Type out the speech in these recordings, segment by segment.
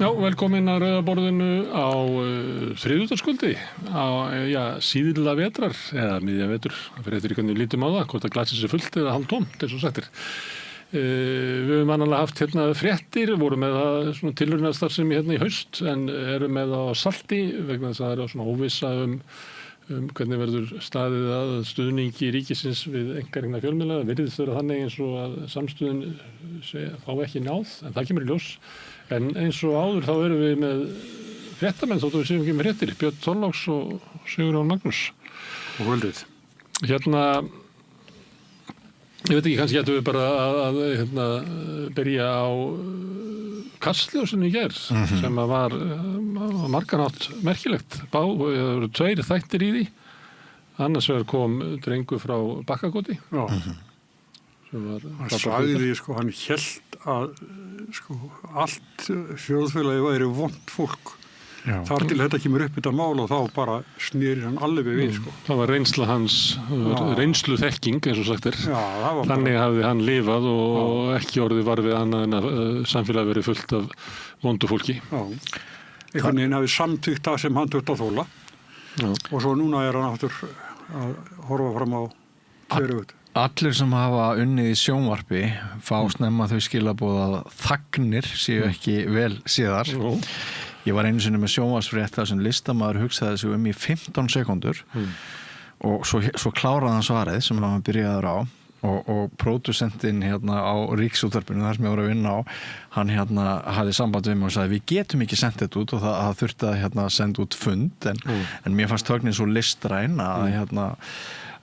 Já, velkomin að Rauða borðinu á þriðjudagskvöldi á síðla vetrar eða miðja vetur, það fyrir eftir hvernig við lítum á það, hvort að glasið sé fullt eða hálftómt, eins og sagtir. Við höfum annarlega haft hérna fréttir, vorum með það svona tilraunastarfsemi hérna í haust, en erum með á salti vegna þess að það er svona óvissa hvernig verður staðið að stuðningi ríkisins við einkarekna fjölmiðla. Virðist vera þannig eins og að samstöðun fá ekki náð, en það kemur í ljós. En eins og áður þá erum við með fréttamenn, þóttu við séum ekki með fréttir, Björn Þorláks og Sigurjón Magnús. Og kvöldið. Hérna, ég veit ekki, kannski getum við bara að byrja á Kastljósinu í gær, sem að var á margan hátt merkilegt. Það voru tveir þættir í því. Annars vegar kom drengur frá Bakkagoti. Já. Hann sagði, hann hélt að allt þjóðfélagi væri vont fólk. Já. Þar til þetta kemur upp þetta mál og þá bara snýrir hann alveg við. Það var reynsla hans, reynslu þekking eins og sagt er. Já, þannig hafði hann lifað og ekki orðið var við annað en að samfélagi verið fullt af vondu fólki. Já. Einhvern veginn hafði samþykkt það sem hann þurfti að þola. Já. Og svo núna er hann aftur að horfa fram á hverju. Allir sem hafa unnið í sjónvarpi fá snemma þau skilaboð að þagnir séu ekki vel séðar. Ég var einu sinni með sjónvarpsfrétt þar sem listamaður hugsaði sig í 15 sekúndur og svo kláraði hann svarið sem hann byrjaður á og pródusentinn hérna á Ríkisútvarpinu þar sem ég voru að vinna á, hann hafði samband við mig og sagði við getum ekki sendt þetta út og það þurfti að senda út fund en mér fannst þögnin svo listræn að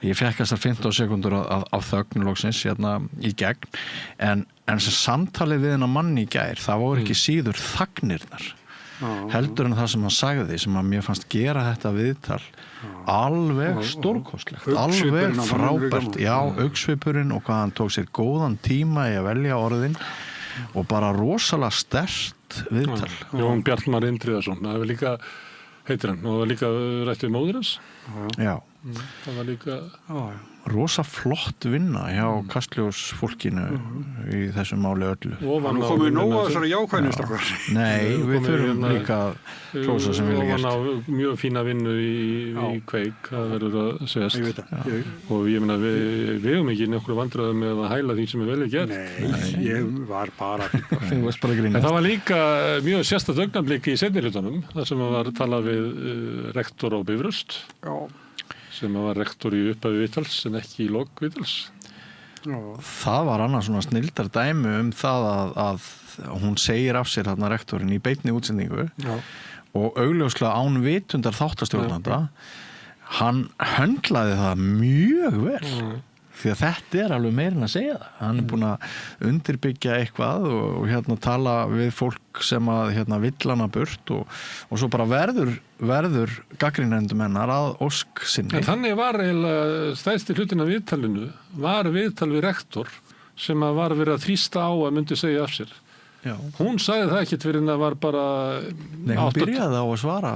ég fekk þessar 15 sekúndur af þögnulóksins í gegn en sem samtalið við hennar mann í gær það voru ekki síður þagnirnar heldur en það sem hann sagði sem að mér fannst gera þetta viðtal alveg stórkostlegt, alveg frábært augsvipurinn og hvað hann tók sér góðan tíma í að velja orðin og bara rosalega sterkt viðtal. Jón Bjartmar Indriðarsson, það hefur líka heitir hann og það var líka rætt við móðir hans. Já. Það var líka rosa flott vinna hjá Kastljós fólkinu í þessu máli öllu. Hann komið nóg að þessari jákvæðnistakar. Nei, við þurfum líka hrósa sem vilja gert. Og hann á mjög fína vinnu í kveik, það verður að segjast. Ég veit það. Og ég meina, við höfum ekki nokkru vandræðum með að hæla því sem er vel gert. Nei, ég var bara Þú varst bara að grínast. En það var líka mjög sérstakt augnablik í seinni hlutanum, þar sem var talað við rektor á Bifröst. Já. Sem var rektor í upphafi Viðtals en ekki í lok Viðtals. Það var annars svona snilldar dæmi það að hún segir af sér þarna rektorinn í beinni útsendingu og augljóslega án vitundar þáttastjórnanda hann höndlaði það mjög vel því að þetta er alveg meirinn að segja það hann er búin að undirbyggja eitthvað og tala við fólk sem að vill hana burt og svo bara verður gagnrýnendum hennar að ósk sinni. En þannig var eiginlega stærsti hlutin af viðtalinu var viðtal við rektor sem að var verið að þrýsta á að myndi segja af sér. Já. Hún sagði það ekkert fyrir en það var bara Nei, hún byrjaði á að svara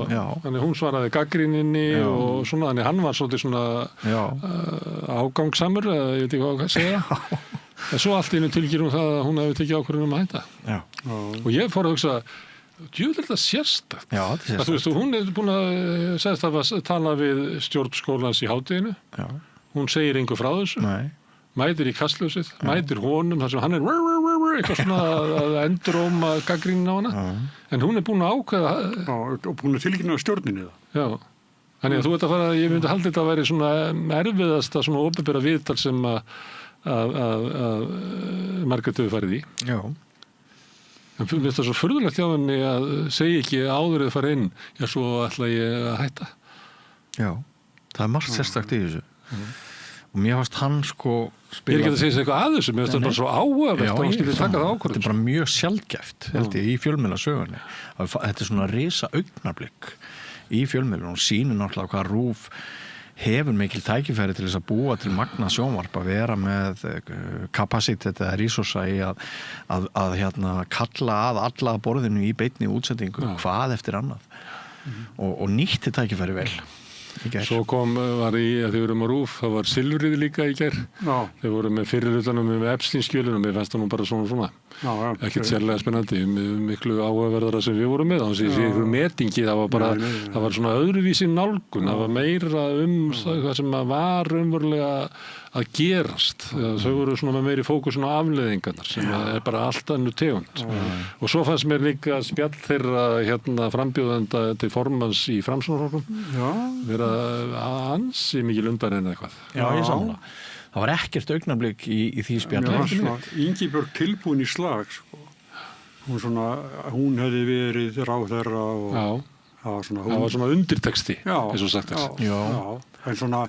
Já. Þannig hún svaraði gagnrýninni og svona, þannig hann var svolítið svona ágangssamur eða ég veit ekki hvað að segja en svo allt í einu tilkýr það að hún hefði tekið ákvörðun að hætta og ég fór að hugsa djúvel er þetta sérstakt þú veist, hún er búin að segist að tala við stjórn skólans í hádeginu hún segir engu frá þessu mætir í Kastljósið, mætir honum þar sem hann er eitthvað svona að enduróma gagnrýnin á hana en hún er búin að ákveða og búin að tilkynna á stjórninni Já, þannig að þú ert að fara ég myndi halda þetta að væri svona erfiðasta svona opinbera viðtal sem að Margrét hefur farið í Já En mér finnst það svo furðulegt hjá henni að segja ekki áður eða fara inn svo ætla ég að hætta Já, það er margt sérstakt í þessu og mér fannst hann spila Ég er ekki að segja eitthvað að þessu, mér finnst það bara svo áhugavert að hann skilji taka það ákvörðun. Þetta er bara mjög sjaldgæft held ég, í fjölmiðlasögunni. Þetta er svona risa augnablik í fjölmiðlunum og sýnir náttúrulega hvað RÚV hefur mikil tækifæri til þess að búa til magna sjónvarp að vera með kapasitet eða resursa í að kalla að alla borðinu í beinni útsendingu hvað eftir annað og nýtti tækifæri vel. Svo var þegar við vorum á RÚV, það var Silfrið líka í gær. Þeir voru með fyrirlutanum með Epstein-skjölunum, mér fannst það nú bara svona ekkert sérlega spennandi, miklu áhugaverðara sem við vorum með, þannig að þessi metingi, það var bara, það var svona öðruvísi nálgun, það var meira það sem var umverulega að gerast, þau voru svona með meiri fókusun á afleiðingarnar sem er bara allt annað tegund. Og svo fannst mér líka spjall þeirra frambjóðenda til formans í Framsóknarflokknum vera ansi mikil undan en eitthvað. Já, ég sammála. Það var ekkert augnablik í því spjalli. Ingibjörg tilbúin í slag, sko. Hún hefði verið ráðherra og það var svona undirteksti, eins og sagt þess. Já, en svona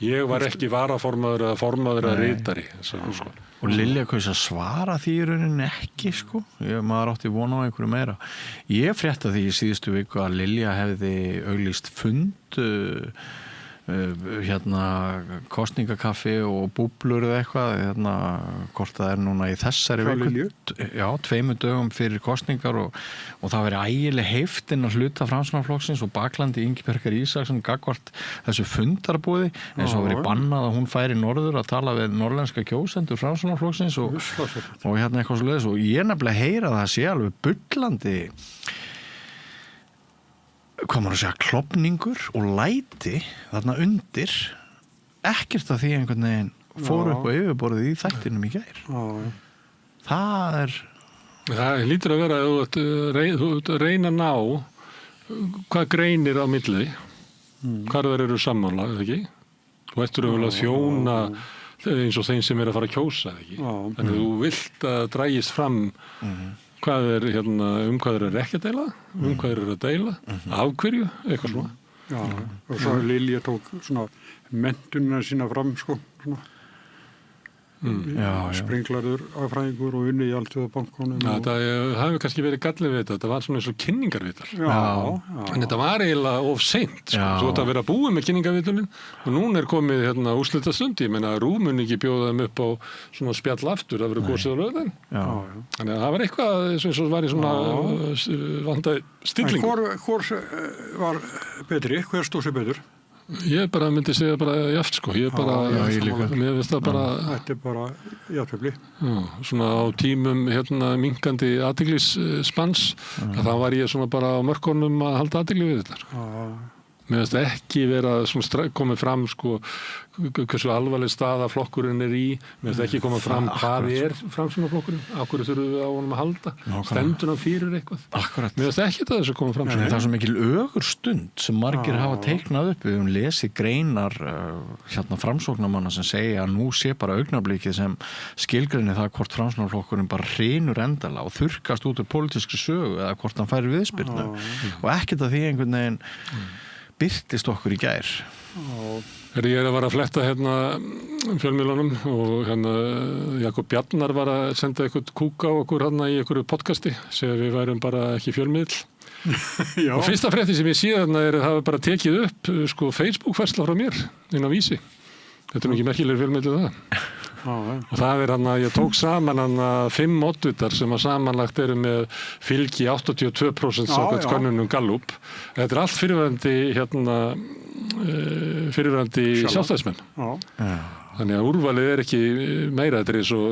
ég var ekki varaformaður eða formaður eða ritari. Og Lilja kaus að svara því í rauninni ekki, sko. Maður átti vona á einhverju meira. Ég frétta því í síðustu viku að Lilja hefði auglýst fund kosningakaffi og búblur eða eitthvað, hvort það núna í þessari viku, 2 dögum fyrir kosningar og það veri ægileg heiftinn að hluta Framsóknarflokksins og baklandi Ingibjargar Ísaksson gagnvart þessu fundarbúði, eins og veri bannað að hún færi norður að tala við norrlenska kjósendur Framsóknarflokksins og eitthvað svoleiðis, og ég nefnilega heyra að það sé alveg bullandi hvað maður að segja, klofningur og læti þarna undir, ekkert af því einhvern veginn fór upp á yfirborðið í þættinum í gær. Það lítur að vera að þú reyna að ná hvað greinir á milli, hvar þær eru sammála, eða ekki? Þú ættir að þjóna eins og þeim sem er að fara að kjósa, eða ekki? Þannig að þú vilt að drægist fram hvað hvað er ekki að deila, hvað er að deila, af hverju, eitthvað svona. Já, og svo Lilja tók svona menntunina sína fram, sko, svona. Sprenglarður affræðingur og unni í Alþjóðabankanum. Það hafi kannski verið gallið við þetta var svona eins og kynningarvital. En þetta var eiginlega of seint, sko. Svo þetta verið að búið með kynningarvitalinn og núna er komið úrslitastund, ég meina Rúmun ekki bjóða þeim upp á svona spjall aftur, það verið gósið á lögðin. Þannig að það var eitthvað eins og var í svona vandaði stillingu. En hvor var betri? Hver stóð sér betur? Ég bara myndi segja bara jaft, sko. Ég mér finnst það bara þetta bara jafntefli. Svona á tímum minkandi athyglisspans að þá var ég svona bara á mörkunum að halda athygli við þetta, sko. Mér finnst ekki vera svona komið fram, sko, hversu alvarleg staða flokkurinn er í, mér finnst ekki komið fram hvað er Framsóknarflokkurinn, af hverju þurfum við á honum að halda, stendur hann fyrir eitthvað. Mér finnst ekki þetta þessu komið fram. Það er svo mikil ögur stund sem margir hafa teiknað upp, við höfum lesið greinar Framsóknarmanna sem segja að nú sé bara augnablikið sem skilgreinir það hvort Framsóknarflokkurinn bara hrynur endalega og þurrkast út úr pólitískri sögu eða hvort hann fær viðspyrnu og ekkert að því einhvern veginn birtist okkur í gær. Ég er að vara að fletta fjölmiðlunum og Jakob Bjarnar var að senda eitthvað kúka á okkur í einhverju podcasti, segja við værum bara ekki fjölmiðl. Og fyrsta frétti sem ég sé er að hafa bara tekið upp Facebook-færsla frá mér inn á Vísi. Þetta er ekki merkilegur fjölmiðl það. Og það er ég tók saman 5 oddvitar sem að samanlagt eru með fylgi 82% samkvæmt könnunum Gallup. Þetta er allt fyrirverandi sjálfstæðismenn. Þannig að úrvalið er ekki meira, þetta er svo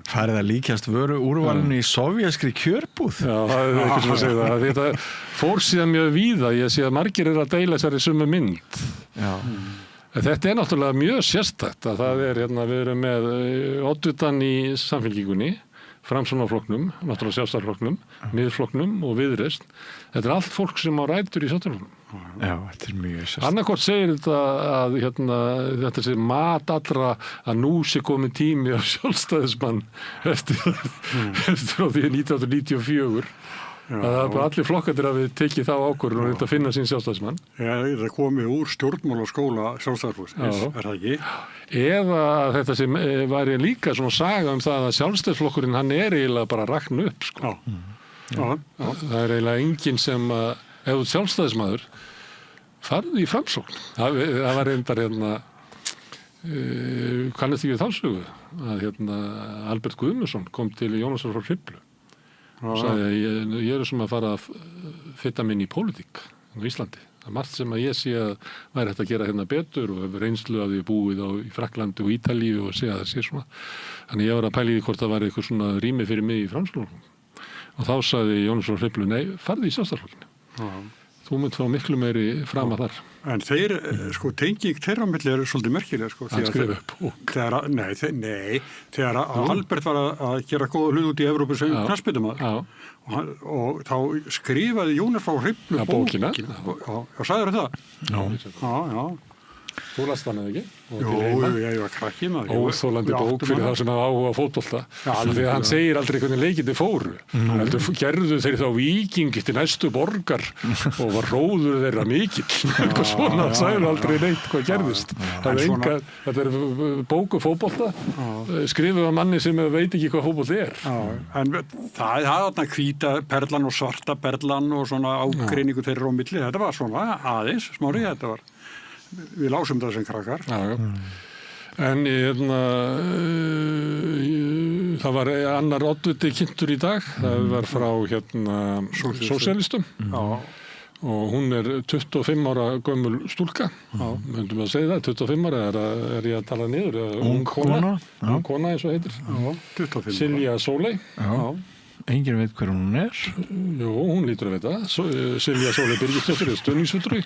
farið að líkjast vöru úrvalinu í sovjaskri kjörbúð. Já, það er ekki sem að segja það. Þetta fór síðan mjög víða, ég sé að margir eru að deila þessari sömu mynd. Þetta er náttúrulega mjög sérstakt að það er við erum með oddvitann í Samfylkingunni, Framsóknarflokknum, náttúrulega Sjálfstæðisflokknum, Miðflokknum og Viðreisn. Þetta er allt fólk sem á rætur í Sjálfstæðisflokknum. Já, þetta er mjög sérstakt. Annarkvort segir þetta að þetta sé mat allra að nú sé komið tími á Sjálfstæðismann eftir á því 1994. Það er bara allir flokkandir að við tekið þá ákvörðun og reynda að finna sín sjálfstæðismann. Það komið úr stjórnmálaskóla Sjálfstæðisflokksins, er það ekki? Eða þetta sem væri líka svona saga það að sjálfstæðisflokkurinn hann er eiginlega bara rakn upp, sko. Það er eiginlega enginn sem ef þú sjálfstæðismadur farðu í Framsókn. Það var reyndar kannast ekki við þá sögu að Albert Guðmundsson kom til Jónasar frá Hriflu og sagði ég er sem að fara að fitta minn í pólitík á Íslandi. Það er margt sem að ég sé að væri hægt að gera hérna betur og hefur reynslu að ég búið í Frakklandi og Ítalíu og sé að það sé svona. Þannig ég var að pæla í hvort það væri eitthvað svona rými fyrir mig í Framsóknarflokknum. Og þá sagði Jónas frá Hriflu, nei, farðu í Sjálfstæðisflokkinn. Þú mynd fá miklu meiri frama þar. En þeir, tenging þeirra á milli er svolítið merkilega, Hann skrifa upp bók. Þegar Albert var að gera góða hlut út í Evrópu sem knattspyrnumaður og þá skrifaði Jónas frá Hriflu bókina. Já, sagðirðu það? Já. Þú last hann eða ekki? Jú, ég var krakki maður. Óþólandi bók fyrir þá sem hafa áhuga á fótbolta. Því að hann segir aldrei hvernig leikindi fóru. Heldur gerðu þeir þá Víking til næstu borgar og var róður þeirra mikill. Eitthvað svona, það sagði aldrei neitt hvað gerðist. Þetta er bóku fótbolta, skrifuð af manni sem veit ekki hvað fótbolti er. En það er þarna hvíta perlan og svarta perlan og svona ágreiningu þeirra á milli. Þetta var svona aðeins, smári, þetta var. Við lásum það sem krakkar. En það var annar oddviti kynntur í dag. Það var frá sósíalistum. Og hún er 25 ára gömul stúlka. Myndum að segja það, 25 ára er ég að tala niður. Ung kona eins og heitir. 25. Silja Sóley. Enginn veit hver hún er. Jú, hún lítur að veita. Silja Sóley Birgisdóttir er stöðningsfulltrúi.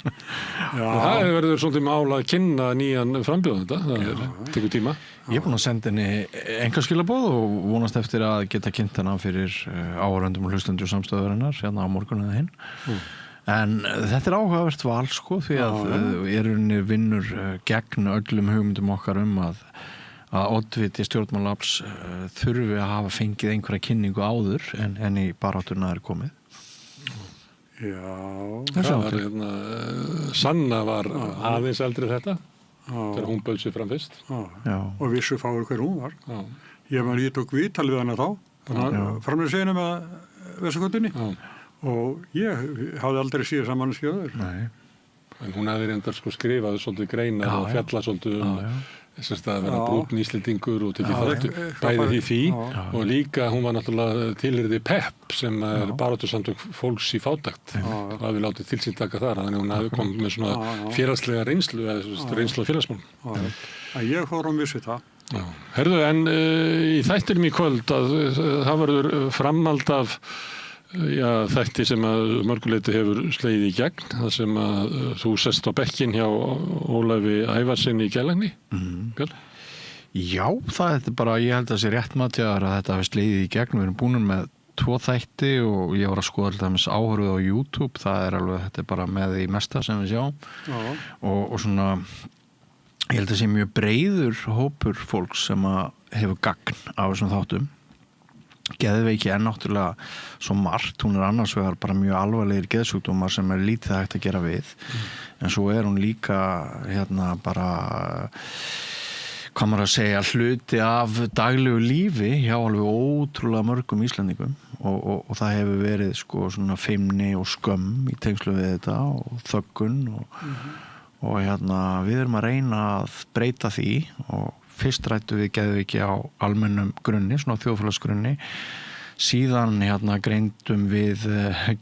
Það verður svolítið mál að kynna nýjan frambjóðanda. Það tekur tíma. Ég er búin að senda henni engaskilaboð og vonast eftir að geta kynnt hana fyrir áhorfendum og hlustendur samstöðurinnar hérna á morgun eða hinn. En þetta er áhugavert val því að erunni vinnur gegn öllum hugmyndum okkar að oddviti stjórnmálaafls þurfi að hafa fengið einhverja kynningu áður en í baráttuna er komið. Það var Sanna var aðeins eldri þetta þegar hún bauð sig fram fyrst. Og vissu fáir hver hún var. Ég tók viðtal við hana þá framlega seginu með Vesturgötunni og ég hafði aldrei síðan saman skjöður. En hún hafði reyndar skrifað svolítið greinar og fjalla svolítið að vera brúnn Íslendingur og tekið þátt bæði því og líka hún var náttúrulega tilheyrði PEP sem er baráttusamtök fólks í fátækt og hafi látið til sín taka þar þannig hún hafi komið með svona félagslega reynslu reynslu af félagsmálum. Ég fór vissi það. Herðu, en í þættinum í kvöld að það verður framhald af þætti sem að mörguleiti hefur slegið í gegn, það sem að þú sest á bekkinn hjá Ólafi Ævarsinni í Gælagni. Já, það er bara, ég held að það sé rétt Mattiar að þetta hafi slegið í gegn. Við erum búin með 2 þætti og ég var að skoða alltaf áhorfið á YouTube, það er alveg, þetta er bara með því mesta sem við sjáum og svona, ég held að það sé mjög breiður hópur fólks sem að hefur gagn á þessum þáttum. Geðveiki er náttúrulega svo margt, hún er annars vegar bara mjög alvarlegir geðsjúkdómar sem er lítið hægt að gera við en svo er hún líka bara hvað maður að segja hluti af daglegu lífi hjá alveg ótrúlega mörgum Íslendingum og það hefur verið svona feimni og skömm í tengslu við þetta og þöggun og við erum að reyna að breyta því og fyrst rættu við geðveiki á almennum grunni, svona þjóðfélagsgrunni. Síðan greindum við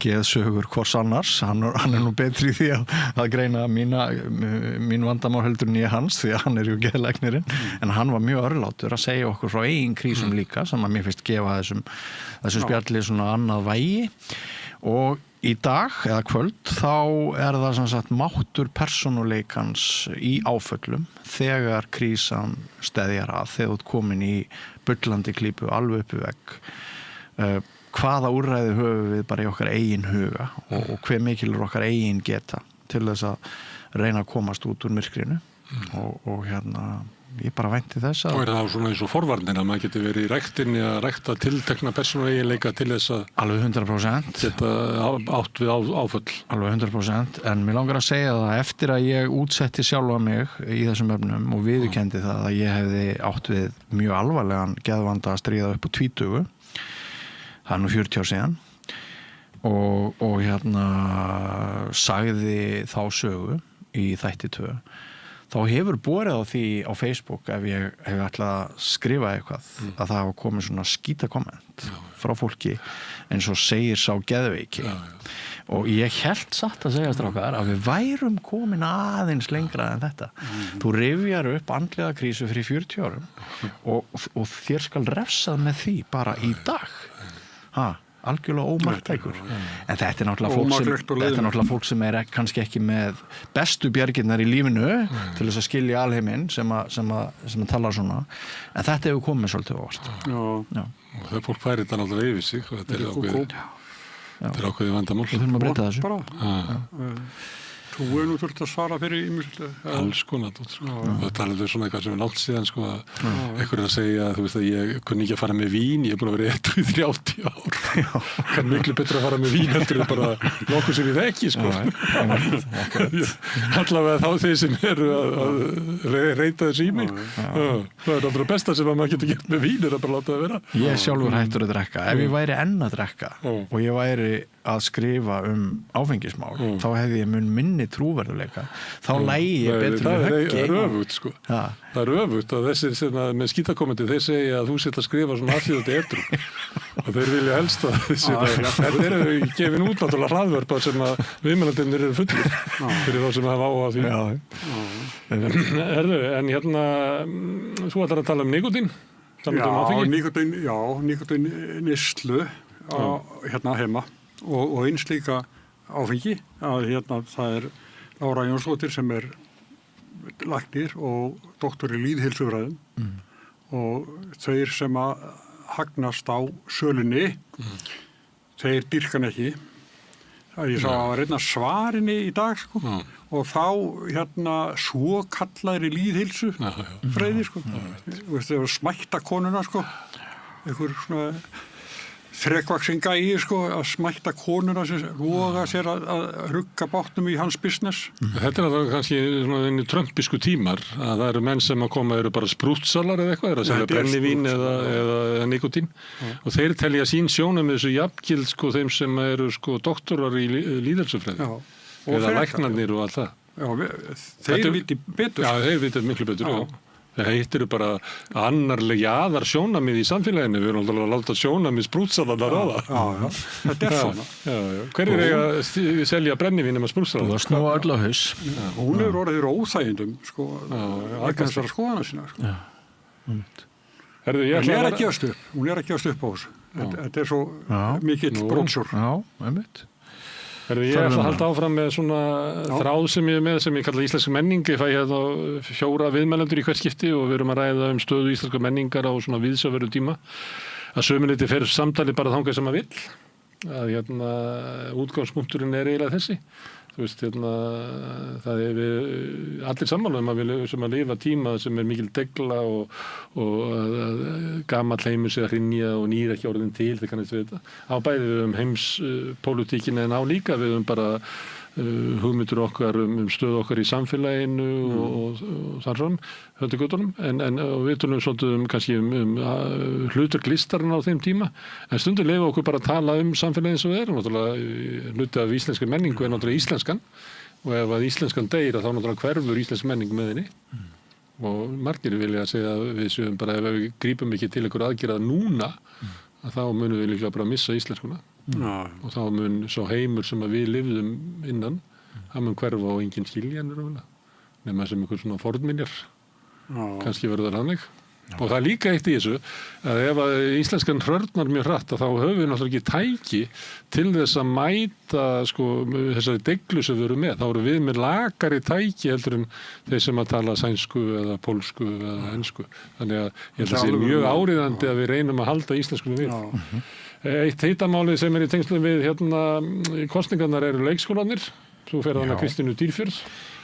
geðsögur hvors annars. Hann er nú betri í því að greina mín vandamál heldur en ég hans því að hann er ju geðlæknirinn. En hann var mjög örlátur að segja okkur frá eigin krísum líka sem að mér finnst gefa þessum spjalli svona annað vægi. Og í dag eða kvöld þá er það sem sagt máttur persónuleikans í áföllum þegar krísan steðjar að þegar þú ert komin í bullandi klípu alveg uppi vegg. Hvaða úrræði höfum við bara í okkar eigin huga og hve mikil er okkar eigin geta til þess að reyna að komast út úr myrkrinu og ég bara vænti þess að... Og er það svona eins og forvarnir að maður geti verið í ræktinni að rækta tiltekna persónueiginleika til þess að... Alveg 100%. Geta átt við áföll. Alveg 100%, en mér langar að segja það eftir að ég útsetti sjálfa mig í þessum efnum og viðurkenndi það að ég hefði átt við mjög alvarlegan geðvanda að stríða upp á 20. Það er nú 40 ár síðan og sagði þá sögu í þætti 2. þá hefur borið á því á Facebook ef ég hef ætlað að skrifa eitthvað að það hafa komið svona skítakomment frá fólki eins og segir sá geðveiki og ég hélt satt að segja strákar að við værum komin aðeins lengra en þetta. Þú rifjar upp andlega krísu fyrir 40 árum og þér skal refsað með því bara í dag. Algjörlega ómarktækur. En þetta er náttúrulega fólk sem er kannski ekki með bestu bjargirnar í lífinu til þess að skilja alheiminn sem að tala svona. En þetta hefur komið svolítið ávart. Já. Og það fólk færi þetta náttúrulega yfir sig og þetta er ákveðið vandamál. Við þurfum að breyta þessu. Þú hefur nú þurft að svara fyrir ýmislegt. Alls konar, það talaðu svona eitthvað sem er langt síðan, sko, að einhver er að segja, þú veist að ég kunni ekki að fara með vín, ég er búin að vera edrú í 30 ár. Það er miklu betra að fara með vín heldur en bara nokkuð sem ég þekki, sko. Allavega þá þeir sem eru að reyta þessi í mig. Það er allra besta sem maður getur gert með vín er að bara láta það vera. Ég sjálfur hættur að drekka. Ef ég væri enn að drekka og ég væri að skrifa áfengismál, þá hefði ég mun minni trúverðuleika, þá lægi ég betur með höggi. Það er öfugt, sko. Það er öfugt að þessir sem með skítakommenti, þeir segja að þú sitt að skrifa svona afþjóðandi edrú og þeir vilja helst að þetta eru gefin út náttúrulega hraðvörpa sem að viðmælandinir eru fullir fyrir þá sem hafa áhuga á því. Herðu, en hérna þú ætlar að tala um nikotín? Nikotín neyslu hérna heima og eins líka áfengi að hérna það er Lára Jónsdóttir sem er læknir og doktor í lýðheilsufræðum og þeir sem að hagnast á sölunni þeir dýrkan ekki það ég sá að reyna svarinni í dag sko og þá hérna svo kallaðri lýðheilsu fræði sko þú veist það var smætta konuna sko einhver svona þrekvaksinga í sko að smætta konuna sem voga sér að rugga bátnum í hans business. Þetta er kannski svona trömpisku tímar að það eru menn sem að koma eru bara sprútsalar eða eitthvað, að selja brennivín eða nikotín og þeir telja sín sjónum með þessu jafngild sko þeim sem eru sko doktorar í lýðheilsufræði eða læknarnir og allt það. Já, þeir viti betur. Já, þeir viti miklu betur, já. Það heitir bara annarleg jaðar sjónamið í samfélaginu. Við erum alltaf að láta sjónamið sprútsalarna ráða. Já, þetta er svona. Hverjir eiga að selja brennivín nema sprútsalarna? Það snúa öll á haus. Hún er orðið óþægindum, sko, að þessara skoðana sína, sko. Hún er að gefast upp. Hún er að gefast upp á þessu. Þetta er svo mikill brótsjór. Já, einmitt. Ég ætla að halda áfram með svona þráð sem ég er með sem ég kalla íslensk menning. Ég fæ hérna 4 viðmælendur í hvert skipti og við erum að ræða um stöðu íslenska menningar á svona viðsjárverðum tíma. Að sömuleyti fer samtali bara þangað sem að vill. Að hérna útgangspunkturinn er eiginlega þessi. Þú veist, hérna, það er allir sammála um að við sem að lifa tíma sem er mikil degla og gamall heimur sé að hrynja og nýr ekki orðin til, það kannast við þetta. Á bæði við pólitíkin en á líka við bara hugmyndur okkar stöðu okkar í samfélaginu og þar fram, höndugötunum, en við tölum svolítið kannski hlutverk listarinn á þeim tíma, en stundum leyfa okkur bara að tala samfélagið eins og við erum, náttúrulega hluti af íslenska menningu er náttúrulega íslenskan, og ef að íslenskan deyr þá náttúrulega hverfur íslensk menning með henni, og margir vilja segja að við séum bara ef við grípum ekki til einhver aðgerða núna, að þá munum við líka bara missa íslenskuna. Og þá mun svo heimur sem að við lifðum innan það mun hverfa og enginn skilja nema sem einhver svona fornminjar kannski verður það hannig og það er líka eitt í þessu að ef að íslenskan hrörnar mjög hratt þá höfum við náttúrulega ekki tæki til þess að mæta sko þessari deglu sem við erum með þá erum við með lakari tæki heldur en þeir sem að tala sænsku eða pólsku eða ensku þannig að ég held að það sé mjög áríðandi að við reynum að halda íslenskunum við Eitt hitamálið sem er í tengslum við hérna kosningarnar eru leikskólanir. Svo fer þarna Kristínu Dýrfjörð.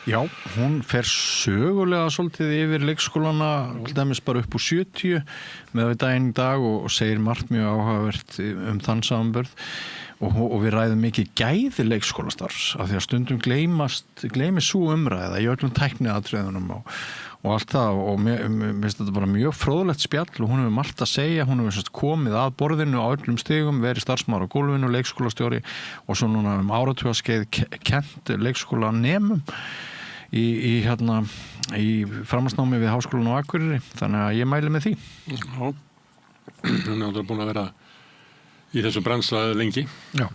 Já, hún fer sögulega svolítið yfir leikskólana, til dæmis bara upp úr 70 með daginn í dag og segir margt mjög áhugavert þann samanburð. Og við ræðum mikið gæði leikskólastarfs af því að stundum gleymist sú umræða í öllum tækniatriðunum og allt það og mér finnst þetta bara mjög fróðlegt spjall og hún hefur margt að segja, hún hefur komið að borðinu á öllum stigum, verið starfsmaður á gólfinu, leikskólastjóri og svo núna áratugaskeið kennt leikskólanemum í framhaldsnámi við Háskólann á Akureyri, þannig að ég mæli með því. Já, hún er búin að vera í þessu bransa lengi. Já,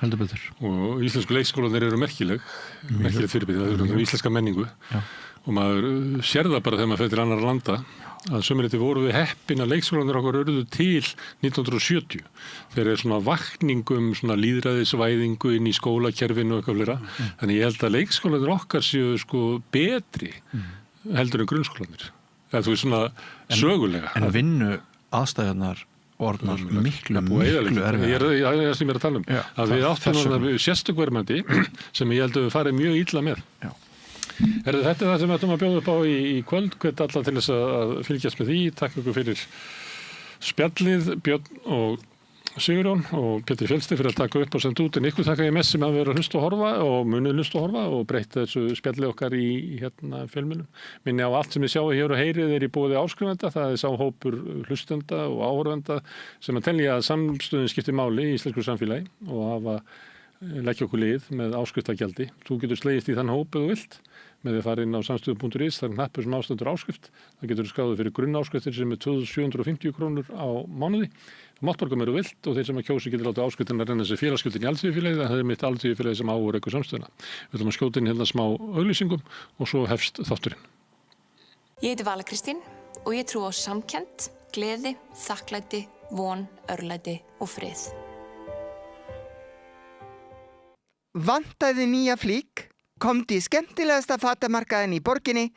heldur betur. Og íslensku leikskólanir eru merkileg fyrirbyrði, það eru íslenska menningu. Já. Og maður sér það bara þegar maður fer til annarra landa að sömuleyti voru við heppin að leikskólanir okkar urðu til 1970 þegar svona vakningum, svona lýðræðisvæðingu inn í skólakerfinu og eitthvað fleira. Þannig ég held að leikskólanir okkar séu sko betri heldur en grunnskólanir. Það er svona sögulega. En vinnu aðstæðunar orðnar miklu erfiðar. Það er það sem ég er að tala um. Já, að við áttum sérstökvermandi sem ég held að við farið mjög illa með. Já. Þetta er það sem við ætlum að bjóða upp á í kvöld, hvet alla til þess að fylgjast með því. Takk ykkur fyrir spjallið, Björn og Sigurjón og Pétur Fjölsteinn fyrir að taka upp og senda út, en ykkur þakka ég mest sem að vera að hlusta og horfa og munið hlusta og horfa og breyta þessu spjallið okkar í fjölmiðlum. Minni á allt sem við sjáum hér og heyrið í boði áskrifenda, það er sá hópur hlustenda og áhorfenda sem að telja að samstöðun skiptir máli í íslensku samfélagi og leggja okkur lið með áskriftargjaldi. Þú getur slegist í þann hóp ef þú vilt með því að fara inn á samstöðu.is, það er hnappur sem ástendur áskrift. Það getur skráðið fyrir grunnáskriftir sem er 2.750 krónur á mánuði. Máttborgum eru vilt og þeir sem að kjósi getur látið áskriftina renna sér félagsgjöldin í Alþýðufélagið, það er mitt Alþýðufélagið sem áur eitthvað samstöðuna. Við ætlum að skjóta inn hérna smá auglýsingum og svo hefst þátturinn. Ég heiti Vala Kristín og ég trúi á samkennd, gleði, þakklæti, von, örlæti og frið. Vantaði nýja flík? Komdu í skemmtilegasta fatamarkaðin í borginni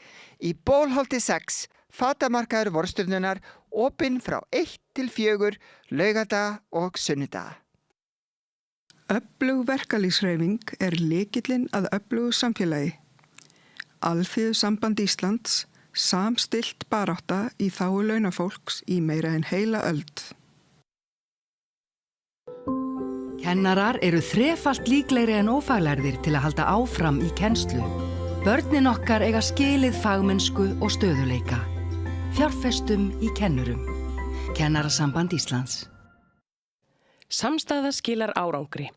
í Bólholti 6, fatamarkaður Vorsturnunar, opinn frá 1 til 4, laugardaga og sunnudaga. Öflug verkalýðshreyfing er lykillinn að öflugu samfélagi. Alþýðusamband Íslands, samstillt barátta í þágu launafólks í meira en heila öld. Kennarar eru þrefalt líklegri en ófaglærðir til að halda áfram í kennslu. Börnin okkar eiga skilið fagmennsku og stöðuleika. Fjárfestum í kennurum. Kennarasamband Íslands. Samstæða skilar árangri.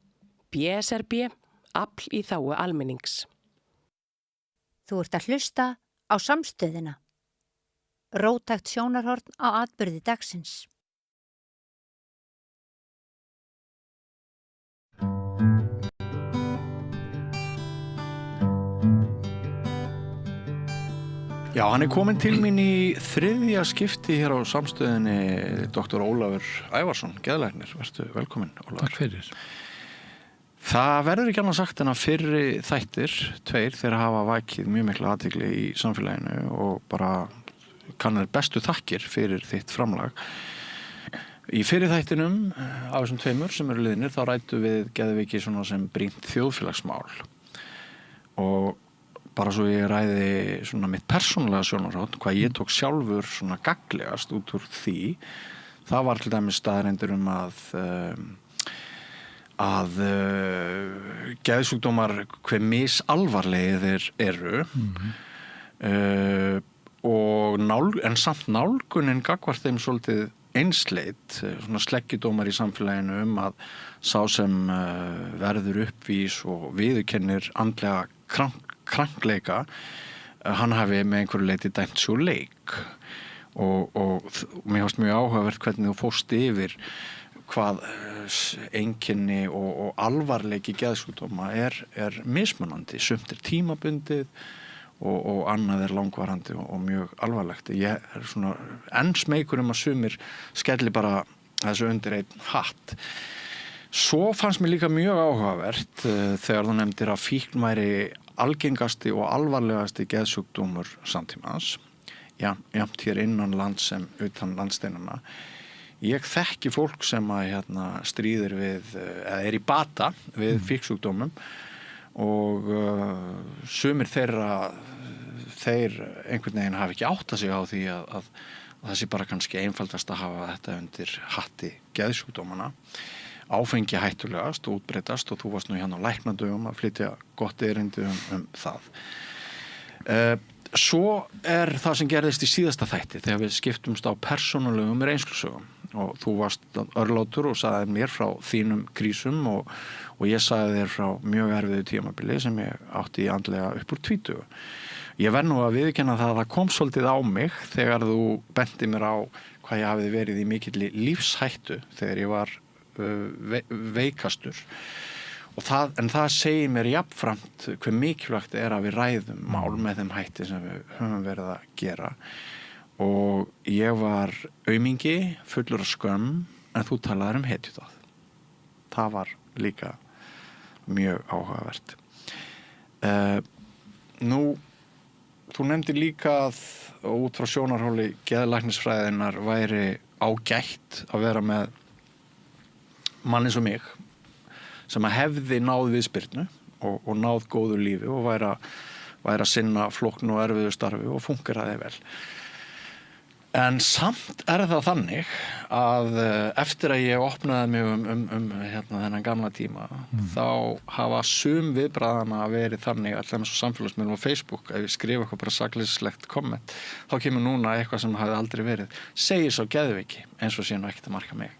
BSRB, afl í þágu almennings. Þú ert að hlusta á samstöðina. Róttækt sjónarhorn á atburði dagsins. Já, hann er komin til mín í 3. skipti hér á samstöðinni Dr. Ólafur Ævarsson, geðlæknir. Vertu velkominn, Ólafur. Takk fyrir. Það verður ekki annað sagt en að fyrri þættir, 2, þeir hafa vakið mjög mikla athygli í samfélaginu og bara kannir bestu þakkir fyrir þitt framlag. Í fyrri þættinum af þessum 2 sem eru liðnir, þá ræddu við geðveiki svona sem brýnt þjóðfélagsmál og bara svo ég ræði svona mitt persónulega sjónarhorn, hvað ég tók sjálfur svona gagnlegast út úr því, það var til dæmis staðreyndir að geðsjúkdómar hve misalvarlegir eru en samt nálgunin gagnvart þeim svolítið einsleit, svona sleggjudómar í samfélaginu að sá sem verður uppvís og viðurkennir andlega krankleika, hann hafi með einhverju leyti dæmt svo leik og mér fannst mjög áhugavert hvernig þú fórst yfir hvað einkenni og alvarleiki geðsjúkdóma er mismunandi, sumt er tímabundið og annað er langvarandi og mjög alvarlegt. Ég er svona enn smeykur að sumir skelli bara þessu undir einn hatt. Svo fannst mér líka mjög áhugavert þegar þú nefndir að fíkn væri algengasti og alvarlegasti geðsjúkdómur samtímans, jafnt hér innan lands sem utan landsteinana. Ég þekki fólk sem að stríðir við, eða er í bata við fíksjúkdómum og sumir þeirra, þeir einhvern veginn hafi ekki áttað sig á því að það sé bara kannski einfaldast að hafa þetta undir hatti geðsjúkdómana. Áfengi hættulegast og útbreiðast og þú varst nú hérna á læknadögum að flytja gott erindi það. Svo er það sem gerðist í síðasta þætti þegar við skiptumst á persónulegum reynslusögum og þú varst örlátur og sagði mér frá þínum krísum og ég sagði þér frá mjög erfiðu tímabili sem ég átti andlega upp úr 20. ég verð nú að viðurkenna það kom svolítið á mig þegar þú benti mér á hvað ég hafiði verið í mikilli lífshættu þegar ég var veikastur en það segir mér jafnframt hve mikilvægt að við ræðum mál með þeim hætti sem við höfum verið að gera og ég var aumingi fullur af skömm en þú talaðir hetjudáð það var líka mjög áhugavert nú þú nefndir líka að út frá sjónarhóli geðlæknisfræðinnar væri ágætt að vera með mann eins og mig sem að hefði náð viðspyrnu og náð góðu lífi og væri að sinna flóknu og erfiðu starfi og fúnkeraði vel. En samt það þannig að eftir að ég opnaði mig þennan gamla tíma þá hafa sum viðbragðana verið þannig allir með svo samfélagsmiðlum á Facebook ef ég skrifa eitthvað bara sakleysislegt komment þá kemur núna eitthvað sem hafði aldrei verið segir svo geðveiki eins og sé nú ekkert að marka mig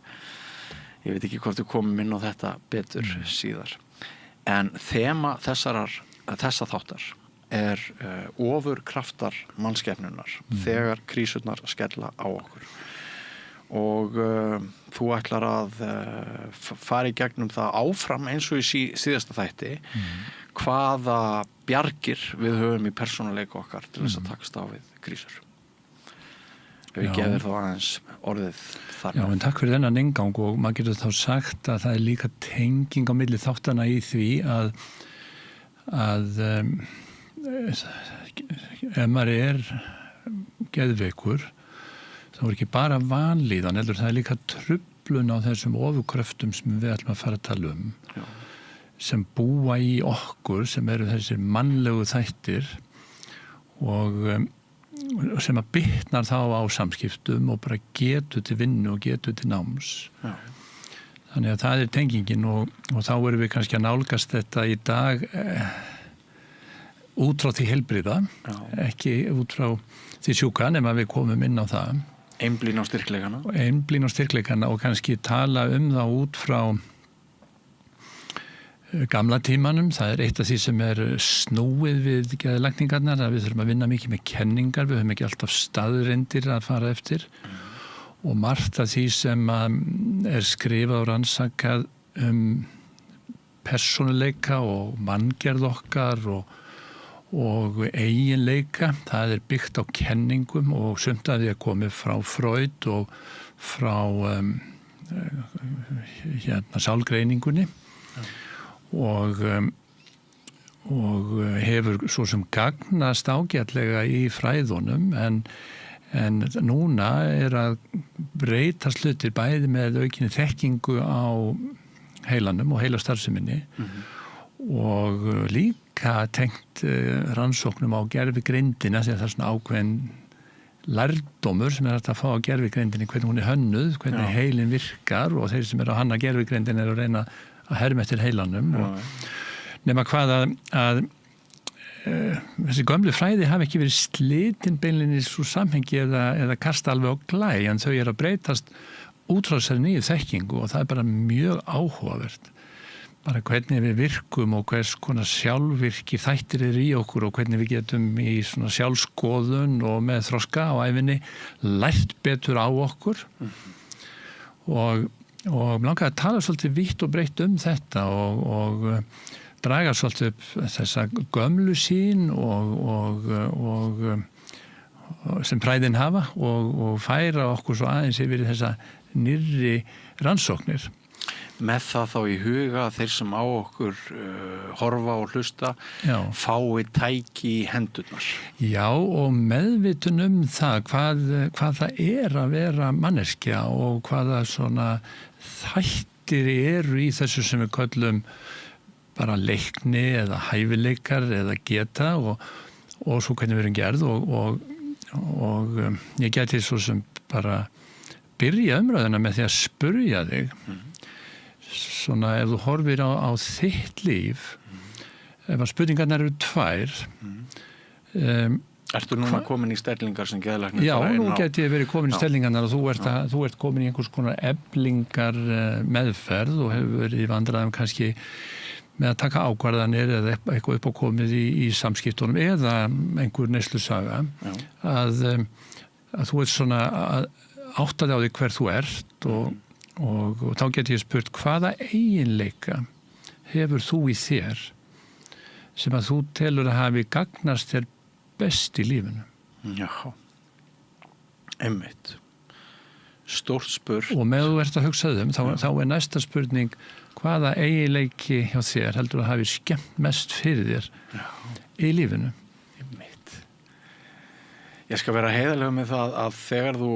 ég veit ekki hvort þú komum inn á þetta betur síðar en þema þessa þáttar ofurkraftar mannskepnunnar þegar krísurnar skella á okkur og þú ætlar að fara í gegnum það áfram eins og í síðasta þætti hvaða bjargir við höfum í persónuleika okkar til þess að takast á við krísur ef ég gefur þá aðeins orðið þar Já, en takk fyrir þennan inngang og maður getur þá sagt að það líka tenging á milli þáttana í því að ef maður geðveikur þá ekki bara vanlíðan heldur það líka truflun á þessum ofurkröftum sem við ætlum að fara að tala Já. sem búa í okkur sem eru þessir mannlegu þættir og sem að bitnar þá á samskiptum og bara getur til vinnu og getur til náms Já. þannig að það tengingin og þá erum við kannski að nálgast þetta í dag út frá því heilbrigða ekki út frá því sjúka nema við komum inn á það einblín á styrkleikana og kannski tala það út frá gamla tímanum, það eitt af því sem snúið við geðlækningarnar að við þurfum að vinna mikið með kenningar við höfum ekki alltaf staðreyndir að fara eftir og margt af því sem skrifað og rannsakað persónuleika og manngerð okkar og eiginleika, það byggt á kenningum og sumt að því að komið frá Freud og frá sálgreiningunni og hefur svo sem gagnast ágætlega í fræðunum en núna að breytast hlutir bæði með aukinni þekkingu á heilanum og heilastarfseminni og líka tengt rannsóknum á gervigreindina því að það svona ákveðin lærdómur sem hægt að fá á gervigreindinni hvernig hún hönnuð, hvernig heilin virkar og þeir sem að hanna gervigreindin að reyna að herma eftir heilanum nema hvað að þessi gömlu fræði hafi ekki verið slitin beinlinni svo samhengi eða kasta alveg á glæ en þau að breytast út frá þessari nýju þekkingu og það bara mjög áhugavert bara hvernig við virkum og hvers konar sjálfvirki þættir í okkur og hvernig við getum í svona sjálfskoðun og með þroska á ævinni lært betur á okkur og langaði að tala svolítið vítt og breytt þetta og draga svolítið upp þessa gömlu sín og sem fræðin hafa og færa okkur svo aðeins yfir þessa nýrri rannsóknir. Með það þá í huga þeir sem á okkur horfa og hlusta fái tæki í hendurnar. Já og meðvitun það hvað það að vera manneskja og hvaða svona þættir eru í þessu sem við köllum bara leikni eða hæfileikar eða geta og svo hvernig við erum gerð og ég geti svo sem bara byrja umræðuna með því að spurja þig svona ef þú horfir á þitt líf ef að spurningarnar eru tvær Ertu núna komin í stellingar sem geðlæknir? Já, nú geti ég verið komin í stellingarnar og þú ert komin í einhvers konar eflingar meðferð og hefur verið í vandræðum kannski með að taka ákvarðanir eða eitthvað upp á komið í samskiptunum eða einhver neyslusaga að þú ert svona að átta þig á því hver þú ert og þá get ég spurt hvaða eiginleika hefur þú í þér sem að þú telur að hafi gagnast þér best í lífinu. Já, einmitt. Stórt spurn. Og með þú ert að hugsa þá næsta spurning hvaða eiginleiki hjá þér heldur að hafi skemmt mest fyrir þér í lífinu? Einmitt. Ég skal vera heiðarlega með það að þegar þú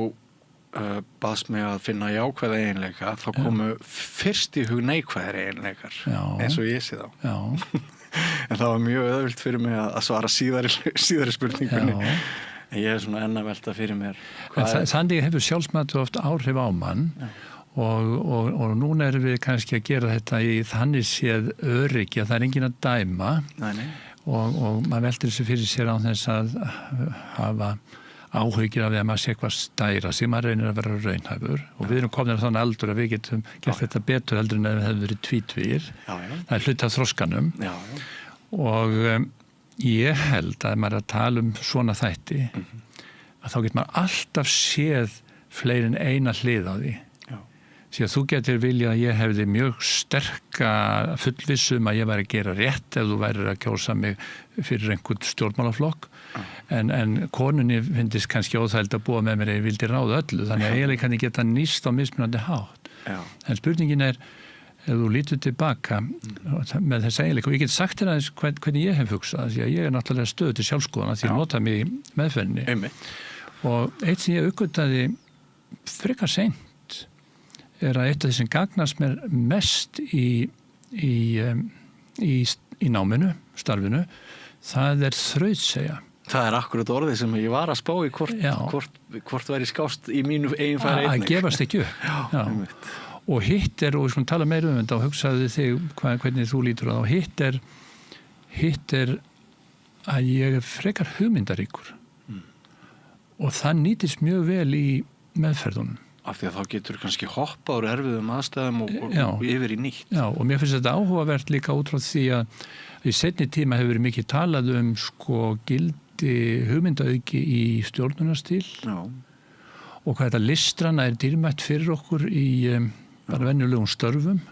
baðst mig að finna jákvæða eiginleika þá komu fyrst í hug neikvæðir eiginleikar eins og ég sé þá. Já. En það var mjög auðvelt fyrir mig að svara síðari spurningunni. En ég svona enn að velta fyrir mér. Þannig hefur sjálfsmatu oft áhrif á mann og núna erum við kannski að gera þetta í þannig séð öryggi að það enginn að dæma. Nei. Og maður veltir þessu fyrir sér á þess að hafa áhugir af því að maður sé hvað stæra sig, maður reynir að vera raunhæfur og við erum komin á þannig aldur að við getum gert þetta betur heldur en ef við hefum verið tvítvir. Það er hluti af þroskanum og ég held að maður er að tala svona þætti að þá getur maður alltaf séð fleiri en eina hlið á því. Því að þú getur vilja að ég hefði mjög sterka fullvissum að ég væri að gera rétt ef þú væri að kjósa mig fyrir einhvern stjórnmálaflokk en konunni finnst kannski óþægild að búa með mér ef ég vildi ráða öllu þannig að eiginlega kann ég geta nýst á mismunandi hátt. En spurningin er ef þú lítur tilbaka með þess eiginleika og ég get sagt þér aðeins hvernig ég hef hugsað því að ég er náttúrulega stöðu til sjálfskoðana því að nota mig í meðferðinni og eitt sem ég uppgötaði frekar seint er að eitt af því sem gagnast mér mest í náminu, starfinu, það er þrautseigja. Það er akkurat orðið sem ég var að spá í hvort væri skást í mínu eigin færi einnig. Að gefast ekki upp. Já. Og hitt er, og við skulum tala meira þetta og hugsaðu þig hvernig þú lítur á það, hitt er að ég er frekar hugmyndaríkur. Og það nýtist mjög vel í meðferðunum. Af því að þá getur kannski hoppað úr erfiðum aðstæðum og yfir í nýtt. Já, og mér finnst þetta áhugavert líka út frá því að í seinni tíma hefur verið mikið talað gildi hugmyndaauki í stjórnunarstíl og hvað þetta listrana er dýrmætt fyrir okkur í bara venjulegum störfum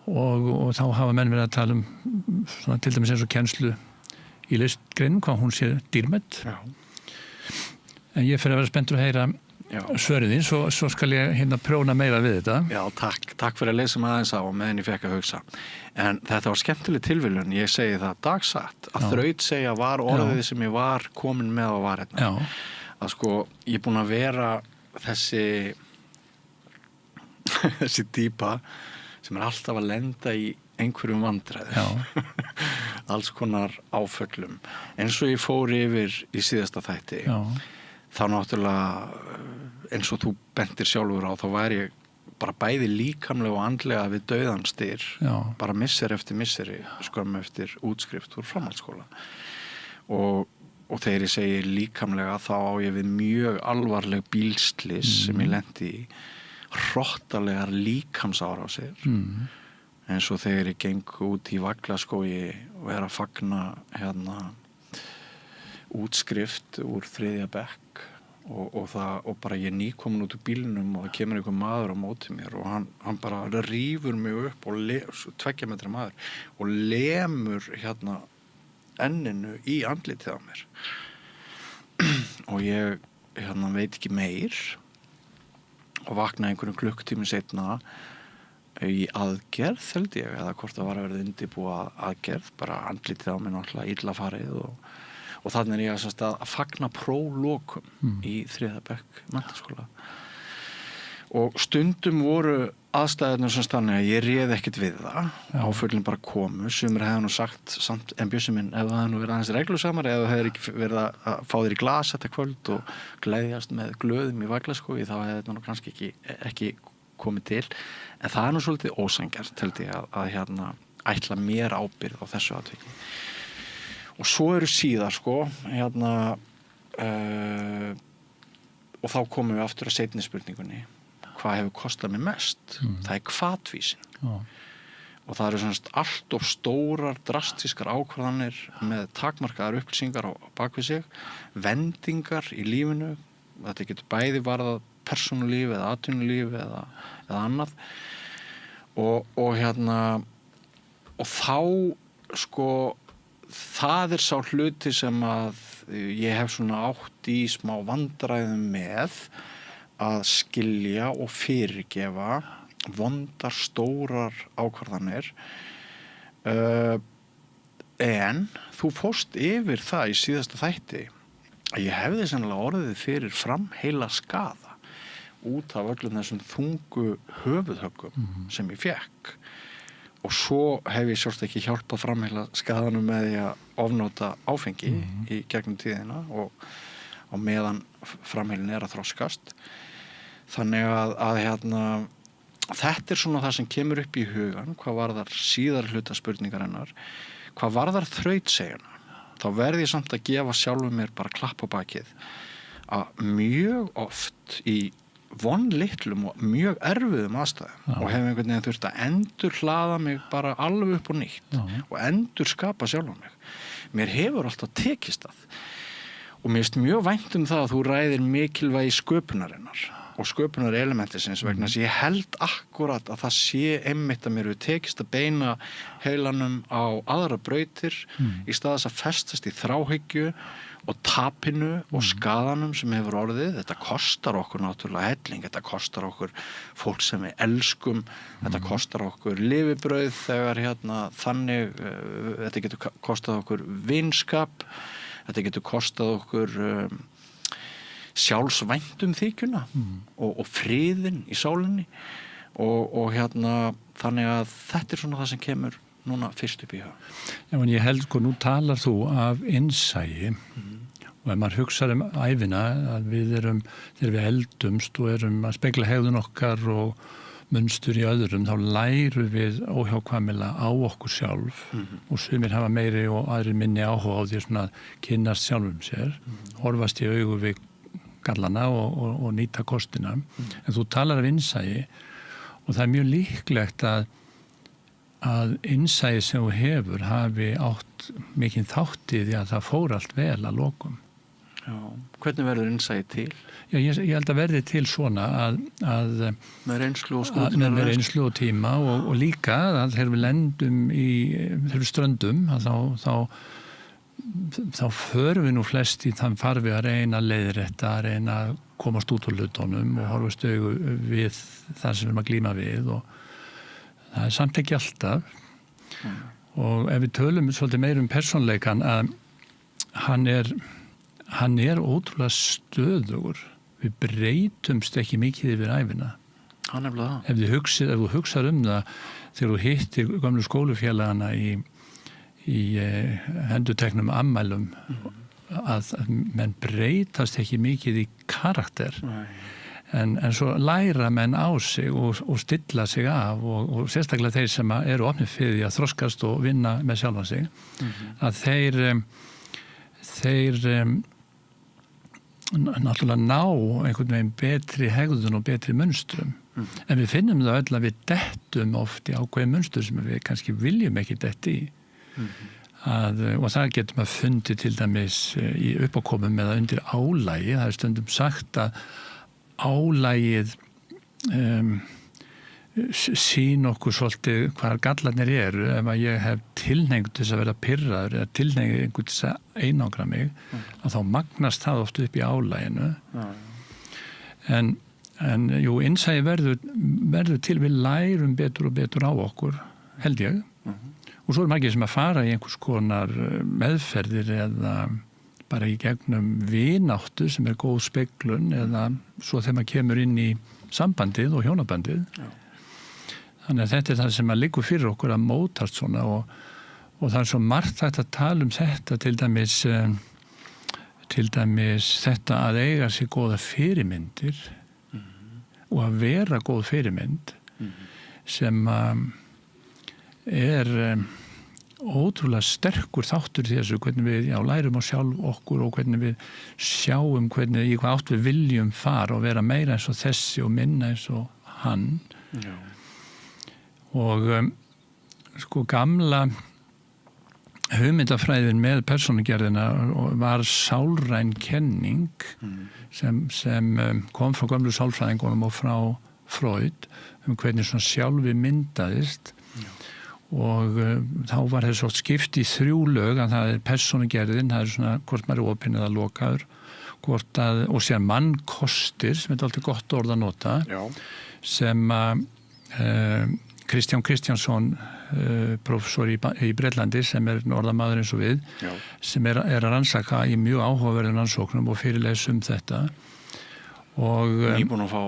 og þá hafa menn verið að tala svona, til dæmis eins og kennslu í listgreinum, hvað hún sé dýrmætt. En ég fyrir að vera spenntur að heyra svöriðin, svo skal ég prjóna meira við þetta. Já, takk fyrir að lesa mig aðeins á og meðan ég fekk að hugsa. En þetta var skemmtileg tilviljun, ég segi það dagsatt, að þrautsegja var orðið sem ég var komin með og var hérna. Að ég er búin að vera þessi dýpa sem er alltaf að lenda í einhverjum vandræðum. Alls konar áföllum. Eins og ég fór yfir í síðasta þætti. Þá náttúrulega eins og þú bentir sjálfur á þá væri ég bara bæði líkamlega og andlega við dauðanstyr bara misseri eftir misseri skömmu eftir útskrift úr framhaldsskóla og þegar ég segi líkamlega þá á ég við mjög alvarleg bílslys sem ég lendi í hrottalegar líkamsárásir eins og þegar ég geng út í Vaglaskógi og er að fagna útskrift úr 3. bekk og bara ég nýkomin út úr bílnum og það kemur einhver maður á móti mér og hann bara rífur mig upp og 2 metra maður og lemur enninu í andlitið á mér og ég veit ekki meir og vaknaði einhverjum klukkutími seinna í aðgerð held ég eða hvort það var að verða undirbúa aðgerð bara andlitið á mér náttúrulega illa farið og þannig er ég að fagna prólokum í 3. bekk menntaskóla og stundum voru aðstæðurnar sem stannig að ég réð ekkert við það áföllin bara komu sumir hefði nú sagt samt en Bjössi minn ef það hefði nú verið aðeins reglusamar ef það hefði ekki verið að fá þér í glas þetta kvöld og gleðjast með glöðum í Vaglaskógi þá hefði þetta nú kannski ekki komið til en það er nú svolítið ósanngjarnt held ég að ætla mér ábyrgð á þessu atviki og svo eru síðar og þá komum við aftur að seinni spurningunni hvað hefur kostað mér mest það er hvatvísin og það eru semst allt of stórar drastískar ákvarðanir með takmarkaðar upplýsingar á bakvið sig, vendingar í lífinu, þetta getur bæði varðað persónulíf eða atvinnulíf eða annað og þá sko það sá hluti sem að ég hef svona átt í smá vandræðum með að skilja og fyrirgefa vondar stórar ákvarðanir en þú fórst yfir það í síðasta þætti að ég hefði sennilega orðið fyrir framheila skaða út af öllum þessum þungu höfuðhöggum sem ég fekk og svo hef ég sjálfst ekki hjálpað framheila skaðanum með því að ofnota áfengi í gegnum tíðina og á meðan framheilin að þroskast þannig að þetta svona það sem kemur upp í hugan hvað varðar síðar hluta spurningarinnar hvað varðar þrautsegjuna þá verði ég samt að gefa sjálfum mér bara klapp á bakið að mjög oft í vonlitlum og mjög erfiðum aðstæðum og hef einhvern veginn þurft að endur hlaða mig bara alveg upp og nýtt og endur skapa sjálfum mig. Mér hefur alltaf tekist það og mér finnst mjög vænt það að þú ræðir mikilvægi sköpunarinnar og sköpunarelementisins vegna þess að ég held akkurat að það sé einmitt að mér hefur tekist að beina heilanum á aðra brautir í stað þess að festast í þráhyggju og tapinu og skaðanum sem hefur orðið. Þetta kostar okkur náttúrulega helling, þetta kostar okkur fólk sem við elskum, þetta kostar okkur lifibrauð þegar þannig, þetta getur kostað okkur vinskap, þetta getur kostað okkur sjálfsvæntum þykjuna og friðin í sálinni og þannig að þetta svona það sem kemur núna fyrst upp í hug. Já, en ég held nú talar þú af innsæi og ef maður hugsar ævina að við þegar við eldumst og erum að spegla hegðun okkar og munstur í öðrum, þá lærum við óhjákvæmilega á okkur sjálf og sumir hafa meiri og aðrir minni áhuga á því svona kynnast sjálfum sér, horfast í augu við gallana og nýta kostina. En þú talar af innsæi og það mjög líklegt að innsæi sem þú hefur hafi átt mikinn þátt í því að það fór allt vel að lokum. Já, hvernig verður innsæi til? Já, ég held að verði til svona að með reynslu og með reynslu og tíma og líka að þegar við lendum þegar við ströndum þá förum við nú flest í þann farfi að reyna að leiðrétta, að reyna að komast út úr hlutunum og horfast augu við það sem við erum að glíma við og það er samt ekki alltaf og ef við tölum svolítið meir persónleikan að hann er ótrúlega stöðugur við breytumst ekki mikið yfir ævina ef þú hugsar það þegar þú hittir gömlu skólufélagana í endurteknum ammælum að menn breytast ekki mikið í karakter en svo læra menn á sig og stilla sig af og sérstaklega þeir sem eru opnir fyrir því að þroskast og vinna með sjálfan sig að þeir náttúrulega ná einhvern veginn betri hegðun og betri munstrum en við finnum það öll að við dettum oft í ákveðin munstur sem við kannski viljum ekki detti í og það getur maður fundið til dæmis í uppákomum eða undir álagi. Það er stundum sagt að álagið sín okkur svolítið hvar gallarnir eru ef að ég hef tilhneigingu til þess að vera pirraður eða tilhneigingu til þess að einangra mig að þá magnast það oft upp í álaginu en jú, innsæi verður til við lærum betur og betur á okkur held ég og svo margir sem að fara í einhvers konar meðferðir eða bara í gegnum vináttu sem góð speglun eða svo þegar maður kemur inn í sambandið og hjónabandið. Þannig að þetta er það sem að liggur fyrir okkur að mótast svona og það er svo margt hægt að tala þetta til dæmis þetta að eiga sér góða fyrirmyndir og að vera góð fyrirmynd sem er ótrúlega sterkur þáttur í þessu hvernig við lærum á sjálf okkur og hvernig við sjáum í hvað átt við viljum fara og vera meira eins og þessi og minna eins og hann og sko gamla hugmyndafræðin með persónugerðina var sálræn kenning sem kom frá gömlu sálfræðingunum og frá Freud hvernig svona sjálfi myndaðist og þá var þessu oft skipt í 3 lög að það persónugerðin, það svona hvort maður opinn eða lokaður og sér mannkostir sem alltaf gott orð að nota sem að Kristján Kristjánsson professor í Bretlandi sem norðamaður eins og við sem er að rannsaka í mjög áhugaverðum rannsóknum og fyrirles þetta og nýbúin að fá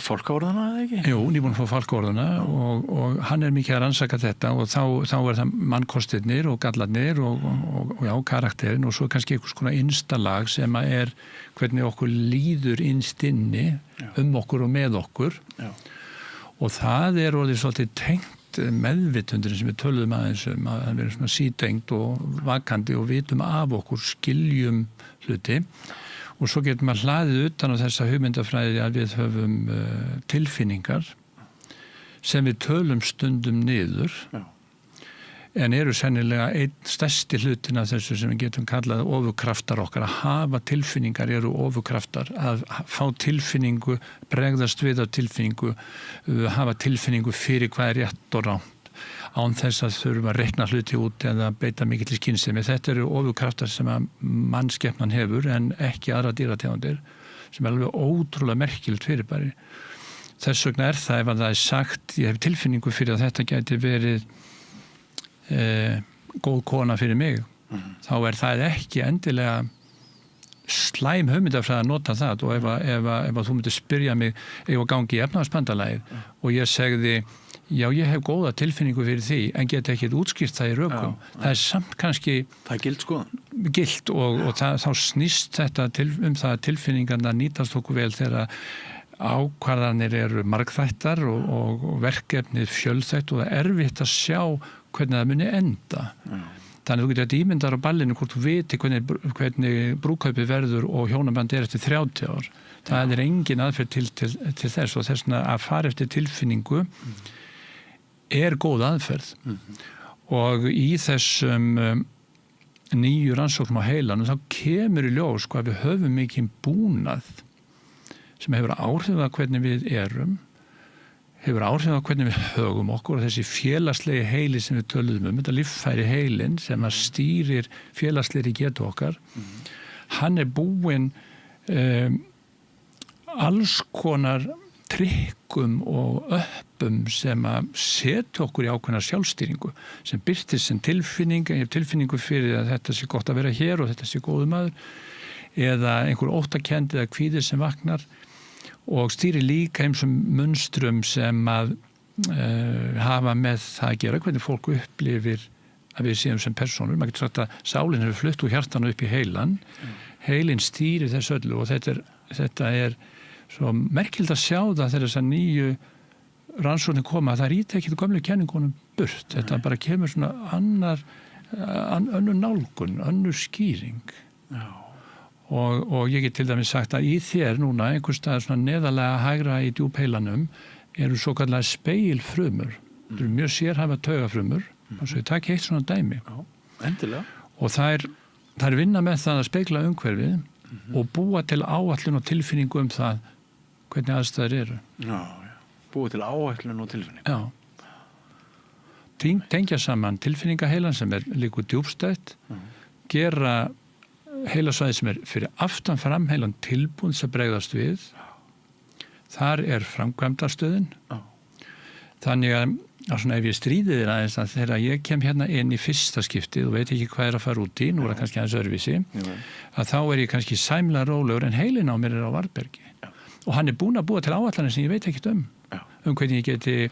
fálkaorðuna eða ekki? Jú, nýbúin að fá fálkaorðuna og hann er mikið að rannsaka þetta og þá er það mannkostirnir og gallarnir og karakterin og svo kannski einhvers konar innstalag sem að hvernig okkur líður innst inni okkur og með okkur og það orðið svolítið tengt meðvitundurinn sem við töluðum aðeins að það verður svona sítengt og vakandi og vitum af okkur, skiljum hluti og svo getum við hlaðið utan á þessa hugmyndafræði að við höfum tilfinningar sem við tölum stundum niður en eru sennilega einn stærsti hlutin af þessu sem við getum kallað ofurkraftar okkar. Að hafa tilfinningar eru ofurkraftar, að fá tilfinningu, bregðast við á tilfinningu, hafa tilfinningu fyrir hvað er rétt og rangt, án þess að þurfa að reikna hluti út eða beita mikið til skynsemi. Þetta eru ofurkraftar sem að mannskepnan hefur en ekki aðra dýrategundir, sem er alveg ótrúlega merkilegt fyrirbæri. Þess vegna það ef að það sagt, ég hef tilfinningu fyrir að þetta gæti verið góð kona fyrir mig þá það ekki endilega slæm hugmyndafræði að nota það og ef þú myndir spyrja mig ef að gangi í efnahagsbandalagið og ég segði já ég hef góða tilfinningu fyrir því en get ekki útskýrt það í rökum það samt kannski það gilt skoðan gilt og þá snýst þetta það að tilfinningarna nýtast okkur vel þegar ákvarðanir eru margþættar og verkefnið fjölþætt og það erfitt að sjá hvernig það muni enda. Þannig að þú getur þetta ímyndar á ballinu hvort þú viti hvernig brúðkaupi verður og hjónaband eftir 30 ár. Það engin aðferð til þess og þess að fara eftir tilfinningu góð aðferð. Og í þessum nýju rannsóknum á heilanum þá kemur í ljós hvað við höfum mikið búnað sem hefur áhrif að hvernig við erum hefur áhrif á hvernig við högum okkur og þessi félagslegi heili sem við töluðum þetta líffæri heilin sem að stýrir félagslegri getu okkar hann búinn alls konar trikkum og öppum sem að setja okkur í ákveðna sjálfstýringu sem birtist sem tilfinning ég hef tilfinningu fyrir að þetta sé gott að vera hér og þetta sé góður maður eða einhver óttakennd eða kvíðir sem vaknar og stýri líka einsum munstrum sem að hafa með það að gera hvernig fólk upplifir að við séum sem personur. Maður getur sagt að sálinn hefur flutt úr hjartanu upp í heilan. Heilin stýrir þess öllu og þetta svo merkild að sjá það þegar þessar nýju rannsóknir koma að það ríti ekki gömlu kenningunum burt. Þetta bara kemur svona önnur nálgun, önnur skýring. Já. Og ég get til dæmis sagt að í þér núna einhvers staðar svona neðarlega hægra í djúpheilanum eru svo kallar speilfrumur. Það eru mjög sérhæfa taugafrumur og svo ég takk eitt svona dæmi. Já, endilega. Og það vinna með það að spegla umhverfið og búa til áætlun og tilfinningu það hvernig aðstæður eru. Já, búa til áætlun og tilfinningu. Já. Tengja saman tilfinningaheilan sem líka djúpstætt, gera heilasvæði sem fyrir aftan framheilan tilbúin sem bregðast við. Þar framkvæmdarstöðin. Þannig að svona ef ég stríði þér aðeins að þegar ég kem hérna inn í fyrsta skiptið og veit ekki hvað að fara út í, nú það kannski aðeins öðruvísi, að þá ég kannski sæmlega rólegur en heilin á mér á varðbergi. Og hann búinn að búa til áætlanir sem ég veit ekkert hvernig ég geti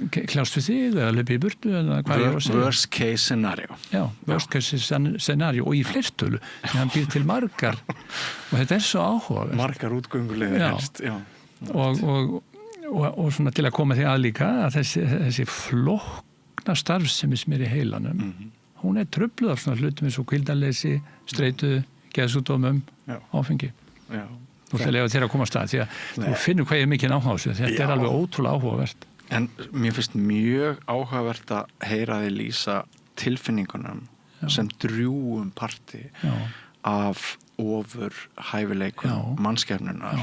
kljást við þig eða löpi í burtu eða hvað ég var að segja. Worst case scenario. Já, worst case scenario og í fleirtölu sem hann býr til margar og þetta svo áhugavert. Margar útgöngulegar helst. Já. Og svona til að koma því að líka að þessi flókna starfsemi sem í heilanum hún trufluð af svona hlutum eins og hvíldarleysi, streitu, geðsjúkdómum, áfengi. Já. Þú ætla að lega þér að koma að stað því að þú finnur hvað ég mikið áhuga á þessu. Þetta alveg ótrúlega áhugavert. En mér finnst mjög áhugavert að heyra þig lýsa tilfinningunum sem drjúgum parti af ofur hæfileikum mannskepnunar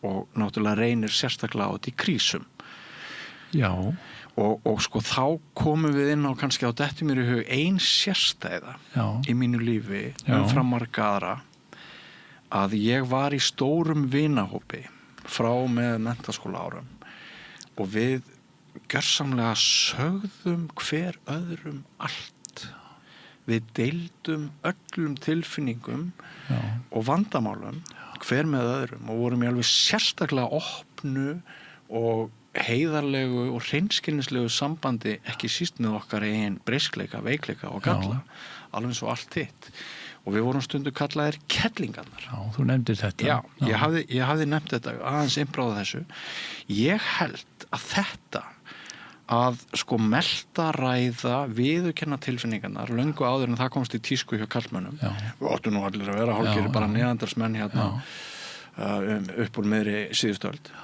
og náttúrulega reynir sérstaklega á þetta í krísum. Já. Og sko þá komum við inn á kannski á dettu mér í hug ein sérstæða í mínu lífi umfram marga aðra að ég var í stórum vinahópi frá með menntaskóla árum og við gjörsamlega sögðum hver öðrum allt. Við deildum öllum tilfinningum og vandamálum hver með öðrum og vorum í alveg sérstaklega opnu og heiðarlegu og hreinskilnislegu sambandi ekki síst með okkar eigin breiskleika, veikleika og galla, alveg eins og allt hitt. Og við vorum stundu kallaðir kettlingarnar. Já, þú nefndir þetta. Já, ég hafði nefnt þetta, aðeins innbráða þessu. Ég held að þetta að sko melta, ræða, viðurkenna tilfinningarnar löngu áður en það komst í tísku hjá karlmönnum. Við áttum nú allir að vera hálfgerðir bara neandersmenn hérna upp úr miðri síðustu öld.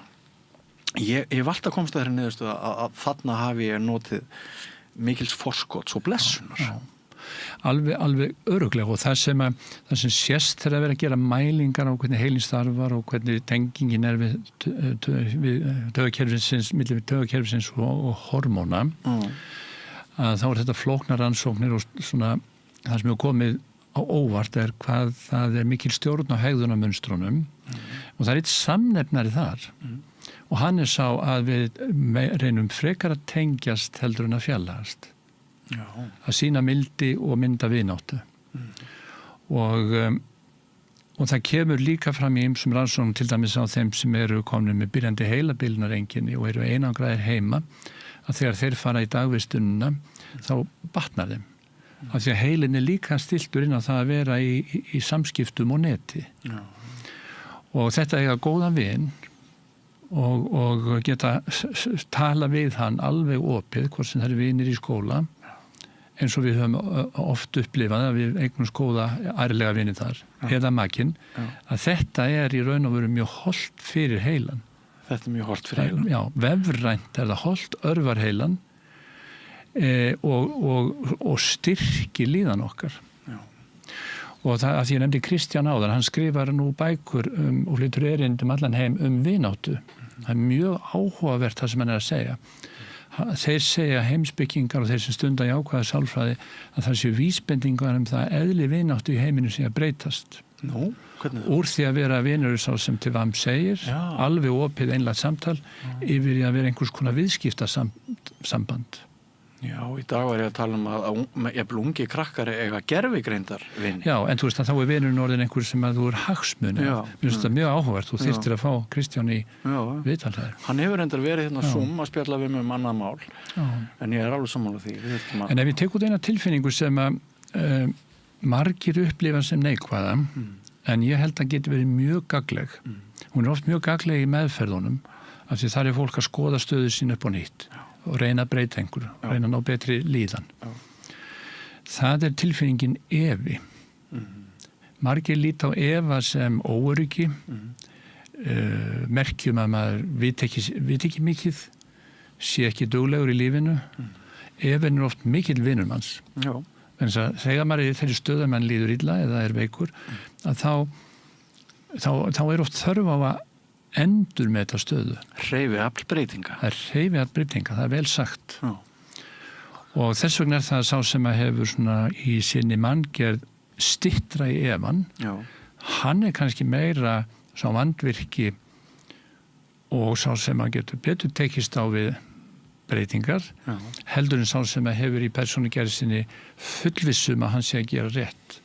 Ég valdi að komast að þeirri niðurstöðu að þarna hafi ég notið mikils forskotts og blessunar. Alveg örugglega og það sem sést þegar að vera að gera mælingar á hvernig heilinn starfar og hvernig tengingin er við taugakerfisins, milli við taugakerfisins og hormóna að þá er þetta flóknar rannsóknir og svona það sem hefur komið á óvart er hvað það er mikil stjórn á hegðunarmunstrunum og það er eitt samnefnari þar og hann er sá að við reynum frekar að tengjast heldur en að fjallast. Að sýna mildi og mynda vináttu og það kemur líka fram í ýmsum rannsóknum til dæmis á þeim sem eru komnir með byrjandi heilabilunareinkenni og eru einangraðir heima að þegar þeir fara í dagvistunina þá batnar þeim af því að heilin er líka stiltur inn á það að vera í samskiptum og neti og þetta eiga góðan vin og geta tala við hann alveg opið hvort sem það eru vinir í skóla eins og við höfum oft upplifað að við eignum góða ærlega vini þar eða makinn að þetta er í raun og veru mjög hollt fyrir heilan. Þetta er mjög hollt fyrir heilan. Já, vefrænt er það hollt, örvar heilan og styrkir líðan okkar. Og það að ég nefndi Kristján áðan, hann skrifar nú bækur og flytur erindum allan heim vináttu. Það er mjög áhugavert það sem hann er að segja. Þeir segja heimspekingar og þeir sem stunda jákvæða sálfræði að það séu vísbendingar það eðli vináttu í heiminu sé að breytast. Nú, hvernig? Úr því að vera vinur sá sem til VAM segir, alveg opið einlægt samtal, yfir í að vera einhvers konar viðskiptasamband. Já, í dag var ég að tala að jafnvel ungi krakkar eiga gervigreindar vini. Já, en þú veist að þá er vinurinn orðin einhver sem að þú er hagsmuni. Mér finnst þetta mjög áhugavert. Þú þyrftir að fá Kristján í viðtalið. Hann hefur reyndar verið hérna Zoom að spjalla við mig annað mál. En ég er alveg sammála því. En ef ég tek út eina tilfinningu sem að margir upplifa sem neikvæða, en ég held að geti verið mjög gagleg. Hún er oft mjög gagleg í meðferðunum, af því þar er fólk að skoða stöðu sín upp á nýtt. Og reyna að breyta einhverju, reyna að ná betri líðan. Það er tilfinningin efi. Margir líta á efa sem óöryggi, merkjum að maður veit ekki mikið, sé ekki duglegur í lífinu. Efin er oft mikill vinur manns. En þegar maður er þeirri stöðu að mann líður illa eða er veikur, að þá er oft þörf á að endur með þetta stöðu. Hreyfiafl breytinga. Það er hreyfiafl breytinga, það er vel sagt. Og þess vegna er það sá sem að hefur svona í sinni manngerð stittra í efan. Hann er kannski meira sá vandvirki og sá sem að getur betur tekist á við breytingar, heldur en sá sem að hefur í persónugerð sinni fullvissum að hann sé að gera rétt.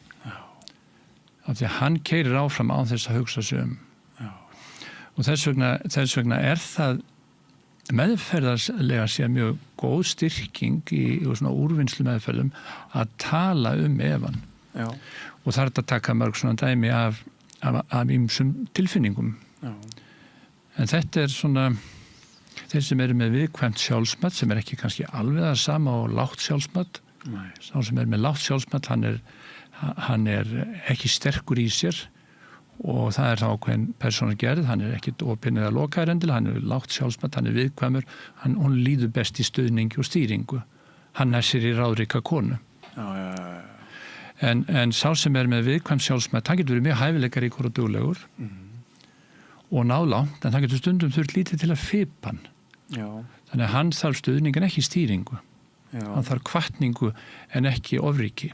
Af því að hann keyrir áfram án þess að hugsa sig og þess vegna er það meðferðarlega sé mjög góð styrking í svona úrvinnslu meðferðum að tala efan. Og það er að taka mörg svona dæmi af ýmsum tilfinningum. En þetta er svona þeir sem eru með viðkvæmt sjálfsmat sem er ekki kannski alveg það sama og lágt sjálfsmat. Sá sem er með lágt sjálfsmat hann er ekki sterkur í sér og það þá ákveðin persónugerð, hann ekkit opinn eða lokaður endilega, hann lágt sjálfsmat, hann viðkvæmur, hún líður best í stuðningi og stýringu, hann sér í ráðríka konu. En sá sem með viðkvæm sjálfsmat, hann getur verið mjög hæfileikaríkur og duglegur og nálangt, en það getur stundum þurft lítið til að fipa hann. Þannig að hann þarf stuðning en ekki stýringu. Hann þarf hvatningu en ekki ofríki.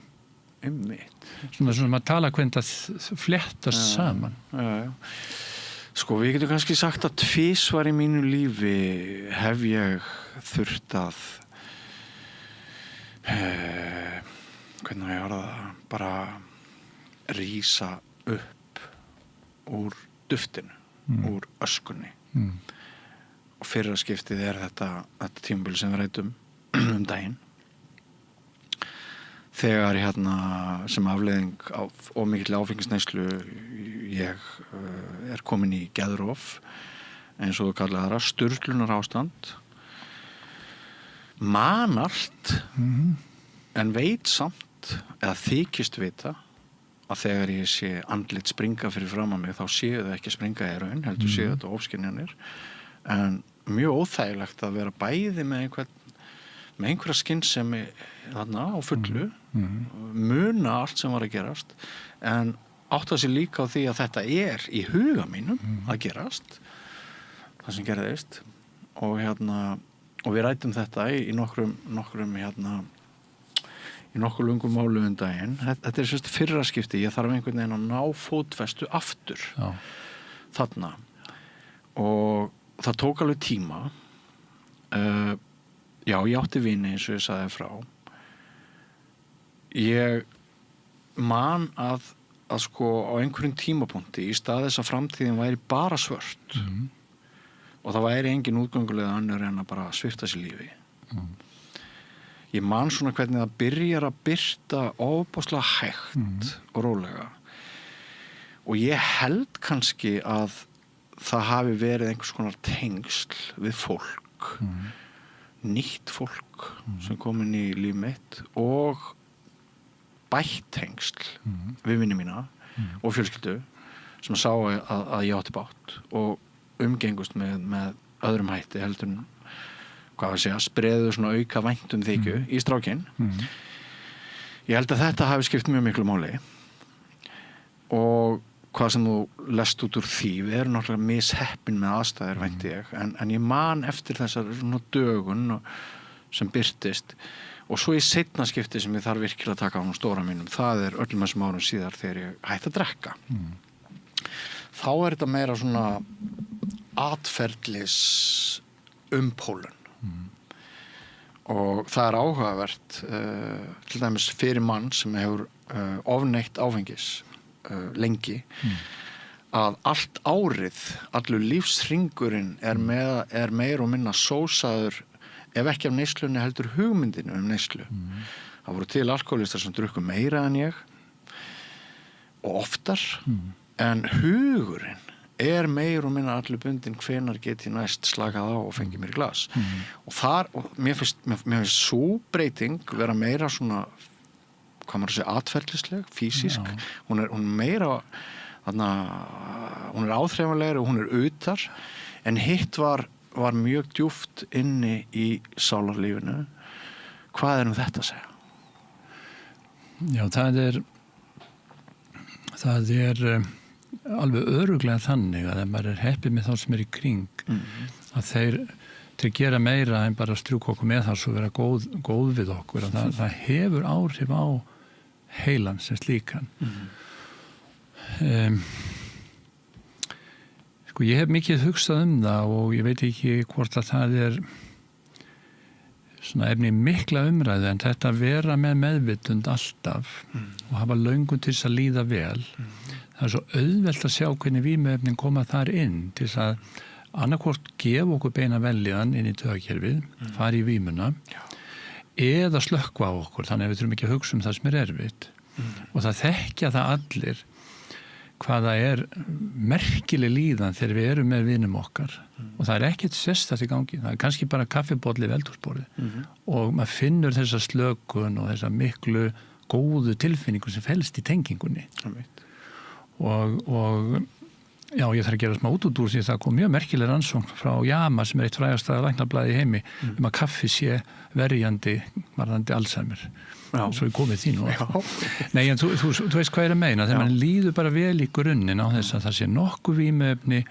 Svona maður tala hvernig það fléttast saman. Sko, við getum kannski sagt að tvisvar í mínu lífi hef ég þurft að hvernig ég orða það, bara rísa upp úr duftinu, úr öskunni. Og fyrra skiptið þetta tímabil sem við ræddum daginn. Þegar sem afleiðing af ómikill áfengisneyslu ég komin í geðrof, eins og þú kallar það, sturlunar ástand, man allt, en veit samt, eða þykist vita, að þegar ég sé andlit springa fyrir fram að mig, þá séu það ekki springa í raun, heldur séu þetta ofskynjanir, en mjög óþægilegt að vera bæði með einhverja skynsemi þarna á fullu, muna allt sem var að gerast, en átta sig líka á því að þetta í huga mínum að gerast, það sem gerðist, og við ræddum þetta í nokkrum í nokkur lungum málu daginn. Þetta sérst fyrra skipti, ég þarf einhvern veginn að ná fótfestu aftur þarna, og það tók alveg tíma. Já, ég átti vini eins og ég sagði frá. Ég man að sko á einhverjum tímapunkti í stað þess að framtíðin væri bara svört og það væri engin útgöngulega önnur en að bara svipta sér lífi. Ég man svona hvernig það byrjar að birta ofboðslega hægt og rólega, og ég held kannski að það hafi verið einhvers konar tengsl við fólk, nýtt fólk sem kom inn í líf mitt og bætt tengsl við vini mína og fjölskyldu sem sá að ég átti bátt og umgengust með öðrum hætti heldur en spreðu svona auka væntum þykju í strákinn. Ég held að þetta hafi skipt mjög miklu máli, og hvað sem þú lest út úr því, við erum náttúrulega misheppin með aðstæður, vænti ég, en ég man eftir þessar svona dögun sem birtist, og svo í seinna skipti sem ég þarf virkilega að taka á stóra mínum, það öllum þessum árum síðar þegar ég hætti að drekka. Þá þetta meira svona atferðlis umpólun, og það áhugavert, til dæmis fyrir mann sem hefur ofneytt áfengis lengi, að allt árið, allur lífsringurinn er meir og minna sósaður, ef ekki af neyslunni heldur hugmyndinu neyslu. Það voru til alkoholistar sem drukku meira en ég og oftar, en hugurinn meir og minna allur bundin hvenar get ég næst slakað á og fengi mér glas. Og mér finnst svo breyting vera meira svona, hvað maður segja, atferðlisleg, físisk. Hún meira, hún áþreifanlegri og hún utar, en hitt var mjög djúpt inni í sálarlífinu. Hvað þetta að segja? Já, það alveg örugglega þannig að ef maður heppið með þá sem í kring, að þeir til að gera meira en bara strjúka okkur með það svo vera góð við okkur, að það hefur áhrif á heilan sem slíkan. Sko, ég hef mikið hugsað það og ég veit ekki hvort að það svona efni mikla umræðu, en þetta vera með meðvitund alltaf og hafa löngun til þess að líða vel. Það svo auðvelt að sjá hvernig vímuefnin koma þar inn til þess að annarkvort gefa okkur beina velliðan inn í taugakerfið, fara í vímuna, eða slökkva á okkur, þannig að við þurfum ekki að hugsa það sem erfitt. Og það þekkja það allir hvað það merkileg líðan þegar við erum með vinum okkar, og það ekkert sérstakt í gangi, það kannski bara kaffibolli við eldhúsborðið, og maður finnur þessa slökun og þessa miklu góðu tilfinningu sem felst í tengingunni. og já, ég þarf að gera smá út úr því það kom mjög merkileg rannsókn frá JAMA sem eitt frægasta læknablaði í heimi að kaffi sé verjandi varðandi Alzheimer. Svo ég komið því nú. Nei, en þú veist hvað ég að meina, þegar mann líður bara vel í grunninn á þess að það sé nokkuð vímuefni,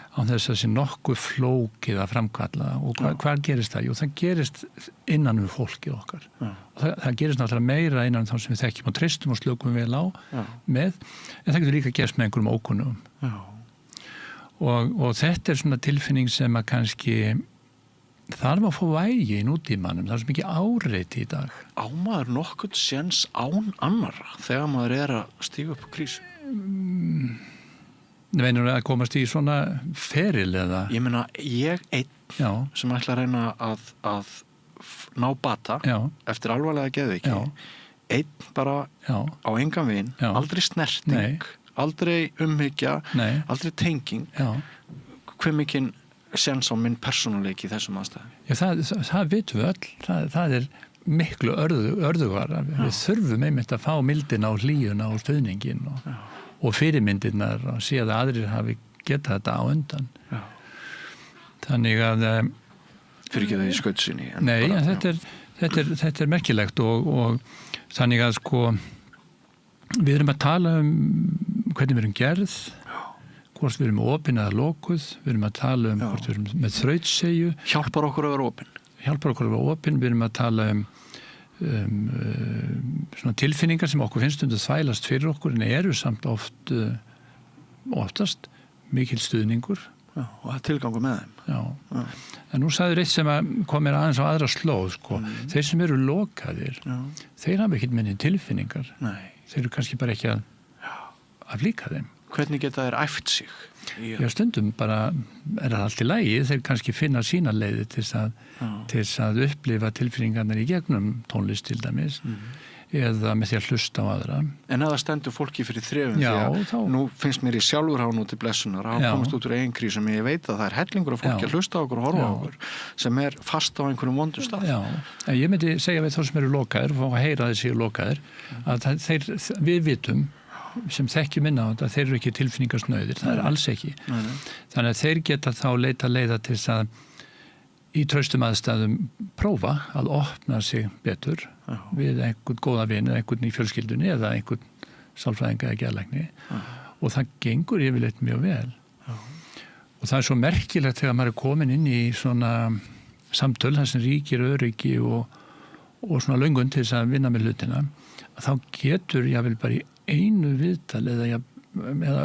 á þess að það sé nokkuð flókið að framkalla og hvað gerist það? Jú, það gerist innan við fólkið okkar. Og það gerist náttúrulega meira innan þá sem við þekkjum og treystum og slökum vel á með, en það getur líka gerst með einhverjum ókunnum. Og þetta svona tilfinning sem að kannski þarf að fá vægi í nútímanum, það er svo mikið áreiti í dag. Á maður nokkuð séns án annarra þegar maður að stíga upp krísu? Meinur að komast í svona feril eða? Ég meina, ég einn sem ætla að reyna að ná bata eftir alvarlega geðveiki, einn bara á engan vin, aldrei snerting, aldrei umhyggja, aldrei tenging, hve mikinn séns á minn persónuleiki í þessum aðstæðum? Já, það vitum við öll. Það er miklu örðugara. Við þurfum einmitt að fá mildina og hlýjuna og stuðningin og fyrirmyndirnar og sé að aðrir hafi getað þetta á undan. Þannig að fyrir ekki það í skautsinni. Nei, þetta er merkilegt og þannig að sko við erum að tala hvernig við erum gerð, hvort við erum opin eða lokuð, við erum að tala hvort við erum með þrautsegju. Hjálpar okkur að vera opin? Hjálpar okkur að vera opin, við erum að tala svona tilfinningar sem okkur finnst þvælast fyrir okkur en eru samt oftast mikil stuðningur. Og það tilgangur með þeim. En nú sagður eitt sem komir aðeins á aðra slóð, sko. Þeir sem eru lokaðir, þeir hafa ekkert minni tilfinningar. Þeir eru kannski bara ekki að líka þeim. Hvernig geta þeir æft sig? Já, stundum bara það allt í lagi, þeir kannski finna sína leiði til þess að upplifa tilfinningarnar í gegnum tónlist til dæmis eða með því að hlusta á aðra. En að það stendur fólki fyrir þrefum því að nú finnst mér í sjálfur há nú til blessunar að komast út úr eigin krísu sem ég veit að það er hellingur af fólki að hlusta á okkur og horfa á okkur sem er fast á einhverjum vondum stað. Já, en ég myndi segja við þá sem eru lokaðir og fá að heyra þessi lokaðir að við vitum sem þekkjum inn á þetta, þeir eru ekki tilfinningarsnauðir, það er alls ekki. Þannig að þeir geta þá leita leiða til þess að í traustum aðstæðum prófa að opna sig betur við einhvern góða vin eða einhvern í fjölskyldunni eða einhvern sálfræðinga eða geðlækni og það gengur yfirleitt mjög vel. Og það er svo merkilegt þegar maður er komin inn í svona samtöl þar sem ríkir öryggi og svona löngun til þess að vinna með hlutina að þá getur jável bara í einu viðtal eða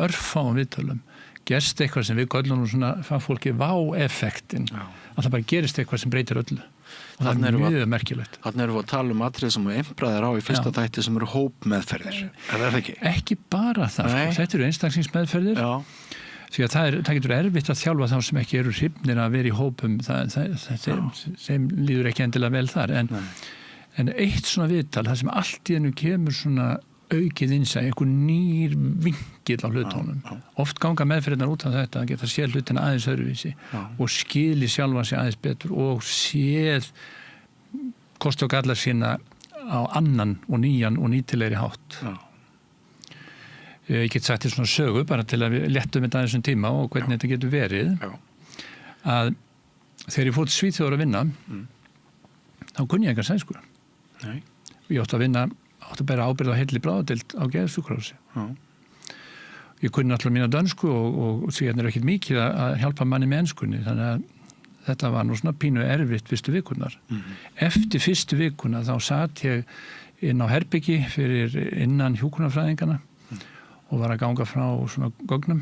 örfáum viðtalum gerst eitthvað sem við göllum svona fagfólki vá-effektin að það bara gerist eitthvað sem breytir öllu og það er mjög merkilegt. Þannig erum við að tala atrið sem við einbræðir á í fyrsta þætti sem eru hópmeðferðir. Er það ekki? Ekki bara það, sko. Þetta eru einstaklingsmeðferðir því að það getur erfitt að þjálfa þá sem ekki eru hrifnir að vera í hópum þeim líður ekki endilega vel þar en eitt svona viðtal það sem allt í hennu kemur svona aukið innsæ, einhver nýr vingill á hlutónum. Oft ganga meðferðirnar út af þetta að geta séð hlutina aðeins öðruvísi og skili sjálfa sig aðeins betur og séð kosti og gallar sína á annan og nýjan og nýtilegri hátt. Ég get sagt þér svona sögu bara til að við lettum þetta aðeins tíma og hvernig þetta getur verið að þegar ég fór til Svíþjóðar að vinna þá kunni ég engan sænsku. Ég átti að bera ábyrgð á heilli bráðadeild á geðsjúkrahúsi. Ég kunni alltaf mína dönsku og því er ekkert mikið að hjálpa manni með enskunni þannig að þetta var nú svona pínu erfitt fyrstu vikurnar. Eftir fyrstu vikuna þá satt ég inn á herbyggi fyrir innan hjúkrunarfræðingana og var að ganga frá svona gögnum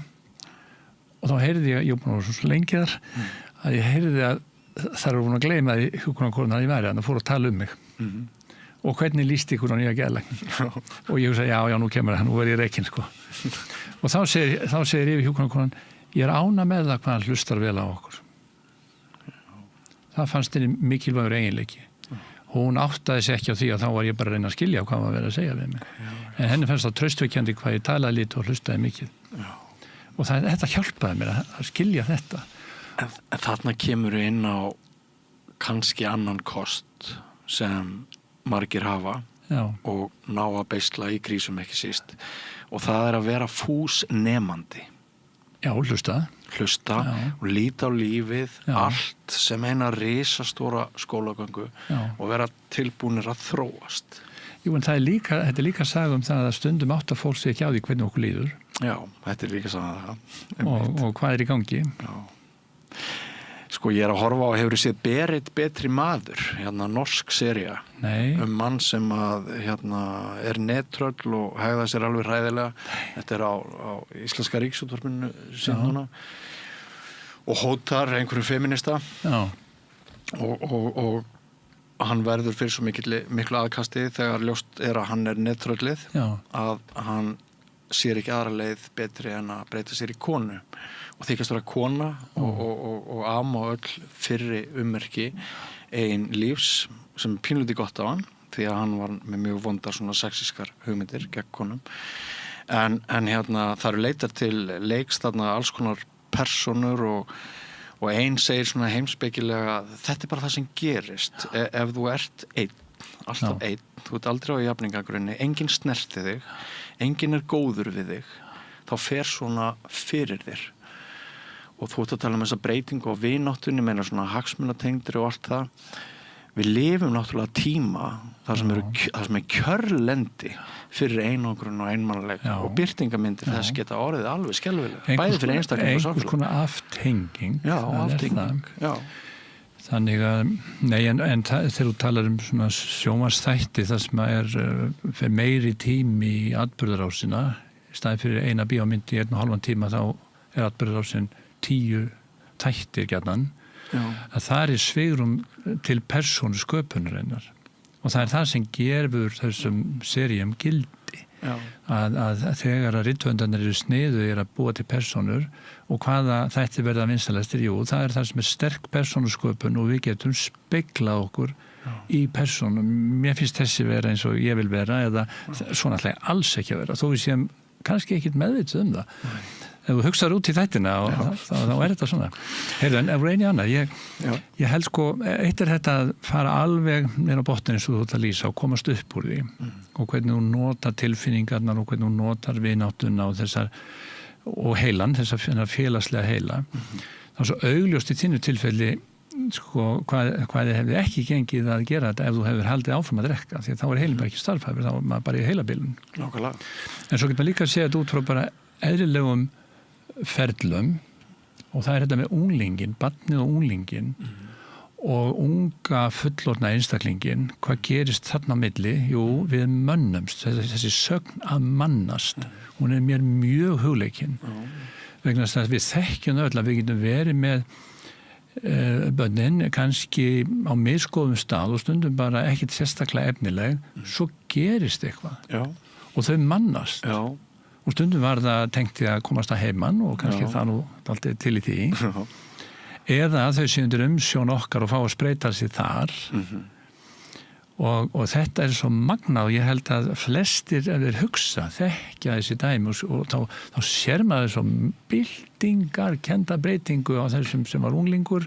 og þá heyrði ég búin að vera svo lengi þar að ég heyrði að það eru búin að gleyma því hjúkrunarkonan að ég væri þannig að fór að tala um mig. Og hvernig líst ykkur á nýja geðlækni? Og ég sagði, já, nú kemur það, nú verð ég reikinn, sko. Og þá segir yfir hjúkrunarkonan, ég er ánægð með það hvað hann hlustar vel á okkur. Það fannst henni mikilvægur eiginleiki. Hún áttaði sig ekki á því að þá var ég bara að reyna að skilja hvað maður verið að segja við mig. En henni fannst það traustvekjandi hvað ég talaði lítið og hlustaði mikið. Og þetta hjálpaði mér að skilja þetta. En þarna kemur inn á kannski annan kost sem margir hafa og ná að beisla í krísum ekki síst og það að vera fúsnemandi. Já, hlusta og líta á lífið allt sem eina risastóra skólagöngu og vera tilbúnir að þróast. Jú, en þetta er líka saga það að stundum átt að fólk sé ekki á því hvernig okkur líður. Já, þetta er líka saga það. Og hvað í gangi? Já. Sko, ég að horfa á, hefur séð Berit betri maður, norsk sería mann sem að nettröll og hegða sér alveg hræðilega. Þetta er á Íslenska Ríkisútvarpinu núna og hótar einhverjum feminista og hann verður fyrir svo miklu aðkasti þegar ljóst að hann nettröllið að hann sér ekki aðra leið betri en að breyta sér í konu og þykast vera kona og ama öll fyrri ummerki eigin lífs sem pínluti gott á hann því að hann var með mjög vondar svona sexískar hugmyndir gegn konum en það eru leitar til leiks þarna alls konar personur og ein segir svona heimspekilega þetta er bara það sem gerist ef þú ert einn, alltaf einn þú ert aldrei á jafningagrunni, enginn snerti þig enginn er góður við þig þá fer svona fyrir þér og þú ert að tala þessa breytingu á vináttunni meina svona hagsmunatengdri og allt það við lifum náttúrulega tíma þar sem er kjörlendi fyrir einangrun og einmannleik og birtingamyndir þess geta orðið alveg skelfilega bæði fyrir einstakling og samfélag einhvers konar aftenging aftenging þannig að þegar þú talar svona sjónvarpsþætti þar sem fer meiri tími í atburðarásina í staðinn fyrir eina bíómynd í 1,5 tíma þá atburðarásin 10 þættir gjarnan að það svigrúm til persónu sköpunarinnar og það það sem gefur þessum seríum gildi að þegar að rithöfundarnir eru sniðu að búa til persónur og hvaða þættir verða vinsælastir, það það sem sterk persónusköpun og við getum speglað okkur í persónum. Mér finnst þessi vera eins og ég vil vera eða svona ætla alls ekki að vera þó við séum kannski ekkit meðvituð það. Ef þú hugsaður út í þættina þá þetta svona. Heyrðu, en ef einu annað, ég held sko, eitt þetta að fara alveg niður á botnin eins og þú ert að lýsa og komast upp úr því og hvernig þú notar tilfinningarnar og hvernig þú notar vináttuna og þessar, og heilan, þessar félagslega heila. Það svo augljóst í þínu tilfelli sko, hvað þið hefði ekki gengið að gera þetta ef þú hefur haldið áfram að drekka því að þá heilin bara ekki starfhæfur, þá maður bara í heilabilun. Nákvæmlega. En svo getur maður líka að segja þetta út frá bara eðlilegum ferlum og það þetta með unglingin, barnið og unglingin og unga fullorðna einstaklingin, hvað gerist þarna á milli? Jú, við mönnumst, þessi sögn að mannast, hún mér mjög hugleikin vegna þess að við þekkjum öll að við getum verið með börnin kannski á misgóðum stað og stundum bara ekkit sérstaklega efnileg, svo gerist eitthvað og þau mannast og stundum var það tengt í að komast að heiman og kannski það nú alltaf til í því eða þau séu undir umsjón okkar og fá að spreita sig þar og þetta svo magnað og ég held að flestir ef þeir hugsa þekkja þessi dæmi og þá sér maður svo byltingar kenda breytingu á þessum sem var unglingur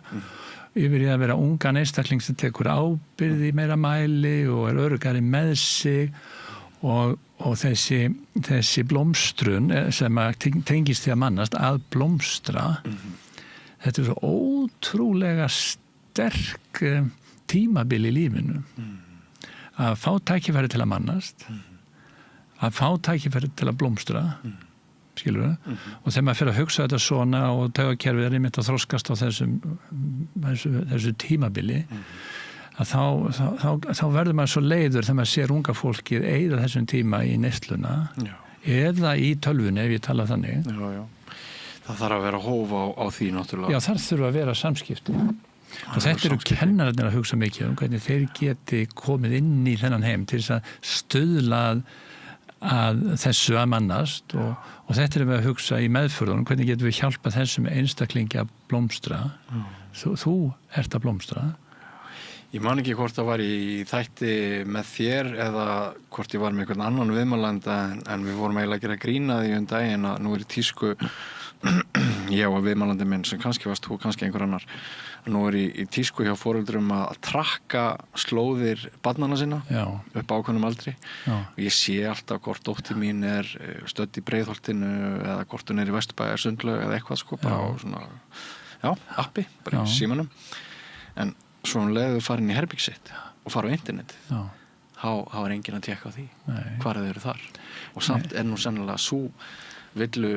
yfir í að vera ungan einstakling sem tekur ábyrgð í meira mæli og öruggari með sig og þessi blómstrun sem tengist því að mannast að blómstra þetta svo ótrúlega sterk tímabil í lífinu að fá tækifæri til að mannast að fá tækifæri til að blómstra skilur og þegar maður fyrir að hugsa þetta svona og taugakerfið einmitt að þroskast á þessu tímabili að þá verður maður svo leiður þegar maður sér unga fólkið eyða þessum tíma í neysluna eða í tölvunni ef ég tala þannig. Það þarf að vera hóf á því náttúrulega. Já, þar þurfa að vera samskipti. Og þetta eru kennararnir að hugsa mikið hvernig þeir geti komið inn í þennan heim til þess að stuðla að þessu að mannast og þetta við að hugsa í meðförðunum hvernig getum við hjálpað þessum einstaklingi að blómstra. Þú ert að blómstra. Ég man ekki hvort það var í þætti með þér eða hvort ég var með einhvern annan viðmælanda en við vorum eiginlega að gera grína því daginn að nú í tísku ég og viðmælandi minn sem kannski varst þú, kannski einhver annar, nú í tísku hjá foreldrum að trakka slóðir barnanna sinna upp á ákveðnum aldri. Og ég sé alltaf hvort dóttir mín stödd í Breiðholtinu eða hvort hún í Vesturbæjar Sundlaug eða eitthvað sko, bara á svona, appi, bara í símanum. En svo leiðu farin í herbergið sitt og fara á internetið. Þá enginn að tékka á því hvar þau eru þar. Og samt nú sennilega sú villu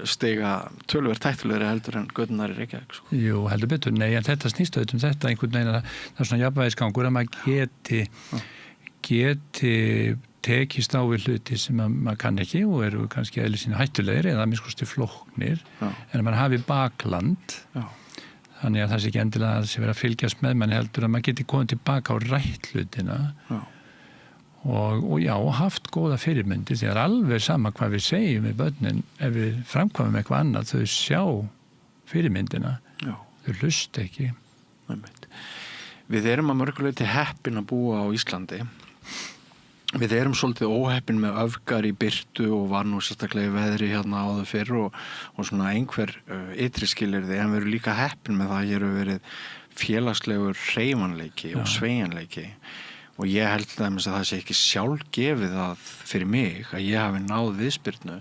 stiga töluvert hættulegri heldur en göturnar í Reykjavík sko. Jú, heldur betur, nei, en þetta snýst þetta einhvern veginn að það svona jafnvægisgangur að maður geti tekist á við hluti sem maður kann ekki og eru kannski eðli sínu hættulegri eða miskusti flóknir, en að maður hafi bakland, þannig að það sé ekki endilega að það sé verið að fylgjast með mann heldur að maður geti komið tilbaka á rætt hlutina og haft góða fyrirmyndir því að alveg sama hvað við segjum við börnin ef við framkvæmum eitthvað annað þau sjá fyrirmyndina þau hlusta ekki. Við erum að mörguleyti heppin að búa á Íslandi. Við erum svolítið óheppin með öfgar í birtu og var nú sérstaklega í veðri hérna áður fyrr og svona einhver ytri skilyrði, en við erum líka heppin með það að hér hefur verið félagslegur hreyfanleiki og sveigjanleiki. Og ég held að það sé ekki sjálfgefið að fyrir mig að ég hafi náð viðspyrnu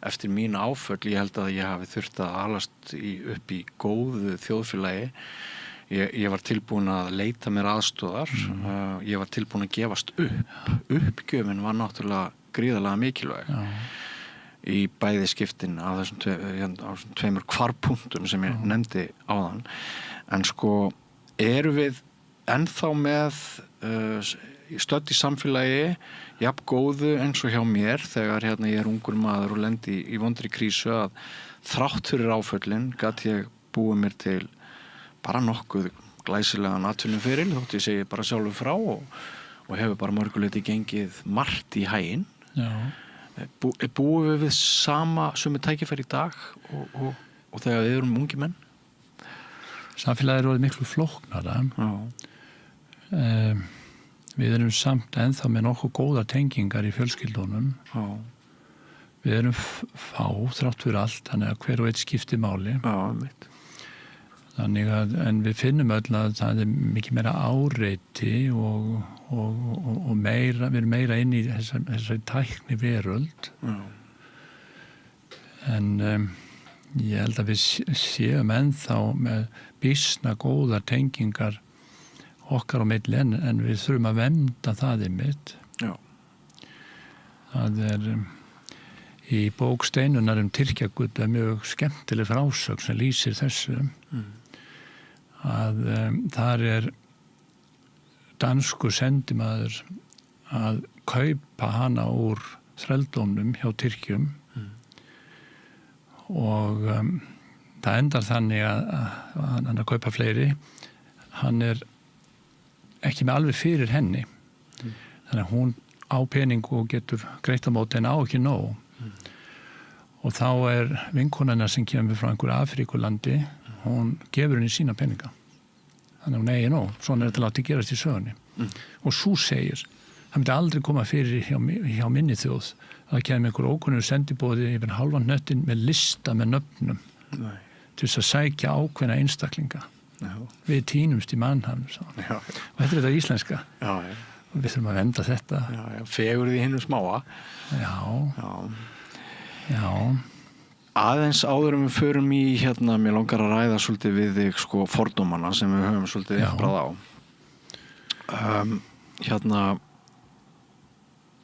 eftir mín áföll. Ég held að ég hafi þurft að alast upp í góðu þjóðfélagi. Ég var tilbúin að leita mér aðstoðar. Ég var tilbúin að gefast upp. Uppgjöfin var náttúrulega gríðarlega mikilvæg í bæði skiptin á þessum tveimur hvarpunktum sem ég nefndi áðan. En sko, eru við ennþá með stödd í samfélagi jafn góðu eins og hjá mér þegar ég ungur maður og lendi í vondri krísu að þrátt fyrir áföllin gat ég búið mér til bara nokkuð glæsilegan atvinnuferil þótt ég segi bara sjálfur frá og hefur bara mörguleyti gengið margt í haginn. Búum við sömu tækifæri í dag og þegar við erum ungi menn? Samfélagið er orðið miklu flóknara. Við erum samt ennþá með nokkuð góða tengingar í fjölskyldunum. Við erum fá þrátt fyrir allt, þannig að hver og eitt skiptir máli. Þannig að, en við finnum öll að það er mikið meira áreiti og meira, við erum meira inn í þessari tækni veröld. En ég held að við séum ennþá með býsna góðar tengingar okkar á milli en við þurfum að vernda það einmitt. Það er í bók Steinunar Tyrkjagull mjög skemmtileg frásögn sem lýsir þessu að þar er danskur sendimaður að kaupa hana úr þrældómnum hjá Tyrkjum og það endar þannig að hann að kaupa fleiri, hann er ekki með alveg fyrir henni þannig að hún á pening og getur greitt á móti en á ekki nóg og þá er vinkonuna sem kemur frá einhverju Afríkulandi hún gefur henni sína peninga þannig að hún eigi nóg, svona er þetta látið gerast í sögunni og svo segir það myndi aldrei koma fyrir hjá minni þjóð að það kemur einhver ókunnur sendibóði yfir halvan hnöttin með lista með nöfnum til þess að sækja ákveðna einstaklinga við tínumst í mannhamn og þetta er þetta íslenska og við þurfum að venda þetta fegur því hinum smáa aðeins áður við förum í mér langar að ræða svolítið við þig sko fordómana sem við höfum svolítið efbrað á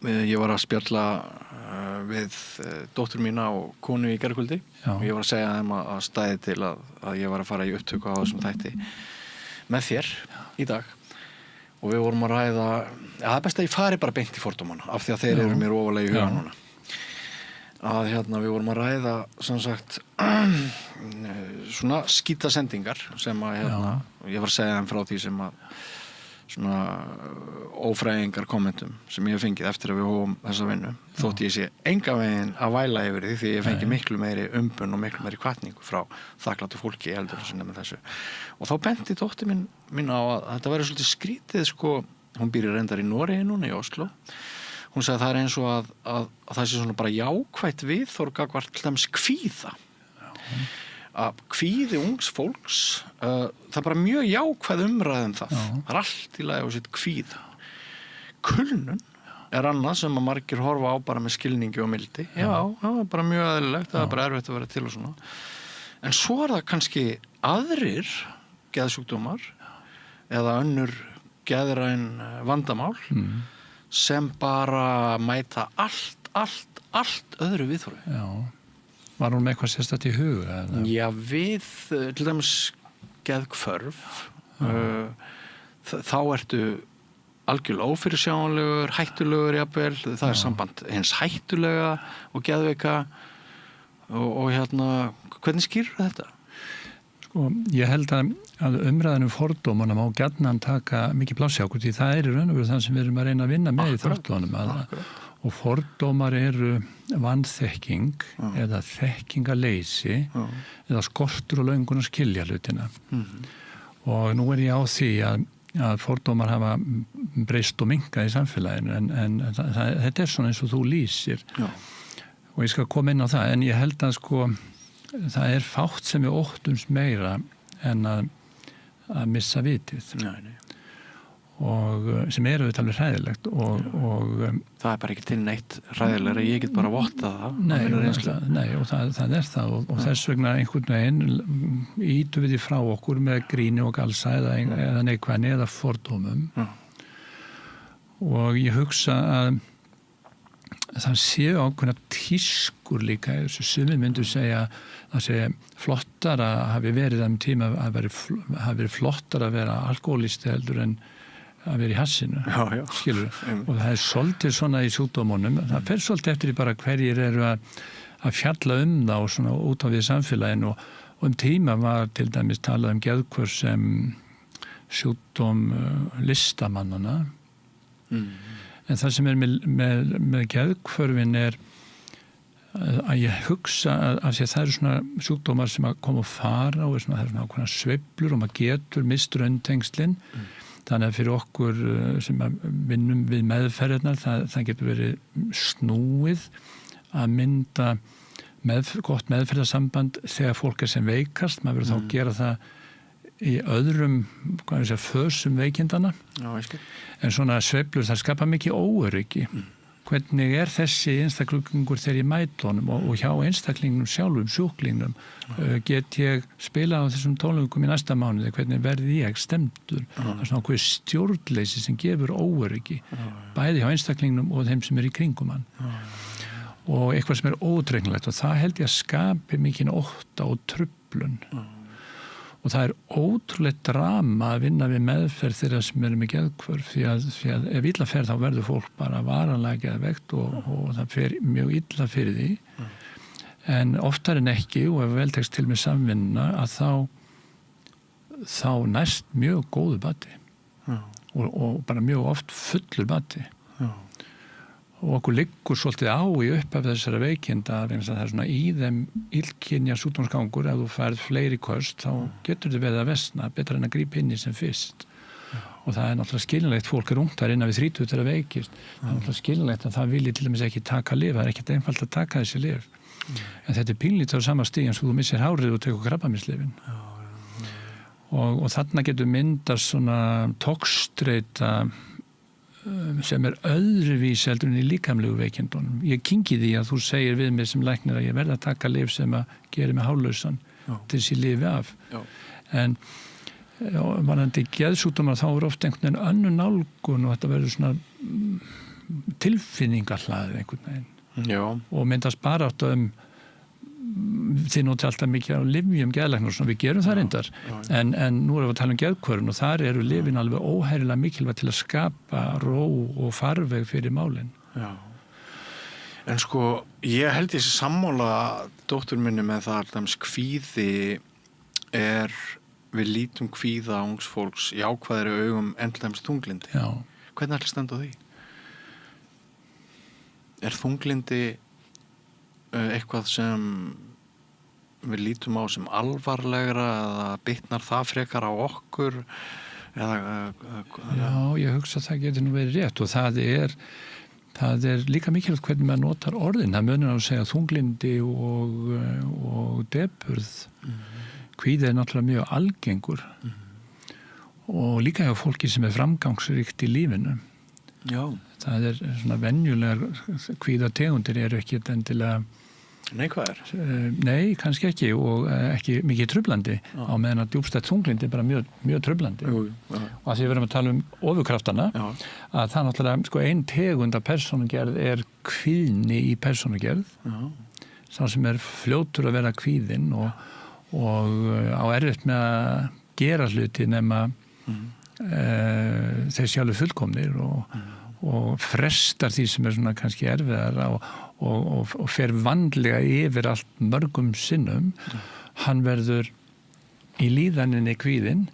ég var að spjalla við dóttur mína og konu í gærkvöldi og ég var að segja þeim að stæði til að ég var að fara í upptöku á þessum þætti með þér í dag og við vorum að ræða það er best að ég fari bara beint í fordómana af því að þeir eru mér ofalega í huga núna að við vorum að ræða sem sagt svona skítasendingar sem að ég var að segja þeim frá því sem að svona ófræðingar kommentum sem ég hef fengið eftir að við hófum þessa vinnu þótt ég sé engan veginn að væla yfir því ég fengi miklu meiri umbun og miklu meiri hvatningu frá þakklátu fólki heldur sem með þessu og þá benti dóttir mín á að þetta væri svolítið skrítið sko, hún býr reyndar í Noregi núna í Oslo hún sagði að það er eins og að það sé svona bara jákvætt viðhorf gagnvart til dæmis kvíða að kvíði ungs fólks, það bara mjög jákvæð umræðum það. Það allt í lagi á sitt kvíða. Kulnun annað sem að margir horfa á bara með skilningi og mildi. Já, það var bara mjög eðlilegt, það var bara erfitt að vera til og svona. En svo það kannski aðrir geðsjúkdómar eða önnur geðræn vandamál sem bara mæta allt öðru viðhorfi. Já. Var hún með eitthvað sérstætt í huga? Eða? Já, við, til dæmis geðhvörf, þá ertu algjörlega ófyrirsjáanlegur, hættulegur jafnvel, það er samband hins hættulega og geðveika og hvernig skýrur þetta? Sko, ég held að umræðan fordómana má gjarnan taka mikið pláss hjá okkur, því það er í raun og veru það sem við erum að reyna að vinna með í þáttunum og fordómar eru vanþekking eða þekkingaleysi eða skortur og löngun að skilja hlutina. Og nú er ég á því að fordómar hafa breyst og minkað í samfélaginu en þetta er svona eins og þú lýsir. Og ég skal koma inn á það, en ég held að sko það er fátt sem við óttumst meira en að missa vitið. Nei. Og sem auðvitað alveg hræðilegt og það er bara ekki til neitt hræðilega, ég get bara vottað það. Nei, og það er það og þess vegna einhvern veginn ítum við því frá okkur með gríni og galsa eða neikvæðni eða fordómum. Og ég hugsa að það séu ákveðna tískur líka, þessu sumir myndu segja að segja flottar að hafi verið þeim tíma að hafi verið flottar að vera alkoholisti heldur en að vera í hassinu, skilur. Og það er svolítið svona í sjúkdómunum, það fer svolítið eftir því bara hverjir eru að fjalla það og svona út á við samfélaginu og tíma var til dæmis talað geðhvörf sem sjúkdóm listamannana. En það sem er með geðhvörfin er að ég hugsa að það eru svona sjúkdómar sem að koma og fara og það eru svona ákveðnar sveiflur og maður getur misst rauntengstlin. Þannig að fyrir okkur sem vinnum við meðferðirnar, það getur verið snúið að mynda gott meðferðarsamband þegar fólk er sem veikast. Maður verður þá að gera það í öðrum fösum veikindana. En svona sveiflur, það skapa mikið óöryggi. Hvernig er þessi einstaklingur þegar ég mæti honum og hjá einstaklingnum sjálfum, sjúklingnum, get ég spila á þessum tónleikum í næsta mánuði, hvernig verði ég stemdur? Það er svona okkur stjórnleysi sem gefur óöryggi, bæði hjá einstaklingnum og þeim sem er í kringum hann. Og eitthvað sem er ódregnilegt og það held ég að skapi mikinn ótta og truflun. Og það er ótrúlegt drama að vinna við meðferð þeirra sem eru með geðhvörf því að ef illa fer þá verður fólk bara varanlega geðveikt og það fer mjög illa fyrir því. En oftar en ekki og ef vel tekst til með samvinnuna að þá næst mjög góðu bati og bara mjög oft fullur bati. Og okkur liggur svolítið á í upphaf þessara veikinda að það er svona í þeim illkynja sjúkdómsgangur, ef þú færð fleiri köst þá getur þið verið að versna betra en að grípa inn í sem fyrst. Og það er náttúrulega skiljanlegt, fólk er ungt þar innan við 30 þegar veikist. Það er náttúrulega skiljanlegt að það vilji til dæmis ekki taka lyf, það er ekkert einfalt að taka þessi lyf. En þetta er pínlítið á sama stig eins og þú missir hárið og tekur krabbameinslyfin. Og þarna getur myndast svona togstreita sem er öðruvísi heldur en í líkamlegu veikindunum. Ég kyngi því að þú segir við mig sem læknir að ég verð að taka lyf sem að gera mig hálausan til þess ég lifi af. En varðandi geðsjúkdómar þá er ofta einhvern veginn önnur nálgun og þetta verður svona tilfinningahlaðið einhvern veginn. Og myndast bara átt þið noti alltaf mikið á lyfjum geðlæknar og svona, við gerum það reyndar en nú erum við að tala geðhvörfun og þar eru lyfin alveg óhærilega mikilvægt til að skapa ró og farveg fyrir málin. En sko, ég held ég sé sammála dóttur minni með það að kvíði við lítum kvíða ungs fólks í ákvæðri augum endlæmis þunglindi. Hvernig ætli standa á því? Er þunglindi eitthvað sem við lítum á sem alvarlegra eða bitnar það frekar á okkur eða Já, ég hugsa að það getur nú verið rétt og það það líka mikilvægt hvernig maður notar orðin. Það munur að segja þunglindi og depurð. Kvíði náttúrulega mjög algengur og líka hjá fólki sem framgangsríkt í lífinu. Já. Það svona venjulegar kvíðategundir eru ekki endilega neikvæðar. Nei, kannski ekki og ekki mikið truflandi á meðan að djúpstætt þunglindi bara mjög truflandi. Og að því við erum að tala ofurkraftana að það náttúrulega ein tegund af persónugerð kvíðni í persónugerð. Sá sem fljótur að vera kvíðinn og á erfitt með að gera hluti nema þeir sjálfur fullkomnir og frestar því sem svona kannski erfiðara og fer vandlega yfir allt mörgum sinnum. Hann verður í líðaninni kvíðinn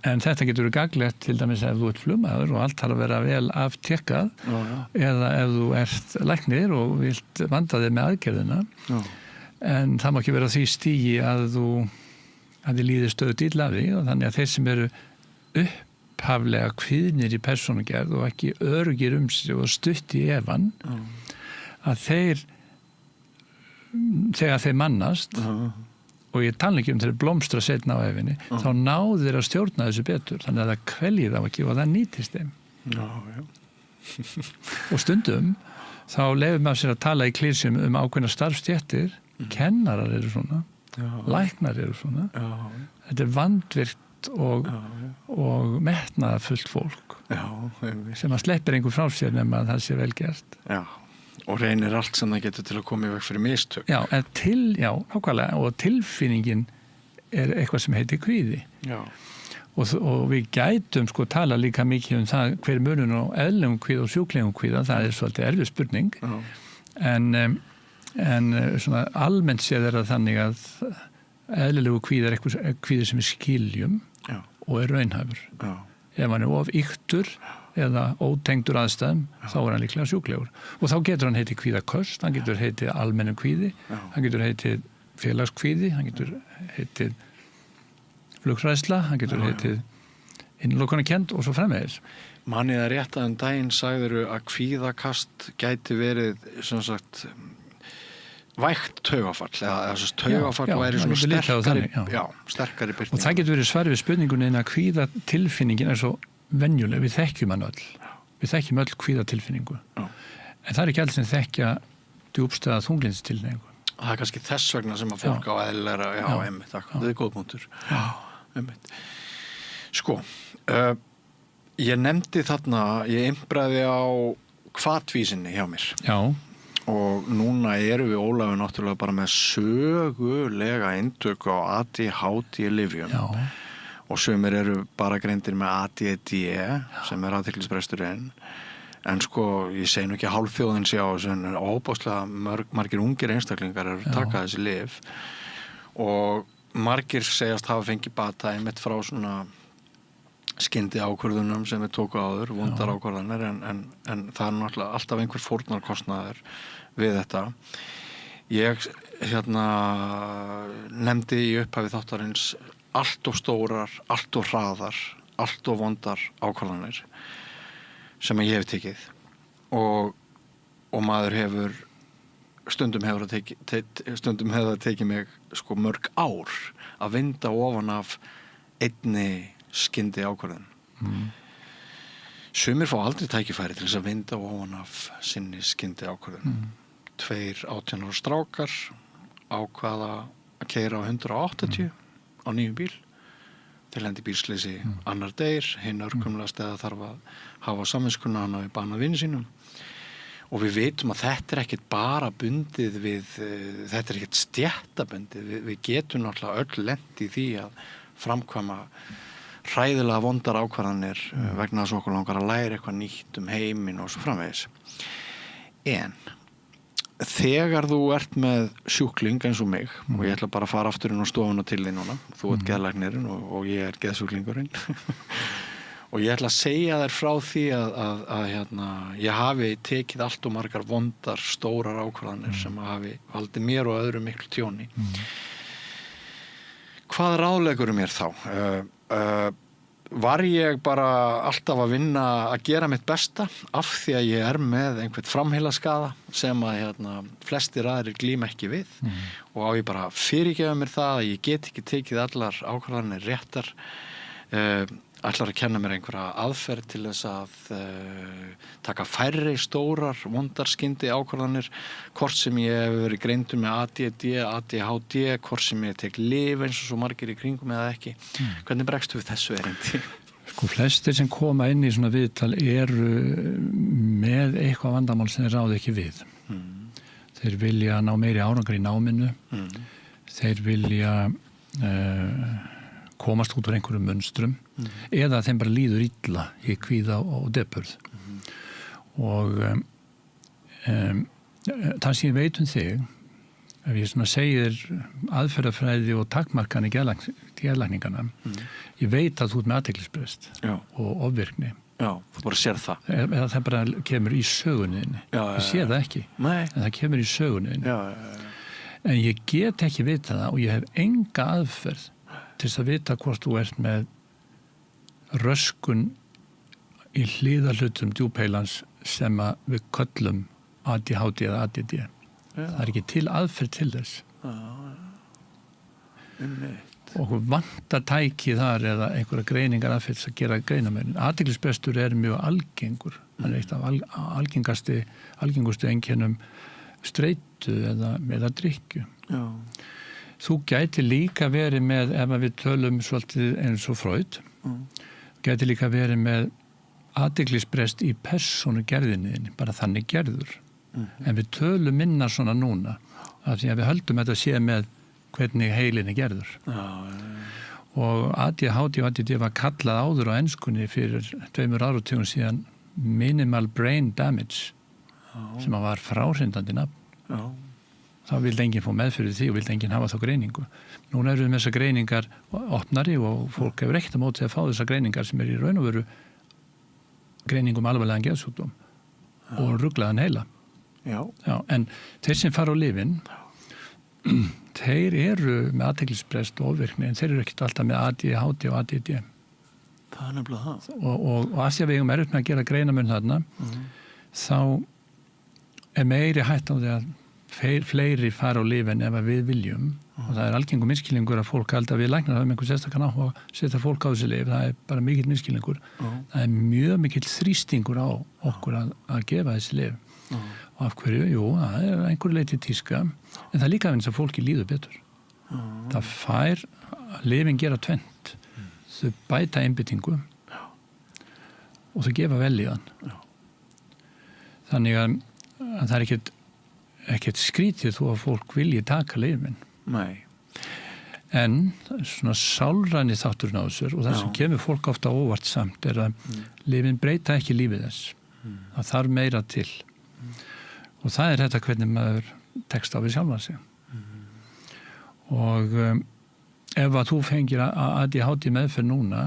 en þetta getur gagnlegt til dæmis ef þú ert flugmaður og allt þarf að vera vel aftekkað eða ef þú ert læknir og vilt vanda þig með aðgerðina en það má ekki vera því stigi að þið líður stöðugt illa af því og þannig að þeir sem eru upphaflega kvíðnir í persónugerð og ekki öruggir sig og stutt í efann að þegar þeir mannast og ég tala ekki þeir blómstra seinna á efinni þá náðu þeir að stjórna þessu betur þannig að það kveljið þá ekki og það nýtist þeim. Og stundum þá leyfir maður sér að tala í klísjum ákveðna starfstéttir kennarar eru svona læknar eru svona þetta vandvirkt og metnaðarfullt fólk sem að sleppir einhver frá sér nema að það sé vel gert. Já. Og reynir allt sem það getur til að koma í veg fyrir mistök. Já, nákvæmlega, og tilfinningin eitthvað sem heitir kvíði. Já. Og við gætum tala líka mikið það hver munurinn á eðlilegum kvíða og sjúklegum kvíða, það svolítið erfið spurning. En svona almennt séð það þannig að eðlilegu kvíði eitthvað kvíði sem skiljum og raunhæfur. Ef hann of yktur eða ótengdur aðstæðum, þá hann líklega sjúklegur. Og þá getur hann heitið kvíðaköst, hann getur heitið almennum kvíði, hann getur heitið félagskvíði, hann getur heitið flughræðsla, hann getur heitið innlokunarkennd og svo framvegis. Manið rétt að daginn sagðiru að kvíðakast gæti verið, sem sagt, vægt taugafall, eða taugafall væri svona sterkari byrting. Og það getur verið svar við spurningunni að kvíðatilfinningin svo venjuleg, við þekkjum hann öll. Við þekkjum öll kvíðatilfinningu. En það ekki alls sem þekkja djúpstæða þunglindstilfinningu. Það kannski þess vegna sem að fólk á eðlilega, einmitt, það góð punktur. Einmitt. Sko, ég nefndi þarna, ég imbraði á hvatvísinni hjá mér. Já. Og núna erum við Ólafur náttúrulega bara með sögulega inntöku á ADHD-lyfjum. Já. Og sumir eru bara greindir með ADD sem athyglisbresturinn. En ég segi nú ekki að hálfþjóðin sé á þessu en óbáslega margir ungir einstaklingar eru að taka þessi lyf og margir segjast hafa fengið bata einmitt frá svona skyndi ákvörðunum sem við tóku áður, vondar ákvörðanir en það náttúrulega alltaf einhver fórnarkostnaður við þetta. Ég nefndi í upphafi þáttarins allt of stórar, allt of hraðar, allt of vondar ákvarðanir sem ég hef tekið og maður stundum hefur það tekið mig mörg ár að vinda ofan af einni skyndi ákvarðan. Sumir fá aldrei tækifæri til þess að vinda ofan af sinni skyndi ákvarðan. 2 18 ára strákar ákvaða að keyra á 180 á nýjum bíl. Þeir lendi bílsleysi annar deyr, hinn örkumlegast eða þarf að hafa samviskuna hann hafi banað vini sínum. Og við vitum að þetta ekkert bara bundið við, þetta ekkert stéttabundið. Við getum náttúrulega öll lent í því að framkvæma hræðilega vondar ákvarðanir vegna þess að okkur langar að læra eitthvað nýtt heiminn og svo framvegis. En þegar þú ert með sjúkling eins og mig og ég ætla bara að fara aftur inn á stofuna til þín núna, þú ert geðlæknirinn og ég er geðsjúklingurinn og ég ætla að segja þér frá því að ég hafi tekið allt og margar vondar stórar ákvarðanir sem hafi valdið mér og öðrum miklu tjóni. Hvað ráðlegur mér þá? var ég bara alltaf að vinna að gera mitt besta af því að ég með einhvern framheilaskaða sem að flestir aðrir glíma ekki við og á ég bara að fyrirgefa mér það að ég get ekki tekið allar ákvarðanir réttar, ætlar að kenna mér einhverja aðferð til þess að taka færri stórar vondar skyndi ákvarðanir, hvort sem ég hef verið greindur með ADD, ADHD, hvort sem ég tek lyf eins og svo margir í kringum eða ekki. Hvernig bregstu við þessu erindi? Sko flestir sem koma inn í svona viðtal eru með eitthvað vandamál sem þeir ráði ekki við. Þeir vilja ná meiri árangur í náminu, þeir vilja komast út úr einhverjum munstrum eða þeim bara líður illa í kvíða og depurð og það sem ég veit þig ef ég svona segir aðferðafræði og takmarkanir geðlækningana ég veit að þú með athyglisbrest og ofvirkni þú bara sér það eða það bara kemur í sögunniðinni ég sé það ekki, en það kemur í sögunniðinni en ég get ekki vita það og ég hef enga aðferð til þess að vita hvort þú ert með röskun í hliðarhlutum djúpheilans sem að við köllum ADHD eða ADD. Það ekki til aðferð til þess. Og vantar tæki þar eða einhverja greiningar aðferð að gera greinamenn. Athyglisbrestur mjög algengur. Hann eitt af algengustu einkennum streitu eða drykkju. Þú gæti líka verið með, ef við tölum svolítið eins og Freud, gæti líka verið með athyglisbrest í persónugerðinni, bara þannig gerður. En við tölum minna svona núna, af því að við höldum þetta sé með hvernig heilin gerður. Og ADHD og ADD var kallað áður á enskunni fyrir 2 áratugum síðan minimal brain damage, sem var fráhrindandi nafn. Þá vildi enginn fá meðfyrir því og vildi enginn hafa þá greiningu. Núna eru við með þessar greiningar opnari og fólk hefur ekkert á móti að fá þessar greiningar sem í raun og veru greiningum alvarlegan geðsjúkdóm og ruglaðan heila. Já, en þeir sem fara á lyfin, þeir eru með athyglisbrest og ofvirkni en þeir eru ekkert alltaf með ADHD og ADD. Það nefnilega það. Og að því að við eigum erfitt með að gera greinamun þarna, þá meiri hætt á því að fleiri fara á lyfin ef við viljum og það algengur misskilningur að fólk halda að við læknar hafa einhvern sérstakann á að setja fólk á þessi lyf, það bara mikill misskilningur það mjög mikill þrýstingur á okkur að gefa þessi lyf og af hverju, jú, það einhverju leyti tíska en það líka eins að fólki líður betur það fær lyfin gera tvennt þau bæta einbyttingu og þau gefa vel í þann þannig að það ekkert skrítið þó að fólk vilji taka lyfin. Nei. En svona sálræni þátturinn á þessu og það sem kemur fólk ofta óvart samt að lyfin breyta ekki lífið þess. Það þarf meira til. Og það þetta hvernig maður tekst á við sjálfan sig. Og ef að þú fengir ADHD meðferð núna,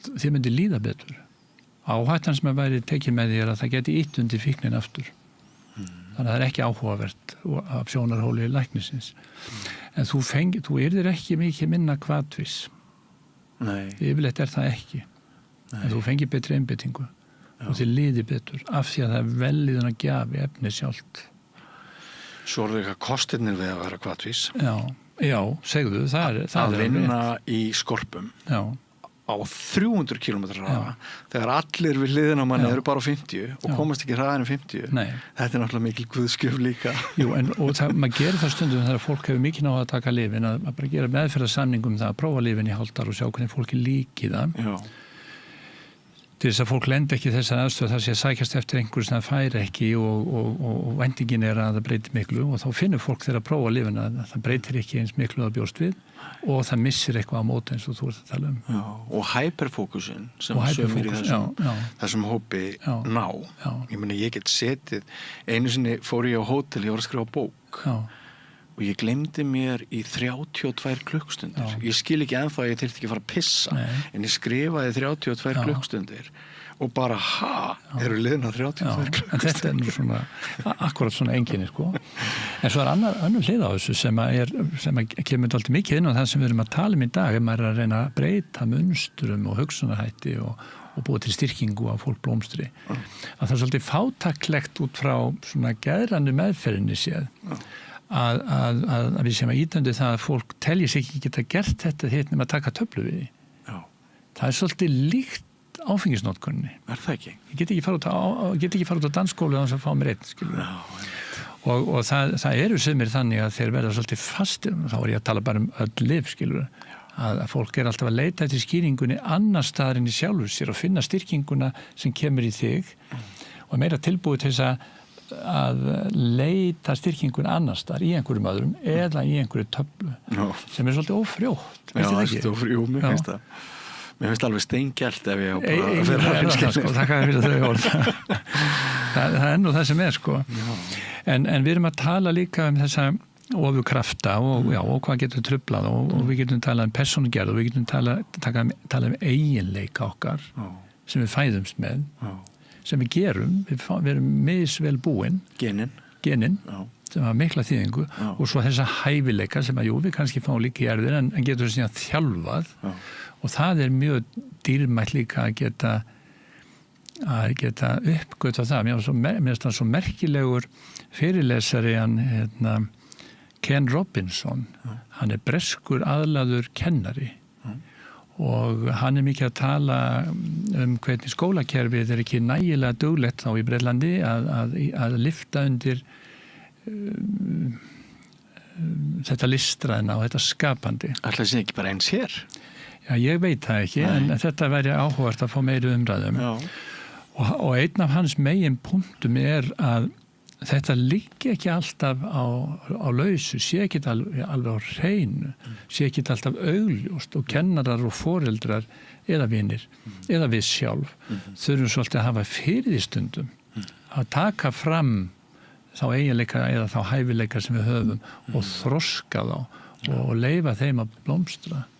þið myndi líða betur. Áhættan sem væri tekið með þér að það geti ítt undir fíknin aftur. Þannig að það ekki áhugavert af sjónarhóli læknisins. En þú yrðir ekki mikið minna hvatvis. Nei. Yfirleitt það ekki. Nei. En þú fengir betri einbyttingu og þið líði betur af því að það velíðan að gjafi efni sjálft. Svo eru eitthvað kostirnir við að vera hvatvis. Já, segðu, það að vinna í skorpum. Já. Á 300 km hraða þegar allir við hliðina á manni eru bara á 50 og komast ekki hraðan 50 þetta náttúrulega mikil guðskjöf líka Jú, maður gerir það stundum þegar fólk hefur mikið náða að taka lyfin að bara gera meðferðarsamning það að prófa lyfin í hálftar og sjá hvernig fólki líki það til þess að fólk lendi ekki þessar aðstöð þar sé að sækjast eftir einhverju sem það fær ekki og vendingin að það breytir miklu og þá finnur fólk þegar að prófa lyfin að það breytir ekki eins miklu að bjóst við og það missir eitthvað á móti eins og þú ert að tala um. Og hyperfókusin sem sömur í þessum hópi ná. Ég meni, ég get setið, einu sinni fór ég á hótel, ég var að skrifa bók og ég glemdi mér í 32 klukkstundir. Ég skil ekki ennþá að ég þyrfti ekki að fara að pissa en ég skrifaði 32 klukkstundir og bara, eru liðna 32 klukkustundir. En þetta nú svona, akkurat svona einkenni, sko. En svo önnur hlið á þessu sem kemur alltaf mikið inn á það sem við erum að tala í dag, maður að reyna að breyta munsturum og hugsunarhætti og búa til styrkingu á fólk blómstri. Að það svolítið fátaklegt út frá svona geðrannu meðferðinni séð. Að við sem að ídöndi það að fólk telji sig ekki geta gert þetta hérna með að taka töflu við því. Það svolítið líkt áfengisnotkunni. Það ekki? Ég get ekki fara út á dansskólu og fá mér einn, skilur. Og það eru sumir þannig að þeir verða svolítið fastir, þá ég að tala bara öll lyf, skilur, að fólk alltaf að leita eftir skýringunni annar staðar en í sjálfur sér og finna styrkinguna sem kemur í þig og meira tilbúið til þess að leita styrkingun annar staðar í einhverjum öðrum eða í einhverju töflu sem svolítið ófrjótt. Já, það er ófrjótt, mér finnst það. Mér finnst alveg steingelt ef ég á bara að vera sko, þakka fyrir þau orð. Það nú það sem sko. En við erum að tala líka þessa ofurkrafta og hvað getur truflað og við getum talað persónugerð og við getum talað eiginleika okkar sem við fæðumst með, sem við gerum, við erum misvel búin. Genin. Sem hafa mikla þýðingu og svo þessa hæfileika sem að við kannski fáum líka í erfðir en getur þessi að þjálfað og það mjög dýrmætt líka að geta uppgötvað það. Mér finnst það svo merkilegur fyrirlesari hann Ken Robinson. Hann breskur aðlaður kennari og hann mikið að tala hvernig skólakerfið ekki nægilega duglegt þá í Bretlandi að lyfta undir þetta listræna og þetta skapandi. Ætli það sé ekki bara eins hér? Já, ég veit það ekki, en þetta væri áhugavert að fá meiri umræðum. Og einn af hans megin punktum að þetta liggi ekki alltaf á lausu, sé ekki alveg á hreinu, sé ekki alltaf augljóst og kennarar og foreldrar eða vinir, eða við sjálf, þurfum svolítið að hafa fyrir því stundum, að taka fram þá eiginleika eða þá hæfileika sem við höfum og þroska þá og leyfa þeim að blómstra.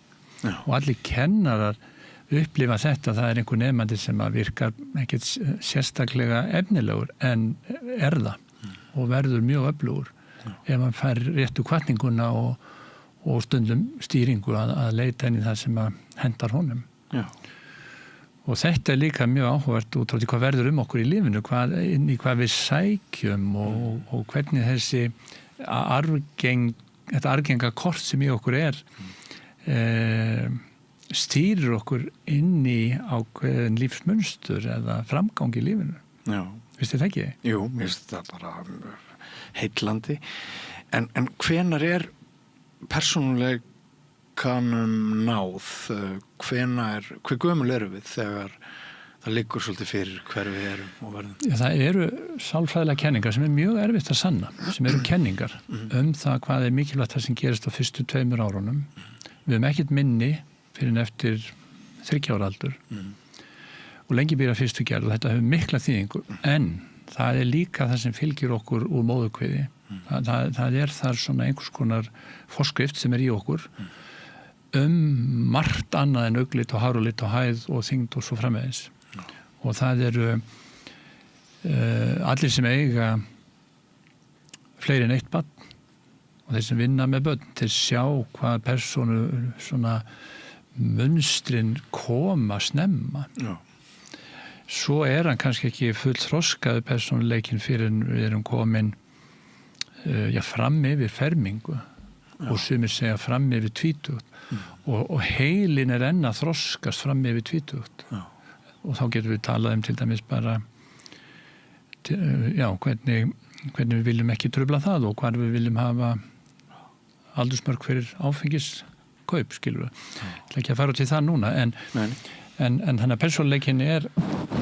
Og allir kennarar upplifa þetta, það einhver nemandi sem að virkar ekkert sérstaklega efnilegur en það og verður mjög öflugur ef hann fær réttu hvatninguna og stundum stýringu að leita inn í það sem að hendar honum. Og þetta líka mjög áhugavert út á því hvað verður okkur í lífinu, hvað við sækjum og hvernig þetta argenga kort sem í okkur stýrir okkur inn í ákveðin lífsmunstur eða framgang í lífinu. Já. Vistu það ekki? Jú, mér finnst það bara heillandi. En hvenær persónuleikanum náð? Hver gömul erum við þegar það liggur svolítið fyrir hver við erum og verðum? Já, það eru sálfræðilega kenningar sem mjög erfitt að sanna, sem eru kenningar það hvað mikilvægt það sem gerist á fyrstu 2 árunum. Við höfum ekkert minni fyrir en eftir 30 ára aldur og lengi byrja fyrstu gerð og þetta hefur mikla þýðingu en það líka það sem fylgir okkur úr móðurkviði. Það þar svona einhvers konar forskrift sem í okkur margt annað en auglit og hárulit og hæð og þyngd og svo framvegis. Og það eru allir sem eiga fleiri en eitt barn og þeir sem vinna með börn til sjá hvað persónu svona munstrin koma snemma. Svo hann kannski ekki full þroskaðu persónuleikin fyrir en við erum komin fram yfir fermingu og sumir segja fram yfir tvítugt og heilin enn að þroskast fram yfir tvítugt og þá getum við talað til dæmis bara hvernig við viljum ekki trufla það og hvar við viljum hafa aldursmörk fyrir áfengiskaup, skilur við. Ég ætla ekki að fara út í það núna, en hann að persónuleikin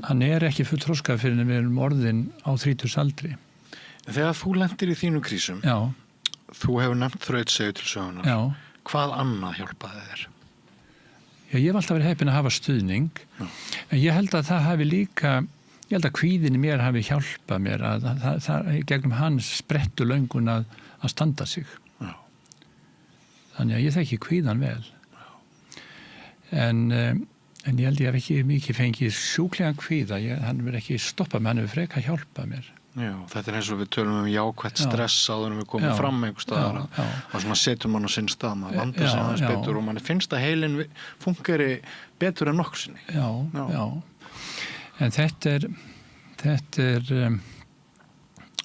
hann ekki full þroskað fyrir en við erum orðin á 30 aldri. Þegar þú lendir í þínu krísum, þú hefur nefnt þrautseigju til sögunar. Hvað annað hjálpaði þér? Já, ég hef alltaf verið heppinn að hafa stuðning, en ég held að það hafi líka, ég held að kvíðin í mér hafi hjálpað mér að það gegnum hans sprettu löngun að standa sig. Þannig að ég þekki kvíðan vel. En En ég held ég hef ekki mikið fengið sjúklegan kvíða, hann verður ekki stoppa mig, hann hefur freka hjálpað mér. Já, þetta eins og við tölum jákvætt stress áður við komum fram einhver staðar og svona setur mann á sinn stað, maður vandar sig aðeins betur og mann finnst að heilin fungeri betur en nokkuð sinni. Já. En þetta er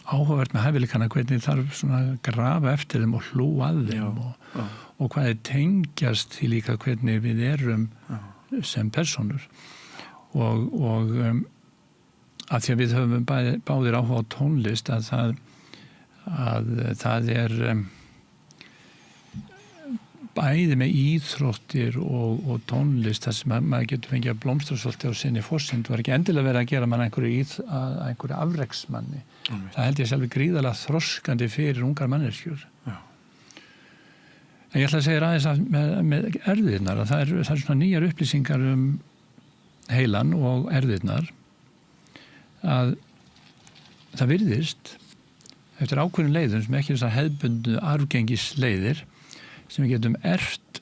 áhugavert með hæfileikana hvernig þarf svona að grafa eftir þeim og hlúa að þeim og hvað er tengjast því líka hvernig við erum sem personur og að því að við höfum báðir áhuga á tónlist að það er bæði með íþróttir og tónlist þar sem maður getur fengið að blómstra svolítið á sinni fórsind var ekki endilega verið að gera mann einhverju afreksmanni. Það held ég sjálfur gríðarlega þroskandi fyrir ungar manneskjur. En ég ætla að segja aðeins með erfðirnar að það er svona nýjar upplýsingar heilan og erfðirnar að það virðist eftir ákveðin leiðum sem ekki þessar hefðbundnu arfgengisleiðir sem við getum erft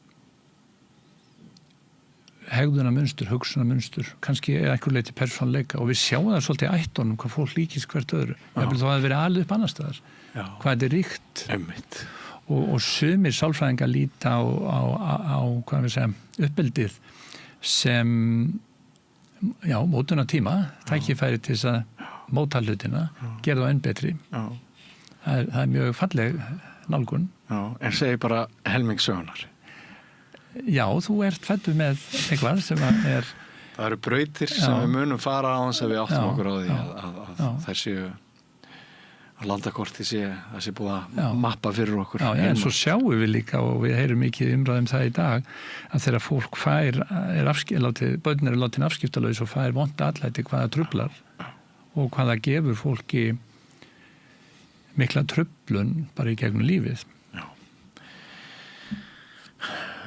hegðunarmunstur, hugsunarmunstur, kannski einhver leyti persónleika og við sjáum það svolítið í ættunum hvað fólk líkist hvert öðru. Jafnvel þó að það verið alið upp annars staðar. Hvað þetta er ríkt. Einmitt. Og sumir sálfræðingar líta á hvað við segjum, uppeldið sem mótuna tíma, tækifæri til þess að móta hlutina, gera það enn betri. Það er mjög falleg nálgun. En segi bara helmingssögunar. Já, þú ert fæddur með eitthvað sem er... Það eru brautir sem við munum fara á þess að við áttum okkur á því að þær séu að landakorti það sé búið að mappa fyrir okkur. En svo sjáum við líka og við heyrum mikið umræðum það í dag að þegar fólk börn eru látin afskiptalaus og fær vonda atlæti hvaða truflar og hvaða gefur fólki mikla truflun bara í gegnum lífið.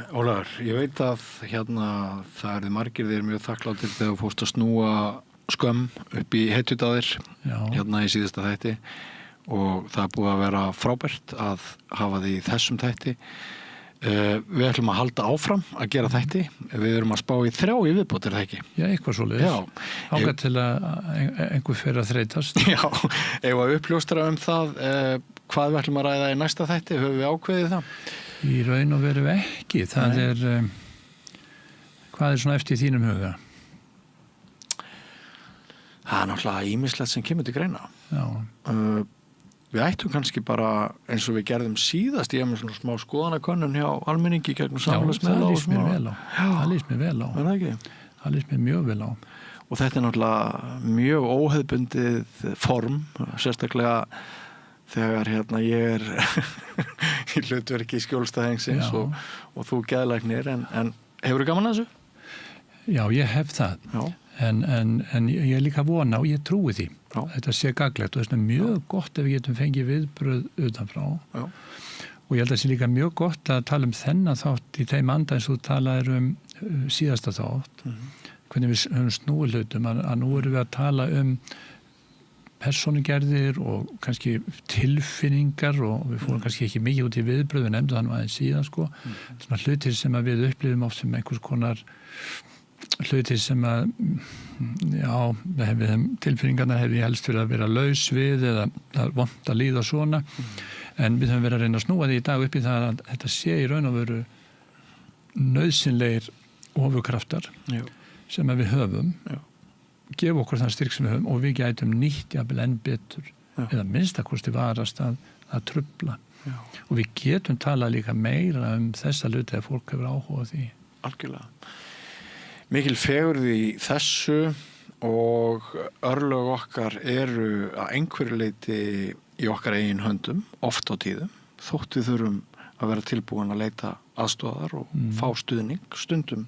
Ólafur, ég veit að það eru margir þeir mjög þakkláttir þegar þú fórst að snúa skömm upp í hetjudáðir í síðasta þætti og það er búið að vera frábært að hafa því í þessum þætti. Við ætlum að halda áfram að gera þætti. Við erum að spá í 3 í viðbót, er það ekki? Já, eitthvað svoleiðis. Ágætt til að einhver fer að þreytast. Já, ef að uppljóstra það hvað við ætlum að ræða í næsta þætti, höfum við ákveðið það? Í raun og veru ekki. Það er hvað er svona eftir þínum huga? Það er náttúrulega ýmislegt sem kemur til greina. Við ættum kannski bara eins og við gerðum síðast ég hef með svona smá skoðanakönnun hjá almenningi gegnum samfélagsmiðla. Það lýst mér vel á. Er það ekki? Það lýst mér mjög vel á. Og þetta er náttúrulega mjög óhefðbundið form, sérstaklega þegar ég er í hlutverki skjólstæðingsins og þú geðlæknir en hefur þú gaman að þessu? Já, ég hef það. En ég er líka vona og ég trúi því. Þetta sé gagnlegt og þess vegna mjög gott ef við getum fengið viðbröð utanfrá. Og ég held að það sé líka mjög gott að tala þennan þátt í þeim anda eins og þú talaðir síðasta þátt. Hvernig við höfum snúið hlutum að nú erum við að tala persónugerðir og kannski tilfinningar og við fórum kannski ekki mikið út í viðbröð, við nefndum það aðeins síðan Svona hlutir sem við upplifum oft sem einhvers konar hlutir sem að tilfinningarnar hefði helst verið að vera laus við eða vont að líða svona en við höfum verið að reyna að snúa því í dag upp í það að þetta sé í raun og veru nauðsynlegir ofurkraftar sem að við höfum gefa okkur þann styrk sem við höfum og við gætum nýtt jafnvel enn betur eða minnstakosti varast að trufla og við getum talað líka meira þessa hluti að fólk hefur áhuga á því. Algjörlega. Mikil fegurð í þessu og örlög okkar eru að einhverju leyti í okkar eigin höndum, oft á tíðum, þótt við þurfum að vera tilbúin að leita aðstoðar og fá stuðning, stundum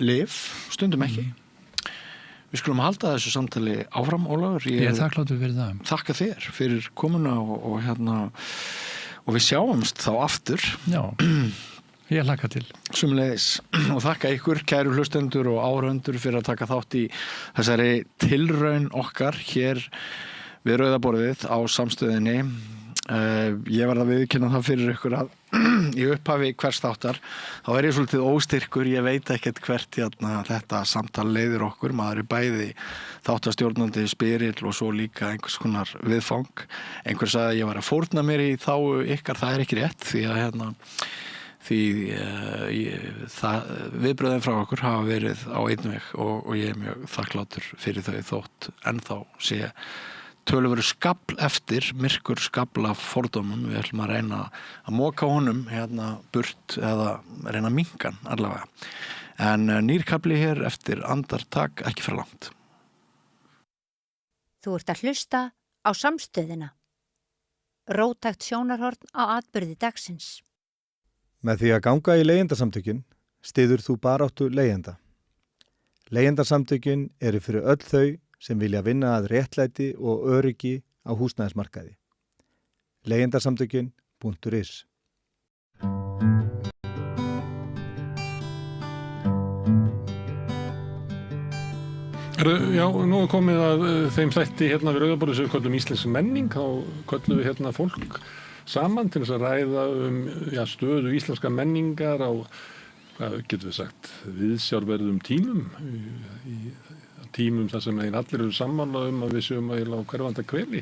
lyf, stundum ekki. Við skulum halda þessu samtali áfram, Ólafur. Ég er þakkláttur fyrir það. Þakka þér fyrir komuna og við sjáumst þá aftur. Já. Ég hlakka til. Sömuleiðis og þakka ykkur kæru hlustendur og áhorfendur fyrir að taka þátt í þessari tilraun okkar hér við Rauða borðið á Samstöðinni Ég verð að viðurkenna það fyrir ykkur að í upphafi hvers þáttar þá ég svolítið óstyrkur, ég veit ekkert hvert þetta samtal leiðir okkur, maður bæði þáttastjórnandi spyrill og svo líka einhvers konar viðfang. Einhver sagði að ég var að fórna mér í þágu ykkar, það ekki rétt því að viðbröðin frá okkur hafa verið á einn veg og ég mjög þakklátur fyrir þau þótt ennþá sé töluveru skafl eftir, myrkur skafl af fordómum. Við ætlum að reyna að moka honum burt eða reyna að minnka hann allavega. En nýrkafli hér eftir andartak ekki fyrir langt. Þú ert að hlusta á Samstöðina. Róttækt sjónarhorn á atburði dagsins. Með því að ganga í leigjendasamtökin styður þú baráttu leigjenda. Leigjendasamtökin eru fyrir öll þau sem vilja vinna að réttlæti og öryggi á húsnæðismarkaði. Leigjendasamtökin.is. Já, nú komið að þeim þætti við Rauðaborði sem við köllum íslensk menning, þá köllum við fólk saman til þess að ræða stöðu íslenska menningar á, hvað getum við sagt, viðsjárverðum tímum, í tímum þar sem allir eru sammála að við séum á hverfanda hveli.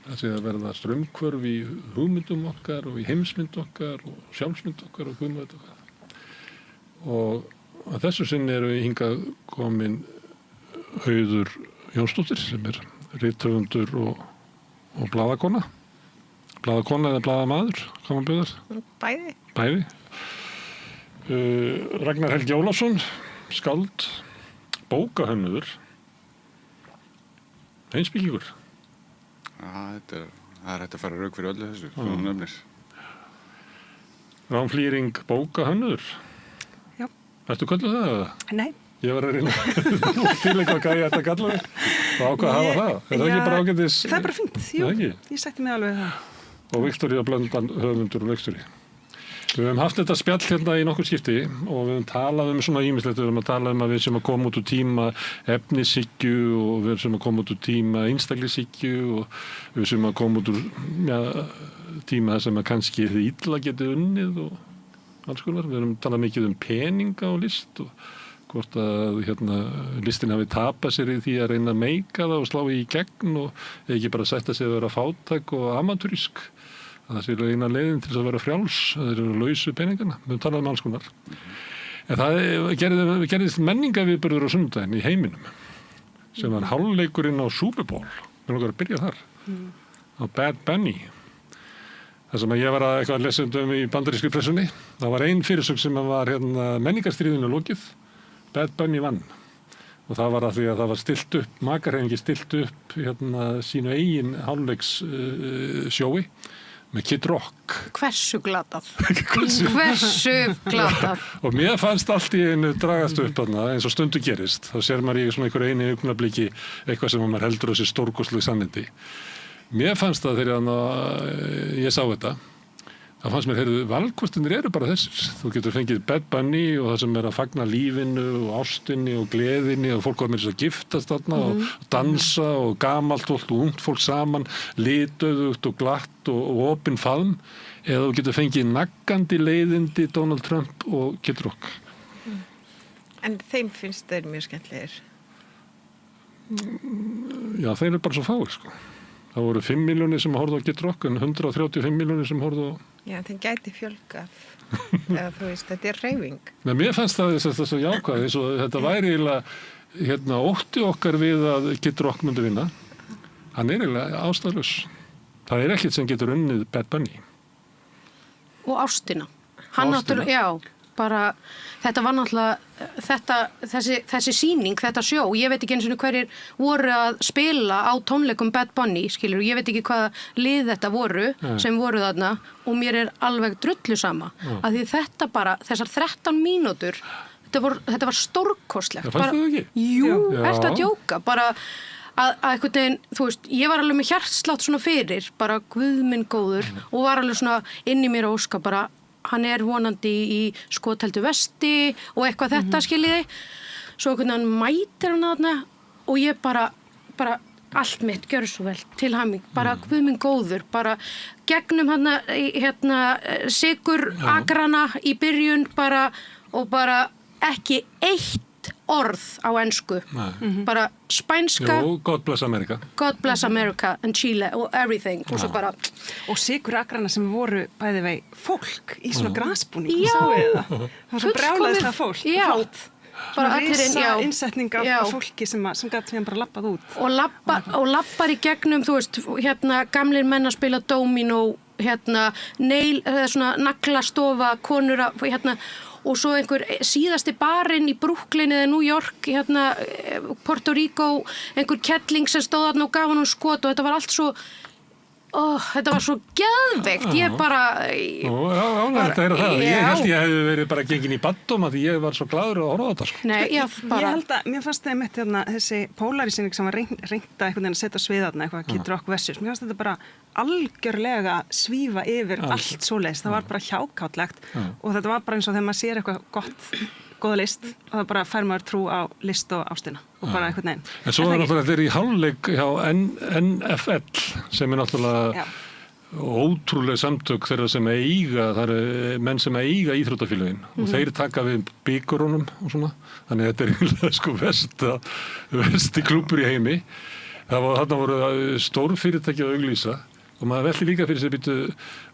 Það sé að verða straumhvörf í hugmyndum okkar og í heimsmynd okkar og sjálfsmynd okkar og guðmynd okkar. Og að þessu sinni eru hingað komin Auður Jónsdóttir sem rithöfundur og blaðakona. Blaðakona eða blaðamaður, hvað maður bjóðar? Bæði. Ragnar Helgi Ólafsson, skáld, bókahönnuður, heimspekingur. Það er hægt að fara rauk fyrir öllu þessu, svona nefnir. Rán bókahönnuður. Já. Ertu kölluð það eða? Nei. Ég var að reyna til eitthvað hvað ég ætti að kalla þig og ákvað að hafa það. Er það ekki bara ágætis? Það er bara fínt, jú. Ég sætti mig alveg það. Og Viktoría Blöndal, höfundur og leikstjóri. Við höfum haft þetta spjall í nokkur skipti og við höfum talað svona ýmislegt. Við höfum að tala að við sem að koma út úr tíma efnishyggju og við sem að koma út úr tíma einstaklingshyggju og við sem að koma út úr tíma sem að kannski þið illa getið unnið og alls konar. Við höfum talað mikið peninga og list og hvort að listin hafi tapað sér í því að reyna að meika það og slá í gegn og ekki bara sætta sig að vera fátæk og amatúrísk. Það sé eina leiðin til að vera frjáls, það eru lausu peningana, við höfum talað alls konar. En það gerðist menningaviðburður á sunnudaginn í heiminum sem var hálfleikurinn á Super Bowl. Við erum að byrja þar, á Bad Bunny. Það sem ég var að lesa í bandarískri pressunni, það var ein fyrirsögn sem var menningarstríðinu lokið. Bad Bunny vann og það var að því að það var stilt upp, makarhefingi stilt upp sínu eigin hálfleiks sjói með Kid Rock. Hversu glatað? Hversu glatað? Og mér fannst allt í einu dragast upp eins og stundu gerist. Þá sér maður í svona einhverju einu augnabliki eitthvað sem maður heldur þessi stórkostleg sannindi. Mér fannst það þegar ég sá þetta. Það fannst mér, valkostinir eru bara þessir. Þú getur fengið Bad Bunny og það sem að fagna lífinu og ástinni og gleðinni og fólk var með þess að giftast þarna og dansa og gamalt fólk og ungt fólk saman, litöðugt og glatt og opinn faðm. Eða þú getur fengið naggandi leiðindi Donald Trump og Kid Rock. En þeim finnst þeir mjög skemmtlegir? Já, þeir eru bara svo fáir, sko. Það voru 5 milljónir sem horfðu á Kid Rock en 135 milljónir sem horfðu á... Já, þeim gæti fjölgað. Eða þú veist, þetta er hreyfing. Men mér fannst það þess að jákvæð, eins og þetta væri eiginlega ótti okkar við að Kid Rock myndi vinna. Hann er eiginlega ástæðlaus. Það er ekkert sem getur unnið Bad Bunny. Og ástina. Hann náttúrulega, já, bara, þetta var náttúrulega, þessi sýning, þetta sjó, ég veit ekki eins og hverjir voru að spila á tónleikum Bad Bunny, skilur, ég veit ekki hvaða lið þetta voru sem voru þarna og mér er alveg drullu sama, að því þetta bara, þessar 13 mínútur, þetta var stórkostlegt. Það fannst þið ekki? Jú, ertu að djóka, bara að einhvern veginn, þú veist, ég var alveg með hjartslátt svona fyrir, bara guð minn góður og var alveg svona inn í mér að óska bara hann er vonandi í skotheldu vesti og eitthvað þetta skiljiði. Svo einhvern veginn mætir hann þarna og ég bara allt mitt, gjör svo vel, til haming, bara Guð minn góður, bara gegnum sykur agrana í byrjun bara, og bara ekki eitt orð á ensku, bara spænska, God bless America and Chile og everything, og svo bara og sykuragrana sem voru bæði vei fólk í svona grasbúning, sáuðu það var svo brjálæðislega fólk bara risa innsetning af fólki sem gat síðan bara labbað út og labbar í gegnum, þú veist, gamlir menn að spila domino, svona naglastofa, konur að, og svo einhver síðasti barinn í Brooklyn eða New York, Puerto Rico, einhver kettling sem stóð þarna og gaf hann skot, og þetta var allt svo þetta var svo geðveikt, ég bara þetta er það, ég held ég hefði verið bara gengin í bandóm að því ég var svo glaður að horfa á þetta sko. Nei, ég held að, mér fannst það mitt þessi polarisering sem var reynt að einhvern veginn að setja sviðarna, eitthvað Kid Rock versus, mér fannst þetta bara algjörlega svífa yfir allt svoleiðis, það var bara hjákátlegt og þetta var bara eins og þegar maður sér eitthvað góða list og það bara fær maður trú á list og ástina og bara einhvern veginn. En svo náttúrulega þetta í hálfleik hjá NFL sem náttúrulega ótrúlega samtök þeirra sem eiga, það eru menn sem eiga íþróttafélögin og þeir taka við bygurunum og svona, þannig að þetta er sko versti klúbbur í heimi. Þarna voru stór fyrirtæki að auglýsa og maður velti líka fyrir sig býtu,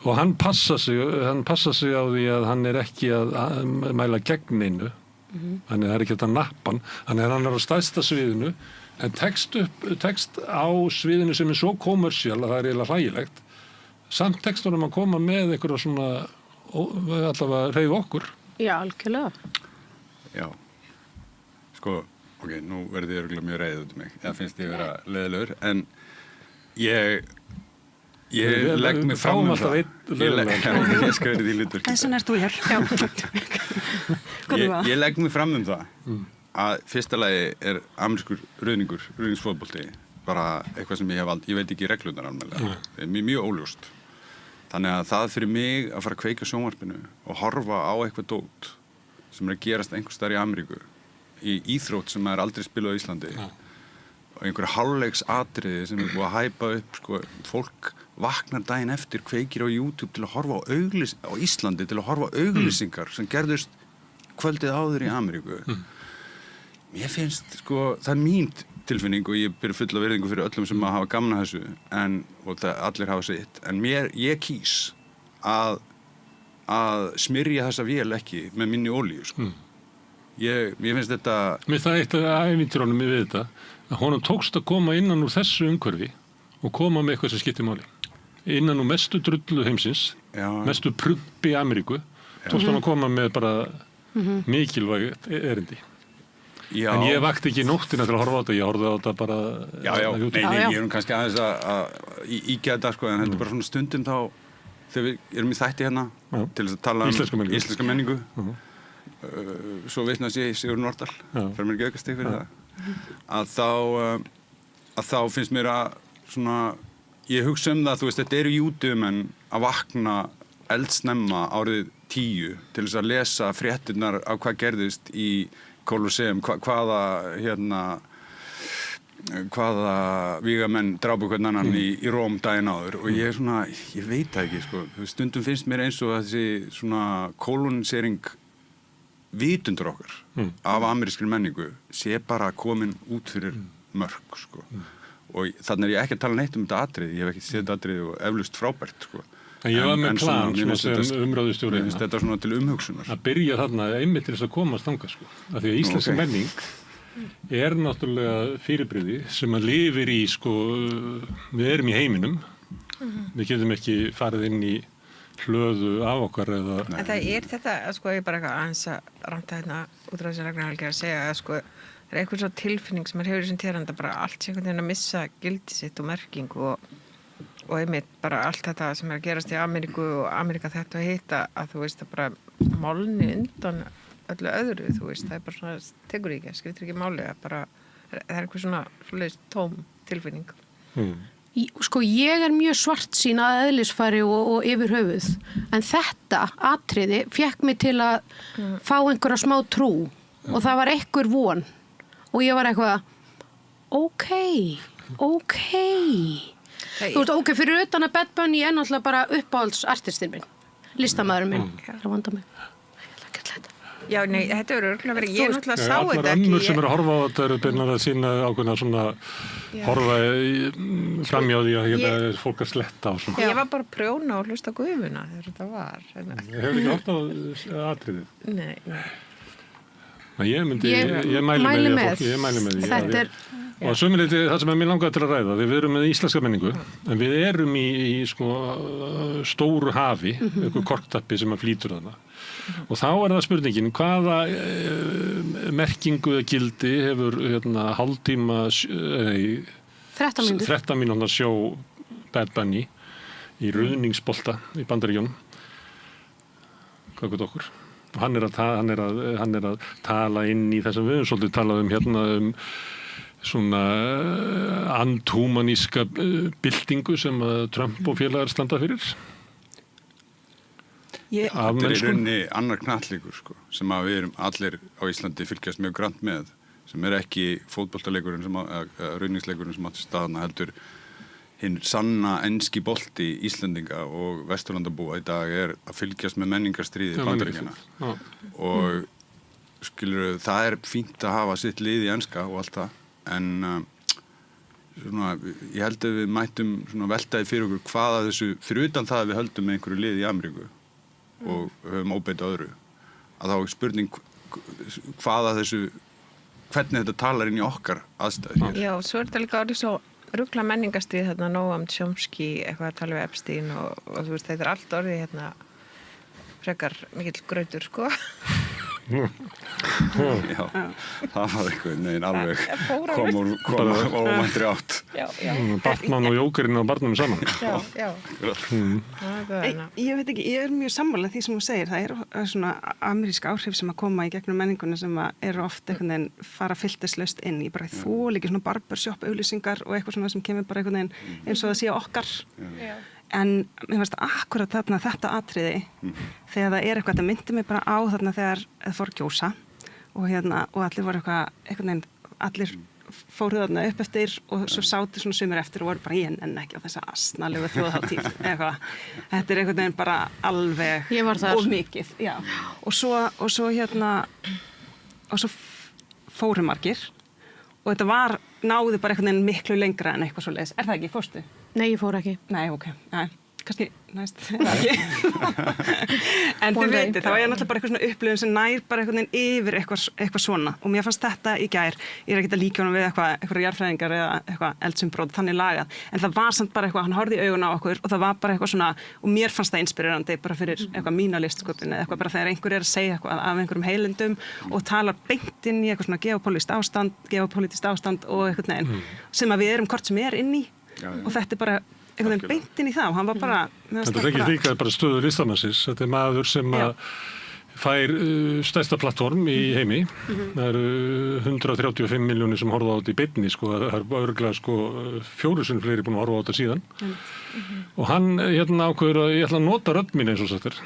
og hann passa sig á því að hann er ekki að mæla gegn einu, þannig að það er ekki að nappa hann, þannig að hann er á stærsta sviðinu, en text á sviðinu sem er svo kommersial að það er eiginlega hlægilegt, samt textunum að koma með einhverja svona, allavega hreyfa okkur. Já, algjörlega. Já, sko, ok, nú verði ég örugglega mjög reiður út í mig, eða finnst ég vera leiðilegur, en ég legg mig fram það. Ég skal verið í hlutverki. Þess vegna ert þú hér. Ég legg mig fram það að fyrsta lagi er amerískur ruðningsfótbolti bara eitthvað sem ég veit ekki reglurnar almennilega. Það er mjög óljóst. Þannig að það fyrir mig að fara að kveika sjónvarpinu og horfa á eitthvað dót sem er að gerast einhvers staðar í Ameríku í íþrótt sem er aldrei spilað á Íslandi og einhverja hálfleiks atriði sem er búið að hæpa upp sko, fólk vaknar daginn eftir, kveikir á YouTube til að horfa á Íslandi til að horfa á auglýsingar sem gerðust kvöldið áður í Ameríku. Mér finnst, sko, það er mín tilfinning og ég byrja fulla virðingu fyrir öllum sem að hafa gaman að þessu og allir hafa sitt, en ég kýs að smyrja þessa vél ekki með minni olíu, sko. Mér finnst þetta... Mér það eitt af ævintýrunum við þetta, að honum tókst að koma innan úr þessu umhverfi og koma með eitthvað sem skiptir máli. Innan úr mestu drullu heimsins, mestu prumpi í Ameríku, tókst hann að koma með bara mikilvæg erindi. Já. En ég vakti ekki nóttina til að horfa á þetta, ég horfði á þetta bara... Nei, ég er kannski aðeins að ígja þetta, sko, en þetta er bara svona stundum þá, þegar við erum í þætti hérna, til þess að tala íslenska menningu. Svo veitnast ég Sigur Nordal, fyrir mér ekki aukast fyrir það, að þá finnst mér að svona, ég hugsa það, þú veist, þetta eru YouTube-menn að vakna eldsnemma árið 10 til þess að lesa fréttirnar af hvað gerðist í Colosseum, hvaða vígamenn drápu hvern annan í Róm daginn áður og ég veit það ekki, sko, stundum finnst mér eins og þessi svona kolonisering vitundur okkar af amerískri menningu sé bara komin út fyrir mörk, sko. Og þannig er ég ekki að tala neitt um þetta atriði, ég hef ekki séð þetta atriði og eflaust frábært, sko. En ég var með plan sem umráðustjóri. Þetta er svona til umhugsunar. Að byrja þarna einmitt til þess að komast þangað, sko. Af því að íslensk menning er náttúrulega fyrirbrigði sem að lifir í, sko, við erum í heiminum. Við getum ekki farið inn í hlöðu af okkar eða... En það er þetta, sko, ég bara eitthvað aðeins að ranta hérna út af þessi Ragnar Helgi að segja að, sko, það er eitthvað svo tilfinning sem hefur þessum teranda bara allt sem einhvern veginn að missa gildi sitt og merking og einmitt bara allt þetta sem er að gerast í Ameríku og Ameríka þetta og hitta að þú veist að bara málni undan öllu öðru, þú veist, það er bara svona, tekur ekki, skiptir ekki máli, það er eitthvað svona svoleiðis tóm tilfinning. Sko, ég er mjög svartsýn að eðlisfari og yfir höfuð, en þetta atriði fékk mig til að fá einhverja smá trú og það var einhver von og ég var eitthvað, ok, Ok. Þú veist, ok, fyrir utan að Bad Bunny er náttúrulega bara uppáhaldsartistinn minn. Listamaðurinn minn. Það er að vanda mig. Já, nei, þetta eru örgulega verið, ég náttúrulega sá þetta ekki. Allar ömmur sem eru að horfa á þetta eru byrjað að sína ákveðna svona horfa framjá því að fólk að sletta á svona. Ég var bara að prjóna og hlusta Guðuna þegar þetta var. Ég hefur ekki átt á atriðið. Nei. Ég mæli með því. Þetta er... Og sömuleyti það sem mér langaði til að ræða, við erum með íslenska menningu, en við erum í sko stóru hafi, einhver korktappi sem að flýtur þarna. Og þá er það spurningin, hvaða merkingu eða gildi hefur hálftíma, 13 mínútna sjó Bad Bunny í ruðningsbolta í Bandaríkjunum. Hvað gott okkur? Og hann er að tala inn í þessum við höfum svolítið talað um svona andhúmaníska byltingu sem Trump og félagar standa fyrir. Þetta er í rauninni annar knallleikur sko, sem að við erum allir á Íslandi fylgjast mjög grannt með, sem er ekki fótboltaleikurinn, ruðningsleikurinn sem átti staðna heldur hinn sanna enski bolti Íslendinga og Vesturlandabúa í dag er að fylgjast með menningarstríði Bandaríkjanna. Og skilur, það er fínt að hafa sitt lið í enska og allt það, en svona, ég held að við mættum veltaði fyrir okkur hvaða þessu, fyrir utan það að við höldum með einhverju lið í Ameríku og höfum óbeitt öðru, að þá spurning hvaða þessu, hvernig þetta talar inn í okkar aðstæður. Já, svo er þetta líka orðið svo rugla menningarstríð þarna Noam Chomsky, eitthvað að tala við Epstein og þú veist, þetta er allt orðið frekar mikill grautur, sko. Já, það var einhvern veginn alveg koma óvæntri átt. Batman og Jókerinn á barnum saman. Já. Ég veit ekki, ég er mjög sammála því sem þú segir, það er svona amerísk áhrif sem að koma í gegnum menninguna sem eru oft einhvern veginn fara fylltislaust inn í bara þvílíkar svona barbershop auglýsingar og eitthvað svona sem kemur bara einhvern veginn eins og það sé okkar. En mér finnst akkurat þarna þetta atriði þegar það er eitthvað, það myndi mig bara á þarna þegar það fór að gjósa og allir voru einhvern veginn, allir fóru þarna upp eftir og svo sátu svona sumir eftir og voru bara ég en ekki á þessa asnalegu þjóðhátíð eitthvað. Þetta er einhvern veginn bara alveg of mikið. Já. Og svo fóru margir og þetta náði bara einhvern veginn miklu lengra en eitthvað svo leiðis. Er það ekki, fórstu? Nei, ég fór ekki. Nei, ok. Nei, kannski næst. En þið veitir, það var ég náttúrulega bara eitthvað svona upplifun sem nær bara einhvern veginn yfir eitthvað svona. Og mér fannst þetta í gær, ég er ekki að líka honum við eitthvað jarðfræðingar eða eitthvað eldsumbrot, þannig lagað. En það var samt bara eitthvað, hann horfði í augun á okkur og það var bara eitthvað svona, og mér fannst það inspirerandi bara fyrir eitthvað mína listsköpun eða eitthvað bara þegar einhver er að segja eitthvað af einhverjum heilindum og talar beint inn í eitthvað svona geopolítist ástand og eitthvað neginn sem að við erum hvort sem er inn í. Og þetta er bara einhvern veginn beint inn í það og hann var bara... Þetta er ekki líka bara stöðu listamannsins, þetta er maður sem fær stærsta plattform í heimi. Það eru 135 miljónir sem horfa á þetta í beinni, sko, það er örugglega 4 sinnum fleiri búin að horfa á þetta síðan. Og hann ákveður að ég ætla að nota rödd mín eins og sagt er.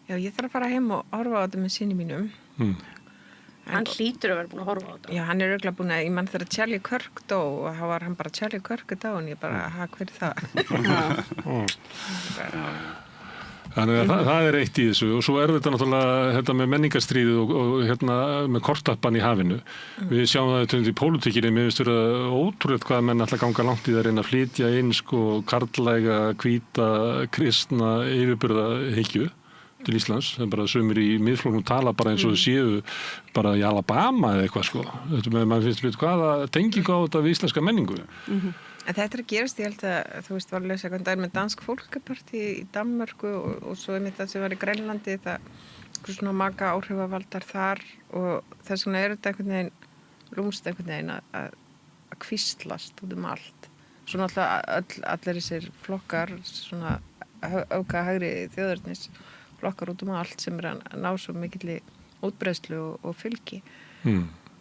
Já, ég þarf að fara heim og horfa á þetta með syni mínum. Hann hlýtur að vera búin að horfa á þetta. Já, hann er örugglega búin að, ég mann þegar Charlie Kirk dó og þá var hann bara Charlie Kirk dó og ég bara, hver er það? Þannig að það er eitt í þessu og svo er þetta náttúrulega þetta með menningarstríðið og með kortappan í hafinu. Við sjáum það í pólitíkinni, mér finnst vera ótrúlega hvað menn alltaf ganga langt í það reyna að flytja inn karlæga, hvíta, kristna yfirburðahyggju til Íslands, það er bara sumir í miðflokknum tala bara eins og þau séu bara í Alabama eða eitthvað Þetta með mann finnst við hvaða tengingu á þetta við íslenska menningu. En þetta er að gerast, ég held að þú veist var að lesa hvernig það með dansk fólkapartí í Danmörku og svo einmitt það sem var í Grænlandi það svona maka áhrifavaldar þar og þess vegna er þetta einhvern veginn rúmst einhvern veginn að kvíslast út allt. Svo náttúrulega allir þessir flokkar svona auka hægri þjóðurnis flokkar út allt sem er að ná svo mikilli útbreiðslu og fylgi.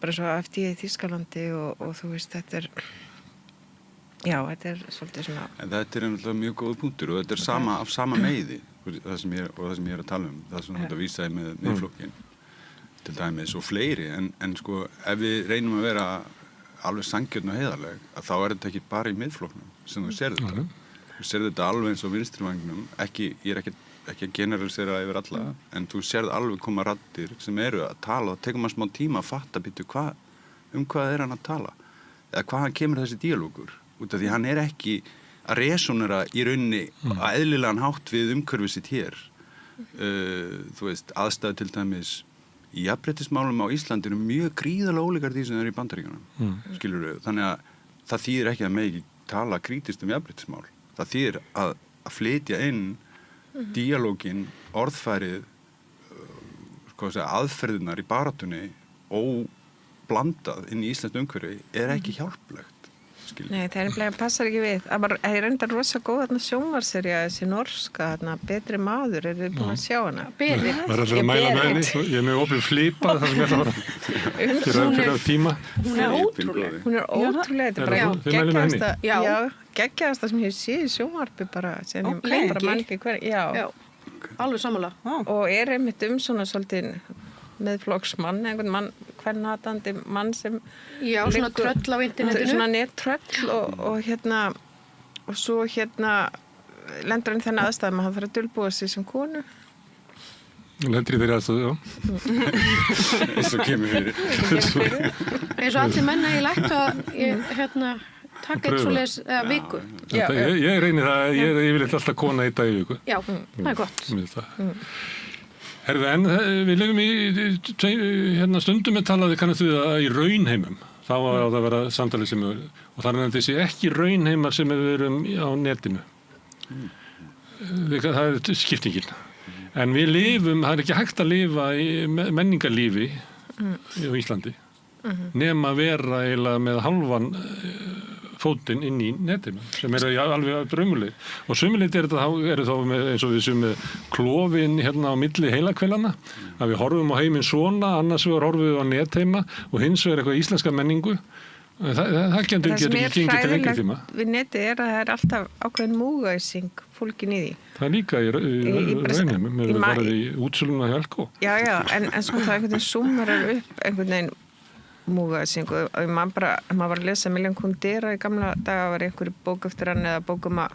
Bara svo FD í Þýskalandi og þú veist, þetta er svolítið svona... En þetta er náttúrulega mjög góð punktur og þetta er af sama meiði það sem ég er að tala um. Það er svona þetta vísaði með flokkin til dæmis og fleiri en sko ef við reynum að vera alveg sanngjörn og heiðarleg, að þá þetta ekki bara í miðflokknum sem þú sér þetta. Þú sér þetta alveg eins og vinstrivangnum, ég er ekki að generalisera yfir alla, en þú sérð alveg koma raddir sem eru að tala, það tekur maður smá tíma að fatta býtu hvað er hann að tala, eða hvaðan kemur þessi díalógur, út af því hann er ekki að resonera í rauninni að eðlilegan hátt við umhverfið sitt hér. Þú veist, aðstæður til dæmis í jafnréttismálum á Íslandi eru mjög gríðarlega ólíkar því sem eru í Bandaríkjunum, skilurðu, þannig að það þýðir ekki að megi tala krítískt jafnréttismál, það þýðir að flytja inn díalógin, orðfærið, aðferðirnar í baráttunni óblandað inn í íslenskt umhverfi er ekki hjálplegt. Nei, það passar ekki við. Það er enda rosa góð sjónvarserja, þessi norska, Betri maður, þið búin að sjá hana? Beri. Það er alltaf að mæla með henni, ég er með opið flipað þar sem ég ætla að fara fyrir tíma. Hún er ótrúlega, þetta er bara geggjaðasta sem ég sé í sjónvarpi bara, sem ég bara mann ekki hverja. Já, alveg sammála. Og er einmitt svona svolítið meðflokksmann, einhvern mann, hvernhatandi mann sem svona tröll á internetinu, svona nettröll og svo lendur hann þennan aðstæðum að hann þarf að dulbúa sig sem konu. Lendur í þeirri aðstæðu, já. Eins og kemur fyrir. Eins og allir menna ég lægt að taka eitt svoleiðis viku. Ég reynir það, ég vil alltaf kona eitt dag í viku. Já, það er gott. Herðu, en við lifum í stundum með talaði kannast við að í raunheimum, þá á það að vera samtalið sem og það er nefnt þessi ekki raunheimar sem við erum á netinu. Það er skiptingin. En við lifum, það er ekki hægt að lifa í menningarlífi á Íslandi, nema vera eiginlega með hálfan fótinn inn í netinu sem alveg raumuleg og sumulit eru þá með, eins og við séum með klofin á milli heilakvelana að við horfum á heiminn svona, annars vegar horfum við á netheima og hins vegar eitthvað íslenska menningu það getur ekki gengið til lengri tíma. Við netið að það er alltaf ákveðin múgæsing fólkin í því. Það er líka í raunheimum við varum í útsöluna hjá Elko. Já, en sko það einhvern veginn summarar upp einhvern veginn múgæsingu og maður var að lesa Miljón Kundera í gamla daga, var einhverju bók eftir hann eða bókum að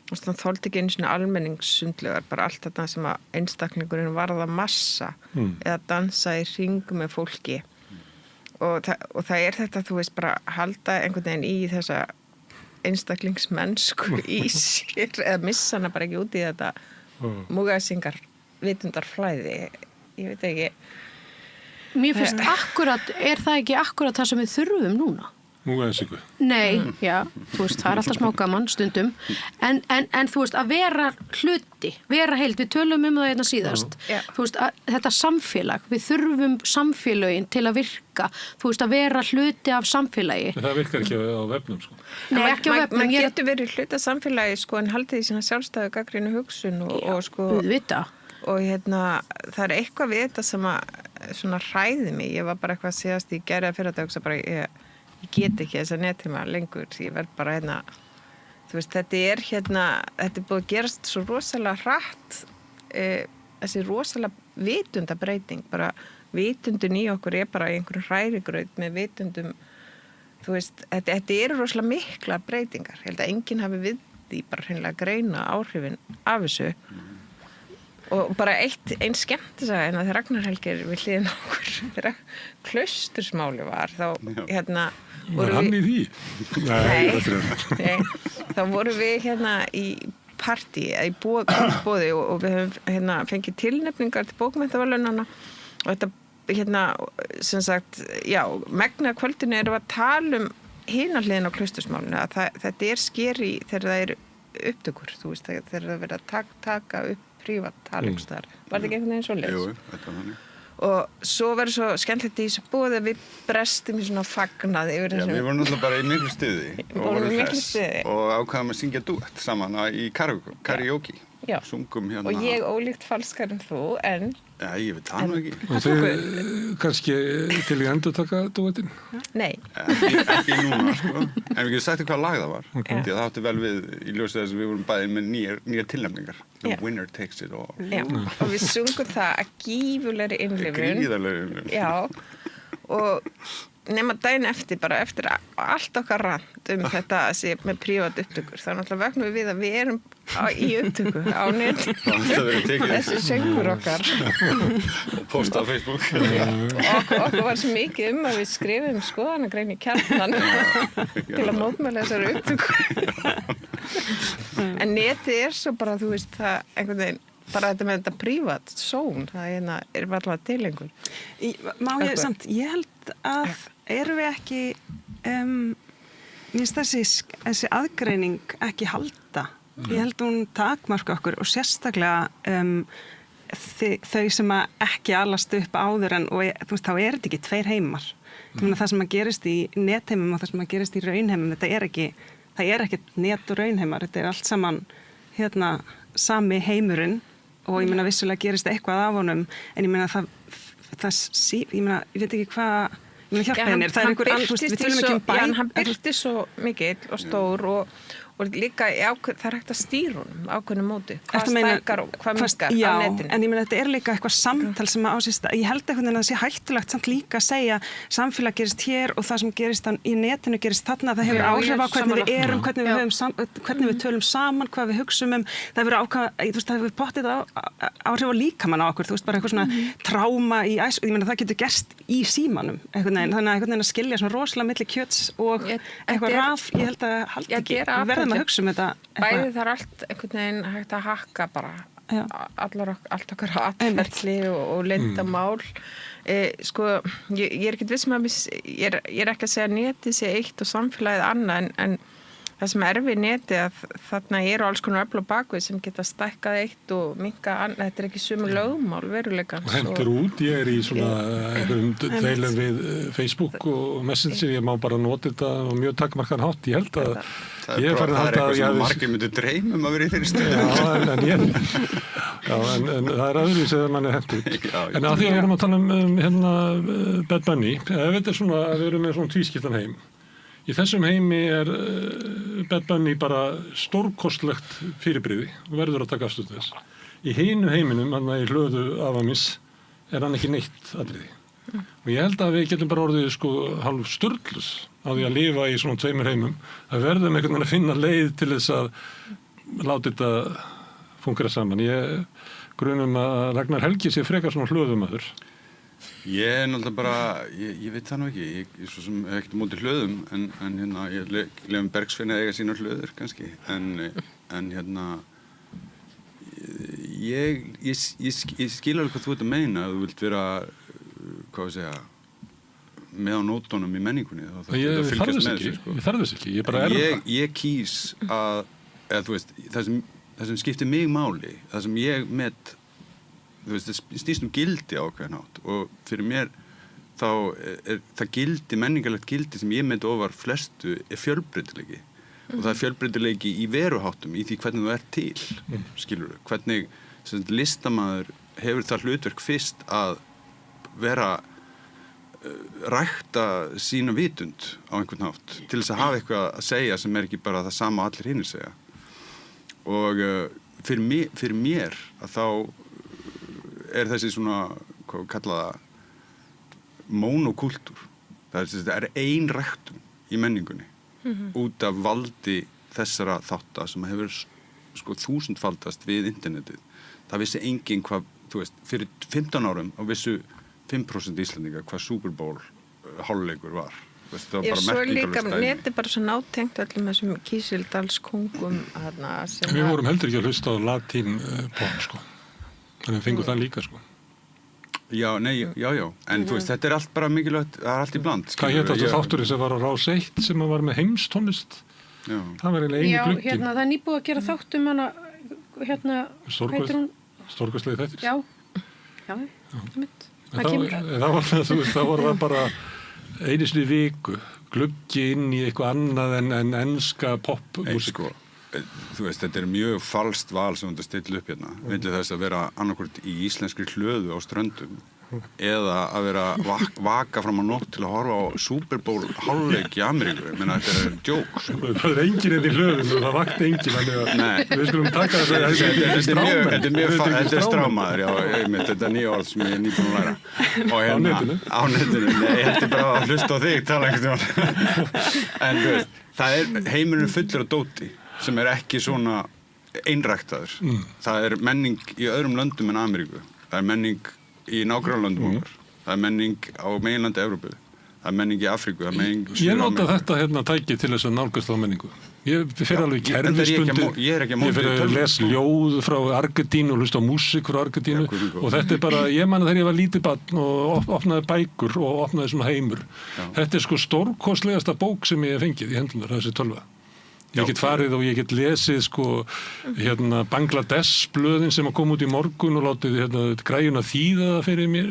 þoldi ekki einu svona almenningssundlegar, bara allt þetta sem að einstaklingurinn varða massa eða dansa í hring með fólki og það er þetta, þú veist, bara halda einhvern veginn í þessa einstaklingsmennsku í sér eða missa hana bara ekki út í þetta múgæsingar vitundarflæði, ég veit ekki. Mér finnst er það ekki akkurat það sem við þurfum núna? Múgæsingu? Nei, já, þú veist, það er alltaf smá gaman stundum, en þú veist, að vera hluti, vera heild, við tölum það síðast, þú veist, þetta samfélag, við þurfum samfélögin til að virka, þú veist, að vera hluti af samfélagi. Það virkar ekki á vefnum, sko. Nei, ekki á vefnum. Man getur verið hluti af samfélagi, sko, en haldið í sína sjálfstæðu gagnrýnu hugsun og sko... Auðvitað. Og það er eitthvað við þetta sem að svona hræði mig, ég var bara eitthvað síðast í gerða fyrir þetta hugsa bara, ég get ekki þessa nettíma lengur, ég verð bara þú veist, þetta er búið að gerast svo rosalega hratt, þessi rosalega vitundabreiting, bara vitundun í okkur er bara í einhverju hrærigraut með vitundum, þú veist, þetta eru rosalega mikla breytingar, ég held að enginn hafi við því bara hreinlega að greina áhrifin af þessu. Og bara einn skemmtisaga en að þegar Ragnar Helgi við hliðin okkur þegar klaustursmáli var þá var hann í því? Nei, þá vorum við í partí í bóði og við höfum fengið tilnefningar til bókmenntaverðlaunanna og þetta sem sagt, já, megna kvöldinu erum við að tala hina hliðin á klaustursmálinu að þetta er skeri þegar það eru upptökur, þú veist, þegar það verið að taka upp prívat talungstar. Var þetta ekki einhvern veginn svo leið? Jú, þetta var þannig. Og svo verður svo skemmtilegt í þessu bóði að við brestum í svona fagnað yfir þessum. Já, við vorum náttúrulega bara í miklu stuði og vorum hress og ákvaðum að syngja duett saman í karaoke. Já. Sungum Og ég ólíkt falskar en þú, en... Já, ég veit það nú ekki. Og þið kannski til í endur taka duettinn? Nei. Ekki núna, sko. En við getum sagt hvað lag það var. Því að það átti vel við í ljósið þess að við vorum bæðið með nýjar tilnefningar. The winner takes it all. Já, og við sungum það að gífurlegri innlifun. Gríðarlegri innlifun. Já, og nema daginn eftir, bara eftir allt okkar rand þetta að sé með prívat upptökur. Það náttúrulega vögnum við að við erum í upptöku á neti. Þessi söngur okkar. Posta á Facebook. Okkur var svo mikið að við skrifum skoðanagrein í Kjarnan til að mótmæla þessari upptöku. En netið svo bara, þú veist, það einhvern veginn bara þetta með þetta prívat són, það bara til einhvern. Ég held að erum við ekki mér finnst þessi aðgreining ekki halda. Ég held hún takmarka okkur og sérstaklega þau sem ekki alast upp áður en, og þú veist, þá þetta ekki tveir heimar. Það sem að gerist í netheimum og það sem að gerist í raunheimum, það ekki net og raunheimar, þetta allt saman sami heimurinn. Og ég meina vissulega gerist eitthvað af honum, en ég meina ég veit ekki hvað, ég meina hjálpaði mér, það einhver annars, við tölum ekki bæ. Já, hann byrti svo mikill og stór og líka það hægt að stýra honum ákveðnu móti. Hvað stækkar og hvað minnkar á netinu. Já, en ég meina þetta líka eitthvað samtal sem á sér stað. Ég held einhvern veginn að það sé hættulegt samt líka að segja samfélag gerist hér og það sem gerist í netinu gerist þarna. Það hefur áhrif á hvernig við erum, hvernig við tölum saman, hvað við hugsum það hefur pottið áhrif á líkamann á okkur, þú veist, bara eitthvað svona tráma í æsku. Ég meina það getur gerst í símanum einhvern veginn, þannig að einhvern veginn að skilja svona rosalega milli kjöts og eitthvað raf, ég held að halda ekki, við verðum að hugsa þetta. Bæði þar allt einhvern veginn hægt að hakka bara allt okkar atferðli og leyndamál. Sko, ég ekkert viss með ég ekki að segja netið sé eitt og samfélagið annað en það sem við netið að þarna alls konar öfl og bakvið sem geta stækkað eitt og minnkað annað, þetta ekki sömu lögmál veruleikans. Og hendur út, ég í svona einhverjum deilum við Facebook og Messenger, ég má bara nota þetta og mjög takmarkan hátt, ég held að ég er farin að halda að eitthvað sem margir myndu dreymum að vera í þeirri stöðu. En það öðruvísi þegar mann hent út. En að því að við erum að tala um Bad Bunny, ef þetta svona að við erum með svona tvískiptan heim. Í þessum heimi Bad Bunny bara stórkostlegt fyrirbrigði og verður að taka afstöðu þess. Í hinu heiminum, hann í hlöðu afamis, hann ekki neitt atriði. Og ég held að við getum bara orðið hálf sturlus á því að lifa í svona tveimur heimum, að verðum einhvern veginn að finna leið til þess að láta þetta fungera saman. Ég grunum að Ragnar Helgi sé frekar svona hlöðumaður. Ég náttúrulega bara, ég veit það nú ekki, ég svo sem hef ekkert móti hlöðum, en ég lefum Bergsveini að eiga sína hlöður kannski, en ég skil alveg hvað þú ert að meina, að þú vilt vera, hvað við segja, með á nótunum í menningunni, þá þetta að fylgjast með þessu. Ég þarf þess ekki, ég bara Ég kýs að, eða þú veist, það sem skiptir mig máli, það sem ég met, þú veist, það snýst gildi á ákveðin hátt og fyrir mér þá það gildi, menningarlegt gildi sem ég met ofar flestu fjölbreytileiki og það fjölbreytileiki í veruháttum, í því hvernig þú ert til, skilurðu, hvernig listamaður hefur það hlutverk fyrst að vera rækta sína vitund á einhvern hátt til þess að hafa eitthvað að segja sem ekki bara það sama allir hinnir segja og fyrir mér að þá þessi svona, hvað við kalla það, mónokúltúr. Það er ein ræktun í menningunni út af valdi þessara þátta sem hefur 1000-faldast við internetið. Það vissi enginn hvað, þú veist, fyrir 15 árum á vissu 5% Íslendinga hvað Super Bowl hálfleikur var. Svo líka neti bara svo nátengt öllum þessum Kísildalskóngum. Við vorum heldur ekki að hlusta á latín pop, Þannig fengur það líka, Já, en þú veist, þetta allt bara mikilvægt, það allt í bland. Hvað hétt þetta þátturinn sem var á Rás 1 sem var með heimstónlist? Það var eiginlega einu gluggi. Það er nýbúið að gera þáttum Stórkostlegi þættir. Já, það kemur. Það var bara einu sinni í viku, gluggi inn í eitthvað annað en enska popmusík. Þú veist, þetta mjög falskt val sem þetta stilla upp hérna. Myndi þess að vera annarkvort í íslenskri hlöðu á ströndum eða að vera vaka fram á nótt til að horfa á Super Bowl hálfleik í Ameríku. Ég meina, þetta er djók. Það er enginn í hlöðum og það vakti enginn, þannig að við skulum taka þetta er strámaður, já, einmitt, þetta er nýja orð sem ég er nýbúin að læra. Og á netinu, nei, ég ætti bara að hlusta á þig, tala einhvern veginn. En þú veist, það er heimurinn fullur af dóti sem er ekki svona einræktaður. Það er menning í öðrum löndum en Ameríku. Það er menning í nágrannlöndum okkar. Það er menning á meginlandi Evrópu. Það er menning í Afríku. Það er menning í Ég nota þetta tæki til þess að nálgast á menningu. Ég fer alveg í kerfisbundið. Ég er ekki að móti. Ég fer að lesa ljóð frá Argentínu og hlusta á músík frá Argentínu og þetta er bara, ég man þegar ég var lítið barn og opnaði bækur og opnaði svona heimur. Þetta er sko stórkostlegasta bók sem ég hef fengið í hendlunar, þessi 12. Ég get farið og ég get lesið sko Bangladesh blöðin sem að koma út í morgun og látið græjuna þýða það fyrir mér.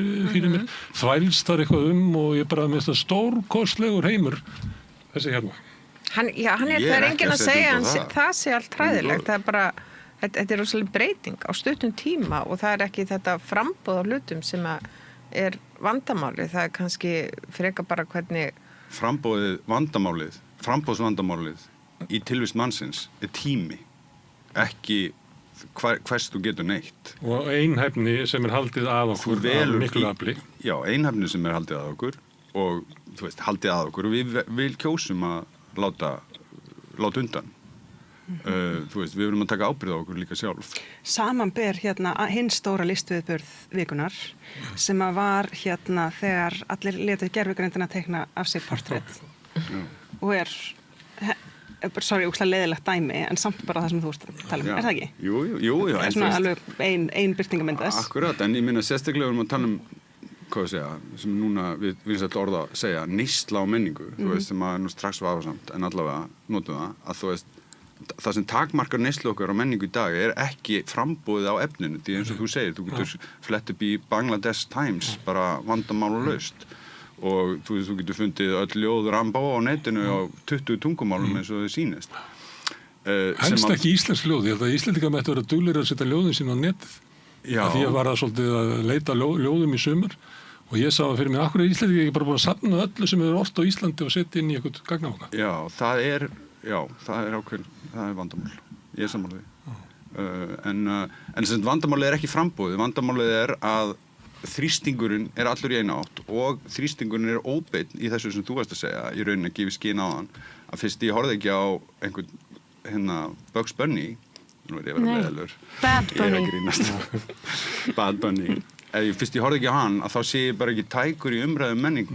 Þvælst þar eitthvað og ég bara minnst það stórkostlegur heimur þessi hérna. Það er enginn að segja það sé allt hræðilegt. Það er bara, þetta er rosalega breyting á stuttum tíma og það er ekki þetta framboð á hlutum sem er vandamáli. Það er kannski frekar bara hvernig framboðsvandamálið í tilvist mannsins er tími, ekki hvers þú getur neitt. Og einhæfni sem er haldið að okkur af miklu afli. Já, einhæfni sem er haldið að okkur og þú veist, haldið að okkur og við kjósum að láta undan. Þú veist, við verum að taka ábyrgð á okkur líka sjálf. Samanber hinn stóra listviðburð vikunar sem að var þegar allir létu gervigreindina teikna af sér portrett og ógeðslega leiðilegt dæmi en samt bara það sem þú ert að tala um, er það ekki? Jú. Það er svona alveg ein birtingamynd þess. Akkurat, en ég minna sérstaklega um að tala um, sem núna við vinsættu orða að segja, neysla á menningu, þú veist, sem að nú strax vafasamt, en allavega notum það, að þú veist, það sem takmarkar neyslu okkar á menningu í dag er ekki frambúðið á efninu, því eins og þú segir, þú getur flett upp í Bangladesh Times, bara vandamála-laust. Og þú getur fundið öll ljóð Rambó á netinu á 20 tungumálum eins og þau sýnist. Helst ekki íslensk ljóð, ég held að Íslendingar mættu vera duglegir að setja ljóðin sín á netið. Já. Því að var það svolítið að leita ljóðum í sumar og ég sá fyrir mig, akkur er Íslendingar ekki bara búin að safna öllu sem er orft á Íslandi og setja inn í eitthvað gagnavanga? Já, það er ákveðin, það er vandamál. Ég er sammála því. En sem vandamálið er ekki frambúðið, vandamálið er að þrýstingurinn er allur í eina átt og þrýstingurinn er óbeinn í þessu sem þú varst að segja, í rauninni að gefa skyn á hann að fyrst ég horfði ekki á einhvern Bugs Bunny, nú er ég að vera meðalur Bad Bunny, ég er að grínast Bad Bunny, fyrst ég horfði ekki á hann að þá sé ég bara ekki tækur í umræðum menningu.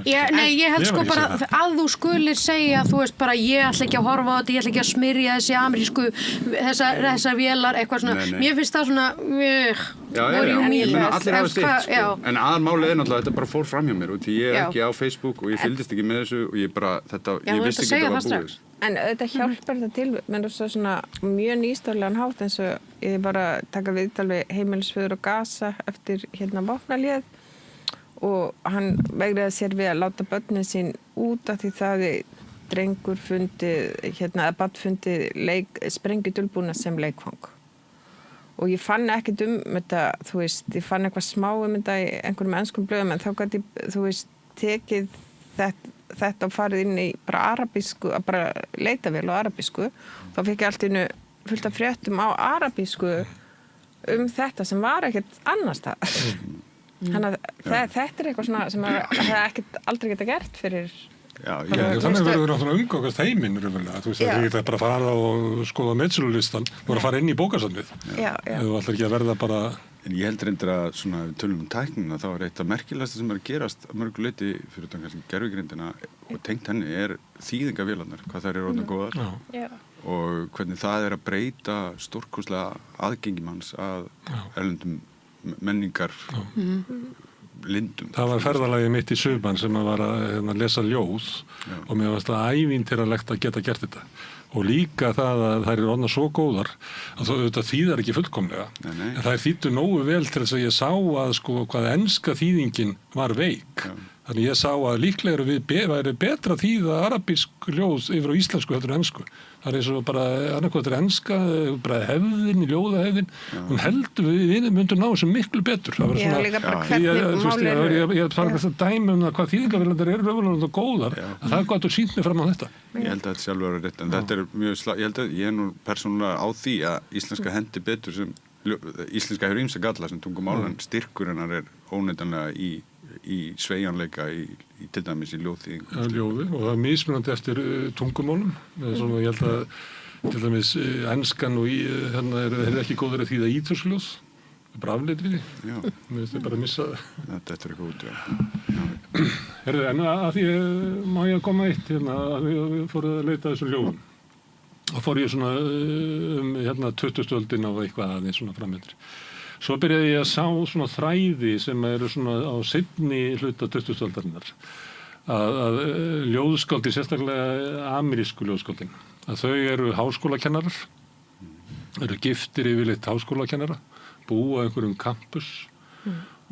Nei, ég held sko bara að þú skulir segja, þú veist bara ég ætla ekki að horfa á þetta, ég ætla ekki að smyrja þessi amerísku, þessar vélar eitthvað svona, mér finnst það svona allir hafa sitt sko. En aðalmálið er náttúrulega þetta bara fór fram hjá mér og því ég er ekki á Facebook og ég fylgdist ekki með þessu og ég bara, ég vissi ekki þetta var búið. En þetta hjálpar þetta til, menn svona mjög nýstárlegan hátt eins og ég bara taka viðtal við heimilisföður og Gaza eftir vopnahlé og hann veigraði sér við að láta börnin sín út af því það drengur fundið, eða barn fundið sprengjudulbúna sem leikfang. Og ég fann ekkert þetta, þú veist, ég fann eitthvað smá þetta í einhverjum enskum blöðum en þá gat ég, þú veist, tekið þetta og farið inn í bara arabísku, að bara leita vel á arabísku, þá fikk ég allt innu fullt af fréttum á arabísku þetta sem var ekkert annars það. Þannig að þetta er eitthvað svona sem það ekkert aldrei geta gert fyrir. Þannig verður náttúrulega umgangast heiminn raunverulega, þú veist að þið geta bara að fara og skoða metsölulistan og að fara inn í bókasafnið. Þú ætlar ekki að verða bara. En ég held reyndar að svona við tölum tæknina þá er eitt af merkilegasta sem er að gerast að mörgu leyti fyrir utan kannski gervigreindina og tengt henni er þýðingavélarnar, hvað þær eru orðnar góðar og hvernig það er að breyta stórkostlega aðgengimanns að erlendum menningar lindum. Það var ferðalagið mitt í Suðmann sem var að lesa ljóð og mér varst það ævintýralegt að geta gert þetta. Og líka það að þær eru orðnar svo góðar að þetta þýðar ekki fullkomlega. En þær þýddu nógu vel til þess að ég sá að sko hvað enska þýðingin var veik. Þannig ég sá að líklega væri betra þýða arabísk ljóð yfir á íslensku heldur en ensku. Það er eins og bara annarkvæmtur enska, bara hefðin, ljóðahefðin. Hún heldur við myndum ná þessu miklu betur. Það var svona, líka bara hvernig mál eru. Ég fara þess að dæmi hvað þýðingavélarnar eru raunverulega góðar, að það er gott að sýnt mig fram á þetta. Ég held að þetta sjálfur er rétt, en þetta er mjög ég held að ég nú persónulega á því að íslenska hendi betur sem íslenska hefur ýmsa galla sem tungumál, en styrkur hennar er óneitanlega í sveigjanleika í til dæmis í ljóðþýðingu. Ljóði, og það er mismunandi eftir tungumálum. Svona, ég held að til dæmis enskan og hérna er ekki góður að þýða ítölskuljóð. Það er bara afleit við því. Já. Mér finnst það bara að missa það. Þetta er eitthvað út, já. Herðu, en að því má ég að koma eitt hérna, að við fórum að leita þessum ljóðum. Og fór ég svona hérna 20. öldin á eitthvað aðeins svona framöndir. Svo byrjaði ég að sá svona þræði sem eru svona á seinni hluta 20. aldarinnar. Að ljóðskáldi, sérstaklega amerísku ljóðskáldin, að þau eru háskólakennarar, eru giftir yfirleitt háskólakennara, búa einhverjum campus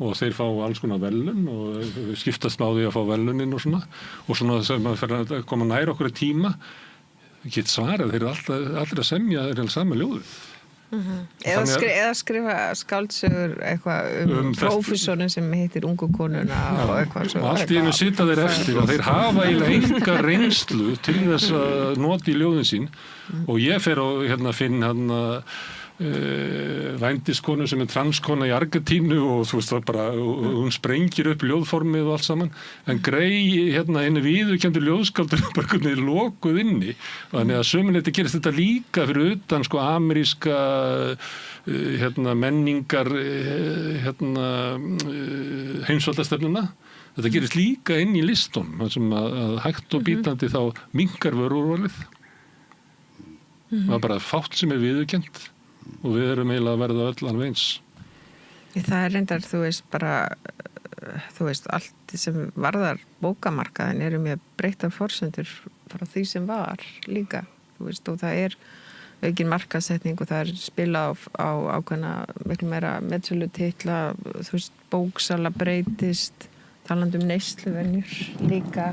og þeir fá alls konar verðlaun og skiptast á því að fá verðlaunin og svona sem að fer að koma nær okkur í tíma, get svarað, þeir eru allir að semja þeir sama ljóðið. Eða skrifa skáldsögur eitthvað prófessorinn sem heitir ungu konuna og eitthvað svo. Og allt í einu sita þeir eftir og þeir hafa eiginlega enga reynslu til þess að nota í ljóðin sín og ég fer og finn vændiskonu sem er transkona í Argentínu og þú veist það bara, hún sprengir upp ljóðformið og allt saman, en Grey henni viðurkenndur ljóðskáldur bara hvernig lokuð inni, þannig að sömuleyti gerist þetta líka fyrir utan ameríska menningar heimsvaldastefnuna. Þetta gerist líka inn í listum, þar sem að hægt og bítandi þá minnkar vörúrvalið. Það er bara fátt sem er viðurkennt og við erum eiginlega að verða öll alveg eins. Það er reyndar, þú veist, allt sem varðar bókamarkaðin eru mjög breyttar forsendur frá því sem var líka, þú veist, og það er aukin markaðssetning og það er spilað á ákveðna miklu meira metsölutitla, þú veist, bóksala breytist, talandi neysluvenjur líka.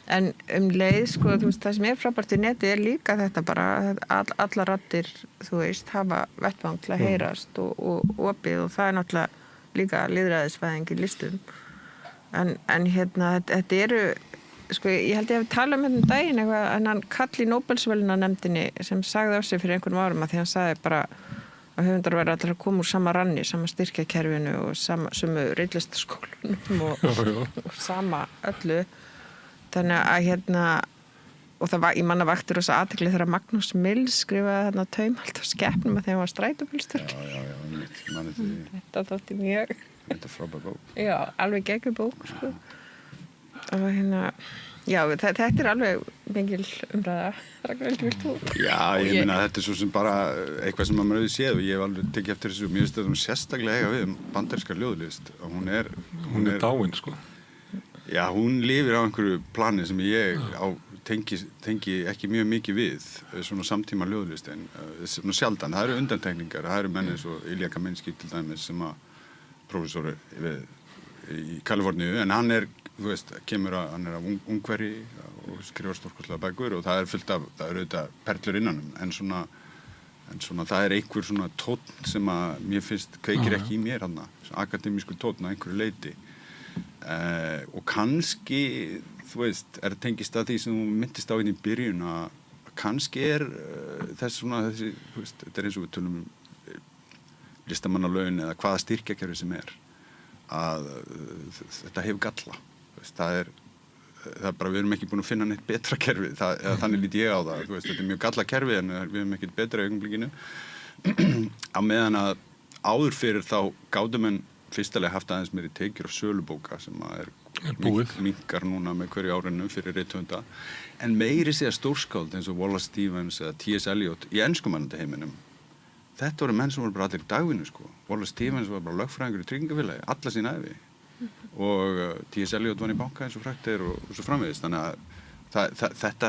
En leið, sko, þú veist, það sem er frábært í neti er líka þetta bara allar raddir, þú veist, hafa vettvang til að heyrast og opið og það er náttúrulega líka lýðræðisvæðing í listum. En þetta eru, sko, ég held ég hef talað með daginn eitthvað, en hann Kall í Nóbelsverðlaunanefndinni sem sagði á sig fyrir einhverjum árum að því hann sagði bara að höfundar verið allir að koma úr sama ranni, sama styrkjakerfinu og sömu riðlistaskólunum og sama öllu. Þannig að og það var, ég manna vakti rosa athygli þegar Magnús Mills skrifaði taumhald á skepnum að þegar hann var strætóbílstjóri. Þetta þótti mjög. Þetta er frábær bók. Já, alveg geggjur bók, sko. Og já, þetta er alveg mikil umræða. Ragnhildur, vilt þú? Já, ég meina þetta er svo sem bara eitthvað sem maður hefur séð og ég hef alveg tekið eftir þessu. Mér finnst þetta sérstaklega eiga við bandaríska ljóðlist. Hún er dáin, sko. Já, hún lifir á einhverju plani sem ég tengi ekki mjög mikið við, svona samtíma ljóðlist, en svona sjaldan. Það eru undantekningar, það eru menn eins og Ilja Kamenský til dæmis sem að prófessor í Kaliforníu, en hann er, þú veist, hann er af Ungveri og skrifar stórkostlega bækur og það er fullt af, það eru auðvitað perlur innanum, en svona það er einhver svona tónn sem að mér finnst kveikir ekki í mér hann, akademísku tónn að einhverju leyti. Og kannski, þú veist, tengist að því sem þú myndist á í byrjun að kannski þessi, þú veist, þetta er eins og við tölum listamannalaun eða hvaða styrkjakerfi sem að þetta hefur galla, þú veist, það er bara, við erum ekki búin að finna neitt betra kerfi, eða þannig lít ég á það, þú veist, þetta er mjög galla kerfi en við erum ekkert betra í augnablikinu á meðan að áður fyrir þá gátu menn fyrstulega haft aðeins meiri tekjur af sölubóka sem er minnkar núna með hverju árinu fyrir rithöfunda, en meiri segja stórskáld eins og Wallace Stevens eða T.S. Eliot í enskumælandi heiminum. Þetta voru menn sem voru bara allir í dagvinnu, sko. Wallace Stevens var bara lögfræðingur í tryggingafélagi alla sína ævi og T.S. Eliot var í banka eins og fræktir og svo framvegis, þannig að þetta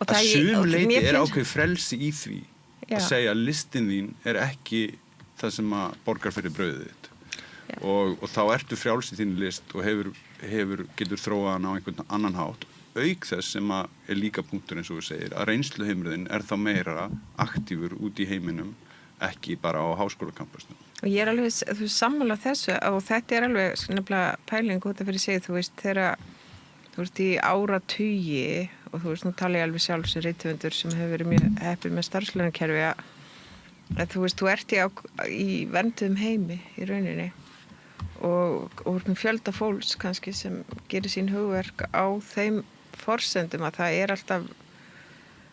að sumleiti ákveð frelsi í því að segja að listin þín ekki það sem að borgar fyrir brauðið þitt. og þá ertu frjáls í þín list og getur þróað hann á einhvern annan hátt, auk þess sem er líka punktur eins og við segir, að reynsluheimurinn þá meira aktífur út í heiminum, ekki bara á háskólakampusnum. Og ég alveg, þú sammála þessu og þetta alveg nefnilega pæling út af fyrir sig, þú veist, þegar þú veist í áratugi og þú veist, nú tala ég alveg sjálf sem rithöfundur sem hefur verið mjög heppið með starfslaunakerfi að þú veist, þú ert í vernduðum heimi í rauninni og fjölda fólks kannski sem gerir sín hugverk á þeim forsendum að það alltaf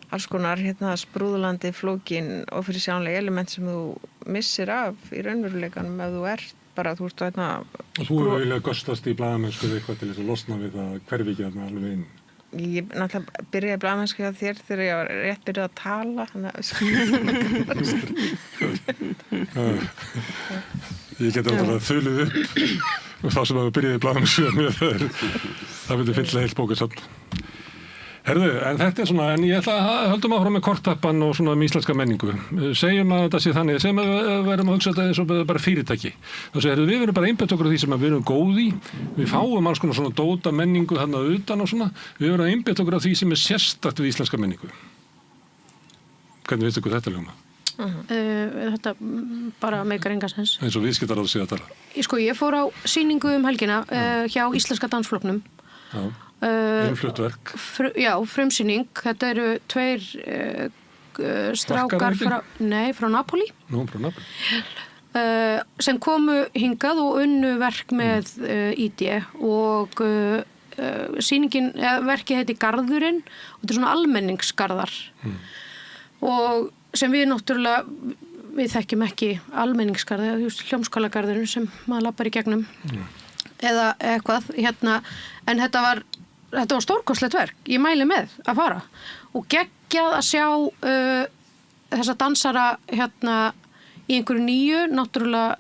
alls konar sprúðlandi, flókin og fyrir sjánlega element sem þú missir af í raunveruleikanum ef þú ert bara, þú ert Og þú hefur viljað göstast í blaðamennsku eitthvað til þess að losna við það hverfi ekki þarna alveg inn? Ég náttúrulega byrjaði blaðamennsku hjá þér þegar ég var rétt byrjað að tala Ég get alltaf þulið upp og þá sem að við byrjaði blaðamennsku það myndi fylla heilt bókasafn. Herðu, en þetta svona, en ég ætla að höldum áfram með kortappan og svona íslenska menningu. Segjum að þetta sé þannig, segjum að við verðum að hugsa þetta eins og bara fyrirtæki. Þá segir við verðum bara einbeitt okkur á því sem við erum góð í, við fáum alls konar svona dóta menningu þarna utan og svona, við verðum að einbeitt okkur á því sem sérstakt við íslenska menningu. Hvernig finnst ykkur þetta ljóma? Þetta bara meikar enga sens. Eins og viðskiptaráð sé að tala. Ég fór á sýningu helgina hjá Íslenska dansflokknum. Innflutt verk. Frumsýning. Þetta eru 2 strákar frá Napoli. Frá Napoli. Sem komu hingað og unnu verk með ID og sýningin, verkið heiti Garðurinn og þetta svona almenningsgarðar. Og sem við náttúrulega, við þekkjum ekki almenningsgarði, hljómskálagarðurinn sem maður lappar í gegnum eða eitthvað, en þetta var stórkostlegt verk, ég mæli með að fara og geggjað að sjá þessa dansara í einhverju nýju, náttúrulega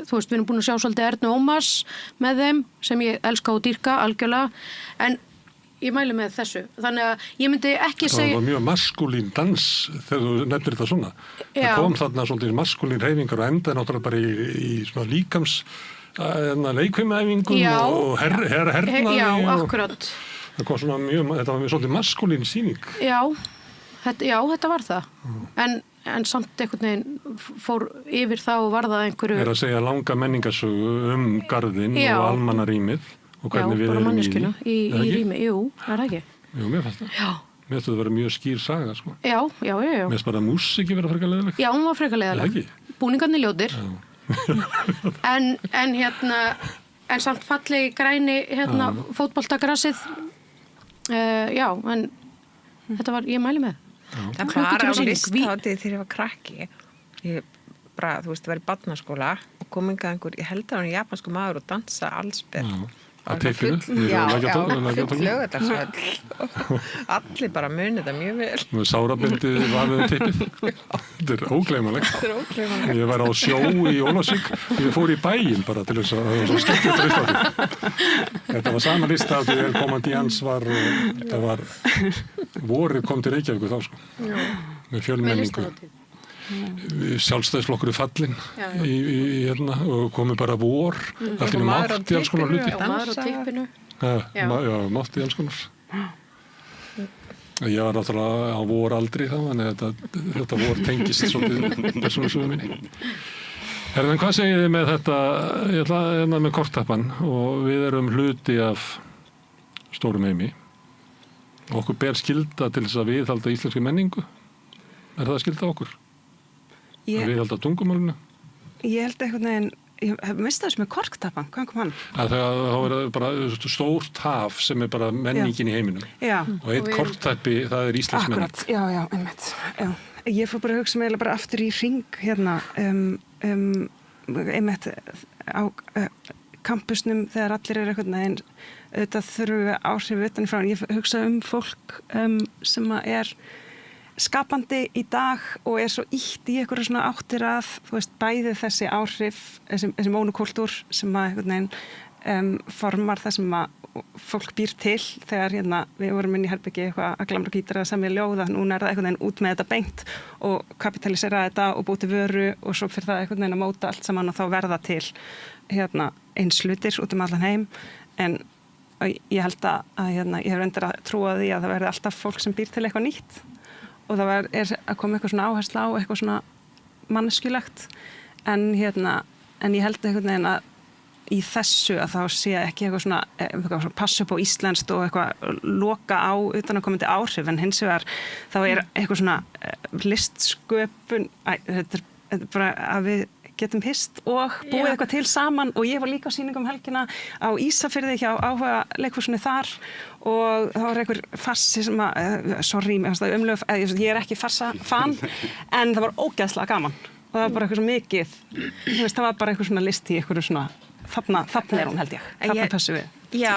þú veist, við erum búin að sjá svolítið Ernu Ómars með þeim sem ég elska og dýrka algjörlega, en ég mæli með þessu, þannig að ég myndi ekki segja... Það var mjög maskulín dans þegar þú nefnir þetta svona. Það kom þarna svolítið maskulín hreyfingar og enda náttúrulega bara í svona líkams leikfimæfingum og hernaði. Já, akkurat. Það kom svona þetta var svolítið maskulín sýning. Já, þetta var það. En samt einhvern veginn fór yfir það og var það einhverju... Að segja langa menningarsögu garðinn og almannarýmið. Já, bara manneskjuna í rými, jú, það ekki. Jú, mér fannst það. Já. Mér finnst það að vera mjög skýr saga, sko. Já. Mér finnst bara músík vera frekar leiðileg. Já, hún var frekar leiðileg. Búningarnir ljótir. en samt fallegi græni, fótboltagrassið. Já, en þetta var, ég mæli með. Það var á listahátíð þegar ég var krakki. Ég bara, þú veist, var í barnaskóla og kom einhver, ég held að hann japansku maður og dansa allsber. Að teipinu? Já, full lögadagsvöld. Allir bara munið það mjög vel. Sárabindið var við teipið. Þetta er ógleymanlegt. Ég var á sjó í Ólafsvík og ég fór í bæinn bara til þess að það var svo skemmtilegt listahátíð. Þetta var sama listahátíð þegar komandi Jans var og það var vorið kom til Reykjavík þá, sko. Með fjölmenningu. Sjálfstæðisflokkur fallinn og komið bara vor allt í mátti alls konar hluti maður á tippinu mátti alls konar ég var náttúrulega á vor aldrei þá þannig að þetta vor tengist svolítið persónusögu minni en hvað segið þið með þetta ég ætla með kortappan og við erum hluti af stórum heimi okkur ber skylda til þess að viðhalda íslenski menningu það skylda okkur? Að við held að tungumálinu? Ég held einhvern veginn, ég hef mistað þessu með korktappan, hvað kom hann? Það er bara stórt haf sem er bara menningin í heiminum. Já. Og eitt korktappi, það er íslensk menning. Akkurat, já, einmitt. Já. Ég fór bara að hugsa mig bara aftur í hring einmitt á kampusnum þegar allir eru einhvern veginn, auðvitað þurfum við áhrif utan í frá. Ég hugsa fólk sem er skapandi í dag og er svo ítt í einhverja svona áttir að, þú veist, bæði þessi áhrif, þessi mónukúltúr sem að einhvern veginn formar það sem að fólk býr til þegar við vorum inn í herbyggi eitthvað að glamra gítara að semja ljóða, núna það einhvern veginn út með þetta beint og kapitalisera þetta og búti vöru og svo fyrir það einhvern veginn að móta allt saman og þá verða til eins hlutir út allan heim en ég held að ég hef reyndar að trúa því að það verði alltaf fólk sem býr til eitthvað nýtt og það er að koma eitthvað svona áhersla á eitthvað svona manneskjulegt en ég held einhvern veginn að í þessu að þá sé ekki eitthvað svona passa upp á íslenskt og eitthvað loka á utanakomandi áhrif en hins vegar þá eitthvað svona listsköpun þetta er bara að við getum hist og búið eitthvað til saman og ég var líka á sýningum helgina á Ísafirði hjá áhuga leikhúsinu þar og þá var einhver farsi sem ég ekki farsa-fan en það var ógeðslega gaman og það var bara eitthvað svo mikið það var bara eitthvað svona list í eitthvað svona þarna hún held ég, þarna passu við. Já,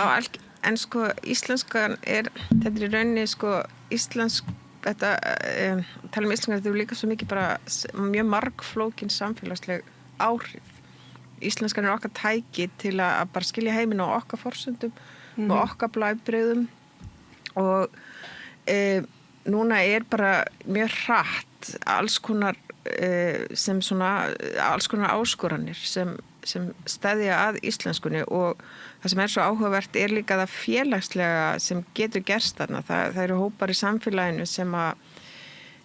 en sko íslenskan þetta í rauninni sko íslensk, tala íslenskan, þetta líka svo mikið bara mjög margflókin samfélagsleg áhrif. Íslenskan okkar tæki til að bara skilja heiminn á okkar forsendum og okkar blæbrigðum og núna bara mjög hratt alls konar sem svona alls konar áskoranir sem steðja að íslenskunni og það sem svo áhugavert líka það félagslega sem getur gerst þarna. Það eru hópar í samfélaginu sem að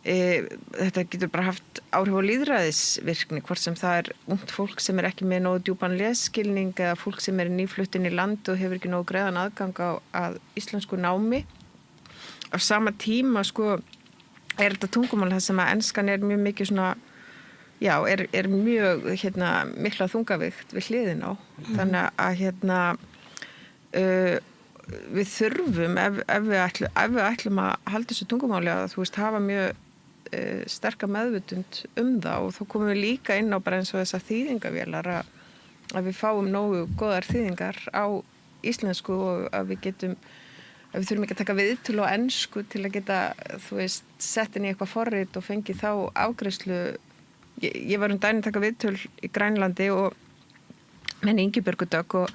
þetta getur bara haft áhrif á lýðræðisvirkni, hvort sem það ungt fólk sem ekki með nógu djúpan lesskilning eða fólk sem nýfluttin í land og hefur ekki nógu greiðan aðgang að íslensku námi. Á sama tíma sko þetta tungumál það sem að enskan mjög mikið svona mjög mikla þungavíkt við hliðin á. Þannig að við þurfum ef við ætlum að halda þessu tungumáli að hafa mjög sterka meðvitund það og þá komum við líka inn á bara eins og þessar þýðingavélar að við fáum nógu góðar þýðingar á íslensku og að við þurfum ekki að taka viðtölu á ensku til að geta sett inn í eitthvað forrit og fengi þá afgreiðslu. Ég var daginn að taka viðtöl í Grænlandi og með Ingibjörgu Dögg og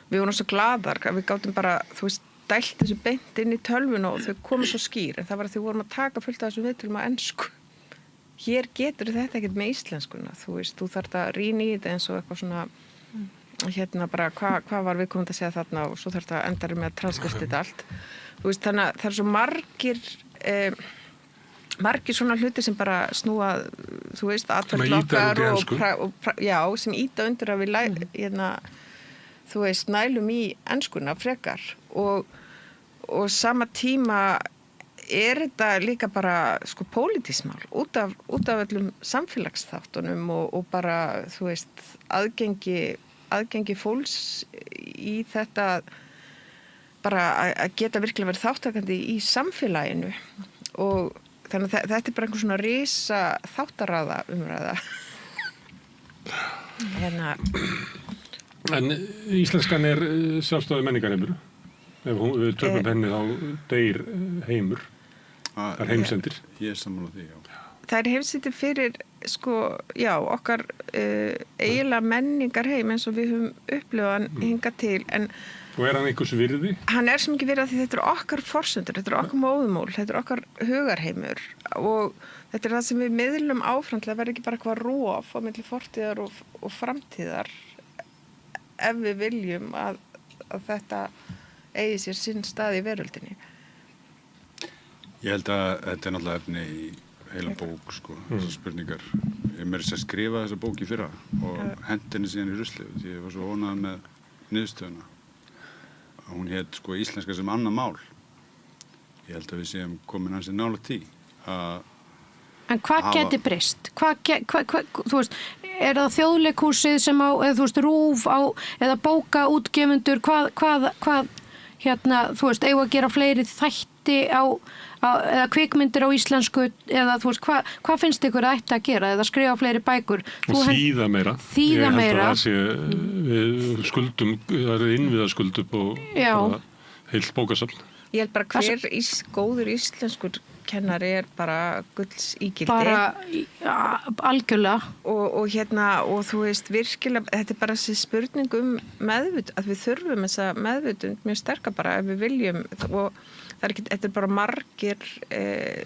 við vorum svo glaðar að við gátum bara, dælt þessu beint inn í tölvuna og þau komu svo skýr en það var að þau vorum að taka fullt af þessum viðtölum á ensku. Hér getur þetta ekkert með íslenskuna, þú þarft að rýna í þetta eins og eitthvað svona bara hvað var viðkomandi að segja þarna og svo þarft að enda með að transkripta þetta allt. Þannig að það svo margir svona hluti sem bara snúa atferð okkar og sem íta undir að við nælum í enskuna frekar og sama tíma þetta líka bara pólitísmál út af öllum samfélagsþáttunum og bara aðgengi fólks í þetta bara að geta virkilega verið þáttakandi í samfélaginu og þannig að þetta bara einhver svona risa þáttaraða umræða. En íslenskan sjálfstæður menningarheimur. Ef við tökum henni þá deyr heimur. Það heimsendir. Ég sammála því, já. Það heimsendir fyrir, okkar eiginlega menningarheim eins og við höfum upplifað hingað til, en og hann einhvers virði? Hann sem ekki virði að því þetta okkar forsendur, þetta okkar móðumól, þetta okkar hugarheimur og þetta það sem við miðlum áfram til að vera ekki bara eitthvað rof á milli fortíðar og framtíðar ef við viljum að þetta eigi sér sinn stað í veröldinni. Ég held að þetta náttúrulega efni í heila bók, þessar spurningar. Ég meira að skrifa þessa bók í fyrra og hendi henni síðan í ruslið því ég var svo ánægður með niðurstöðuna. Hún hét íslenska sem annað mál. Ég held að við séum komin hans nálægt því. En hvað geti breyst? Þú veist, það þjóðleikhúsið sem á, eða þú veist, RÚV á, eða bókaútgefundur, hvað þú veist, eigum að gera fleiri þætti eða kvikmyndir á íslensku, eða þú veist, hvað finnst ykkur að ætti að gera, eða skrifa fleiri bækur? Þýða meira. Ég held að það sé, við skuldum, það innviða skuldum og heilt bókasafn. Ég held bara hver góður íslenskur kennari bara gulls ígildi. Bara algjörlega. Og þú veist, virkilega, þetta bara þessi spurning meðvutund, að við þurfum þessa meðvutund mjög sterka bara ef við viljum, og þetta bara margir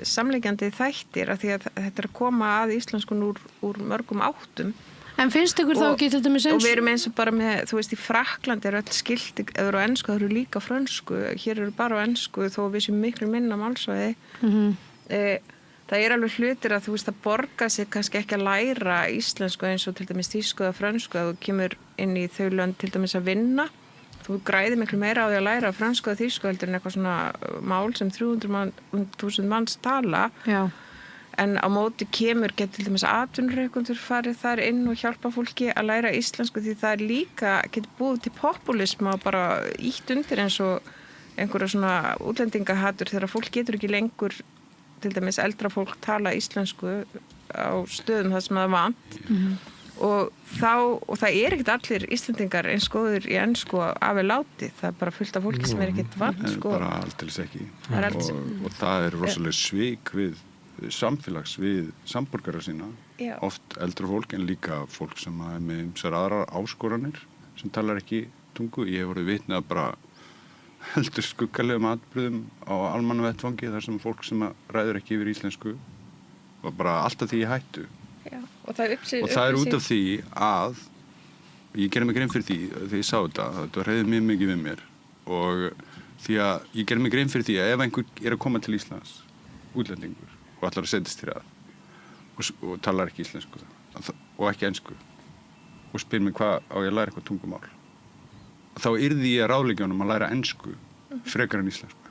samleikjandi þættir, af því að þetta að koma að íslenskun úr mörgum áttum. En finnst ykkur þá ekki til dæmis eins? Og við erum eins og bara með, þú veist, í Frakklandi öll skilti, ef eru á ensku, það eru líka frönsku, hér eru bara á ensku, þó við séum miklu minna málsvæði. Það alveg hlutir að þú veist að borga sig kannski ekki að læra íslensku eins og til dæmis þýsku eða frönsku, að þú kemur inn í þau lönd til dæmis að vinna. Þú græðir miklu meira á því að læra frönsku eða þýsku heldur en eitthvað svona mál sem 300.000 manns tala. Já. En á móti getur til dæmis atvinnureikendur farið þar inn og hjálpa fólki að læra íslensku, því það líka getur búið til populisma og bara ítt undir eins og einhverja svona útlendingahatur þegar fólk getur ekki lengur, til dæmis eldra fólk tala íslensku á stöðum þar sem það vant. Og það ekkert allir Íslendingar eins góður í ensku af látið, það bara fullt af fólki sem ekkert vant. Bara aldeilis ekki. Og það rosalega svik við samfélags við samborgara sína. Já. Oft eldra fólk en líka fólk sem með ýmsar aðrar áskoranir sem talar ekki tungu. Ég hef orðið vitni að bara heldur skuggalegum atburðum á almannavettvangi þar sem fólk sem ræður ekki yfir íslensku og bara alltaf því ég hættu. Já. Og það út af því að ég gerði mig grein fyrir því þegar ég sá þetta hreyði mjög mikið við mér, og því að ég gerði mig grein fyrir því að ef einhver að koma til Íslands, útlendingur, og allar að setjast þér að og talar ekki íslensku og ekki ensku og spyr mig hvað á ég að læra eitthvað tungumál, þá yrði ég að ráðleggja honum að læra ensku frekar en íslensku.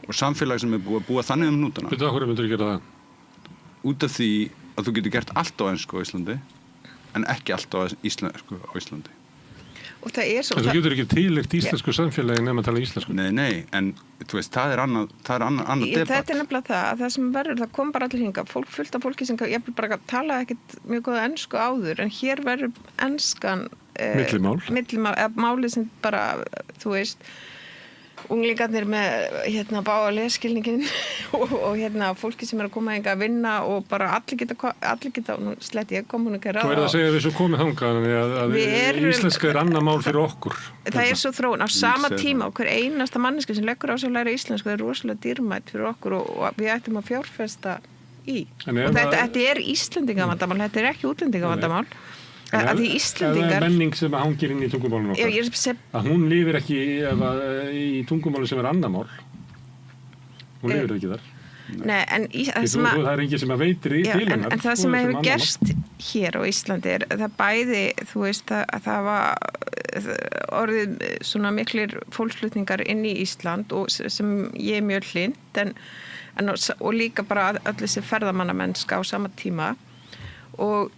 Og samfélag sem búa þannig hnútana. Veitu af hverju myndir þú gera það? Út af því að þú getur gert allt á ensku á Íslandi en ekki allt á íslensku á Íslandi. Og það svo... En þú getur ekki tilegt íslensku samfélagi nema að tala íslensku. Nei, en þú veist, það annað debatt. Þetta nefnilega það sem verður, það kom bara allir hingað, fullt af fólki sem ég bara tala ekkert mjög góða ensku áður, en hér verður enskan millimál, máli sem bara, þú veist, unglingarnir með bága lesskilningin og fólki sem að koma að vinna og bara allir geta nú sletti ég kommunikera. Þú að segja að við svo komið þangað að íslenska annað mál fyrir okkur. Það svo þróun á sama tíma og hver einasta manneski sem leggur á sig að læra íslensku rosalega dýrmætt fyrir okkur og við ættum að fjárfesta í. Og þetta Íslendingavandamál, þetta ekki útlendingavandamál. Að því Íslendingar... Það menning sem hangir inn í tungumálunum okkar. Að hún lifir ekki í tungumálu sem annað mál. Hún lifir ekki þar. Nei, en... Það enginn sem veitir til hennar. En það sem hefur gerst hér á Íslandi það bæði, þú veist, að það var orðið svona miklir fólksflutningar inn í Ísland og sem ég mjög hlynt, og líka bara öll þessi ferðamannamennska á sama tíma.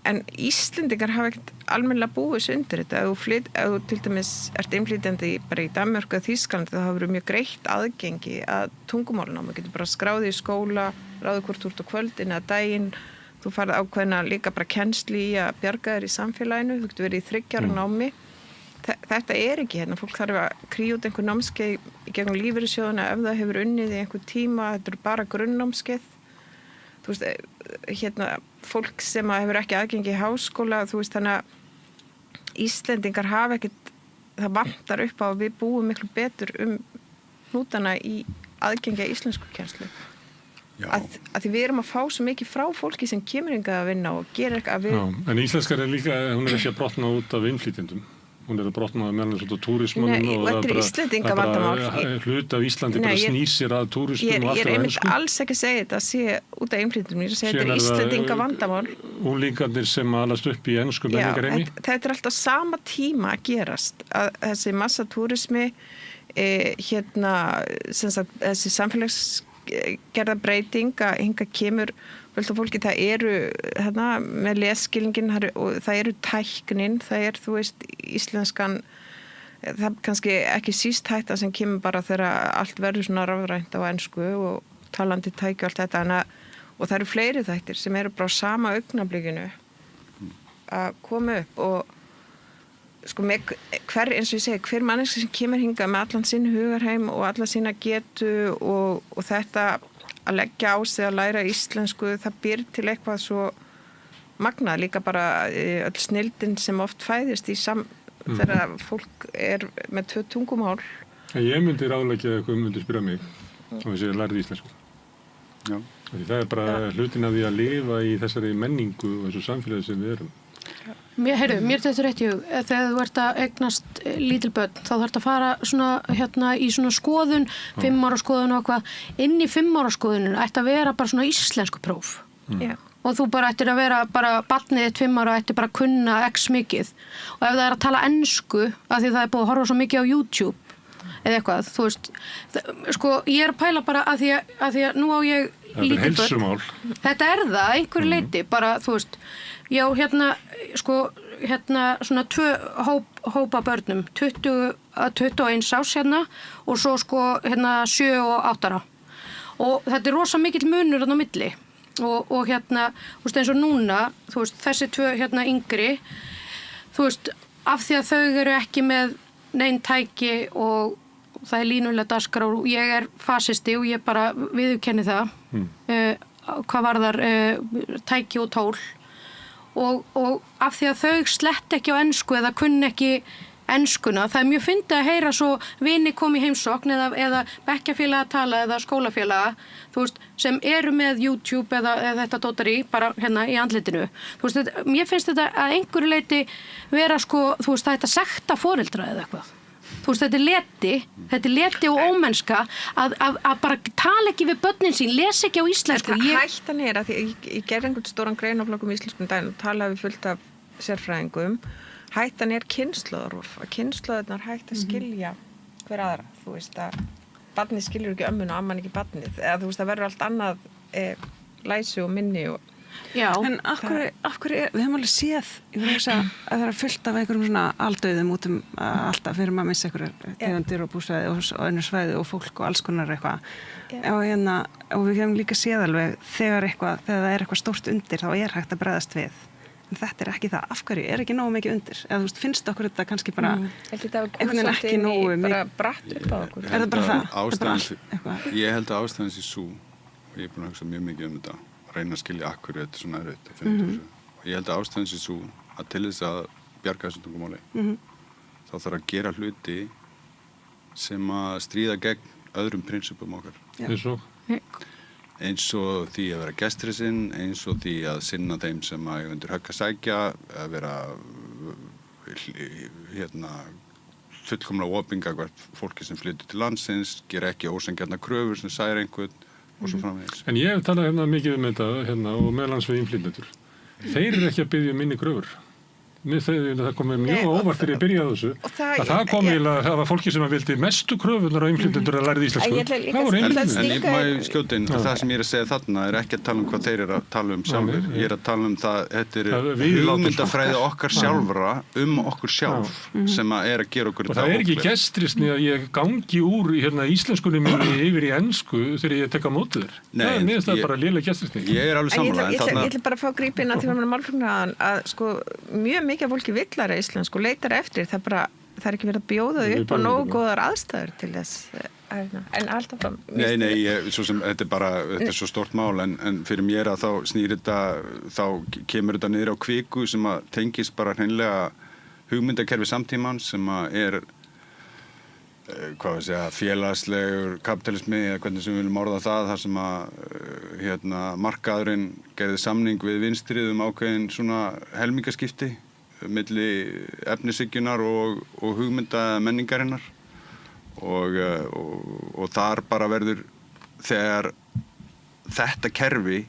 En Íslendingar hafa ekkert almennilega búið sig undir þetta. Ef þú til dæmis ert innflytjandi bara í Danmörku eða Þýskalandi, þá hafa verið mjög greitt aðgengi að tungumálanámi. Þú getur bara skráðið í skóla, ráðið hvort þú ert á kvöldin eða daginn, þú farið ákveðna líka bara kennslu í að bjarga þér í samfélaginu, þú getur verið í 3 ára námi. Þetta ekki hérna, fólk þarf að kríja út einhver námskeið í gegnum lífeyrissjóðuna ef það hefur unnið í einhver tíma, þetta eru bara grunnnámskeið. Þú veist, fólk sem hefur ekki aðgengi í háskóla, þú veist, þannig að Íslendingar hafa ekkert, það vantar upp á að við búum miklu betur hnútana í aðgengi að íslensku kennslu. Að því við erum að fá svo mikið frá fólki sem kemur hingað að vinna og gerir eitthvað að við... Já, en íslenskar líka, hún ekki að brotna út af innflytjendum. Hún að brotna meðan svona túrismanum og þetta Íslendingavandamál. Hlut af Íslandi bara snýsir að túristum og allt Ég einmitt alls ekki að segja þetta að sé út af innflytjendum, ég segja þetta Íslendingavandamál. Unglingarnir sem alast upp í ensku menningarheimi. Þetta alltaf sama tíma að gerast, að þessi massatúrismi, þessi samfélagsgerða breyting að hinga kemur fullt af fólki, það eru með lesskilningin og það eru tæknin, það þú veist, íslenskan, það kannski ekki síst hætta sem kemur bara þegar allt verður svona rafrænt á ensku og talandi tæki og allt þetta, og það eru fleiri þættir sem eru bara á sama augnablikinu að koma upp og sko með eins og ég segi, hver manneska sem kemur hingað með allan sinn hugarheim og alla sína getu og þetta að leggja á sig að læra íslensku, það býr til eitthvað svo magnað, líka bara öll snildin sem oft fæðist þegar fólk með 2 tungumál. Ég myndi ráðleggja eitthvað myndi spyrja mig og þess að lærði íslensku. Já. Það bara hlutin af því að lifa í þessari menningu og þessu samfélagi sem við erum. Mér þetta rétt í hug, þegar þú ert að eignast lítil börn, þá þarf að fara svona, í svona skoðun, 5 ára skoðun og eitthvað, inn í 5 ára skoðunum ætti að vera bara svona íslensku próf. Já. Og þú bara ættir að vera bara barnið 5 ára ættir bara að kunna x mikið. Og ef það að tala ensku, af því það búið að horfa svo mikið á YouTube, eða eitthvað, þú veist, sko, ég að pæla bara að því að nú á ég lítið börn. Heilsumál. Þetta það, einhverju leiti, bara, þú veist, já, svona 2 hópa börnum, 21 ás og svo sko, 7 og 8 ára. Og þetta rosa mikill munur á milli. Og þú veist, eins og núna, þú veist, þessi 2 yngri, þú veist, af því að þau eru ekki með neinn tæki og það línulega dagskrá og ég fasisti og ég bara viðurkenni það hvað varðar tæki og tól og af því að þau slett ekki á ensku eða kunni ekki enskuna, það mjög fyndið að heyra svo vini kom í heimsókn eða bekkjafélaga tala eða skólafélaga, þú veist, sem eru með YouTube eða þetta dótari bara í andlitinu. Þú veist, mér finnst þetta að einhverju leiti vera sko, þú veist, þetta sekta foreldra eða eitthvað. Þú veist, þetta er leti og ómennska að bara tala ekki við börnin sín, lesa ekki á íslensku. Hættan að því ég gerði einhvern stóran greinaflokk íslenskum daginn og talaði við fullt af sérfræðingum. Hættan kynslóðarof, að kynslóðurnar hægt að skilja hver aðra. Þú veist að barnið skilur ekki ömmun og amman ekki barnið. Eða þú veist það verður allt annað læsi og minni og Já. En af hverju við höfum alveg séð, ég vil hugsa að það fullt af einhverjum svona aldauðum út alltaf fyrir maður að missa einhverjar tegundir og búsvæði og önnur svæði og fólk og alls konar eitthvað. Og við höfum líka séð alveg þegar það er eitthvað stórt undir þá hægt að bregðast við. En þetta ekki það. Af hverju ekki nógu mikið undir? Eða þú veist, finnst okkur þetta kannski bara einhvern veginn ekki nógu mikið. Bara bratt upp á okkur. Það bara það? Ég held að ástæðan sé sú, og ég búin að hugsa mjög mikið þetta, reyna að skilja akkur þetta svona erfitt að finna þessu. Og ég held að ástæðan sé svo að til þess að bjarga þessu tungumáli þá þarf að gera hluti sem að stríða gegn öðrum prinsipum okkar. Eins og því að vera gestrisinn, eins og því að sinna þeim sem að undir högg að sækja, að vera fullkomlega opinga hvert fólki sem flytur til landsins, gera ekki ósanngjarna kröfur sem særa einhvern og svo framvegis. En ég hef talað mikið þetta og meðlans við innflytjendur. Þeir eru ekki að biðja minni kröfur. Það komið mjög óvart þegar ég byrjaði þessu að það kom eiginlega, það var fólki sem að vildi mestu kröfunar á innflytjendur að lærði íslensku. Það voru innflytjendur. En maður skjóta inn, það sem ég að segja þarna ekki að tala um hvað þeir eru að tala um sjálfur. Ég að tala um það, þetta hugmyndafræði okkar sjálfra okkur sjálf sem að gera okkur þetta. Og það ekki gestrisni að ég gangi úr íslenskunni minni yfir í ensku þegar ég tek á móti þér. Mér finnst það bara léleg gestrisni. Ég alveg sammála. Ég ætla bara að fá grípin að því að málflugnaðan að sko mjög mikið fólki villar íslensku og leitar eftir, það er ekki verið að bjóða þau upp á nógu góðar aðstæður til þess en alltaf fram. Nei, þetta er svo stórt mál en fyrir mér að þá snýr þetta, þá kemur þetta niður á kviku sem að tengist bara hreinlega hugmyndakerfi samtímans sem að félagslegur kapitalismi eða hvernig sem við viljum orða það, þar sem að markaðurinn gerði samning við vinstrið ákveðin svona helmingaskipti milli efnishyggjunar og hugmynda menningarinnar og þar bara verður þegar þetta kerfi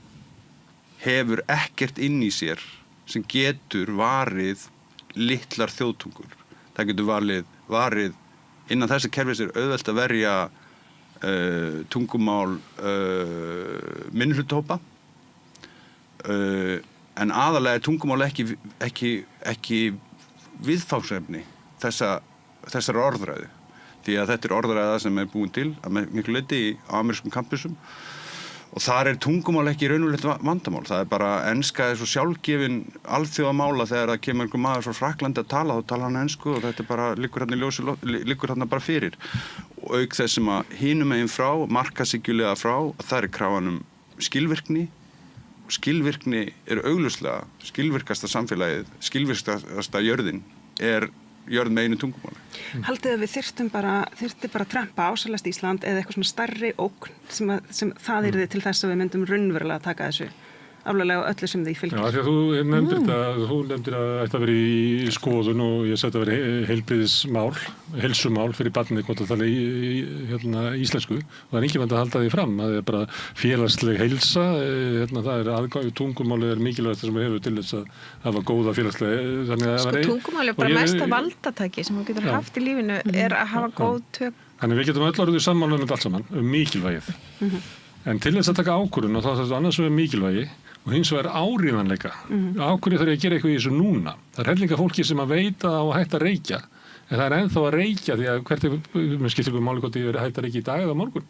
hefur ekkert inn í sér sem getur varið litlar þjóðtungur. Það getur varið innan þessa kerfis auðvelt að verja tungumál minnihlutahópa en aðalega tungumál ekki viðfangsefni þessar orðræðu því að þetta orðræða sem búin til að miklu leyti á amerískum kampusum og þar tungumál ekki raunverulegt vandamál. Það bara enska svo sjálfgefin alþjóðamála þegar það kemur einhver maður frá Frakklandi að tala, þá tala hann ensku og þetta bara liggur hérna bara fyrir. og auk þess sem að hinum megin frá, markaðshyggjulega frá, að það krafan skilvirkni. Skilvirkni augljóslega skilvirkasta samfélagið, skilvirkasta jörðin jörð með einu tungumáli. Haldið að við þyrfti bara að trempa ásælast Ísland eða eitthvað svona stærri ógn sem það yrði til þess að við myndum raunverulega að taka þessu aflega á öllu sem því fylgir. Já, því að þú nefndir að þetta veri í skoðun og ég seti að veri heilbrigðismál, heilsumál fyrir barnið hvort að tala í íslensku og það ekki vant að halda því fram. Það bara félagsleg heilsa, það tungumálið mikilvægt sem við hefur til þess að hafa góða félagslega. Tungumálið bara mesta valdatæki sem þú getur haft í lífinu að hafa góð tök. Þannig við getum öll orðið sammála þetta allt saman mikilvægið. En til þess að taka ákvörðun og þá þess að annars vegar mikilvægi og hins vegar áríðanleika. Ákvörðu þarf ég að gera eitthvað í þessu núna. Það hellinga fólki sem að veita á að hætta að reykja. En það ennþá að reykja því að mér skiptir ykkur máli hvort ég verið hætta að reykja í dag eða morgun.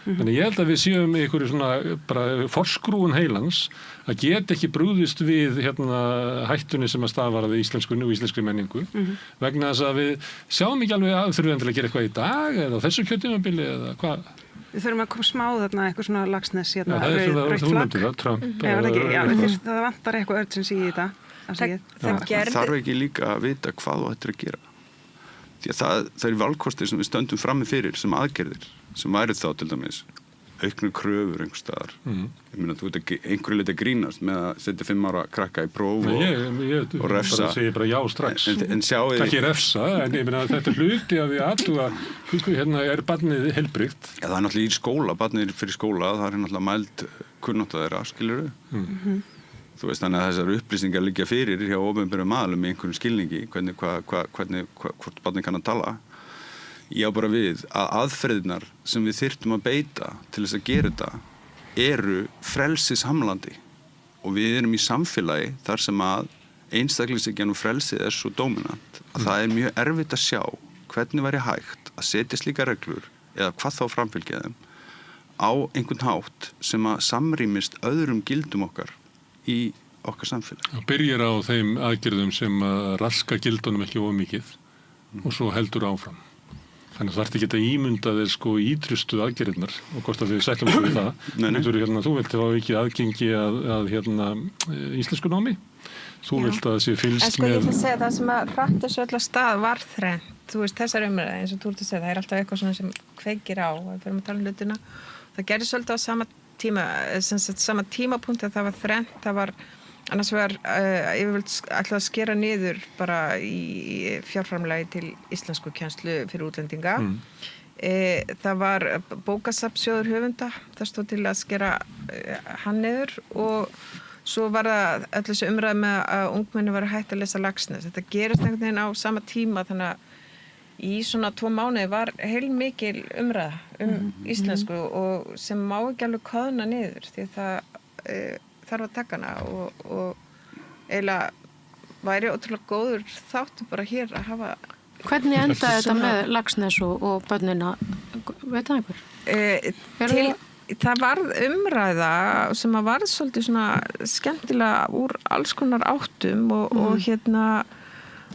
Þannig ég held að við séum ykkur svona bara forskrúun heilans að geta ekki brúðist við hættunni sem að stafaraði íslenskunni og íslenskri menningu vegna þess að við sjáum ekki alveg að þurfum til að gera eitthvað í dag eða þessu kjörtímabili eða hvað. Við þurfum að koma smá þarna eitthvað svona Laxness rautt flagg. Það vantar eitthvað urgency í þetta. Það þarf ekki líka að vita hvað þú ættir að gera. Því að það valkostir sem við stöndum frammi fyrir sem aðgerðir sem væri þá til dæmis auknu kröfur einhvers staðar. Ég meina, þú veit einhverju leiti að grínast með að setja 5 ára krakka í próf og refsa. Ég segi bara já strax. En sjáið... Ekki refsa, en ég meina þetta hluti að við athuga, barnið heilbrigt. Já, það náttúrulega í skóla, barnið fyrir skóla, það náttúrulega mæld kunnátta þeirra, skilurðu. Þú veist, þannig að þessar upplýsingar liggja fyrir hjá opinberum aðilum í einhverjum skilningi, hvort barnið kann að tala. Ég á bara við að aðferðirnar sem við þyrftum að beita til þess að gera þetta eru frelsishamlandi og við erum í samfélagi þar sem að einstaklingshyggjan og frelsið svo dóminant að það mjög erfitt að sjá hvernig væri hægt að setja slíka reglur eða hvað þá framfylgja þeim á einhvern hátt sem að samrýmist öðrum gildum okkar í okkar samfélagi. Það byrjar á þeim aðgerðum sem að raska gildunum ekki of mikið og svo heldur áfram. Þannig að það ert ekki að ímynda þér ítrustu aðgerðirnar og hvort að við sætlum svo við það. Þú vilt hafa ekki aðgengi að íslensku námi. Þú vilt að það sé fylgst með... Ég ætla að segja það sem að hratt þessu öll að stað var þrennt. Þú veist, þessar umræði eins og þú ert að segja, það alltaf eitthvað svona sem kveikir á. Við fyrir að tala hlutina. Það gerði svolítið á sama tímapunkt að það var þrennt. Það var annars var yfirvöld ætlaði að skera niður bara í fjárframlagi til íslensku kennslu fyrir útlendinga. Það var bókasafnssjóður höfunda, það stóð til að skera hann niður og svo var það öll þessu umræði með að ungmenni var hætt að lesa Laxness. Þetta gerist einhvern veginn á sama tíma þannig að í svona 2 mánuði var heilmikil umræða íslensku og sem má ekki alveg koðna niður því það þarf að taka hana og eiginlega væri ótrúlega góður þáttu bara hér að hafa... Hvernig endaði þetta með Laxness og börnina? Veit það einhver? Það varð umræða sem að varð svolítið svona skemmtilega úr alls konar áttum og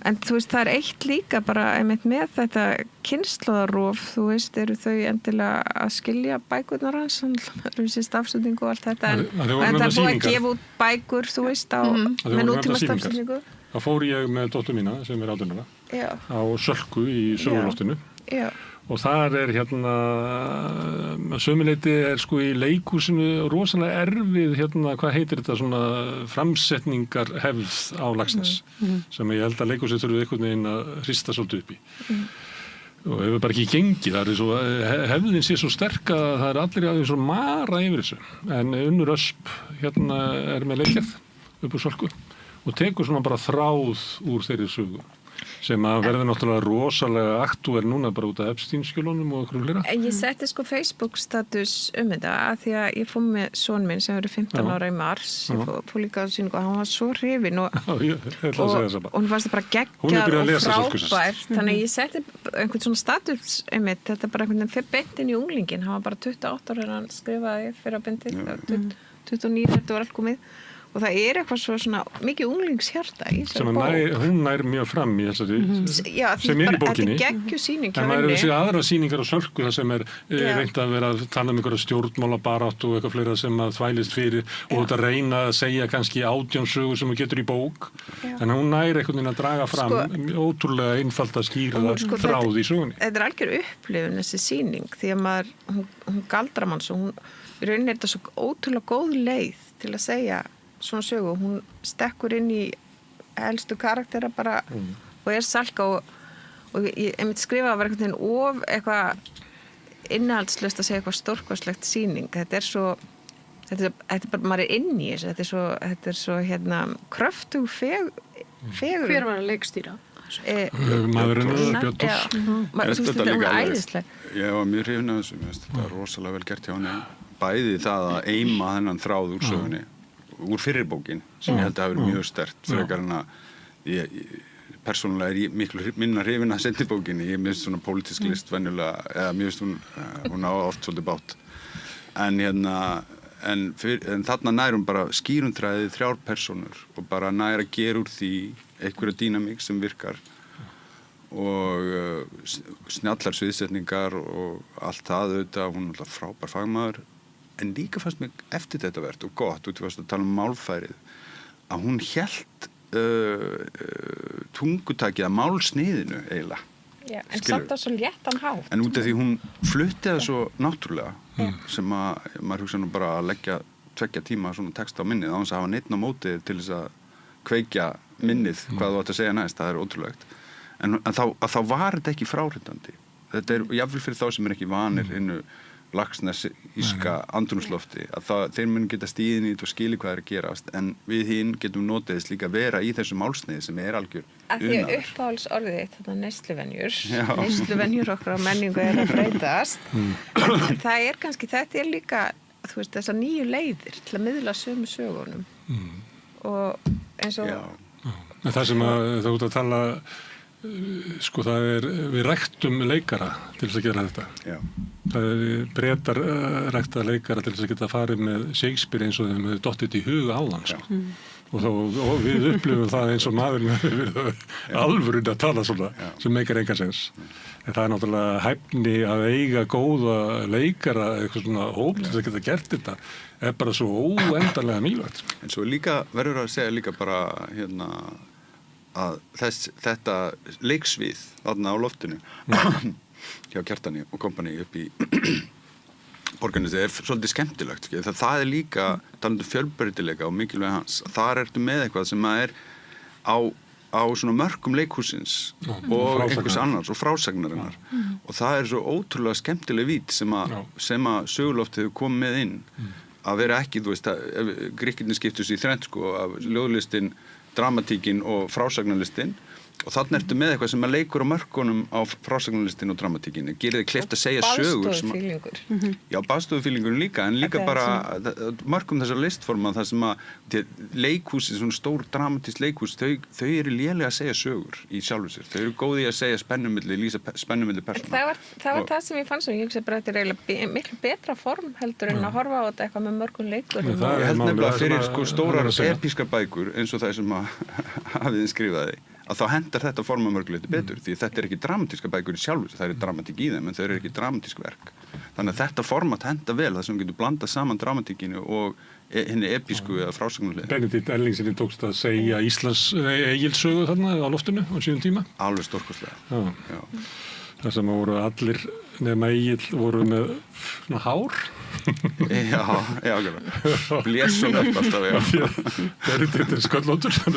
en þú veist, það er eitt líka bara einmitt með þetta kynslóðarof, þú veist, eru þau endilega að skilja bækurnar hans, stafsetningu og allt þetta, en það er búið að gefa út bækur, þú veist, með nútíma stafsetningu. Þá fór ég með dóttur mína, sem er 18 ára, á Sölku í Sögurloftinu. Og þar er sömuleyti í leikhúsinu rosalega erfið hvað heitir þetta svona framsetningar hefð á Laxness sem ég held að leikhúsið þurfið einhvern veginn að hrista svolítið upp í og hefur bara ekki gengið það svo, hefðin sé svo sterk að það er allir aðeins svo mara yfir þessu en Unnur Ösp er með leikjað upp á Sölku og tekur svona bara þráð úr þeirri sögu sem að verður náttúrulega rosalega aktúel núna bara út af Epstein-skjölunum og okkur flera. Ég setti Facebook-status þetta að því að ég fór með son minn sem verið 15 ára í mars ég fór líka á sýningu og hann var svo hrifinn og hún fannst það bara geggjað og frábært þannig að ég setti einhvern svona status þetta er bara einhvern veginn fyrir beintin í unglingin hann var bara 28 ára hann skrifaði fyrir að beinti 29 þetta var allt komið og það eitthvað svo svona mikið unglingshjarta í sem hún nær mjög fram í þessari sem í bókinni. Þetta geggjusýning hjá henni. En maður þessi aðra sýningar á Sölku það sem reynt að vera að tala einhverja stjórnmálabaráttu og eitthvað fleira sem að þvælist fyrir og þetta reyna að segja kannski 18 sögur sem hún getur í bók. En hún nær einhvern veginn að draga fram ótrúlega einfalt að skýra það þráð í sögunni. Þetta algjör upplifun þessi sýning því að hún galdrar mann svo í rauninni þetta svo ótrúlega góð leið til að segja svona sögu, hún stekkur inn í helstu karaktera bara og Salka og ég myndi skrifa að vera einhvern veginn eitthvað innihaldslaust að segja eitthvað stórkostlegt sýning, þetta er bara, maður inn í þessu, þetta er svo kröftug fegur. Hver var að leikstýra? Maðurinn Björn Thors. Þetta er æðisleg. Ég var mjög hrifin af þessu, þetta var rosalega vel gert hjá henni, bæði það að eima þennan þráð úr sögunni úr fyrirbókin sem ég held að hafa verið mjög sterkt frekar en að persónulega miklu minna hrifin að seinni bókinni, ég minnst svona pólitísk list venjulega, eða mér finnst hún á oft svolítið bátt en þarna nær hún bara skýrumtræðið 3 persónur og bara nær að gera úr því einhverja dýnamík sem virkar og snjallar sviðsetningar og allt það auðvitað, hún er alltaf frábær fagmaður en líka fannst mér eftir þetta verð og gott, út í að tala málfærið, að hún hélt tungutakið að málsniðinu eiginlega. Já, en samt á svo léttan hátt. En út af því hún flutti það svo náttúrulega sem að maður hugsa nú bara að leggja 2 tíma svona text á minnið á þess að hafa neitt á móti til þess að kveikja minnið hvað þú átt að segja næst, það ótrúlegt. En þá var þetta ekki fráhrindandi. Þetta jafnvel fyrir þá sem ekki vanir innu lagsnesíska andrúmslofti að þeir mun geta stíðin í þetta og skilja hvað að gerast en við hinn getum notiðist líka vera í þessu málsniði sem algjör að því uppáhaldsorðið þitt, þetta neysluvenjur okkar á menningu að breytast það kannski, þetta líka þú veist, þessar nýju leiðir til að miðla sömu sögunum og eins og það sem það út að tala sko það við ræktum leikara til þess að gera þetta það Bretar rækta leikara til þess að geta farið með Shakespeare eins og þeim hefur dottið í huga áðan sko. og við upplifum það eins og maðurinn hefur verið alvörun að tala svona sem meikar engan sens en það náttúrulega hæfni að eiga góða leikara eitthvað svona hóp til þess að geta gert þetta bara svo óendanlega mikilvægt en svo líka verður að segja líka bara að þetta leiksvið þarna á loftinu hjá Kjartani og kompani upp í Borgarnesi svolítið skemmtilegt það líka talandi fjölbreytileika og mikilvæg hans þar ertu með eitthvað sem á svona mörkum leikhúsins og einhvers annars og frásagnarinnar og það svo ótrúlega skemmtileg vít sem að söguloftið hefur komið með inn að vera ekki, þú veist, Grikkirnir skiptust í 3 sko, af ljóðlistin dramatíkin og frásagnarlistin og þarna ertu með eitthvað sem leikur á mörkunum á frásagnarlistin og dramatíkin gerir þið kleift að segja sögur baðstofufílingur já, baðstofufílingur líka en líka bara mörkum þessar listforma þar sem að leikhúsi, svona stór dramatísk leikhús þau lélega að segja sögur í sjálfu sér, þau eru góði að segja lýsa spennumilli persóna það var það sem ég fann sem ég hugsa bara þetta eiginlega miklu betra form heldur en að horfa á þetta eitthvað með mörgum leikur ég held nefnilega fyrir sko stórar episkar bækur eins og það sem að hafiðin skrifaði að þá hendar þetta forma mörguleiti betur því þetta ekki dramatíska bækur í sjálfu það dramatík í þeim en þau eru ekki dramatísk verk þannig að þetta format henda vel það sem getur blandað saman dramatíkinu og henni episku eða frásagnulegin Benedikt Erlingsinni tókst að segja Egils sögu þarna á loftinu á sínum tíma alveg stórkostlega það sem voru allir nema Egil voru með hár já, blésum upp alltaf þetta sköllóttur það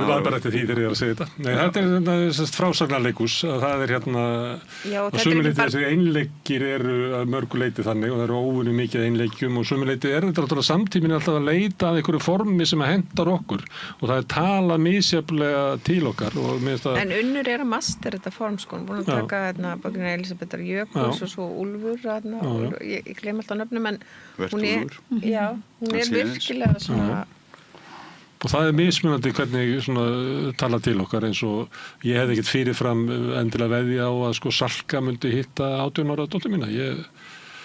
var bara eftir því þegar ég að segja þetta nei, þetta er frásagnarleikus það og sömuleyti þessi einleikir eru að mörgu leiti þannig og það eru óvunni mikið einleikjum og sömuleyti þetta samtíminn alltaf að leita að einhverju formi sem að hendar okkur og það talað misjaflega til okkar en Unnur að master þetta form sko, búin að taka bókina Elisabethar Jökuls og svo Úlfur og ég glem alltaf nöfnum en hún er virkilega svona og það mismunandi hvernig svona tala til okkar eins og ég hefði ekkert fyrirfram endilega veðja á að sko Salka myndi hitta 18 ára dóttur mína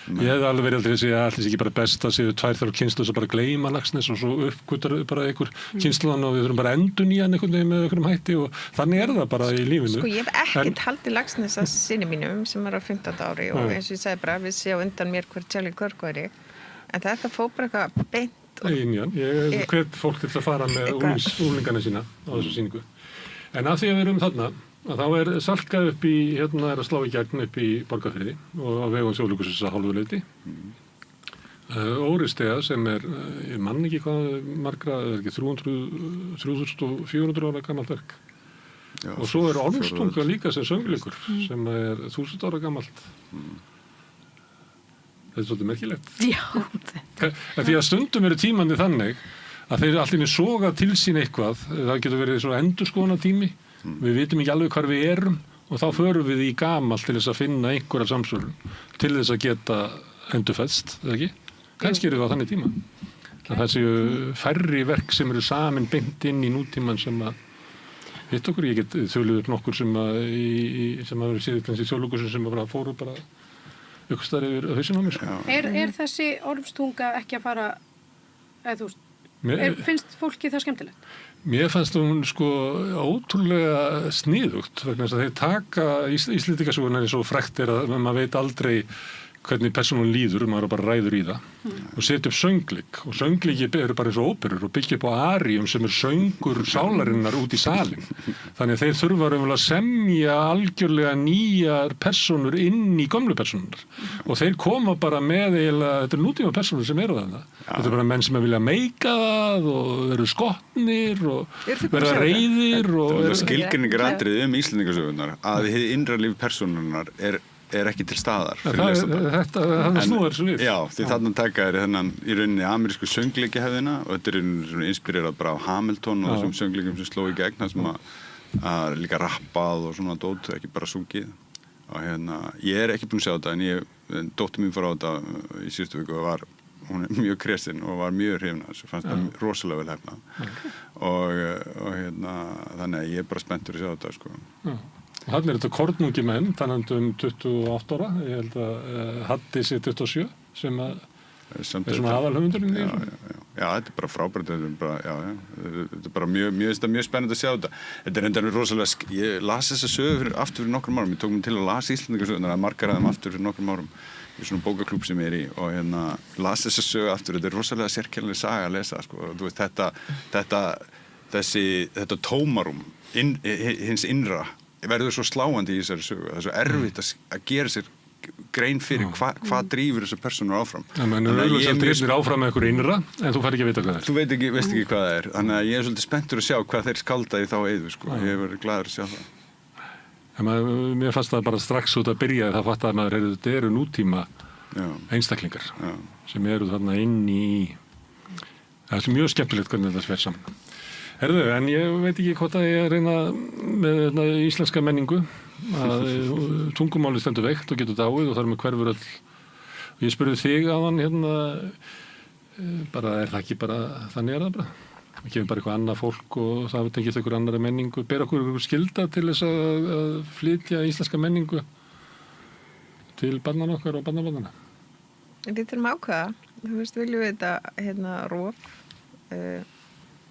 Ég hefði alveg verið aldrei að segja að allir ekki bara best að séu 2-3 kynslur sem bara gleyma Laxness og svo uppgötar bara einhver kynsluðan og við þurfum bara að endurnýja hann einhvern veginn með einhverjum hætti og þannig það bara í lífinu. Sko ég hef ekkert haldið Laxness að syni mínum sem á 15 ári og eins og ég segi bara við séu undan mér hver Charlie Kirk væri en þetta fór bara eitthvað beint. Ég hvet fólk til að fara með úlingana sína á þessu sýningu. En að því að við erum þarna að þá Salka upp í, hérna að slá í gegn upp í Borgarfirði og á vegum Þjóðleikhússins að hálfuleyti. Óristega sem ég man ekki hvað margra, ekki 3.400 ára gammalt verk. Já, og svo Ormstunga líka sem söngleikur sem 1000 ára gammalt. Þetta svolítið merkilegt. Já. Því að stundum tímandi þannig að þeir allir soga til sín eitthvað, það getur verið svona endurskoðuna tími. Við vitum ekki alveg hvar við erum og þá förum við í gamalt til þess að finna einhverja samsvörun til þess að geta endurfæðst, eða ekki? Kannski það á þannig tíma. Það séu færri verk sem eru samin beint inn í nútíman sem að hitt okkur. Ég get þjóðluður nokkur sem verið síðan í Þjóðleikhúsinu sem bara fóru bara aukstar yfir hausinn á mér. Sko. Er þessi Ormstunga ekki að fara, eða þú veist, finnst fólki það skemmtilegt? Mér fannst hún sko ótrúlega sniðugt vegna þess að þeir taka Íslendingasöguna eins og frægt að maður veit aldrei hvernig persónun líður, maður bara ræður í það og setja upp söngleik og söngleiki eru bara eins og óperur og byggja upp á aríum sem söngur sálarinnar út í salin þannig að þeir þurfa að semja algjörlega nýjar persónur inn í gömlu persónunar og þeir koma bara með eiginlega, þetta nútíma persónur sem eru þarna þetta bara menn sem vilja meika það og eru skotnir og vera reiðir og skilgreiningar atriði Íslendingasögunar að hið innra líf persónunnar er ekki til staðar fyrir lesanda. Þetta snúar svo við. Já, því þarna taka þennan í rauninni amerísku söngleikihefðina og þetta er inspirerað bara á Hamilton og þessum söngleikum sem sló í gegn það sem að líka rappað og svona dót, ekki bara sungið. Og ég ekki búin að sjá þetta en dóttir mín fór á þetta í síðustu viku og hún mjög kresin og var mjög hrifin af þessu, fannst það rosalega vel hefnað. Og þannig að ég bara spenntur að sjá þetta, sko. Og hann þetta kornungi menn, þannig 28 ára, ég held að Haddi sé 27, sem svona aðalhöfundurinn í þessu. Já, þetta bara frábært, þetta bara mjög spennandi að sjá þetta. Þetta enda rosalega, ég las þessa sögu aftur fyrir nokkrum árum, ég tók mig til að lasa Íslendingasögunar, að margar af þeim aftur fyrir nokkrum árum í svona bókaklúbb sem ég í og las þessa sögu aftur, þetta rosalega sérkennileg saga að lesa, sko, þú veist, þetta tómarum, hins innra, verður svo sláandi í þessari sögu það svo erfitt að gera sér grein fyrir hvað drífur þessar personur áfram þannig að ég drifnir áfram með einhverju innra en þú fær ekki að vita hvað það er þú veist ekki hvað það er þannig að ég svolítið spenntur að sjá hvað þeir skalda í þá eyðu sko. Ég verður glaður að sjá það mér fannst það bara strax út að byrja það fatt að maður þetta eru nútíma einstaklingar sem eru þarna inn í það er mjög skemmtilegt hvernig þetta fer saman Herðu, en ég veit ekki hvort að ég reyna með íslenska menningu að tungumáli stendur veikt og getur dáið og þar með hverfur öll og ég spurði þig á hann bara það ekki bara þannig það bara það kemur bara eitthvað annað fólk og það tengist einhver annara menningu ber okkur skylda til þess að flytja íslenska menningu til barnan okkar og barnabarnana Við þurfum ákveða þú veist, viljum við þetta rof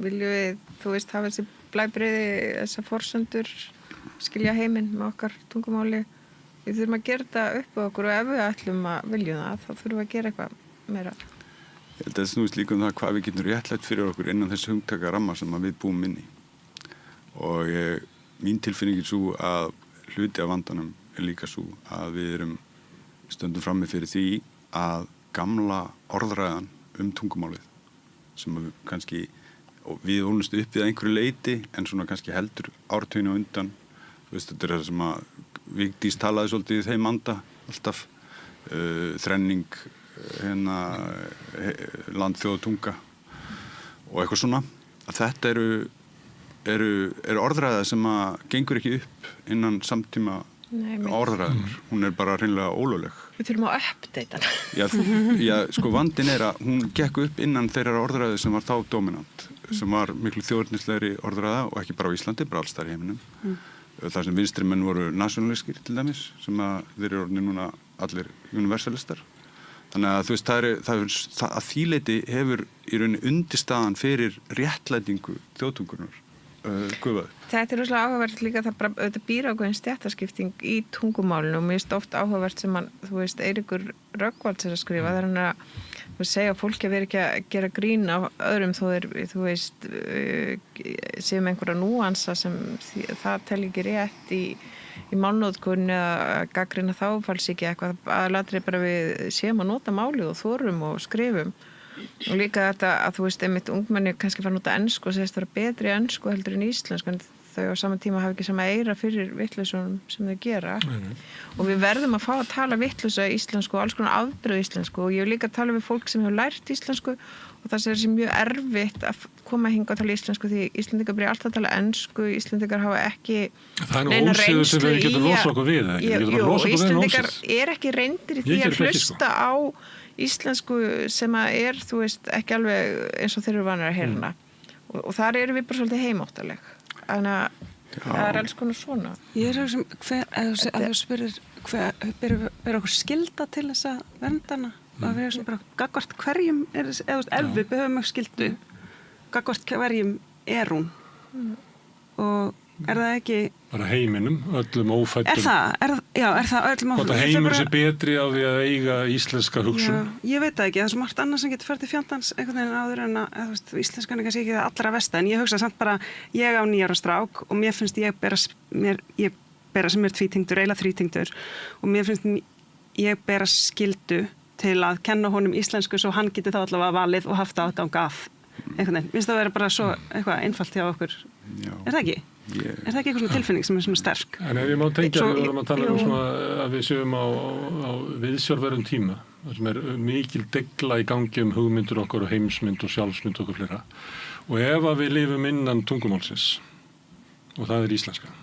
viljum við, þú veist, hafa þessi blæbrigði, þessar forsöndur skilja heiminn með okkar tungumáli við þurfum að gera þetta upp á okkur og ef við ætlum að viljum það þá þurfum við að gera eitthvað meira Ég held að það snúist líka það hvað við getum réttlætt fyrir okkur innan þessi hugtaka ramma sem við búum inn í og mín tilfinning svo að hluti af vandanum líka svo að við stöndum frammi fyrir því að gamla orðræðan tungumálið sem við kannski og við ólumst upp við einhverju leiti en svona kannski heldur ártöginu undan þú veist þetta það sem að Vigdís talaði svolítið í þeim anda alltaf þrenning land, þjóð og tunga og eitthvað svona að þetta eru orðræða sem að gengur ekki upp innan samtíma orðræðunar hún bara hreinlega ólögleg Við þurfum að update hana Já, sko vandinn að hún gekk upp innan þeirra orðræðu sem var þá dominant sem var miklu þjóðernislegri orðræða og ekki bara á Íslandi, bara alls þar í heiminum þar sem vinstri menn voru nationalískir til dæmis sem að þeir eru orðinir núna allir universalistar Þannig að þú veist, að því leyti hefur í rauninni undirstaðan fyrir réttlætingu þjóðtungunar gufaði. Þetta rosalega áhugavert líka, það bara auðvitað býr ákveðin stéttaskipting í tungumálinu og mér finnst oft áhugavert sem þú veist, Eiríkur Rögnvalds að skrifa, það er hann að segja fólki að vera ekki að gera grín á öðrum þó þeir, þú veist, séum einhverja núansa sem það tel ekki rétt í málnotkun eða gagnrýna þáfallsýki eitthvað, aðalatrið bara við séum að nota málið og þorum og skrifum. Og líka þetta að þú veist, einmitt ungmenni kannski fara að nota ensku og segist að vera betri ensku heldur en íslensku, en þau á sama tíma hafa ekki sama eira fyrir vitleysunum sem þau gera. Og við verðum að fá að tala vitleysa íslensku og alls konar afbrigði íslensku og ég vil líka tala við fólk sem hefur lært íslensku og það sé mjög erfitt að koma hingað að tala íslensku því Íslendingar byrja alltaf að tala ensku, Íslendingar hafa ekki neina reynslu í Íslendingar ekki reyndir í því að hlusta á íslensku sem að þú veist, ekki alveg eins og þeir eru vanir að heyrna og þar erum við bara svolítið heimóttaleg þannig að það er alls konar svona. Ég sem að þú spyrir ber okkur skylda til þess að verndana að við erum bara gagnvart hverjum ef við behöfum skyldu gagnvart hverjum hún og er það ekki bara heiminum, öllum ófættum er það öllum ófættum hvort að heimur sé betri á því að eiga íslenska hugsun ég veit það ekki, það er svo margt annað sem getur farið til fjandans einhvern veginn áður en að íslenskan er kannski ekki það allra versta en ég hugsa samt bara ég á 9 ára strák og mér finnst ég bera sem tvítyngdur, eiginlega þrítengdur og mér finnst ég bera skyldu til að kenna honum íslensku svo hann geti þá allavega valið og haft aðgang að einhvern veginn, minnst það að vera bara svo eitthvað einfalt hjá okkur, er það ekki? Er það ekki eitthvað svona tilfinning sem er svona sterk? En ef ég má tengja, við vorum að tala svona að við séum á viðsjárverðum tíma, það sem er mikil degla í gangi hugmyndur okkar og heimsmynd og sjálfsmynd okkur fleira og ef að við lifum innan tungumálsins og það er íslenska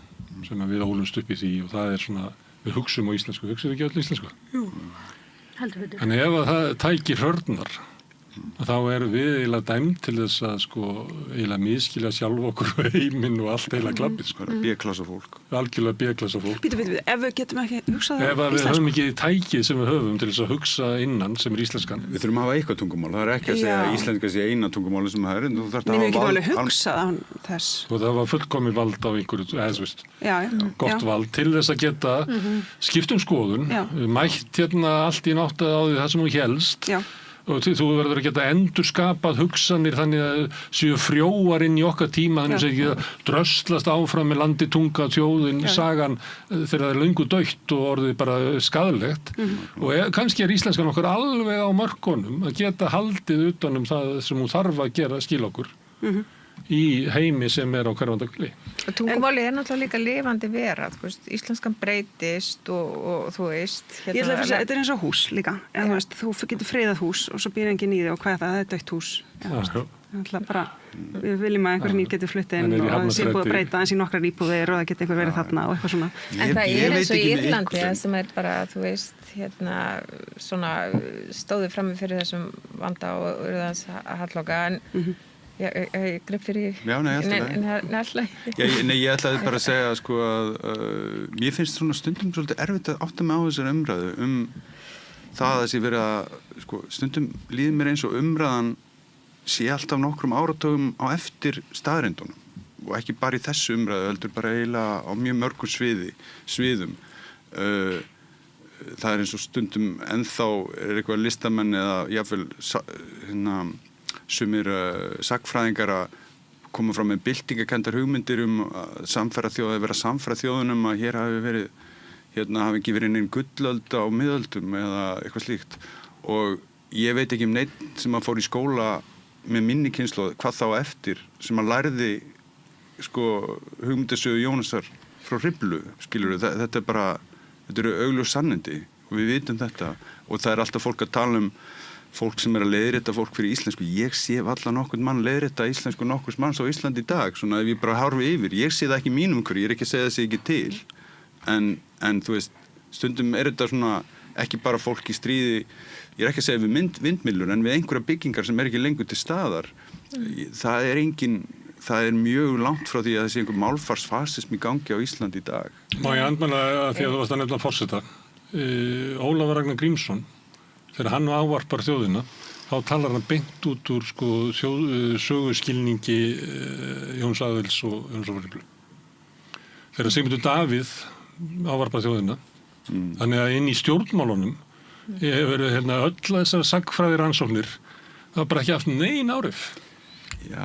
sem við ólumst upp í því og það er svona, við hugsum á íslensku, hugsum við ekki öll íslensku? Jú, heldur við. En ef að það tæki hrörnar þá erum við eiginlega dæmd til þess að eiginlega miskilja sjálf okkur og heiminn og allt eiginlega klappið B-klassa fólk algjörlega B-klassa fólk ef við getum ekki hugsað ef við höfum ekki tækið sem við höfum til þess að hugsa innan sem er íslenskan við þurfum að hafa eitthvað tungumál, það er ekki að segja að íslenska sé eina tungumáli sem það er við getum alveg hugsað á þess og það var fullkomi vald á einhverju gott vald til þess að geta skipt skoðun mætt allt í nátt á því það sem þú hélst og þú verður að geta endurskapað hugsanir þannig að séu frjóar inn í okkar tíma þannig að það ekki að dröslast áfram með landi, tunga, þjóðin, sagan þegar það er löngu dautt og orðið bara skaðlegt og kannski er íslenskan okkar alveg á mörkunum að geta haldið utanum það sem hún þarf að gera skil okkur í heimi sem er á hverjanda kvöli. Tungumáli er náttúrulega líka lifandi vera, íslenskan breytist og þú veist ég ætla að segja, þetta er eins og hús líka þú getur friðað hús og svo býr enginn í þig og hvað það er dautt hús bara, við viljum að einhver nýr getur fluttið inn og það sé búið að breyta eins í nokkrar íbúðir og það getur einhver verið þarna og eitthvað svona en það er eins og í Írlandi sem er bara, þú veist svona stóðu frammi fyrir þessum vanda og urðans halloka en ég greip fyrir ég ætlaði bara að segja að mér finnst svona stundum svolítið erfitt að átta mig á þessari umræðu það að sé verið að stundum líður mér eins og umræðan sé alltaf nokkrum áratugum á eftir staðreyndunum og ekki bara í þessu umræðu heldur bara eiginlega á mjög mörgum sviðum það er eins og stundum ennþá er eitthvað listamenn eða jáfnvel sumir sagnfræðingar að koma fram með byltingakendar hugmyndir að samfæra þjóðunum að hér hafi ekki verið neinn gullöld á miðöldum eða eitthvað slíkt og ég veit ekki neitt sem að fór í skóla með minni kynslóð hvað þá eftir sem að lærði hugmyndasögu Jónasar frá Hriflu þetta eru augljós sannindi og við vitum þetta og það er alltaf fólk að tala fólk sem er að leiðrétta fólk fyrir íslensku ég sé allan nokkurn mann leiðrétta íslensku nokkurs manns á Íslandi í dag svona ef ég bara horfi yfir, ég sé það ekki mínum ég er ekki að segja það sé ekki til en þú veist, stundum er þetta svona ekki bara fólk í stríði ég er ekki að segja við vindmyllur en við einhverja byggingar sem er ekki lengur til staðar það er mjög langt frá því að það sé einhver málfarsfasism í gangi á Íslandi í dag Má ég andmæla að því að þú varst að nefna forseta Ólafur Ragnar Grímsson þegar hann ávarpar þjóðina, þá talar hann beint út úr sko söguskilningi Jóns Aðils og Jóns Árnýju. Þegar Sigmundur Davíð ávarpar þjóðina, þannig að inn í stjórnmálunum hefur öll þessar sagfræði rannsóknir, það var bara ekki haft nein áhrif. Já,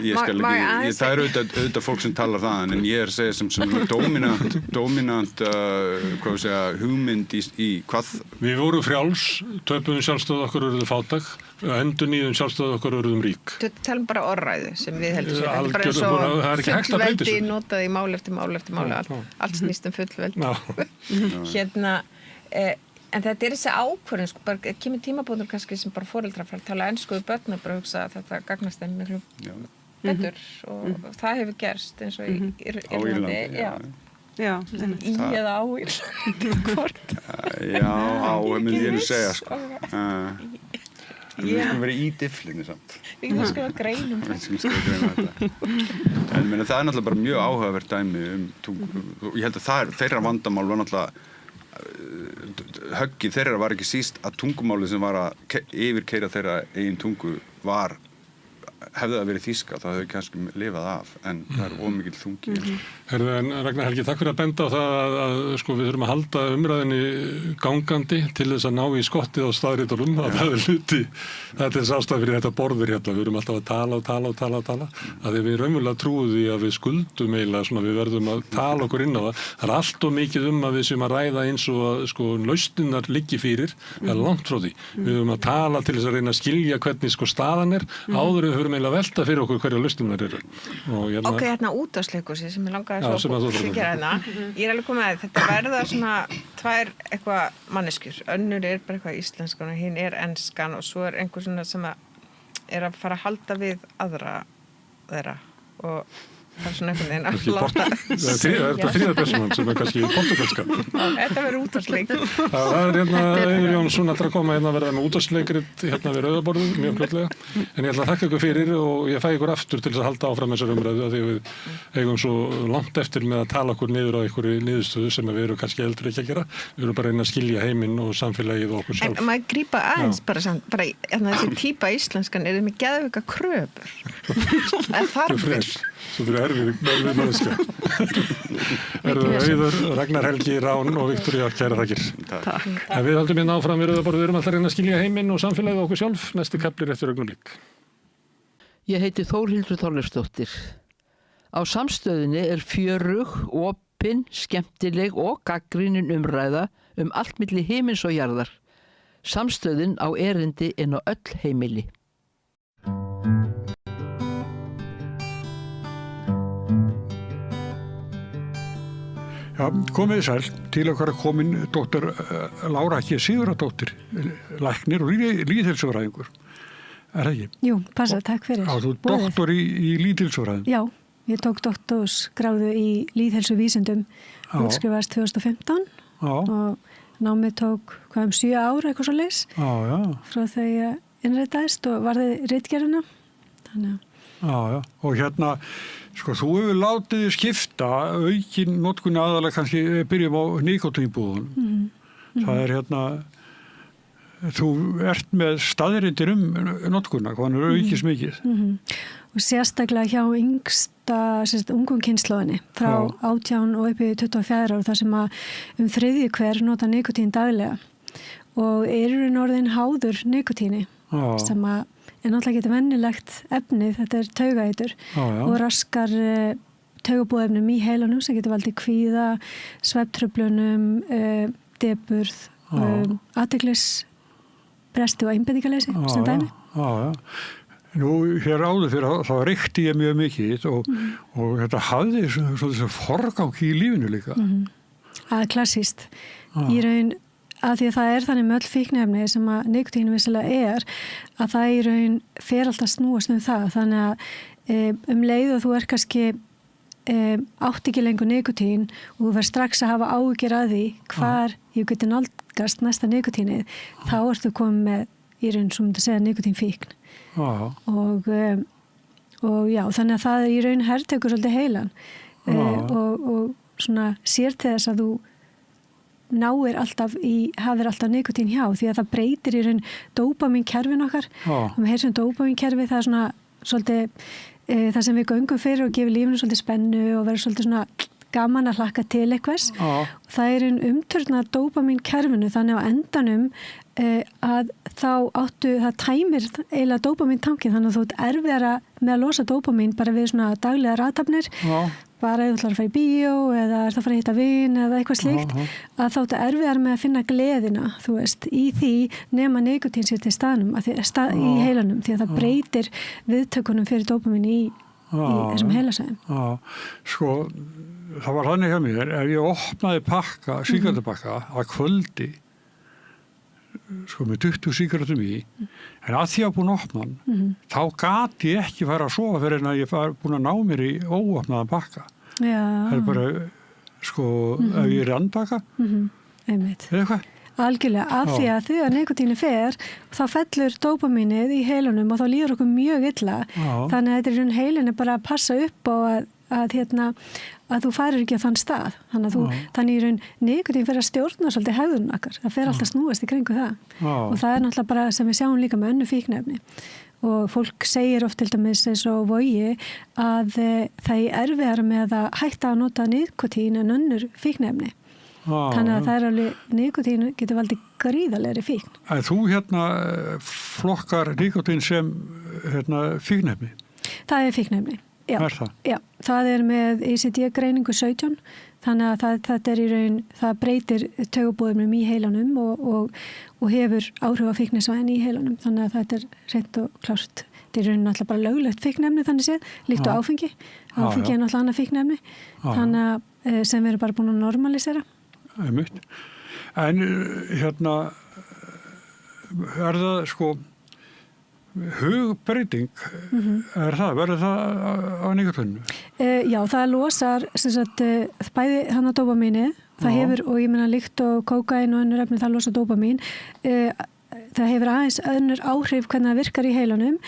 ég skal ekki, það er auðvitað fólk sem talar það, en ég að segja sem dominant hvað við segja, hugmynd í hvað. Við vorum frjáls, töpuðum sjálfstöðu okkur urðum fátæk, endurnýjum sjálfstöðu okkur urðum rík. Þú talum bara orðræðu sem við heldur sér, þetta bara svo fullveldi notaði mál eftir mál, allt snýst fullveldi. En þetta þessi ákvörðun, sko, bara kemur tímabúndur kannski sem bara foreldrar fara að tala ensku við börn og bara hugsa að þetta gagnast þeim miklu betur og það hefur gerst eins og í Írlandi. Já, í eða á Írlandi, hvort? Já, á, myndi ég nú segja, sko. Við skulum vera í difflinu samt. Við getum að skrifa greinum þetta. En það náttúrulega bara mjög áhugavert dæmi tungu. Ég held að þeirra vandamál var náttúrulega höggið þeirra var ekki síst að tungumálið sem var að yfirkeyra þeirra eigin tungu hefði það verið þýska, það hefði kannski lifað af, en það ómikill þungi. Herðu, en Ragnar Helgi, takk fyrir að benda á það að sko, við þurfum að halda umræðinni gangandi til þess að ná í skottið á staðritunum, að það hluti, það þess ástæð fyrir þetta borður hérna, við erum alltaf að tala, að við raunverulega trúum því að við skuldum eiginlega, svona, við verðum að tala okkur inn á það. Það er allt of mikið að við séum að ræða eins og að sko, lausnirnar liggi fyrir, það er langt frá því. Við erum að tala til þess að reyna að skilja hvernig sko, staðan er, áður við höfum eiginlega velta fyrir okkur hverja lausnirnar eru. Ok, hérna útvarpsleikhúsið sem ég langaði svo að gera hérna. Ég alveg komið að þetta verða svona tvær eitthvað manneskjur. Önnur bara eitthvað íslenskan og hinn enskan og svo einhver svona sem að fara að halda við aðra þeirra og það svona einhvern veginn að láta þetta þriða personan sem kannski portugalska. Þetta verður útvarpsleik. Það hérna Eyður Jónsson að koma hérna að verða með útvarpsleikrit hérna við Rauðaborðið mjög fljótlega, en ég ætla að þakka ykkur fyrir og ég fæ ykkur aftur til þess að halda áfram þessar umræðu að því við eigum svo langt eftir með að tala okkur niður á einhverju niðurstöðu sem við erum kannski eldri ekki að gera. Við erum bara að reyna að skilja heiminn og samfélagið og okkur sjálf. En maður grípa aðeins bara þessi típa íslenskan er með geðveika kröfur. En þarfir. Svo fyrir erfið manneskja. Eyður, Ragnar Helgi, Rán og Viktoría, kæra þakkir. Takk. En við höldum hérna áfram við Rauðaborðið, við erum alltaf að reyna að skilja heiminn og samfélagið og okkur sjálf. Næsti kafli eftir augnablik. Ég heiti Þórhildur Þorleifsdóttir. Á Samstöðinni er fjörug, opin, skemmtileg og gagnrýnin umræða allt milli himins og jarðar. Samstöðin á erindi inn á öll heimili. Já, komið þið sæl, til okkar er komin dóttir Lára Ekki Sigurðardóttir, læknir og lýðheilsufræðingur. Er það ekki? Jú, passa, takk fyrir. Já, þú doktor í lýðheilsufræðin. Já, ég tók doktorsgráðu í lýðheilsuvísindum, útskrifast 2015 og námið tók 7 ár eitthvað svo leys frá þegar ég innrætaðist og varði ritgerðina. Þannig að og hérna, sko, þú hefur látið skipta aukin notkun aðalega kannski byrjum á nikótínbúðunum. Það er hérna, þú ert með staðreyndir notkuna, hvað er aukis mikið. Og sérstaklega hjá yngsta, ungum kynslóðinni, frá 18 og upp í 24 ára, þar sem að 3 hver nota nikótín daglega og eru orðin háður nikótíni sem að er náttúrulega ekki vennilegt efni, þetta er taugætur og raskar taugabúðefnum í heilanum sem getur valdið kvíða, svefntruflunum, depurð, athyglisbresti og einbeitingarleysi sem dæmi. Nú, hér áður fyrir þá reykti ég mjög mikið og þetta hafði svona forgang í lífinu líka. Það er klassíst. Í raun að því að það er þannig með öll fíkniefni sem að nikótín vissulega að það í raun fer alltaf snúast það. Þannig að leið og þú er kannski átt ekki lengur nikótín og þú verður strax að hafa áhyggjur að því hvar ég geti nálgast næsta nikótínið, þá ertu komið með í raun sem þú segja nikótínfíkn. Og já, þannig að það í raun hertekur svolítið heilan og svona sér til þess að þú hafir alltaf nikotín hjá því að það breytir í raun dópamínkerfin okkar. Við heyrum dópamínkerfi, það svona svolítið það sem við göngum fyrir og gefur lífinu svolítið spennu og verður svolítið svona gaman að hlakka til eitthvers. Það er umturna dópamínkerfinu þannig á endanum að það tæmir eiginlega dópamíntankin þannig að þú ert erfiðara með að losa dópamín bara við svona daglega raðtafnir bara ef þú ætlar að fara í bíó eða ert að fara að hitta vin eða eitthvað slíkt að þá ert erfiðara með að finna gleðina þú veist, í því nema nikotín sér til staðnum í heilanum því að það breytir viðtökunum fyrir dópamín í þessum heilasæðum. Sko, það var þannig hjá mér ef ég opnaði sígarettupakka að kvöldi sko með 20 sígarettum í en að því að búin að opna hann þá gat ég ekki fara að sofa fyrir en að ég var búin að ná mér í óopnaðan pakka. Það er bara sko ef ég er randpakka einmitt. Eða eitthvað. Algjörlega, af því að þegar nikotínu fer þá fellur dópamínið í heilunum og þá líður okkur mjög illa þannig að þetta er heilinni bara að passa upp á að þú farir ekki á þann stað þannig í raun nikotín fer að stjórna svolítið hegðun okkar, það fer alltaf snúast í kringu það og það er náttúrulega bara sem við sjáum líka með önnu fíknefni og fólk segir oft til dæmis eins og Vogi að það er erfiðara með að hætta að nota nikotín en önnur fíknefni þannig að það er alveg nikotín getur valdið gríðalegri fíkn. Þú flokkar nikotín sem fíknefni? Það er fíknefni. Já, það er með ECD-greiningu 17 þannig að þetta er í raun það breytir taugabúðumum í heilanum og hefur áhrif á fíknisvæðin í heilanum þannig að þetta er hreint og klárt þetta er í raun alltaf bara löglegt fíknefni þannig séð líkt á áfengi er náttúrulega annað fíknefni þannig að sem við erum bara búin að normalisera. En er það sko hugbreyting verður það á nikotínu? Já, það losar bæði hann á dópamíni það hefur, og ég meina líkt og kókaín og önnur efni það losa dópamín það hefur aðeins önnur áhrif hvernig það virkar í heilanum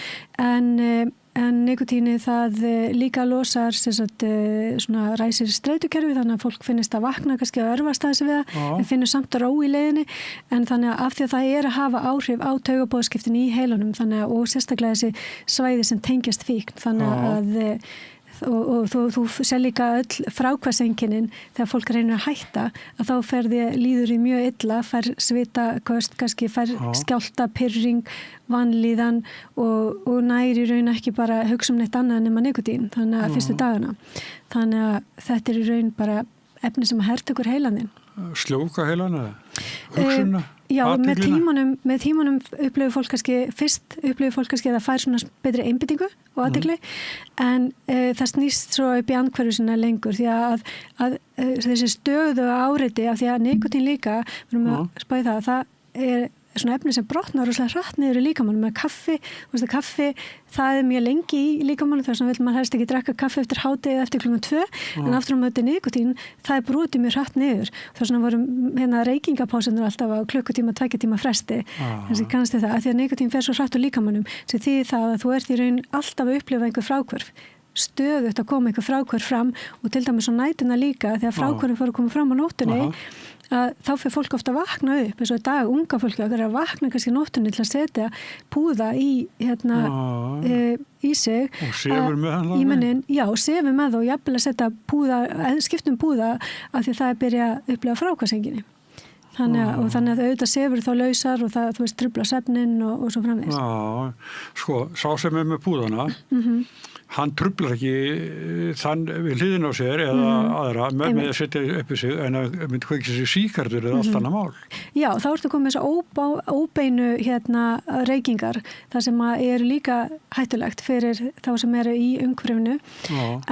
en nikotíni það líka losar svona ræsir streitukerfi þannig að fólk finnist að vakna kannski að örvast aðeins við það en finnur samt ró í leiðinni en þannig að af því að það er að hafa áhrif á taugabóðskiptin í heilanum þannig að og sérstaklega þessi svæði sem tengjast fíkn þannig að og þú sér líka öll frákvæðseinkinin þegar fólk reynir að hætta að þá líður í mjög illa fær svitaköst, kannski fær skjálta, pirring, vanlíðan og næri raun ekki bara hugsa neitt annað nema nikotín þannig að fyrstu dagana þannig að þetta er í raun bara efni sem að herta ykkur heilaninn. Sljóka heilanna? Hugsunna? Já, með tímanum upplifir fólk kannski að það fær svona betri einbyttingu og athygli en það snýst svo upp í andhverfu sinna lengur því að þessi stöðu áreiti af því að nikotín líka, við erum að spáði það er svona efni sem brotnar og hratt niður í líkamannum með kaffi, það er mjög lengi í líkamannum þess að vil maður helst ekki drekka kaffi eftir hádegi eða eftir 2 en aftur á móti nikotín, það er brotið mjög hratt niður þess vegna voru reykingapásunar alltaf á klukkutíma, 2 tíma fresti þessi kannast það, að því að nikotín fer svo hratt úr líkamannum sem þýðir það að þú ert í raun alltaf að upplifa einhver fráhvörf stöðugt að koma einhver fráhvörf fram og til dæmis á nætuna líka þegar fráhvörfin fór að koma fram á nóttunni að þá fyrir fólk ofta að vakna upp eins og í dag unga fólki okkar að vakna kannski nóttunni til að setja púða í í sig og sefur með hann sefur með og jafnvel að setja púða skiptum púða af því það er byrja að upplega fráhvarsenginni þannig að auðvitað sefur þá lausar og það, þú veist, trufla svefnin og svo framvegis. Sko, sá sem er með púðana hann truflar ekki þann við hliðin á sér eða aðra með að setja upp í sig en að myndi hvað ekki þessi síkardur eða allt annað mál. Já, þá ertu komið þess óbeinu reykingar þar sem eru líka hættulegt fyrir þá sem eru í umhverfinu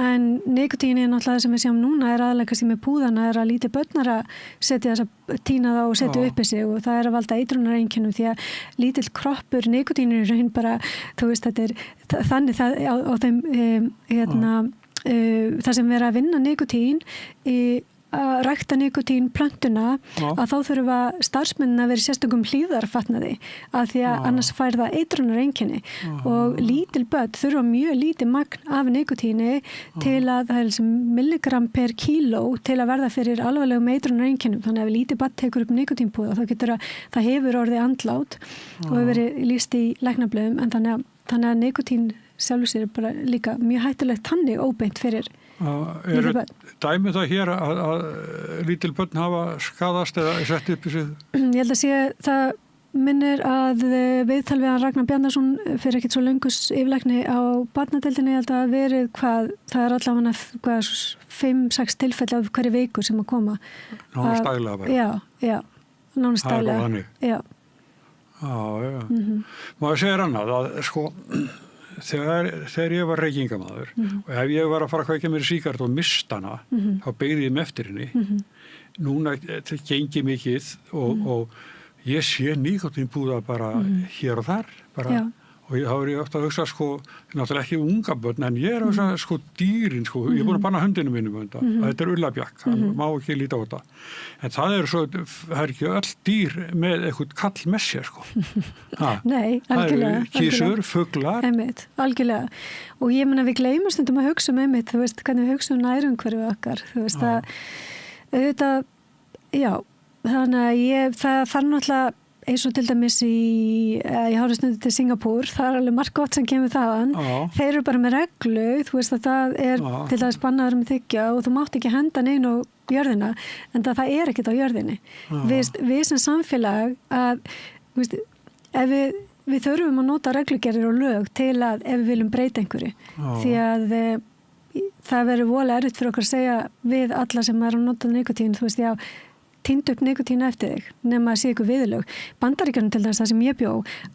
en nikotín er náttúrulega sem við sjáum núna er aðlega sem með púðana er að lítið börnar að setja þess að tína það og setja upp í sig og það er að valda eitrunareinkenum því að lítill kroppur nikotínur er bara, þú veist, þetta er þannig það á þeim það sem verið að vinna nikotín að rækta nikotín plöntuna að þá þurfa starfsmennin að vera í sérstökum hlífðarfatnaði af því að annars fær það eitrunar einkenni og lítil börn þurfa mjög lítið magn af nikotíni til að það er milligram per kíló til að verða fyrir alvarlegum eitrunar einkennum. Þannig að ef lítið barn tekur upp nikotínpúða þá getur það hefur orðið andlát og hefur verið lýst í læknablöðum en þannig að nikotín sjálfur sér bara líka mjög hættulegt þannig óbeint fyrir Eru dæmi það hér að lítil börn hafa skadast eða sett upp í sig? Ég held að sé það minnir að viðtal við hann Ragnar Bjarnason fyrir ekkert svo löngus yfirlækni á barnadeildinni, ég held að verið það er allavega 5-6 tilfelli af hverju viku sem að koma. Nánast daglega bara? Já, nánast daglega. Já. Maður segir annað að sko þegar ég var reykingamaður og ef ég var að fara að kveikja mér síkart og mista hana, þá beygði ég með eftir henni. Núna gengi mikið og ég sé nikotínpúða bara hér og þar bara. Og þá er ég ofta að hugsa sko, náttúrulega ekki unga börn, en ég er að hugsa sko dýrin sko, ég er búin að banna hundinu mínum að þetta er ullabjakk, hann má ekki líta á þetta. En það er ekki öll dýr með eitthvað kall með sér sko. Nei, algjörlega. Það eru kísur, fuglar. Einmitt, algjörlega. Og ég meina við gleymum stundum að hugsa einmitt, þú veist, hvernig við hugsa nærumhverfið okkar, þú veist að auðvitað, já, þannig að það þarf náttúrulega eins og til dæmis ég hárið stundu til Singapúr, það er alveg margt gott sem kemur þaðan, þeir eru bara með reglu, þú veist að það er til dæmis bannaður með þykja og þú mátt ekki henda neinu á jörðina, en það er ekkert á jörðinni. Við sem samfélag að, veist, ef við þurfum að nota reglugerðir og lög til að ef við viljum breyta einhverju, því að það verður voðalega erfitt fyrir okkur að segja við alla sem er að nota nikotín, þú veist, já, týndu upp nikotínu eftir þig nema að sé ykkur viðurlög. Bandaríkjunum til þess að sem ég bjó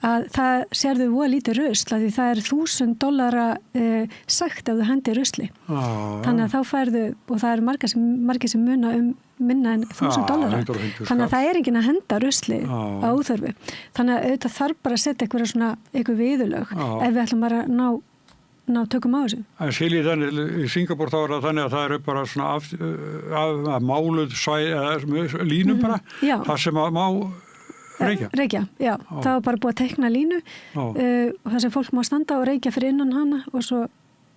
að það sérðu voða lítið rusl því það er $1,000 sekt ef þú hendir rusli. Þannig að þá færðu og það eru margir sem muna minna en $1,000. Þannig að það er enginn að henda rusli á óþörfu. Þannig að auðvitað þarf bara að setja eitthvað viðurlög ef við ætlum bara að ná tökum á þessu. En skiljið þannig, í Singapúr þá er það þannig að það eru bara svona máluð línum bara, það sem að má reykja. Reykja, já. Það var bara búið að teikna línu og það sem fólk má standa og reykja fyrir innan hana og svo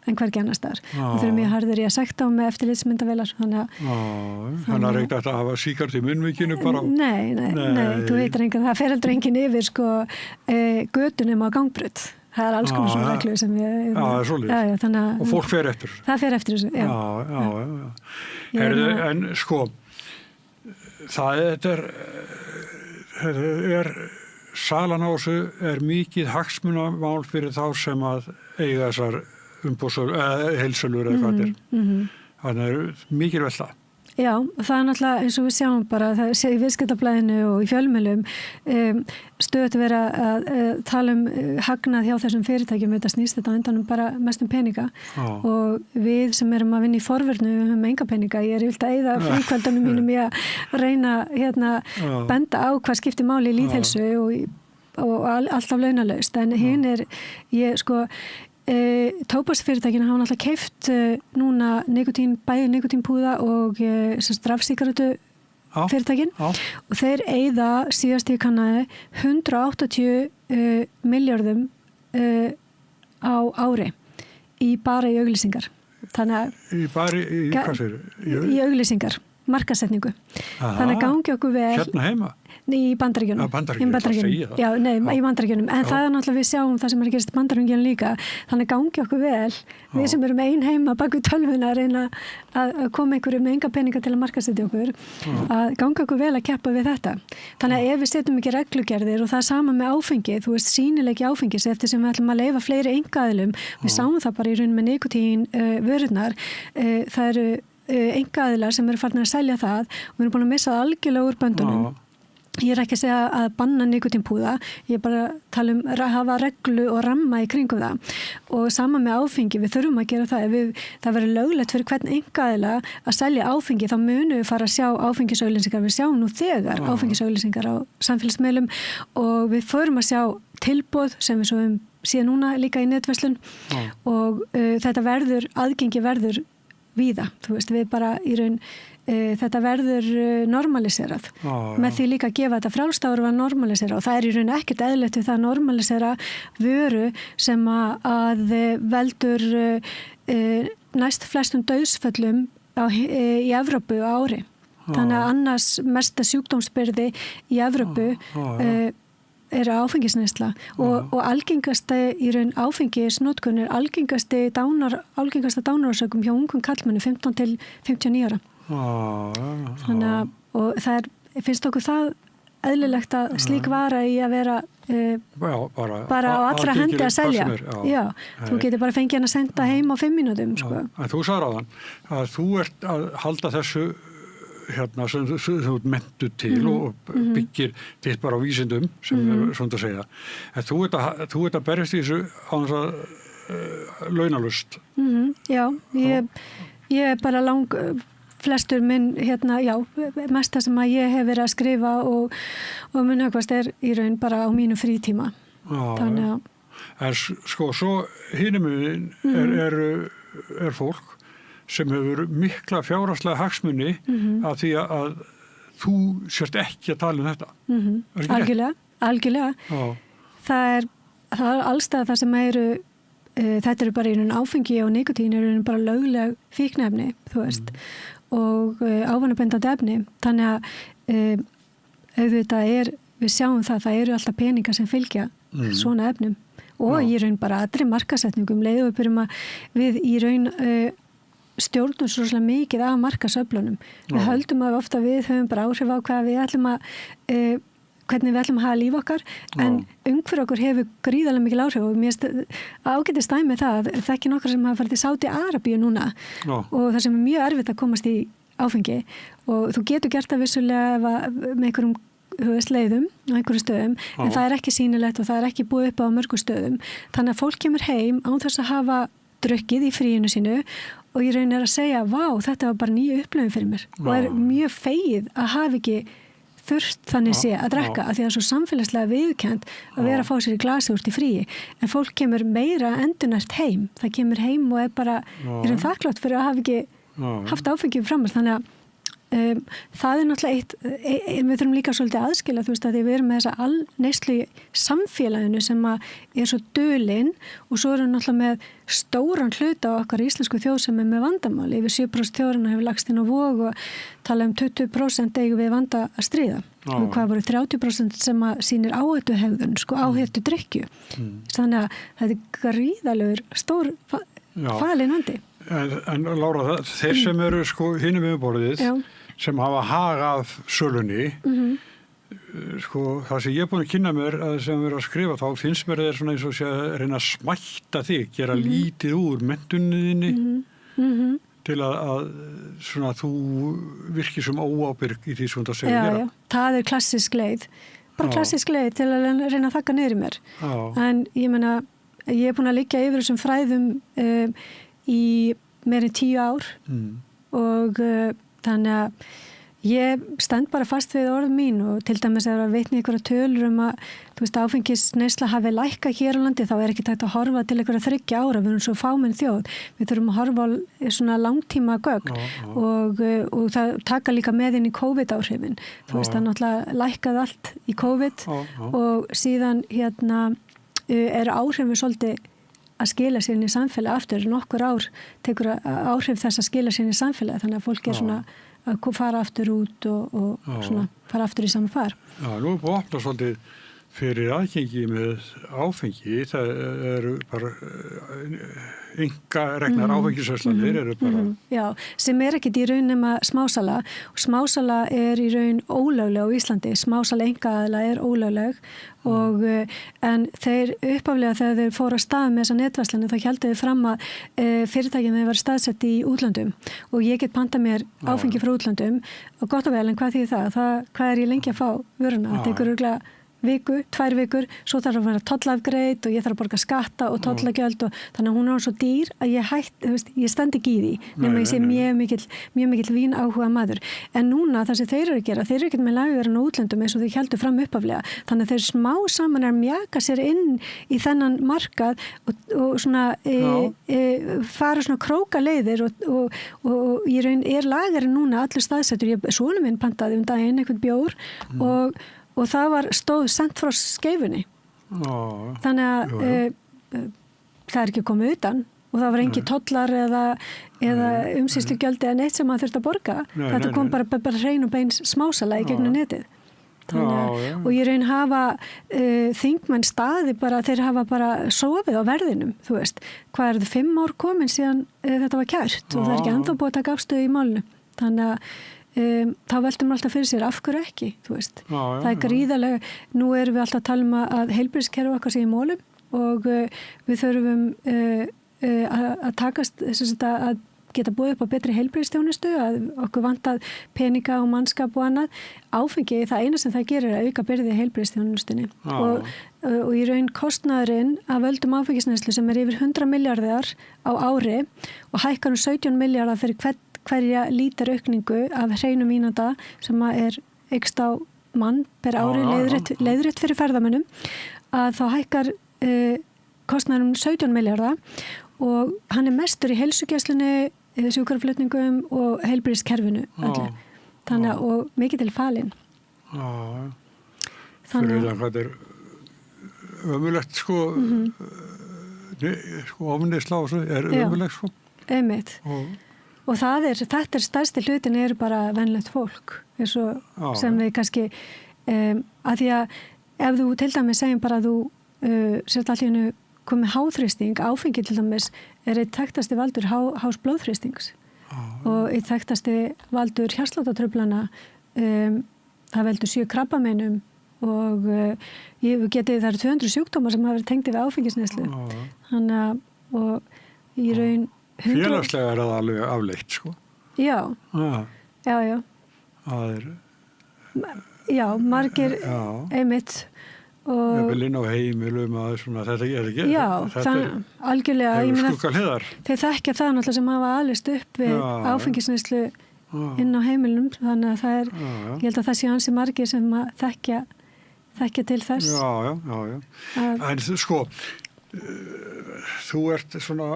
en hvergi annars staðar. Það þurfum mjög harður í að sekta og með eftirlitsmyndavélar. Þannig að reykja þetta að hafa síkart í munnvikinu bara? Nei, þú veitir enginn, það fer heldur enginn yfir sko götunum á gangbraut. Það er alls konar svona reglu sem við... Já, það er svolítið. Og fólk fer eftir þessu. Það fer eftir þessu, já. Já. En sko, þetta er salan á þessu er mikið hagsmunamál fyrir þá sem að eiga þessar heilsölur eða hvað þetta er. Þannig er mikið vel það. Já, það er náttúrulega eins og við sjáum bara það sé í viðskiptablaðinu og í fjölmiðlum stöðugt vera að tala hagnað hjá þessum fyrirtækjum þetta snýst þetta á endanum bara mestum peninga og við sem erum að vinna í forverðinu við höfum enga peninga, ég er vilt að eyða fríkvöldunum mínum í að reyna benda á hvað skiptir máli í lýðheilsu og alltaf launalaust en hinn er ég sko tóbaksfyrirtækinu hafa náttúrulega keypt núna bæði nikotínpúða og rafsígarettu fyrirtækin og þeir eyða síðast í kannaði 180 milljörðum á ári bara í auglýsingar. Í auglýsingar, markasetningu. Þannig að gangi okkur vel. Hérna heima? Í Bandaríkjunum. Já, nei, í Bandaríkjunum. En það er náttúrulega við sjáum það sem er að gerast í Bandaríkjunum líka. Þannig gangi okkur vel. Við sem erum ein heima bak við tölvuna að reyna að koma einhverju með enga peninga til að markasetja okkur. Að gangi okkur vel að keppa við þetta. Þannig að ef við setjum ekki reglugerðir og það er sama með áfengi, þú veist sýnileiki áfengis eftir sem við ætlum að leyfa fleiri einkaaðilum. Við sáum það bara í raun með nikotín vörurnar. Það eru einkaaðilar sem eru farin að selja það og við erum búin að missa það algjörlega úr böndunum. Ég er ekki að segja að banna nikotínpúða, ég er bara að tala að hafa reglu og ramma í kringum það og sama með áfengi, við þurfum að gera það það verður löglegt fyrir hvern einkaaðila að selja áfengi, þá munum við fara að sjá áfengisauglýsingar, við sjáum nú þegar áfengisauglýsingar á samfélagsmiðlum og við förum að sjá tilboð sem við svo síðan núna líka í netverslun og þetta aðgengi verður víða, þú veist, við bara í raun þetta verður normaliserað. Með því líka að gefa þetta frjálst að vera normaliserað og það í raun ekkert eðlilegt við það að normalisera vöru sem að veldur næst flestum dauðsföllum í Evrópu á ári. Þannig að annars mesta sjúkdómsbyrði í Evrópu áfengisneysla og algengasta í raun áfengisnotkun algengasta dánarorsökum hjá ungum karlmönnum 15 til 59 ára. Þannig að og það finnst okkur það eðlilegt að slík vara í að vera bara á allra hendi að selja. Já, þú getur bara fengið hann að senda heim á 5 mínútum. Sko. En þú sagði áðan að þú ert að halda þessu sem þú mentu til og byggir þitt bara á vísindum sem svona að segja. En þú ert að berjast í þessu á þess að launalust. Já, ég er bara flestur minn, mest það sem að ég hef verið að skrifa og mun högvast í raun bara á mínu frítíma. Þannig að... En sko, svo hinum er fólk sem hefur mikla fjárhagslega hagsmuni af því að þú sérst ekki að tala þetta. Algjörlega. Það er allstað það sem þetta eru bara í raun áfengi og nikotín eru bara lögleg fíkniefni, þú veist. Og ávanabindandi efni. Þannig að auðvitað við sjáum það eru alltaf peningar sem fylgja svona efnum og í raun bara allri markasetningum leiðum við byrjum að við í raun stjórnum svo mikið af markasöflunum. Við höldum að ofta við höfum bara áhrif á hvað við ætlum hvernig við ætlum að hafa líf okkar en umhverf okkur hefur gríðarlega mikil áhrif og mér ágætist dæmi það þekki nokkar sem hafa farið til Sádi-Arabíu núna og það sem mjög erfitt að komast í áfengi og þú getur gert það vissulega með einhverjum leiðum á einhverjum stöðum en það ekki sýnilegt og það ekki búið upp á mörgum stöðum þannig að fólk kemur heim án þess að hafa drukkið í fríinu sínu og ég raun að segja, vá, þetta var bara nýju upplöfum fyrir mér og mjög fegið að hafa ekki þurft þannig sé að drekka af því að það er svo samfélagslega viðurkennt að vera að fá sér í glasi úr til fríi en fólk kemur meira endurnært heim það kemur heim og bara þakklátt fyrir að hafa ekki haft áfengið framar þannig að það náttúrulega eitt við þurfum líka svolítið aðskila þú veist að við erum með þessa neyslu samfélaginu sem svo dulinn og svo erum náttúrulega með stóran hluta á okkar íslensku þjóð sem með vandamáli yfir 7% þjóðurinn hefur lagst inn á vog og tala 20% eigum við vanda að stríða og hvað voru 30% sem sýnir áhættuhegðun áhættu drykkju þannig að þetta gríðalegur stór falin vandi En Lára, þeir sem eru hinum yfirborðið sem hafa hagað sölunni það sem ég er búin að kynna mér sem við erum að skrifa þá finnst mér þeir svona eins og sé að reyna að smætta þig gera lítið úr menntunniðinni til að svona þú virkir sem óábyrg í því sem það segir gera. Það klassisk leið bara klassisk leið til að reyna að þakka niður í mér en ég meina, ég er búin að liggja yfir þessum fræðum í meira en 10 ár og þannig að ég stend bara fast við orð mín og til dæmis að veitni einhverja tölur að þú veist áfengisneysla hafi lækkað hér á landi þá ekki tægt að horfa til einhverja 30 ára við erum svo fámenn þjóð við þurfum að horfa á svona langtíma gögn og það taka líka með inn í COVID áhrifin þú veist það náttúrulega lækkað allt í COVID og síðan áhrifin svolítið að skila sér inn í samfélagi aftur nokkur ár tekur áhrif þess að skila sér inn í samfélagi þannig að fólk svona að fara aftur út og svona fara aftur í sama far. Já, nú er búið að opna svolítið fyrir aðgengi með áfengi það eru bara einkareknar áfengisverslanir eru bara... Já, sem ekkert í raun nema smásala og smásala í raun ólögleg á Íslandi, smásala einkaaðila ólögleg og en þeir uppaflega þegar þeir fóru að stað með þessa netverslanu þá héldu þeir fram að fyrirtækinn þeir var staðsett í útlöndum og ég get pantað mér áfengi frá útlöndum og gott og vel en hvað þýðir það? Hvað ég lengi að fá vöruna? Það tekur viku, 2 vikur, svo þarf að vera tollafgreitt og ég þarf að borga skatta og tollagjöld og þannig að hún er svo dýr að ég stend ekki í því nema ég sé mjög mikill vín áhuga maður. En núna það sem þeir eru að gera, þeir eru ekki með lagverðin og útlöndum eins og þeir heldur fram uppaflega. Þannig að þeir smá saman er að mjaka sér inn í þennan markað og svona fara svona króka leiðir og ég raun lagerinn núna allur staðsettur. Sonur minn pantaði daginn einhvern bjór og það stóð sent frá Skeifunni. Þannig að það er ekki komið utan og það var engin tollar eða umsýslugjöld eða neitt sem maður þurfti að borga. Þetta kom bara hrein og beins smásala í gegnum netið. Og ég raun hafa þingmenn staði bara, þeir hafa bara sofið á verðinum, þú veist. Hvað er það 5 ár komin síðan þetta var kært og það er ekki ennþá búið að taka afstöðu í málinu. Þannig að þá veltum alltaf fyrir sér af hverju ekki, þú veist. Það er gríðarlega, nú erum við alltaf að tala að heilbrigðiskerfi okkar sé í mólum og við þurfum að takast að geta búið upp á betri heilbrigðisþjónustu, að okkur vantar peninga og mannskap og annað. Áfengi, það eina sem það gerir er að auka byrði heilbrigðisþjónustunni og í raun kostnaðurinn af völdum áfengisneyslu sem yfir 100 milljarðar á ári og hækkar 17 milljarðar fyrir hverja lítar aukningu af hreinum vínanda sem eykst á mann per ári leiðrétt fyrir ferðamönnum, að þá hækkar kostnaðurinn 17 milljarðar og hann mestur í heilsugæslunni, sjúkraflutningum og heilbrigðiskerfinu öllu. Þannig að og mikið til falin. Þannig að það er ömulegt sko ofneysla á þessu er ömulegt sko. Einmitt. Og þetta er stærsti hlutin er bara venlegt fólk eins og sem við kannski að því að ef þú til dæmis segjum bara að þú sért allir komið háþrýsting, áfengi til dæmis er eitt þekktasti valdur hás blóðþrýstings og eitt þekktasti valdur hjartsláttartruflana, það veldur 7 krabbameinum og það eru 200 sjúkdómar sem hafa verið tengdir við áfengisneyslu. Þannig að og í raun félagslega er það alveg afleitt sko. Já. Já, margir einmitt og vil inn á heimilum að svona, þetta er ekki algjörlega, ég meina skugghliðar. Þeir þekkja það náttúrulega sem hafa alist upp við áfengisneyslu inn á heimilum, þannig að það ég held að það sé ansi margir sem að þekkja til þess. En sko þú ert svona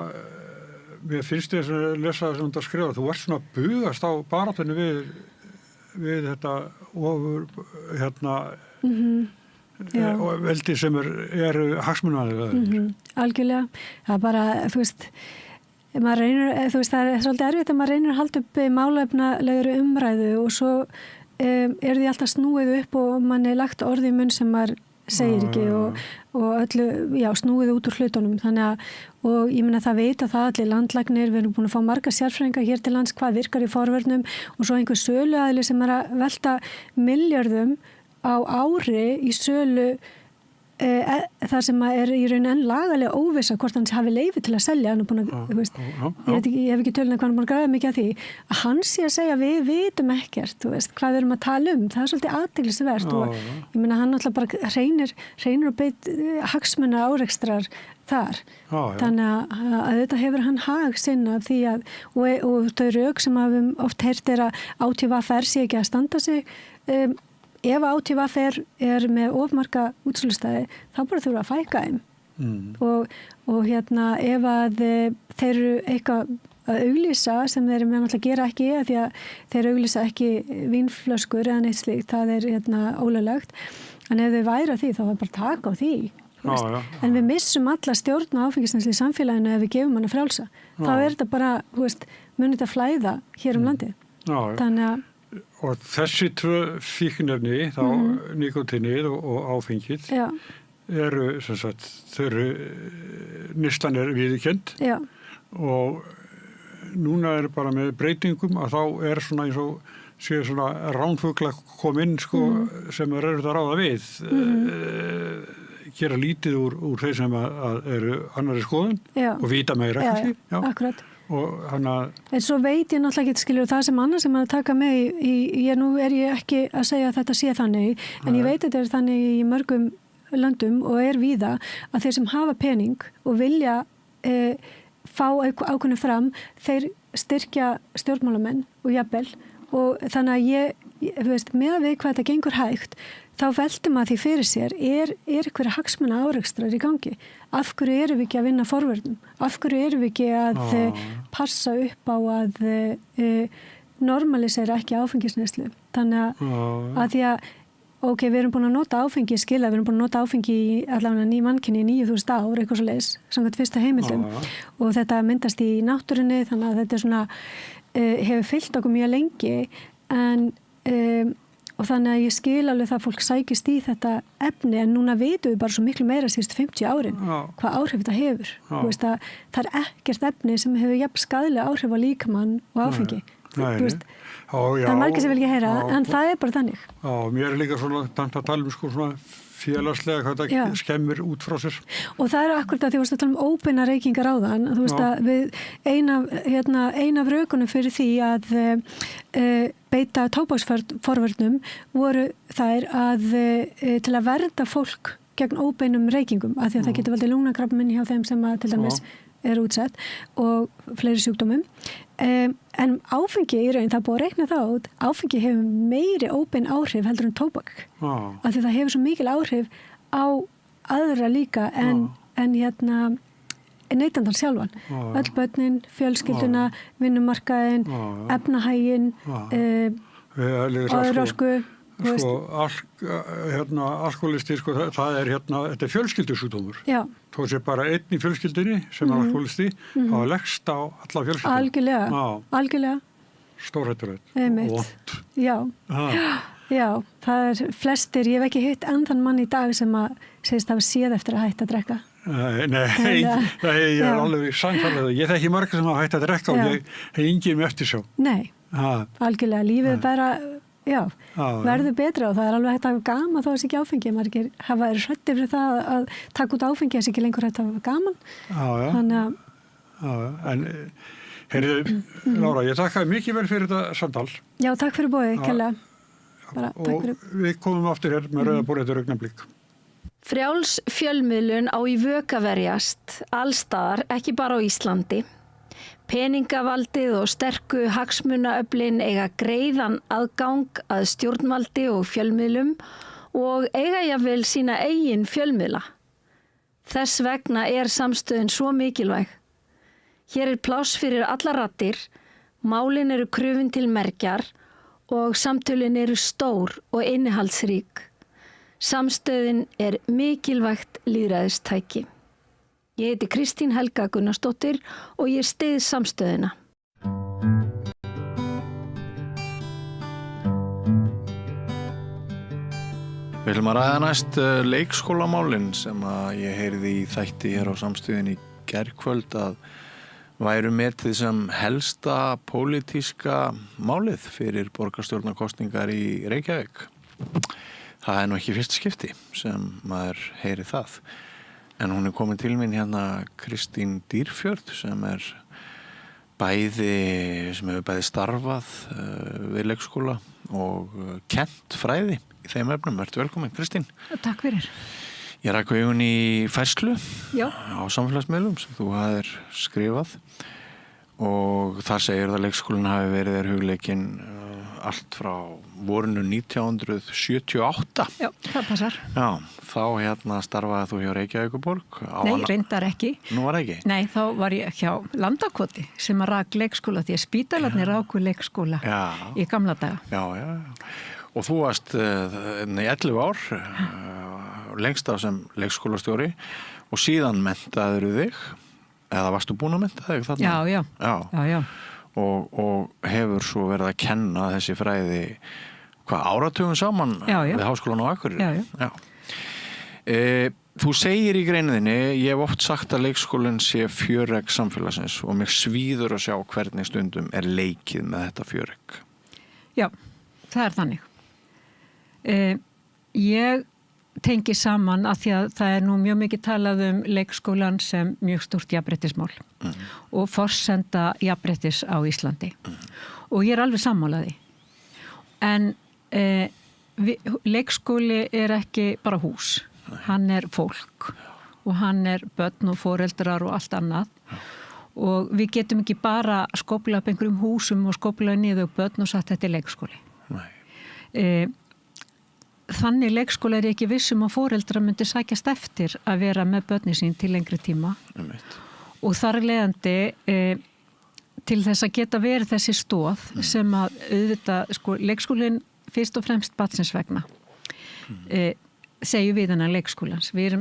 mér finnst þess að lesa þess að þú skrifa, þú ert svona bugast á baráttunni við þetta ofur og veldi sem eru hagsmunaðir. Algjörlega. Það bara, þú veist, maður reynir, þú veist, það er svolítið erfitt að maður reynir að halda upp málefnalegri umræðu og svo því alltaf snúið upp og mann lagt orði í munn sem maður segir ekki og öllu, snúið út úr hlutunum. Þannig að, og ég meina það veit að það allir landlæknir, við erum búin að fá marga sérfræðinga hér til lands, hvað virkar í forvörnum og svo einhver söluaðili sem að velta milljörðum á ári í sölu þar sem er í raun enn lagalega óvissa hvort hans hafi leyfi til að selja. Hann er búin að, þú veist, ég hef ekki töluna hvað hann er búin að græða mikið að því að hann sé að segja við vitum ekkert, þú veist, hvað við erum að tala það er svolítið athyglisvert og ég meina hann alltaf bara reynir og beit hagsmuna árekstrar þar. Þannig að þetta hefur hann hag sinna því að og þau rök sem hafum oft heyrt að ÁTVR sé ekki að standa sig ef ÁTVR er með ofmarka útsölustæði, þá bara þurfa að fækka þeim. Og ef að þeir eru eitthvað að auglýsa sem þeir með náttúrulega gera ekki, því að þeir auglýsa ekki vínflöskur eða neitt slíkt, það er ólöglegt. En ef þau væri því, þá var bara taka á því. En við missum alla stjórn á áfengisneyslu í samfélaginu ef við gefum hana frjálsa. Þá er þetta bara, munið að flæða hér landið. Þannig að og þessi 2 fíknefni þá nikotinið og áfengið eru sem sagt neyslan er viðurkennd og núna er bara með breytingum að þá er svona eins og séu svona ránfugla kom inn sko sem eru það ráða við gera lítið úr þeir sem að eru annarri skoðun og vita meira kannski. Akkurat. En svo veit ég náttúrulega ekki, skilur, það sem annars sem að taka með nú er ég ekki að segja að þetta sé þannig, en ég veit að þetta er þannig í mörgum löndum og er víða að þeir sem hafa pening og vilja fá ákveðnu fram, þeir styrkja stjórnmálamenn og jafnvel, og þannig að ég veist, með að við hvað þetta gengur hægt, þá veltum að því fyrir sér er einhverja hagsmuna árekstrar í gangi. Af hverju erum við ekki að vinna forvörnum? Af hverju erum við ekki að passa upp á að normalisera ekki áfengisneyslu? Þannig að því að við erum búin að nota áfengi við erum búin að nota áfengi í allavega mannkyni í 9.000 ár, eitthvað svo leiðis, samkvæmt fyrsta heimildum. Og þetta myndast í náttúrunni, þannig að þetta er svona, hefur fylgt okkur mjög lengi, en og þannig að ég skil alveg það að fólk sækist í þetta efni, en núna veitum við bara svo miklu meira síðustu 50 árin hvað áhrif þetta hefur. Það er ekkert efni sem hefur jafn skaðlega áhrif á líkamann og áfengi. Það er margir sem vil ekki heyra, en það er bara þannig. Já, mér er líka svona tant að tala um svona félagslega hvað það skemmir út frá sér. Og það er akkurat að því að tala um óbeina reykingar áðan, þú veist að við ein af rökunum fyrir því að beita tóbaksforvörnum voru þær að til að vernda fólk gegn óbeinum reykingum, af því að það getur veldið lungnakrabbamein hjá þeim sem að til dæmis er útsett og fleiri sjúkdómum. En áfengi í raun, það búið að reikna það út, áfengi hefur meiri óbein áhrif heldur en tóbak. Af því það hefur svo mikil áhrif á aðra líka en neytandan sjálfan. Öll börnin, fjölskylduna, vinnumarkaðin, efnahægin, áðurorku. Alkoholisti, það er þetta er fjölskyldusjúkdómur. Þó sé bara einn í fjölskyldunni sem er alkoholisti, þá er leggst á alla fjölskyldunni. Algjörlega. Stórhættulegt. Vont. Já, það er flestir, ég hef ekki hitt enn mann í dag sem að segist hafa séð eftir að hætta að drekka. Nei, ég er alveg sannfærlega. Ég þekki marga sem hafa hætt að drekka og ég hef engin með eftirsjá. Nei, algjörlega. Lífið bara verður betra og það er alveg hægt að hafa gaman þó að það sé ekki áfengi. Margir hafa hræddir fyrir það að taka út áfengi, það sé ekki lengur hægt að hafa gaman. En heyrðu, Lára, ég þakka mikið vel fyrir þetta samtal. Já, takk fyrir boðið, kærlega. Og við komum aftur hér með rauða borðið til augnablik. Frjáls fjölmiðlun á í vök að verjast allstaðar, ekki bara á Íslandi. Peningavaldið og sterku hagsmunaöflin eiga greiðan aðgang að stjórnvaldi og fjölmiðlum og eiga jafnvel sína eigin fjölmiðla. Þess vegna er samstöðin svo mikilvæg. Hér er pláss fyrir allar raddir, málin eru krufin til mergjar og samtölin eru stór og innihaldsrík. Samstöðin er mikilvægt lýðræðistæki. Ég heiti Kristín Helga Gunnarsdóttir og ég styð samstöðina. Við ætlum að ræða næst leikskólamálin sem að ég heyrði í þætti hér á samstöðinni í gærkvöld að væru metið sem helsta pólitíska málið fyrir borgarstjórnarkosningar í Reykjavík. Það er nú ekki fyrsta skipti sem maður heyri það. En hún er komin til mín hérna Kristín Dýrfjörð sem hefur bæði starfað við leikskóla og kennt fræði í þeim efnum. Vertu velkomin, Kristín. Takk fyrir. Ég rak augun í færslu á samfélagsmiðlum sem þú hafðir skrifað og þar segir að leikskólinn hafi verið þér hugleikinn allt frá vorinu 1978. Já, það passar. Já, þá starfaði þú hjá Reykjavíkurborg. Nei, reyndar ekki. Nú var ekki? Nei, þá var ég hjá Landakoti sem að rak leikskóla því að spítalarnir ráku leikskóla í gamla daga. Já. Og þú varst í 11 ár, lengst af sem leikskólastjóri og síðan menntaður þig, eða varstu búin að mennta þig þarna? Já. Og hefur svo verið að kenna þessi fræði áratugum saman við Háskólann á Akureyri? Já. Þú segir í greininni, ég hef oft sagt að leikskólinn sé fjöregg samfélagsins og mig svíður að sjá hvernig stundum er leikið með þetta fjöregg. Já, það er þannig. Ég tengi saman að því að það nú mjög mikið talað leikskólan sem mjög stórt jafnréttismál og forsenda jafnréttis á Íslandi og ég alveg sammálaði en leikskóli ekki bara hús, hann fólk og hann börn og foreldrar og allt annað og við getum ekki bara skópla upp einhverjum húsum og skópla niður börn og sagt þetta leikskóli. Þannig leikskóla ég ekki vissum að foreldrar myndi sækjast eftir að vera með börni sín til lengri tíma og þar leiðandi til þess að geta verið þessi stoð sem að auðvitað, leikskólinn fyrst og fremst barnsins vegna segjum við hennar leikskólans. Við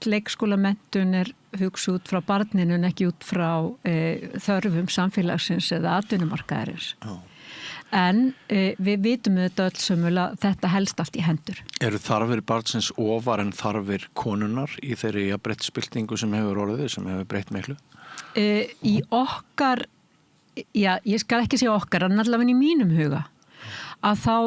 leikskólamenntun hugsa út frá barninu en ekki út frá þörfum samfélagsins eða atvinnumarkaðarins. En við vitum þetta öll sömulega að þetta helst allt í hendur. Eru þarfir barnsins ofar en þarfir konunnar í þeirri jafnréttisbyltingu sem hefur orðið, sem hefur breytt miklu? Í okkar, já, ég skal ekki segja okkar, en allavega í mínum huga, að þá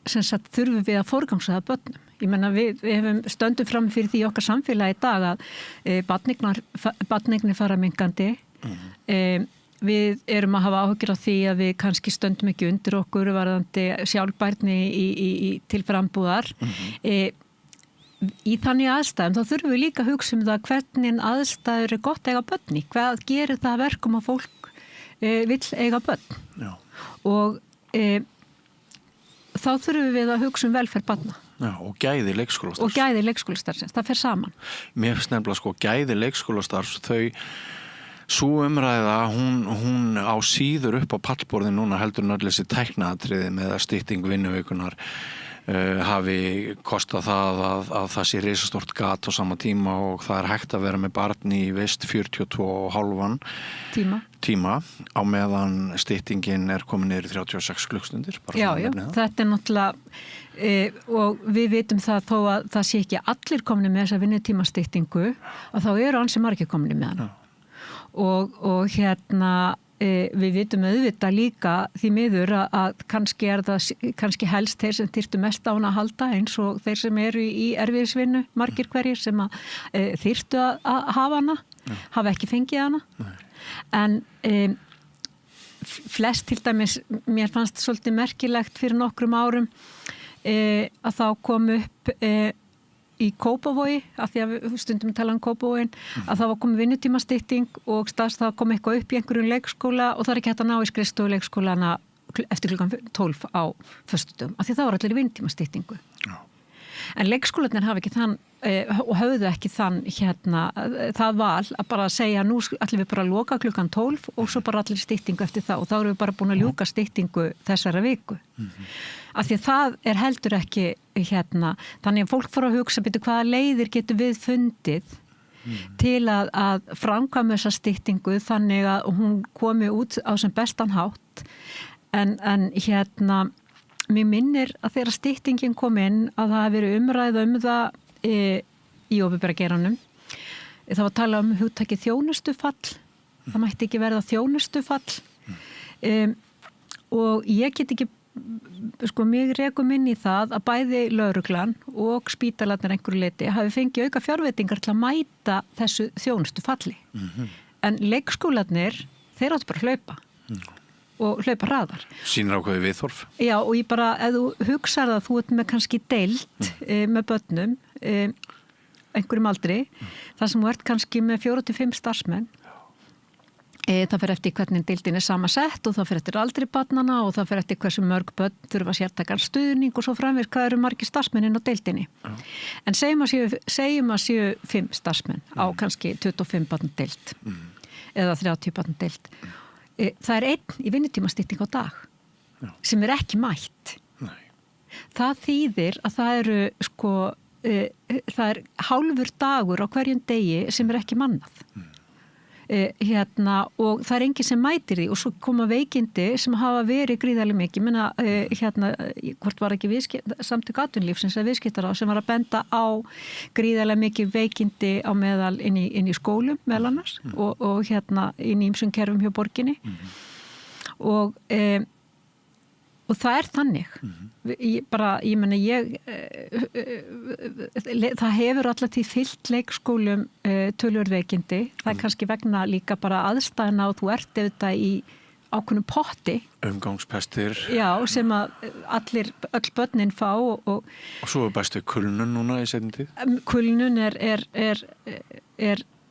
sem sagt, þurfum við að forgangsraða börnum. Ég meina við stöndum fram fyrir því okkar samfélagi í dag að barneignir fara minnkandi. Við að hafa áhyggjur af því að við kannski stöndum ekki undir okkur varðandi sjálfbærni til frambúðar. Í þannig aðstæðum þá þurfum við líka að hugsa það hvernig aðstæður gott að eiga börn í. Hvað gerir það verkum að fólk vill eiga börn? Já. Og þá þurfum við að hugsa velferð barna. Já, og gæði leikskólastarfs. Og gæði leikskólastarfs, það fer saman. Mér finnst nefnilega gæði leikskólastarfs, sú umræða, hún á síður upp á pallborði núna heldur nörleysi tæknaatriði með að stytting vinnuvikunar hafi kostað það að það sé risastórt gat á sama tíma og það hægt að vera með barn í vist 42,5 tíma á meðan styttingin komin niður í 36 klukkstundir. Já, þetta náttúrulega og við vitum það þó að það sé ekki allir komni með þessa vinnutímastyttingu og þá ansi margir komni með hana. Og við vitum auðvitað líka því miður að kannski það kannski helst þeir sem þyrftu mest á hana að halda eins og þeir sem eru í erfiðisvinnu, margir hverjir sem þyrftu að hafa hana, hafa ekki fengið hana. En flest til dæmis, mér fannst svolítið merkilegt fyrir nokkrum árum að þá kom upp í Kópavogi, af því að við stundum tala Kópavogin, að það var komið vinnutímastytting og það kom eitthvað upp í einhverjum leikskóla og það ekki hægt að ná í skrifstofu leikskólana eftir klukkan 12 á föstudögum, af því það var allir í vinnutímastyttingu. En leikskólarnir hafa ekki þann og höfðu ekki þann það val að bara segja nú ætlum við bara að loka klukkan 12 og svo bara allir styttingu eftir það og þá erum við bara búin að ljúka styttingu þessara viku. Af því það heldur ekki þannig að fólk fór að hugsa hvaða leiðir getur við fundið til að framkvæma þessa styttingu þannig að hún komi út á sem bestan hátt en mér minnir að þegar styttingin kom inn að það hafi verið umræða það í opinbera geiranum. Það var að tala hugtakið þjónustufall, það mætti ekki verða þjónustufall og ég get ekki mig rekum inn í það að bæði lögreglan og spítalarnir einhverju leyti hafi fengið auka fjárveitingar til að mæta þessu þjónustufalli. En leikskólarnir, þeir áttu bara að hlaupa og hlaupa hraðar. Sýnir ákveði viðhorf. Já, og ég bara, ef þú hugsar það, þú ert með kannski deild með börnum, einhverjum aldri, þar sem þú ert kannski með 4-5 starfsmenn, það fer eftir hvernig deildin samansett og það fer eftir aldri barnana og það fer eftir hversu mörg börn þurfa sértækan stuðning og svo framvegis hvað eru margir starfsmenn inn á deildinni. En segjum að séu 5 starfsmenn á kannski 25 barn deild eða 30 barn deild. Það einn í vinnutímastytting á dag sem ekki mætt. Það þýðir að það eru það hálfur dagur á hverjum degi sem ekki mannað. Og það enginn sem mætir því og svo koma veikindi sem hafa verið gríðarlega mikið. Menna, hvort var ekki samtök atvinnulífsins eða viðskiptaráð sem var að benda á gríðarlega mikið veikindi á meðal inn í skólum meðal annars og inn í ýmsum kerfum hjá borginni og Og það er þannig. Það hefur alltaf til fyllt leikskólum tölurveikindi. Það er kannski vegna líka bara aðstæðna og þú ert auðvitað í ákveðnum potti. Umgangspestir. Já, sem að öll börnin fá og svo er bæstu kulnun núna í seinni tíð? Kulnun er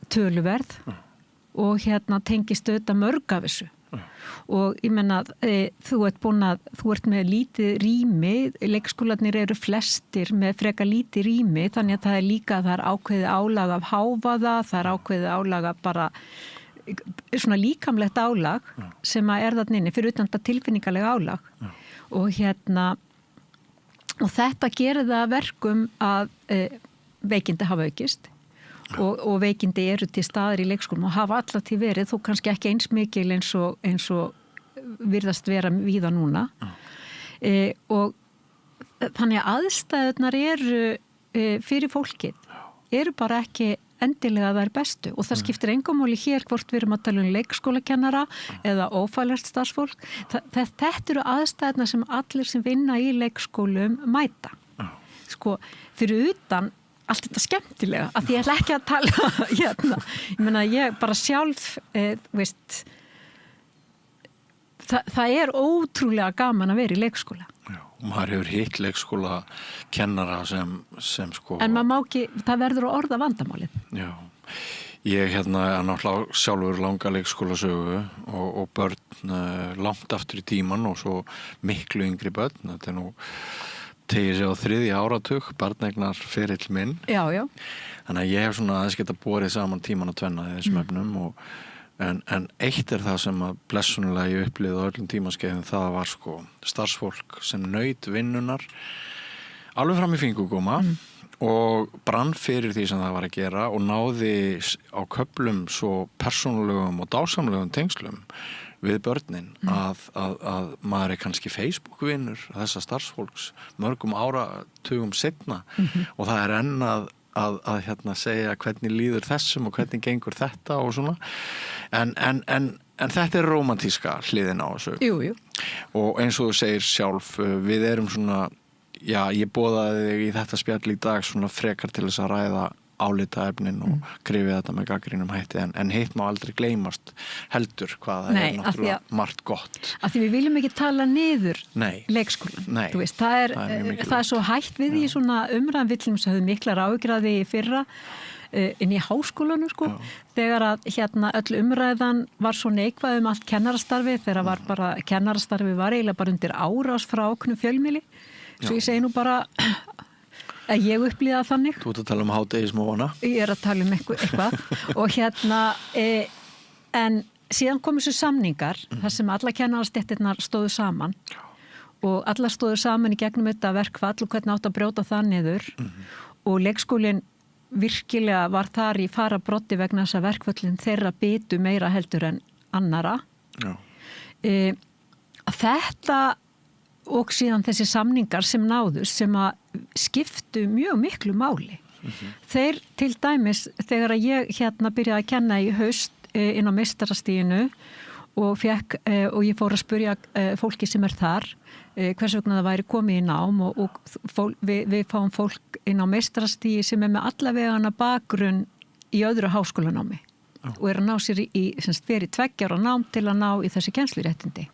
töluverð og tengist auðvitað mörg af þessu. Og ég menna þú ert með lítið rými, leikskólarnir eru flestir með frekar lítið rými, þannig að það er líka það er ákveðið álag af hávaða, það er ákveðið álag af bara svona líkamlegt álag sem að er þarna inni fyrir utan þetta tilfinningalega álag og þetta gerir það verkum að veikindi hafa aukist og veikindi eru til staðar í leikskólum og hafa alltaf til verið, þó kannski ekki eins mikil eins og virðast vera víða núna og þannig að aðstæðunar eru fyrir fólkið eru bara ekki endilega þær bestu og það skiptir engum máli hér hvort við erum að tala leikskólakennara eða ófaglært starfsfólk. Þetta eru aðstæðunar sem allir sem vinna í leikskólum mæta. Sko, fyrir utan allt þetta skemmtilega, af því ég ætla ekki að tala ég meina ég bara sjálf það er ótrúlega gaman að vera í leikskóla. Já, og maður hefur hitt leikskóla kennara sem sko en maður má ekki, það verður að orða vandamálið. Já, ég er náttúrulega sjálfur langa leikskólasögu og börn langt aftur í tíman og svo miklu yngri börn, þetta er nú tegir sig á 3. áratug, barneignar ferill minn. Já. Þannig að ég hef svona aðeins geta borið saman tíman að tvenna í þessum efnum en eitt er það sem að blessunulega ég upplifði á öllum tímaskeiðum, það var sko starfsfólk sem naut vinnunar alveg fram í fingurgóma og brann fyrir því sem það var að gera og náði á köflum svo persónulegum og dásamlegum tengslum við börnin að maður er kannski Facebook-vinnur þessa starfsfólks mörgum áratugum seinna og það er enn að segja hvernig líður þessum og hvernig gengur þetta og svona en þetta er rómantíska hliðin á þessu. Jú. Og eins og þú segir sjálf, við erum svona, já, ég boðaði þig í þetta spjall í dag svona frekar til þess að ræða álitaefnin og krifið þetta með gaggrínum hætti en hitt má aldrei gleymast heldur hvað það er náttúrulega margt gott. Af því við viljum ekki tala niður leikskólan. Þú veist, það er svo hægt við í svona umræðanvillum sem höfðu miklar áhyggjur í fyrra inn í háskólanum sko, þegar að öll umræðan var svo neikvæð allt kennarastarfi, þegar var bara kennarastarfi var eiginlega bara undir árás frá ákveðnum fjölmiðli. Svo ég segi nú bara að ég upplýða þannig. Þú ert að tala um hádegismóana. Ég er að tala um eitthvað og en síðan komu þessu samningar þar sem alla kennarastéttirnar stóðu saman og allar stóðu saman í gegnum þetta verkfall og hvernig átt að brjóta það niður og leikskólinn virkilega var þar í farabroddi vegna þess að verkfallin þeirra bitu meira heldur en annara. Þetta og síðan þessi samningar sem náðust sem að skiptu mjög miklu máli. Þeir til dæmis þegar að ég byrjaði að kenna í haust inn á meistarastiginu og ég fór að spyrja fólki sem er þar hvers vegna það væri komið í nám og við fáum fólk inn á meistarastigi sem er með allavegana bakgrunn í öðru háskólanámi og er að ná sér fyrir 2 ára nám til að ná í þessi kennsluréttindi.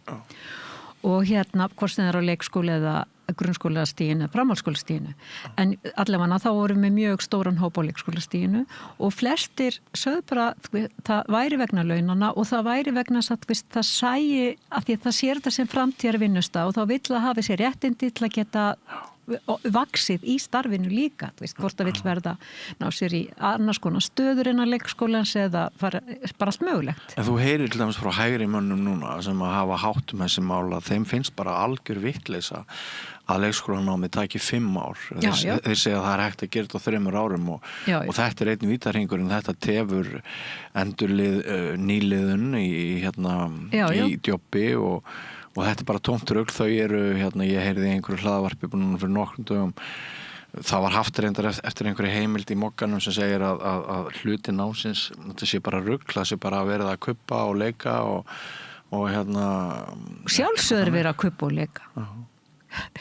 Og hvort sem það er á leikskóla eða grunnskólastiginu, framhaldsskólastiginu. En allavega þá vorum við mjög stóran hóp á leikskólastiginu og flestir sögðu bara það væri vegna launana og það væri vegna að það sæi að því að það sér þetta sem framtíðar vinnusta og þá vill að hafa sér réttindi til að geta vaksið í starfinu líka, hvort það vill verða ná sér í annars konar stöður en að leikskólans eða bara allt mögulegt. En þú heyrir til dæmis frá hægri mönnum núna sem að hafa hátt þessi mála, þeim finnst bara algjör vitleisa að leikskólanámi taki 5 ár. Þeir segja að það er hægt að gera þetta á 3 árum og þetta er einn vítarhingurinn, þetta tefur nýliðun í djobbi og þetta er bara tómt rugl, þau eru, ég heyrði einhverju hlaðvarpi búin fyrir nokkrum dögum, það var haft reyndar eftir einhverju heimild í mokkanum sem segir að hluti námsins, þetta sé bara rugl, það sé bara að verða að kuppa og leika og og hérna sjálfsögur vera að kaupa og leika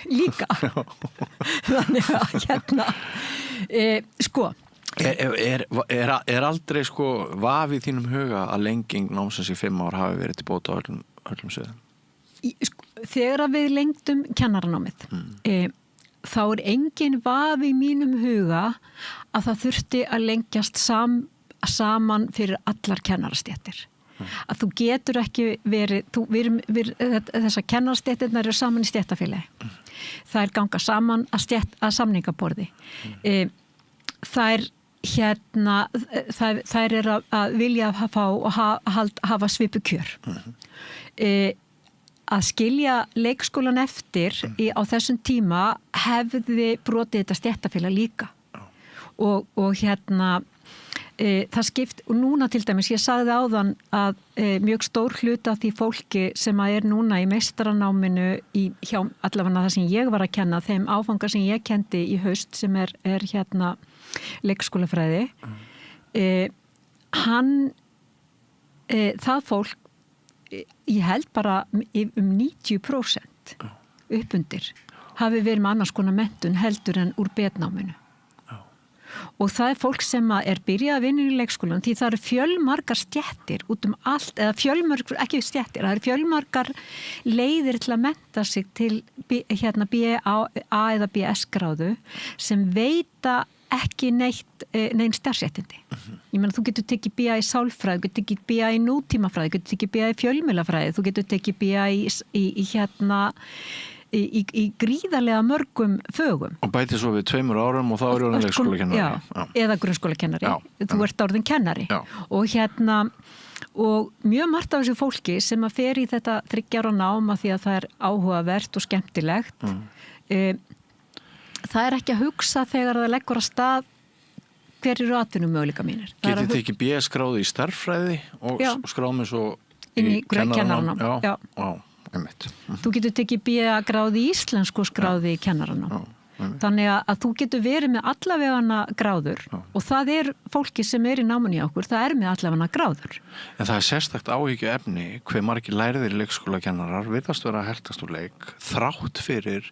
líka þannig að hérna sko er aldrei sko vafi í þínum huga að lenging námsins í 5 ár hafi verið til bóta á öllum sviðum? Þegar að við lengdum kennaranámið þá er engin vafi í mínum huga að það þurfti að lengjast saman fyrir allar kennarastéttir. Að þú getur ekki verið, þessar kennarastéttirnar eru saman í stéttafélagi. Það er ganga saman að samningaborði. Það er að vilja að fá og hafa svipu kjör. Að skilja leikskólan eftir á þessum tíma hefði brotið þetta stéttafélag líka. Og hérna það skipt, og núna til dæmis, ég sagði áðan að mjög stór hluta af því fólki sem er núna í meistaranáminu hjá allavega það sem ég var að kenna, þeim áfanga sem ég kendi í haust sem er hérna leikskólafræði það fólk ég held bara 90% uppundir hafi verið með annars konar menntun heldur en úr betnáminu. Og það er fólk sem er byrjað að vinna í leikskólan því það eru fjölmargar stéttir út allt, eða ekki stéttir, það eru fjölmargar leiðir til að mennta sig til hérna BA eða BS gráðu sem veita ekki neinn starfsréttindi. Ég meina þú getur tekið BA í sálfræði, þú getur tekið BA í nútímafræði, þú getur tekið BA í fjölmiðlafræði, þú getur tekið BA í gríðarlega mörgum fögum. Og bæti svo við 2 árum og þá er orðin leikskólakennari. Já, eða grunnskólakennari. Þú ert orðin kennari. Já. Og mjög margt af þessu fólki sem að fer í þetta 3 ára nám að því að það er áhugavert og skemmtilegt. Það er ekki að hugsa þegar það leggur að stað hver eru atvinnumöguleika mínir. Getið þið ekki BS skráði í starffræði og skráðum svo í kennaranám. Já. Þú getur tekið BA gráði í íslensku skráði í kennaranám. Þannig að þú getur verið með allavegana gráður og það er fólki sem er í námunni okkur, það er með allavegana gráður. En það er sérstakt áhyggju efni hve margir læriðir leikskólakennarar virðast vera að heltast úr leik þrátt fyrir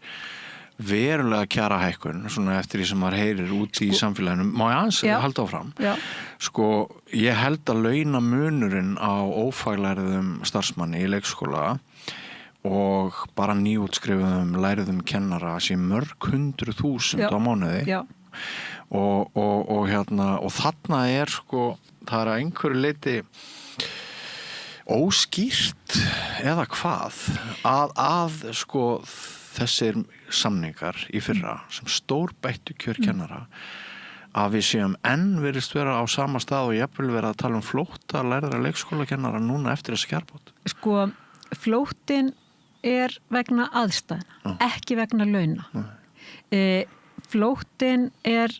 verulega kjarahækkun svona eftir því sem maður heyrir út í samfélaginu. Má ég aðeins halda áfram? Já. Sko, ég held að launamunurinn á ófaglæriðum starfsmanni í leikskóla og bara nýútskrifuðum læriðum kennara sé mörg 100.000 á mánuði. Já. Og þarna er sko, það er að einhverju leiti óskýrt eða hvað að sko þessir samningar í fyrra sem stórbættu kjör kennara að við séum enn virðist vera á sama stað og jafnvel vera að tala flótta lærðara leikskólakennara núna eftir þessi kjarbót. Sko, flóttin er vegna aðstæðna, ekki vegna launa. Flóttin er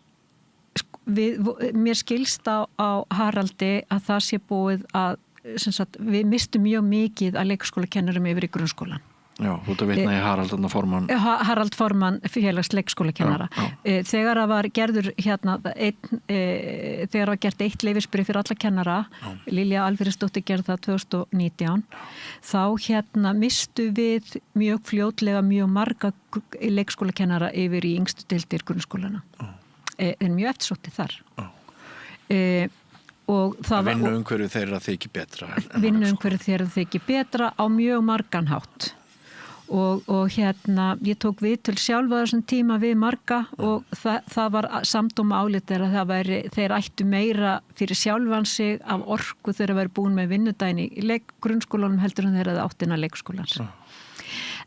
mér skilst á Haraldi að það sé búið að við mistum mjög mikið að leikskólakennurum yfir í grunnskólan. Já, þú ert að vitna í Harald Forman félags leikskólakennara. Þegar það var gerður þegar var gert 1 leyfisbréf fyrir alla kennara, Lilja Alfreðsdóttir gerði það 2019, þá mistu við mjög fljótlega mjög marga leikskólakennara yfir í yngstu deildir grunnskólana. En mjög eftirsótti þar. Vinnuumhverfið þeirra þykir betra. Vinnuumhverfið þeirra þykir betra á mjög margan hátt. Og ég tók viðtöl sjálf á þessum tíma við marga og það var samdóma álitir að þeir ættu meira fyrir sjálfan sig af orku þegar að vera búin með vinnudaginn í grunnskólanum heldur en þeir að áttina leikskólans.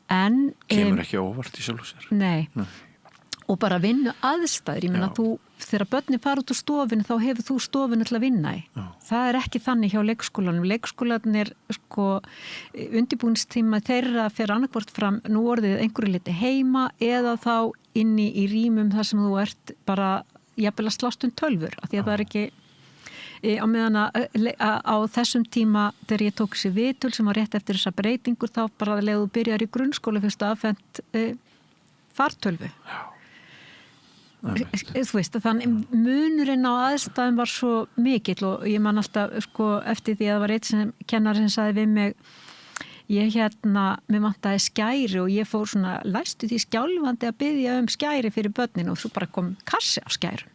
Kemur ekki óvart í sjálfu sér? Nei. Og bara vinnu aðstæður, ég meina þegar börnin fara út úr stofinu þá hefur þú stofinu til að vinna í. Það er ekki þannig hjá leikskólanum. Leikskólan er undirbúinistíma þeirra fyrir annarkvort fram nú orðið einhverju liti heima eða þá inni í rýmum þar sem þú ert bara jafnvel að slást tölvur, af því að það er ekki á meðan á þessum tíma þegar ég tók sér viðtöl sem var rétt eftir þessa breytingur þá bara leðu byrjar í grunnskóla fyrst afhent fartölvu. Þú veist, þannig munurinn á aðstæðum var svo mikill og ég man alltaf eftir því að það var eitt kennari sem sagði við mig mér vantaði skæri og ég fór svona læstu því skjálfandi að biðja skæri fyrir börnin og svo bara kom kassi á skæru.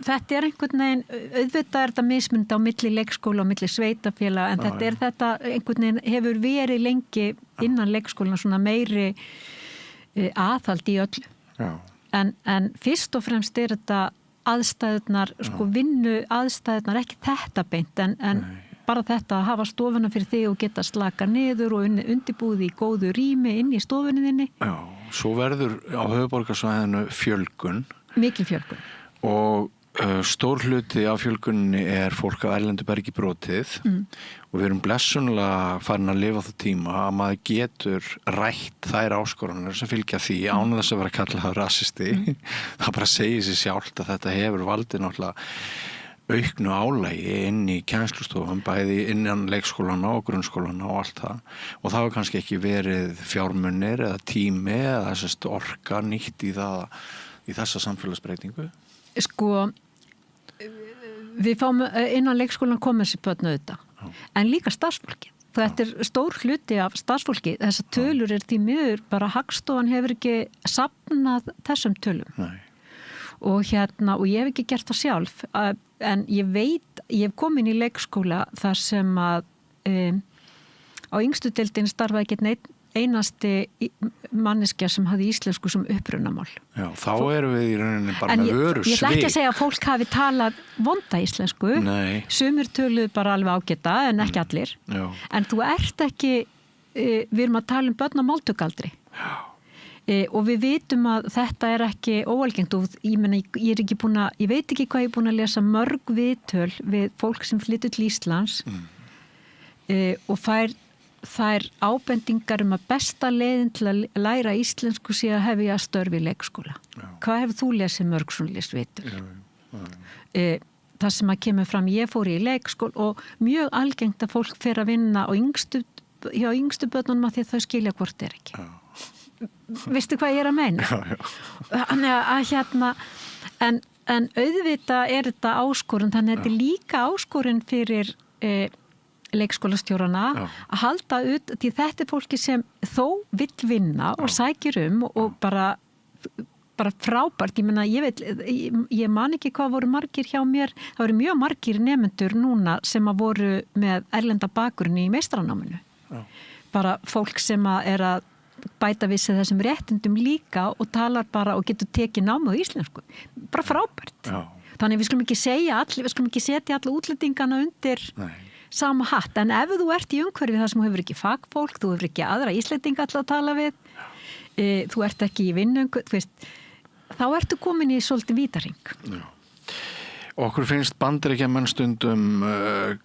Þetta einhvern veginn, auðvitað þetta mismunandi á milli leikskóla og milli sveitafélaga en þetta einhvern veginn hefur verið lengi innan leikskólana svona meiri aðhald í öllu. Já. En fyrst og fremst þetta aðstæðurnar, vinnu aðstæðurnar, ekki þetta beint en bara þetta að hafa stofuna fyrir þig og geta slaka niður og undirbúið í góðu rými inn í stofunni þinni. Já, svo verður á höfuðborgarsvæðinu fjölgun. Mikil fjölgun. Og stór hluti af fjölgunni fólk af erlendu bergi brotið og við erum blessunlega farin að lifa það tíma að maður getur rætt þær áskoranir sem fylgja því án þess að vera kallað rasisti. Það bara segir sér sjálft að þetta hefur valdið náttúrulega auknu álægi inn í kennslustofum, bæði innan leikskólana og grunnskólana og allt það. Og það hefur kannski ekki verið fjármunir eða tími eða orka nýtt í þessa samfélagsbreytingu. Við fáum innan leikskólan koma þessi börn auðvitað, en líka starfsfólki. Þetta stór hluti af starfsfólki, þessar tölur því miður, bara Hagstofan hefur ekki safnað þessum tölum. Nei. Og og ég hef ekki gert það sjálf, en ég veit, ég hef komin í leikskóla þar sem að á yngstu deildin starfaði ekki einasti manneskja sem hafði íslensku sem upprunamál. Já, þá erum við í rauninni bara með vöru svik. Ég ætla ekki að segja að fólk hafi talað vonda íslensku. Nei. Sumir töluðu bara alveg ágæta en ekki allir. Já. En þú ert ekki, við erum að tala börn á máltökaldri. Já. Og við vitum að þetta ekki óalgengt og ég veit ekki hvað ég er búin að lesa mörg viðtöl við fólk sem flytur til Íslands og þær ábendingar að besta leiðin til að læra íslensku sé að hefja störf í leikskóla. Já. Hvað hefur þú lesið mörg svona listvitur? Það sem að kemur fram, ég fór í leikskóla og mjög algengt að fólk fer að vinna hjá yngstu börnunum að því að þau skilja hvort ekki. Já. Veistu hvað ég er að meina? Já. En auðvitað þetta áskorun, þannig að þetta líka áskorun fyrir leikskólastjórana að halda út, því þetta fólki sem þó vill vinna og sækir og bara frábært, ég man ekki hvað voru margir hjá mér, það voru mjög margir nemendur núna sem að voru með erlenda bakgrunn í meistaranáminu. Bara fólk sem að bæta við sig þessum réttindum líka og talar bara og getur tekið námi á íslensku. Bara frábært. Já. Þannig við skulum ekki setja alla útlendingana undir sama hatt, en ef þú ert í umhverfi þar sem þú hefur ekki fagfólk, þú hefur ekki aðra íslendinga alltaf að tala við, þú ert ekki í vinnu, þá ertu komin í svolítið vítarhring. Já. Okkur finnst Bandaríkjamenn stundum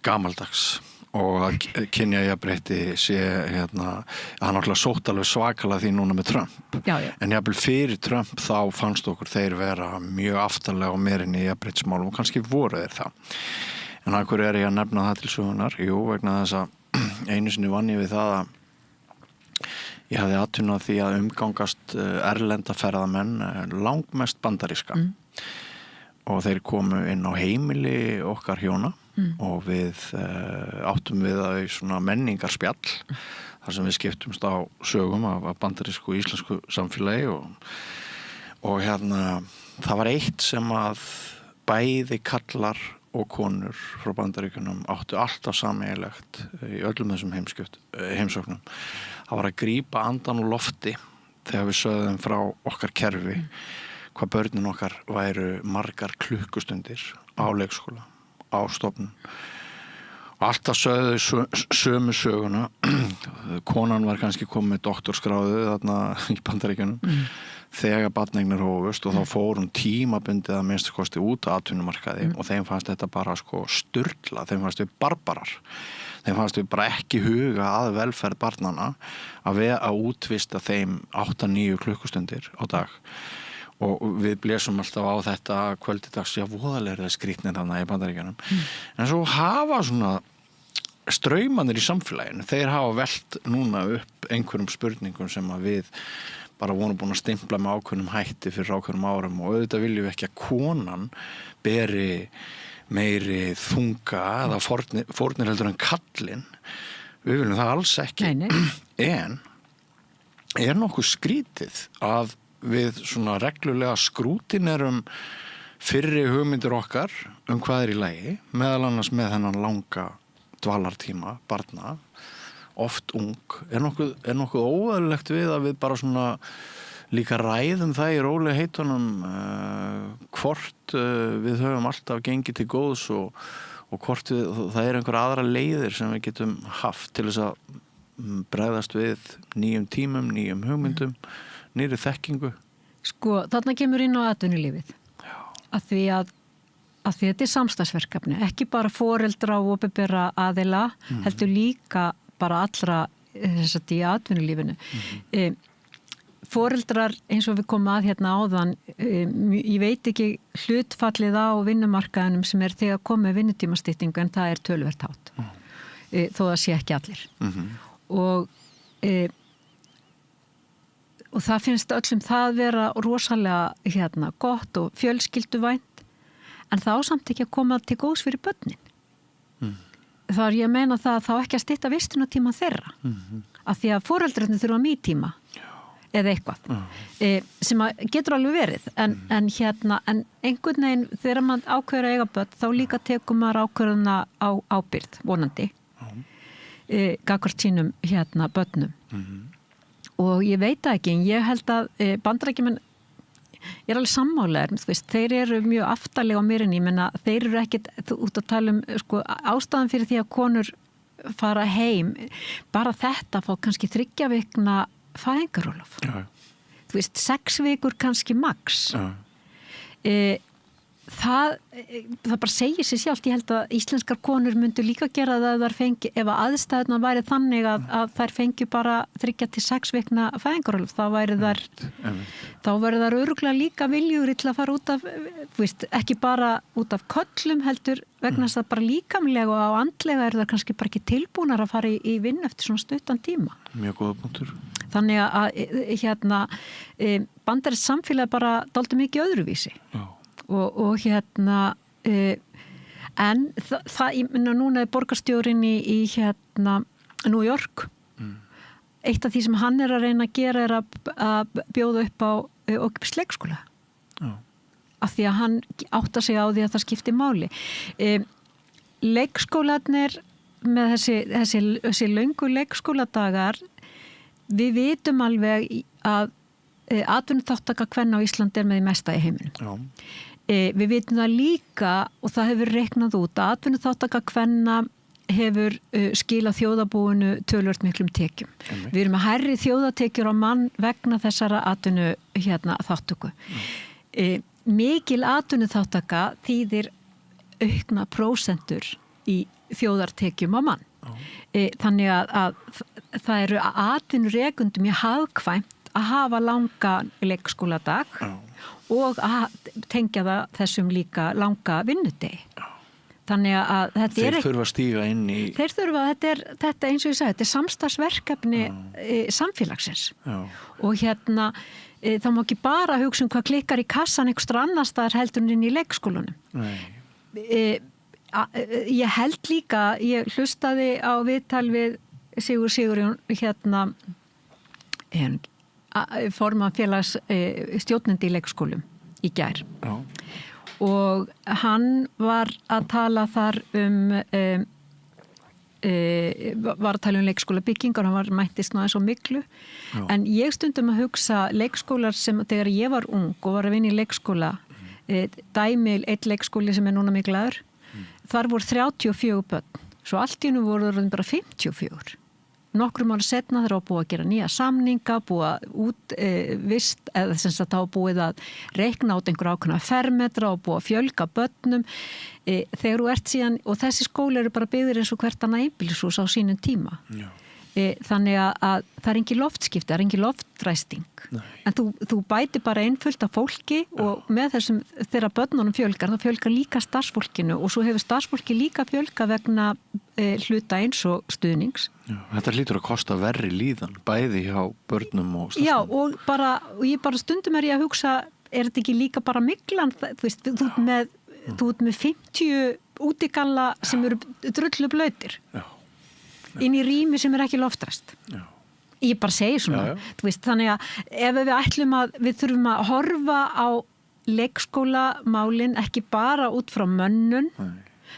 gamaldags og að kynjajafnrétti sé hann náttúrulega sótt alveg svakalega því núna með Trump. Já. En jafnvel fyrir Trump þá fannst okkur þeir vera mjög aftarlega og meirinn í jafnréttismálum og kannski voru þeir það. En að hverju ég að nefna það til sögunar? Jú, vegna þess að einu sinni vann ég við það að ég hafði atvinnað því að umgangast erlenda ferðamenn langmest bandaríska og þeir komu inn á heimili okkar hjóna og við áttum við að svona menningarspjall þar sem við skiptumst á sögum af bandarísku og íslensku samfélagi og það var eitt sem að bæði kallar og konur frá Bandaríkjunum áttu alltaf sameiginlegt í öllum þessum heimsóknum. Það var að grípa andan úr lofti þegar við sögðum frá okkar kerfi hvað börnin okkar væru margar klukkustundir á leikskóla, á stofnun. Og alltaf sögðu sömu söguna. Konan var kannski komið með doktorsgráðu þarna í Bandaríkjunum þegar barneignir hófust og þá fór hún tímabundið að minnstu kosti út á atvinnumarkaði og þeim fannst þetta bara sturla, þeim fannst við barbarar. Þeim fannst við bara ekki huga að velferð barnanna að útvista þeim 8-9 klukkustundir á dag. Og við blésum alltaf á þetta kvöldidags, já, voðalega það skrýtnir þarna í Bandaríkjunum. En svo hafa svona straumanir í samfélaginu, þeir hafa velt núna upp einhverjum spurningum sem að við bara vorum búin að stimpla með ákveðnum hætti fyrir ákveðnum árum og auðvitað viljum við ekki að konan beri meiri þunga eða fórnir heldur en kallinn Við viljum það alls ekki. Nei. En nokkuð skrítið að við svona reglulega skrútinerum fyrri hugmyndir okkar hvað í lagi, meðal annars með þennan langa dvalartíma barna, oft ung. Er nokkuð óeðlilegt við að við bara svona líka ræðum það í rólega heitunum hvort við höfum alltaf gengið til góðs og hvort það er einhver aðra leiðir sem við getum haft til þess að bregðast við nýjum tímum, nýjum hugmyndum, nýri þekkingu. Sko, þarna kemur inn á atvinnulífið. Að því þetta er samstagsverkefni, ekki bara foreldra og opinbera aðila, heldur líka bara allra þess að í atvinnulífinu. Foreldrar, eins og við komum að hérna áðan, ég veit ekki hlutfallið á vinnumarkaðunum sem er þegar komið vinnutímastyttingu, en það er töluvert hátt, þó það sé ekki allir. Og það finnst öllum það vera rosalega gott og fjölskylduvænt, en þá samt ekki að koma til góðs fyrir börnin. Það er ég að meina það að þá ekki að stytta vistunartíma þeirra, af því að foreldrarnir þurfa mýtíma eða eitthvað, sem getur alveg verið, en einhvern veginn þegar maður ákveður að eiga börn, þá líka tekur maður ákveðuna á ábyrgð, vonandi, gagnvart sínum börnum. Og ég veit það ekki, en ég held að Bandaríkjamenn, ég er alveg sammálaður, þeir eru mjög aftarlega á mérinni, ég menna, þeir eru ekkit út að tala sko, ástæðan fyrir því að konur fara heim, bara þetta fá kannski 3 vikna fæðingarorlof. 6 vikur kannski max. Það bara segir sér sjálft. Ég held að íslenskar konur myndu líka gera það ef aðstæðuna væri þannig að þær fengju bara 3 til 6 vikna fæðingarorlof. Þá væri þær örugglega líka viljugri til að fara út af, ekki bara út af köllum heldur, vegna þess að bara líkamlega og á andlega það kannski bara ekki tilbúnar að fara í vinnu eftir svona stuttan tíma. Mjög góða punktur. Þannig að bandarískt samfélag bara dálítið mikið öðruvísi. Og en ég minna núna er borgarstjórinn í New York. Eitt af því sem hann er að reyna að gera er að bjóða upp á ókeypis leikskóla. Af því að hann áttar sig á því að það skiptir máli. Leikskólarnir með þessi löngu leikskóladagar, við vitum alveg að atvinnuþátttaka kvenna á Íslandi er með því mesta í heiminum. Við vitum það líka, og það hefur reiknað út, að atvinnuþátttaka kvenna hefur skilað þjóðarbúinu töluvert miklum tekjum. Við erum að hærri þjóðatekjur á mann vegna þessara atvinnuþáttöku. Mikil atvinnuþáttaka þýðir aukna prósentur í þjóðartekjum á mann. Þannig að það eru atvinnurekundum mjög hagkvæmt að hafa langa leikskóladag og að tengja það þessum líka langa vinnudegi. Þannig að þetta þeir þurfa að stíga inn í... Þeir þurfa, þetta eins og ég sagði, þetta er samstarfsverkefni samfélagsins. Og þá má ekki bara hugsa hvað klikkar í kassan einhverstað annars staðar heldur inn í leikskólanum. Ég held líka, ég hlustaði á viðtal við Sigurjón formann félags stjórnandi í leikskólum í gær. Og hann var að tala þar var að tala leikskóla byggingar, hann var mættist náðu svo miklu. En ég stundum að hugsa leikskólar sem þegar ég var ung og var að vinna í leikskóla, dæmi eitt leikskóli sem er núna miklaður, þar voru 34 börn, svo allt í nú voru bara 54. Nokkrum ára setna þegar á búið að gera nýja samninga, búið að útvist, eða sem sagt á búið að reikna át einhver ákveðna fermetra og búið að fjölga börnum. Þegar þú ert síðan, og þessi skóli eru bara byggðir eins og hvert annað einbýlishús á sínum tíma. Þannig að það er engin loftskipti, það er engin loftræsting. En þú bæti bara einfullt af fólki og með þessum þegar börnunum fjölgar, þá fjölgar líka starfsfólkinu og svo hefur starfsfólki líka fjölga vegna hluta eins og stuðnings. Þetta hlýtur að kosta verri líðan, bæði hjá börnum og starfsfólki. Já, og ég bara stundum er ég að hugsa, er þetta ekki líka bara myglan, þú ert með 50 útigalla sem eru drullu blautir. inn í rými sem ekki loftræst. Já. Ég bara segi svona, þú veist, þannig að ef við ætlum við þurfum að horfa á leikskólamálin ekki bara út frá mönnun,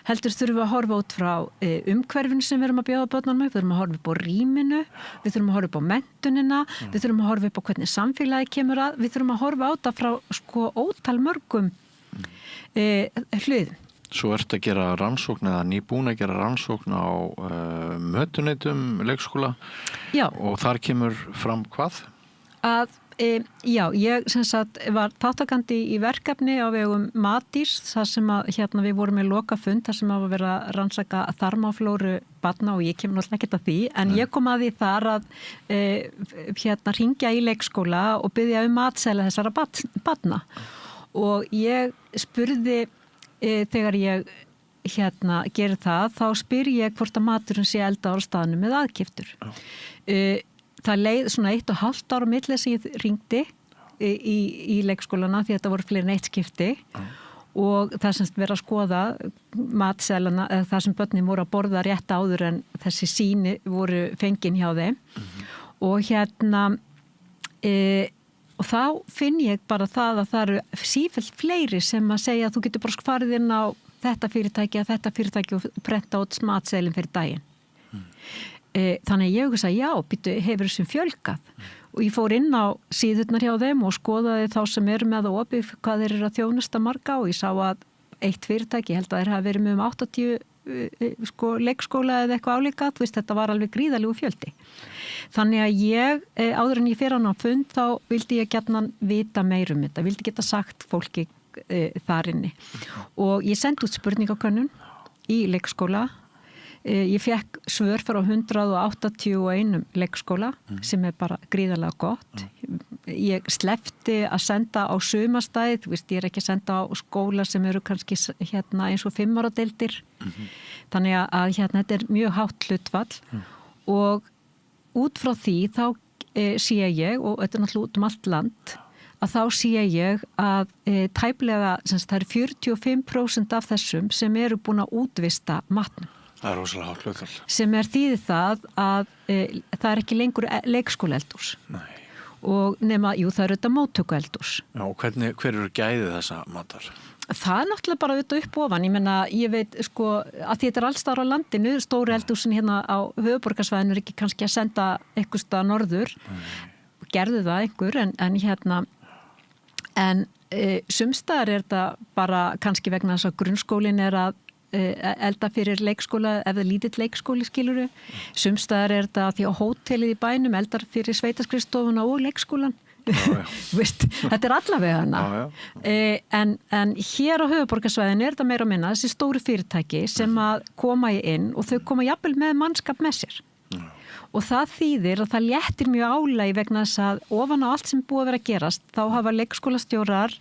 heldur þurfum við að horfa út frá umhverfinu sem við erum að bjóða börnunum upp, við þurfum að horfa upp á rýminu, við þurfum að horfa upp á menntunina, við þurfum að horfa upp á hvernig samfélagi kemur að, við þurfum að horfa á þetta frá ótal mörgum hlutum. Svo ertu að gera rannsókn eða nýbúin að gera rannsókn á mötuneytum leikskóla. Já. Og þar kemur fram hvað? Já, ég sem sagt var þáttakandi í verkefni á vegum Matís, þar sem að við vorum með lokafund, þar sem að vera að rannsaka þarmaflóru barna og ég kemur náttúrulega ekkert að því, en ég kom að því þar að hringja í leikskóla og biðja matseðla þessara barna og ég spurði þegar ég gerir það, þá spyr ég hvort að maturinn sé eldaður á staðnum með aðkeyptur. Það leið svona 1,5 ára milli sem ég ringdi í leikskólana því að þetta voru fleiri en eitt skipti og það semst verið að skoða matseðlana, eða það sem börnin voru að borða rétt áður en þessi sýni voru fengin hjá þeim og og þá finn ég bara það að það eru sífellt fleiri sem að segja að þú getur bara farið inn á þetta fyrirtæki og prenta út matseðlinn fyrir daginn. Þannig að ég hugsa, já, hefur þessum fjölgað og ég fór inn á síðurnar hjá þeim og skoðaði þá sem eru með á opið hvað þeir eru að þjónusta marga og ég sá að eitt fyrirtæki, ég held að þeir hafa verið með 80 leikskóla eða eitthvað álíka, þetta var alveg gríðalegu fjöldi. Þannig að ég, áður en ég fer á fund, þá vildi ég gjarnan vita meir um þetta, vildi geta sagt fólki þar inni. Og ég sendi út spurningakönnun í leikskóla. Ég fekk svör frá 181 leikskóla sem bara gríðarlega gott. Ég sleppti að senda á sumastæð, ég er ekki að senda á skóla sem eru kannski eins og 5 ára deildir. Þannig að þetta er mjög hátt hlutfall og út frá því þá sé ég, og þetta er náttúrulega út allt land, að þá sé ég að tæplega, það eru 45% af þessum sem eru búin að útvista matnum. Það er rosalega hátt hlutfall. Sem þýðir það að það er ekki lengur leikskólaeldhús. Nei. Og nema, það eru þetta móttökueldhús. Já, og hver eru gæðið þessa matar? Það er náttúrulega bara auðvitað upp ofan. Ég veit, að þetta er alls staðar á landinu, stóru eldhúsin hérna á höfuðborgarsvæðinu er ekki kannski að senda einhvers staðar norður. Gerðu það einhver, en sumstaðar er þetta bara kannski vegna þess að grunnskólinn er að elda fyrir leikskóla, ef það er lítill leikskóli skiluru. Sumstaðar er þetta því að hótelið í bænum eldar fyrir sveitaskrifstofuna og leikskólan. Þetta er allavega hana. En hér á höfuðborgarsvæðinu er þetta meira að minna þessi stóru fyrirtæki sem að koma inn og þau koma jafnvel með mannskap með sér. Og það þýðir að það léttir mjög álagi vegna þess að ofan á allt sem búið að vera að gerast þá hafa leikskólastjórar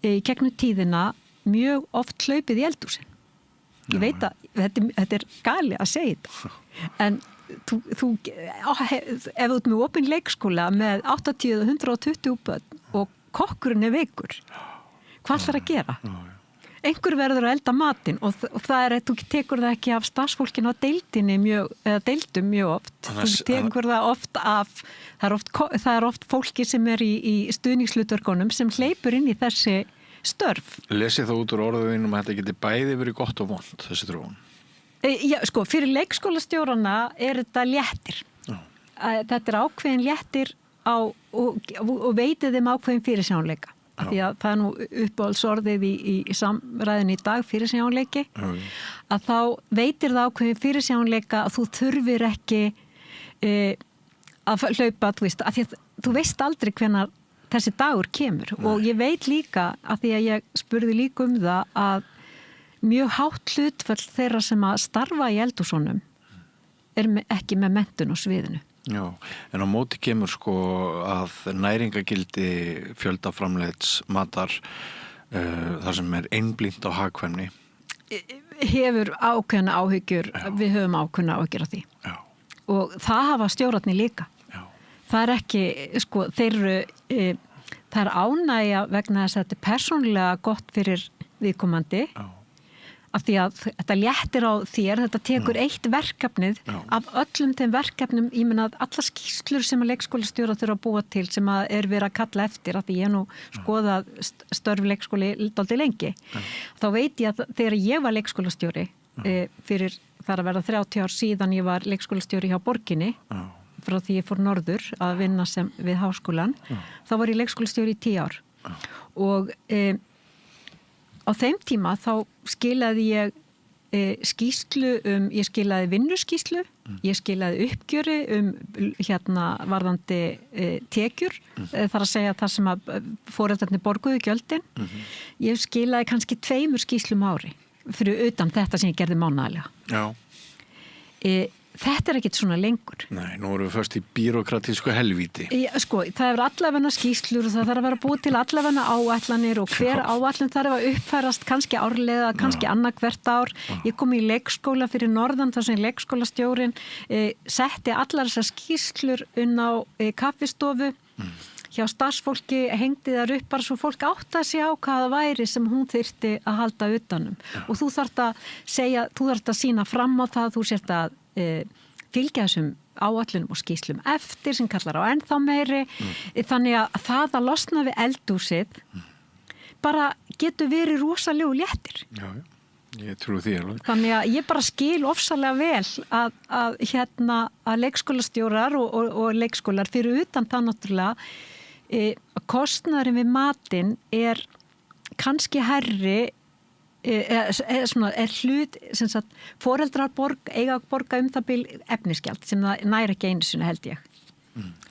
í gegnum tíðina mjög oft hlaupið í eldhúsin. Ég veit að þetta er gali að segja þetta, en ef þú ert með opin leikskóla með 80-120 börn og kokkurinn er veikur, hvað þarf að gera? Einhver verður að elda matinn og það er að þú tekur það ekki af starfsfólkinu á deildinni deildum mjög oft. Þú tekur það oft af, það er oft fólki sem er í stuðningshlutverkunum sem hleypur inn í þessi störf. Lesið það út úr orðuðinum að þetta geti bæði verið gott og vond, þessi þróun? Já, fyrir leikskólastjórana er þetta léttir. Þetta er ákveðin léttir og veitið þeim ákveðin fyrirsjónleika. Því að það er nú uppáhaldsorðið í samræðinu í dag, fyrirsjónleiki. Að þá veitir það ákveðin fyrirsjónleika að þú þurfir ekki að hlaupa, að því að þú veist aldrei hvenær þessi dagur kemur. Og ég veit líka, að því að ég spurði líka um það, að mjög hátt hlutfall þeirra sem að starfa í eldhúsunum er ekki með menntun á sviðinu. Já, en á móti kemur að næringagildi fjöldaframleiðs matar þar sem er einblínt á hagkvæmni hefur ákveðna áhyggjur, við höfum ákveðna áhyggjur á því. Já. Og það hafa stjórarnir líka. Já. Það er ekki, það er ánægja vegna þess að þetta er persónulega gott fyrir viðkomandi af því að þetta léttir á þér, þetta tekur eitt verkefnið af öllum þeim verkefnum, ég meina að allar skýrslur sem að leikskólastjóra þurfa að búa til sem að verið að kalla eftir, af því ég nú skoðað störf leikskóli dálítið lengi. Þá veit ég að þegar ég var leikskólastjóri fyrir þar að verða 30 ár síðan ég var leikskólastjóri hjá borginni, frá því ég fór norður að vinna við háskólan, þá var ég leikskólastjóri í 10 ár. Og á þeim tíma þá skilaði ég ég skilaði vinnuskýrslu, ég skilaði uppgjöri varðandi tekjur, þar að segja það sem að foreldrarnir borguðu gjöldin. Ég skilaði kannski 2 skýrslum á ári fyrir utan þetta sem ég gerði mánaðarlega. Já. Þetta er ekkert svona lengur. Nei, nú erum við först í bírokratísku helvíti. Það er allavegna skýrslur og það þarf að vera búið til allavegna áætlanir og hver áætlun þarf að uppfærast kannski árlega, kannski annað hvert ár. Ég kom í leikskóla fyrir norðan þar sem leikskólastjórin setti allar þessar skýrslur inn á kaffistofu. Hjá starfsfólki hengdi þar upp bara svo fólk átti að sjá hvað það væri sem hún þyrfti að halda utanum. Og þú þarft að sýna fram á það, þú sért að fylgja þessum áætlunum og skýrslum eftir sem kallar á ennþá meiri. Þannig að það að losna við eldhúsið bara getur verið rosalegu léttir. Já, ég trúi því alveg. Þannig að ég bara skil ofsalega vel að leikskólastjórar og leikskólar fyrir utan það náttúrulega kostnaðurinn við matinn er kannski herri er hlut sem sagt foreldrar eiga að borga það bil efnisgjald sem það næri ekki einu sinni held ég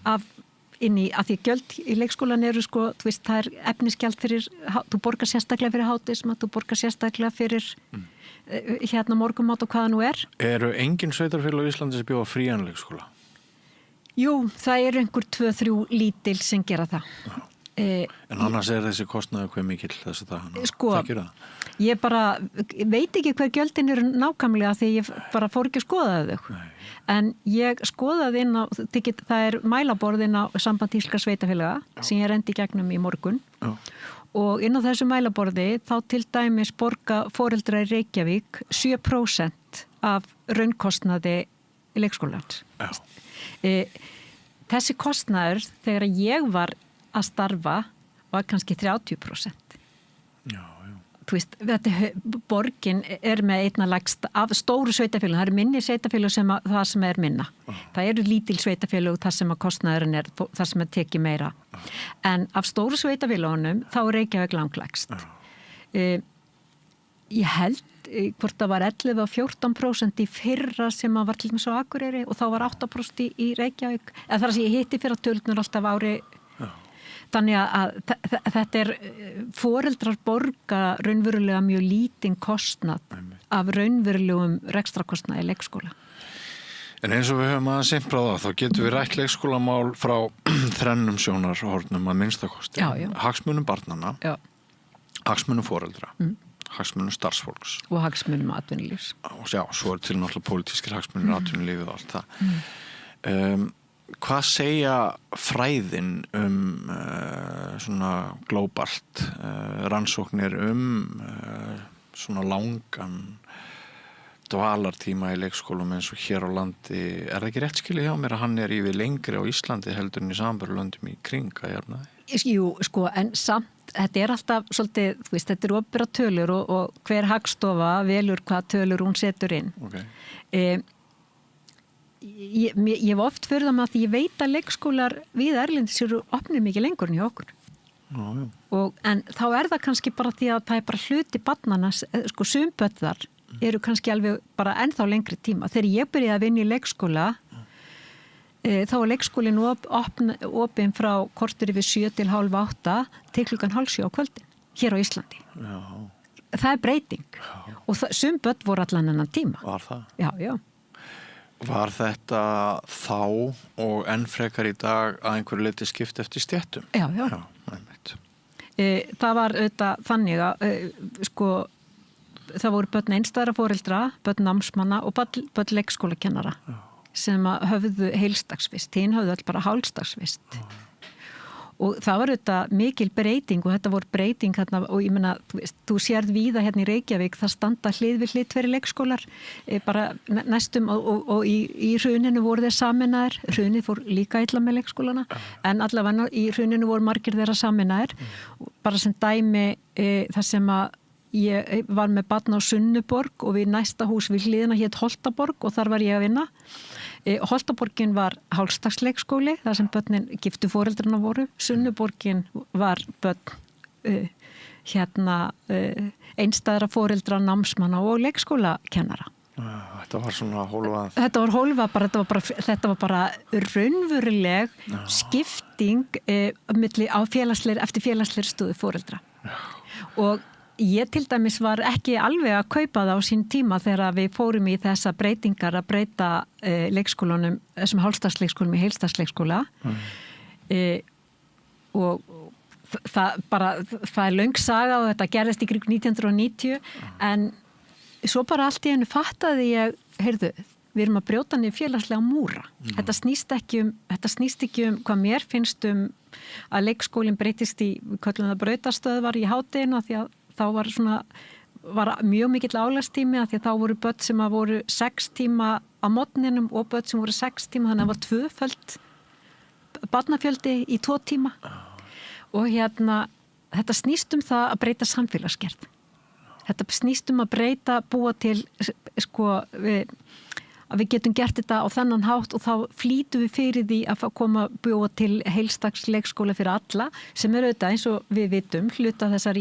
af því gjöld í leikskólan eru þú veist það er efnisgjald fyrir þú borgar sérstaklega fyrir hátismat, þú borgar sérstaklega fyrir morgunmat og hvaða nú er. Eru engin sveitarfélög í Íslandi sem bjóða frían leikskóla? Jú, það eru einhver 2-3 lítil sem gera það. En annars er þessi kostnaður hvað mikill þess að það? Ég bara veit ekki hver gjöldin eru nákvæmlega því ég bara fór ekki að skoða þau. En ég skoðaði inn á, það er mælaborðin á Samband íslenskra sveitarfélaga sem ég rendi gegnum í morgun. Og inn á þessu mælaborði þá til dæmis borga foreldrar í Reykjavík 7% af raunkostnaði leikskólans. Þessi kostnaður þegar ég var að starfa var kannski 30%. Þú veist, borgin er með einna lægst af stóru sveitafélögum, það eru minni sveitafélög það sem er minna. Það eru lítil sveitafélög þar sem að kostnaðurinn er þar sem að teki meira. En af stóru sveitafélögunum þá er Reykjavík langlægst. Ég held hvort það var 11-14% í fyrra sem að var til dæmis á Akureyri og þá var 8% í Reykjavík. Eða þar sem ég hitti fyrra tölnur alltaf ári. Þannig að þetta er foreldrar borga raunverulega mjög lítinn kostnað af raunverulegum rekstrakostnað í leikskóla. En eins og við höfum aðeins simprað á þá getum við rætt leikskólamál frá þrennum sjónarhornum að minnstakosti. Hagsmunum barnanna, hagsmunum foreldra, hagsmunum starfsfólks. Og hagsmunum atvinnulífs. Já, svo er til náttúrulega pólitískir hagsmunir atvinnulífið og allt það. Hvað segja fræðin svona glóbalt rannsóknir svona langan dvalartíma í leikskólum eins og hér á landi? Er það ekki rétt skilið hjá mér að hann er yfir lengri á Íslandi heldur en í samanburðarlöndum í kring að jafna því? Jú, en samt þetta er alltaf svolítið, þú veist, þetta er opinbera tölur og hver hagstofa velur hvað tölur hún setur inn. Ég hef oft fyrir það með að ég veit að leikskólar við erlendis eru opnir mikið lengur en hjá okkur. En þá er það kannski bara því að það er bara hluti barnanna, sumböðar eru kannski alveg bara ennþá lengri tíma. Þegar ég byrjaði að vinna í leikskóla þá er leikskólinn opin frá kortur yfir 7 til 7:30 til 7:30 á kvöldin hér á Íslandi. Það er breyting og sumböð voru allan annan tíma. Var það? Já. Var þetta þá og enn frekar í dag að einhverju leyti skipt eftir stéttum? Já. Það var auðvitað þannig að það voru börn einstæðra foreldra, börn námsmanna og börn leikskólakennara sem höfðu heilstagsvist, hinn höfðu all bara hálfstagsvist. og það var auðvitað mikil breyting og þetta voru breyting hérna og ég meina, þú sérð víða hérna í Reykjavík, það standa hlið við hlið 2 leikskólar, bara næstum og í hruninu voru þeir sameinaðir, hrunið fór líka illa með leikskólana, en allavega í hruninu voru margir þeirra sameinaðir, bara sem dæmi það sem að ég var með barn á Sunnuborg og við næsta hús við hliðina hét Holtaborg og þar var ég að vinna. Holtaborgin var hálfstagsleikskóli, þar sem börnin giftu foreldrarna voru. Sunnuborgin var börn einstæðra foreldra, námsmanna og leikskólakennara. Þetta var svona hólfað. Þetta var bara raunveruleg skipting eftir félagsleir stöðu foreldra. Og ég til dæmis var ekki alveg að kaupa það á sín tíma þegar við fórum í þessa breytingar að breyta leikskólanum, þessum hálfstagsleikskólum í heilstagsleikskóla og það löng saga og þetta gerðist í kring 1990 en svo bara allt í einu fattaði ég, heyrðu, við erum að brjóta niður félagslega múra. Þetta snýst ekki um hvað mér finnst að leikskólinn breytist í, við köllum það brautastöðvar í hádeginu því að þá var mjög mikill álagstími að því að þá voru börn sem voru 6 tíma á morgninum og börn sem voru 6 tíma, þannig að það var 2-föld barnafjöldi í 2 tíma og þetta snýst um það að breyta samfélagsgerð. Þetta snýst að búa til að við getum gert þetta á þennan hátt og þá flýtum við fyrir því að búa til heilstags leikskóla fyrir alla sem auðvitað eins og við vitum hluta þessar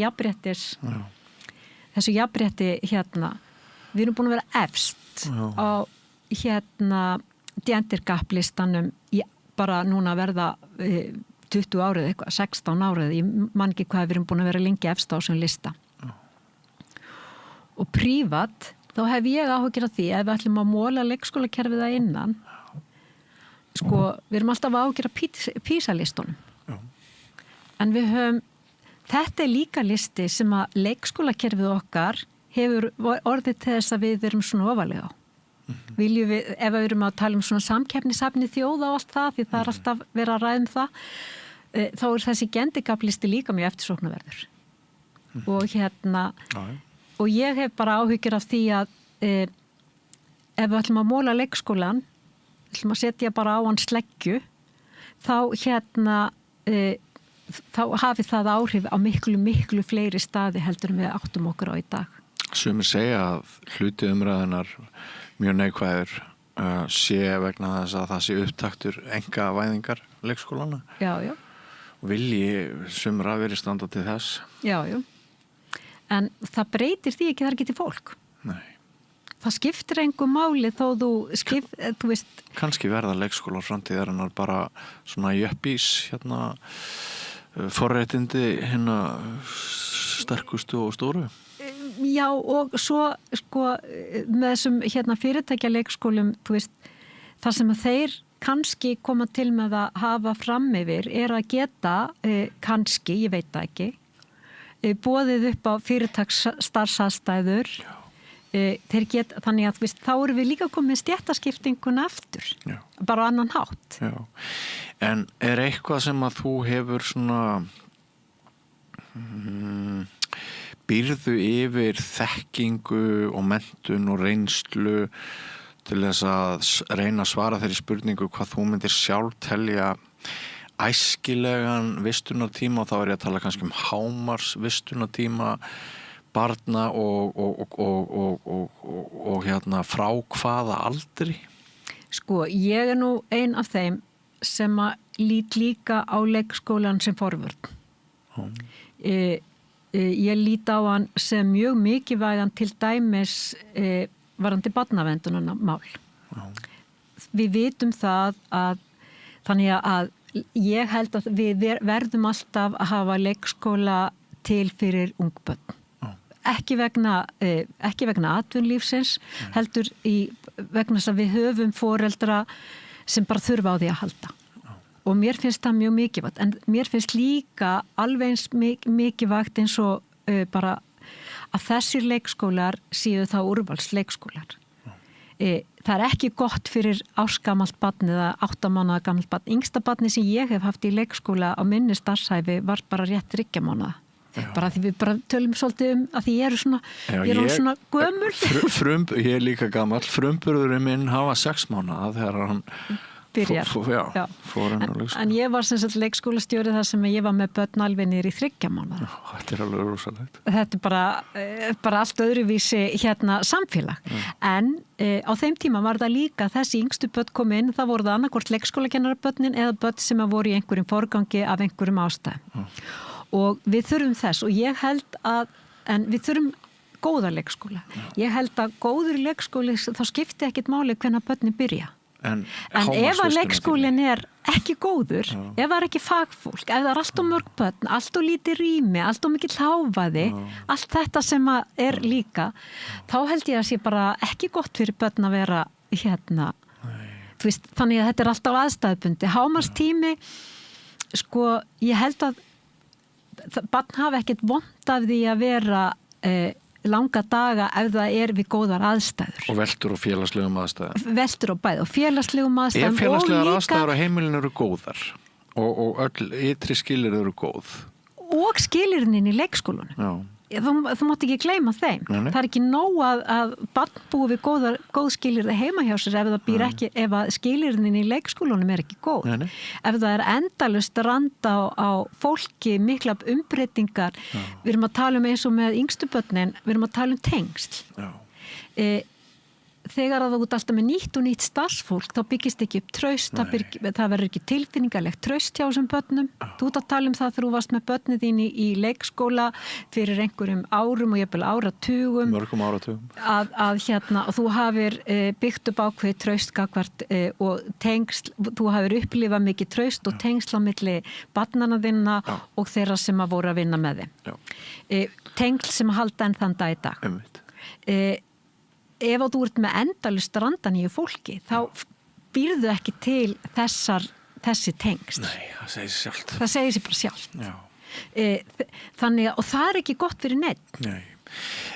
þessu jafnrétti við erum búin að vera efst á gender gap listanum bara núna verða 20 árið eitthvað, 16 árið, ég man ekki hvað við erum búin að vera lengi efst á sem lista. Og prívat þá hef ég áhyggjur af því ef við ætlum að móla leikskólakerfið að innan við erum alltaf áhyggjur af PISA-listunum en við höfum þetta líka listi sem að leikskólakerfið okkar hefur orðið til þess að við erum svona ofalega á viljum við, ef við erum að tala um svona samkeppnishæfni þjóða og allt það því það alltaf verið að ræða það þá þessi gendergaplisti líka mjög eftirsóknarverður og og ég hef bara áhyggjur af því að ef við ætlum að móla leikskólan, ætlum að setja bara á hann sleggju, þá þá hafi það áhrif á miklu fleiri staði heldur en við áttum okkur á í dag. Sumir segja að hluti umræðunar mjög neikvæður sé vegna þess að það sé upptaktur einkavæðingar leikskólana. Já. Vilji sumra verið standa til þess? Já. En það breytir því ekki þar geti fólk. Nei. Það skiptir engu máli þó þú veist. Kannski verða leikskólar framtíðarinnar bara svona jöppís forréttindi sterkustu og stóru. Já og svo með þessum fyrirtækja leikskólum, það sem að þeir kannski koma til með að hafa fram yfir að geta kannski, ég veit það ekki, boðið upp á fyrirtagsstarfsaðstæður þannig að þá erum við líka komið stéttaskiptinguna aftur bara á annan hátt. Já. En eitthvað sem að þú hefur svona býrðu yfir þekkingu og menntun og reynslu til þess að reyna að svara þeirri spurningu hvað þú myndir sjálf telja æskilegan vistunartíma og þá er ég að tala kannski um hámars vistunartíma barna og frá hvaða aldri? Ég er nú ein af þeim sem að lít líka á leikskólan sem forvörn. Ég lít á hann sem mjög mikilvægan til dæmis varðandi barnaverndunarmál. Við vitum það að þannig að ég held að við verðum alltaf að hafa leikskóla til fyrir ungbönn. Ekki vegna atvinnulífsins, heldur vegna þess að við höfum foreldra sem bara þurfa á því að halda. Og mér finnst það mjög mikilvægt, en mér finnst líka alveg eins mikilvægt eins og bara að þessir leikskólar séu þá úrvalsleikskólar. það er ekki gott fyrir ársgamalt barn eða 8 mánaða gamalt barn. Yngsta barni sem ég hef haft í leikskóla á minni starfshæfi var bara rétt 3 mánaða. Bara því við bara tölum svolítið að því ég er svona, ég er svona gömul. Ég er líka gamall. Frumburðurinn minn hafa 6 mánaða þegar hann byrjar. Fór hann á leikskóla. En ég var sem sagt leikskólastjóri þar sem ég var með börn alveg niður í 3 mánaða. Þetta er alveg rosalegt. Þetta er bara allt öðruvísi samfélag. En á þeim tíma var það líka þessi yngstu börn kom inn, það voru það annarkvort leikskólakennarabörnin eða börn sem voru í einhverjum forgangi af einhverjum ástæðum. Og við þurfum þess og ég held en við þurfum góða leikskóla. Ég held að góður leikskóli þá skipti ekkit máli hvenær börnin byrja. En ef að leikskólinn er ekki góður, ef það er ekki fagfólk, ef það er allt og mörg börn, allt og lítið rými, allt og mikill hávaði, allt þetta sem er líka, þá held ég að sé bara ekki gott fyrir börn að vera þú veist, þannig að þetta er alltaf aðstæðbundi. Hámarkstími, sko, ég held að barn hafa ekkert vont af því að vera langa daga ef það er við góðar aðstæður. Og veltur og félagslegum aðstæður. Veltur og bæði og félagslegum aðstæður. Ef félagslegar aðstæður á heimilinu eru góðar og öll ytri skilyrði eru góð. Og skilyrðin í leikskólunum. Já. Þú mátt ekki gleyma þeim. Nei. Það er ekki nóg að barn búi við góð skilyrði heima hjá sér ef að skilyrðin í leikskólunum er ekki góð. Nei. Ef það er endalaust randa á fólki, mikla umbreytingar, við erum að tala eins og með yngstu börnin, við erum að tala tengsl. Þegar að þú ert alltaf með nýtt og nýtt starfsfólk, þá byggist ekki upp traust, það verður ekki tilfinningalegt traust hjá þessum börnum. Þú ert að tala um það þegar þú varst með börnið þín í leikskóla fyrir einhverjum árum og jafnvel áratugum. Mörgum áratugum. Að þú hafir byggt upp ákveðið traustgagvart og tengsl, þú hafir upplifað mikið traust og tengsl á milli barnanna þinna og þeirra sem að voru að vinna með þeim. Tengsl sem halda enn þann dag í dag. Ef þú ert með endalust randan í fólki, þá býrðu ekki til þessi tengsl. Nei, það segir sér sjálft. Það segir sér bara sjálft. Þannig að, og það er ekki gott fyrir neitt. Nei.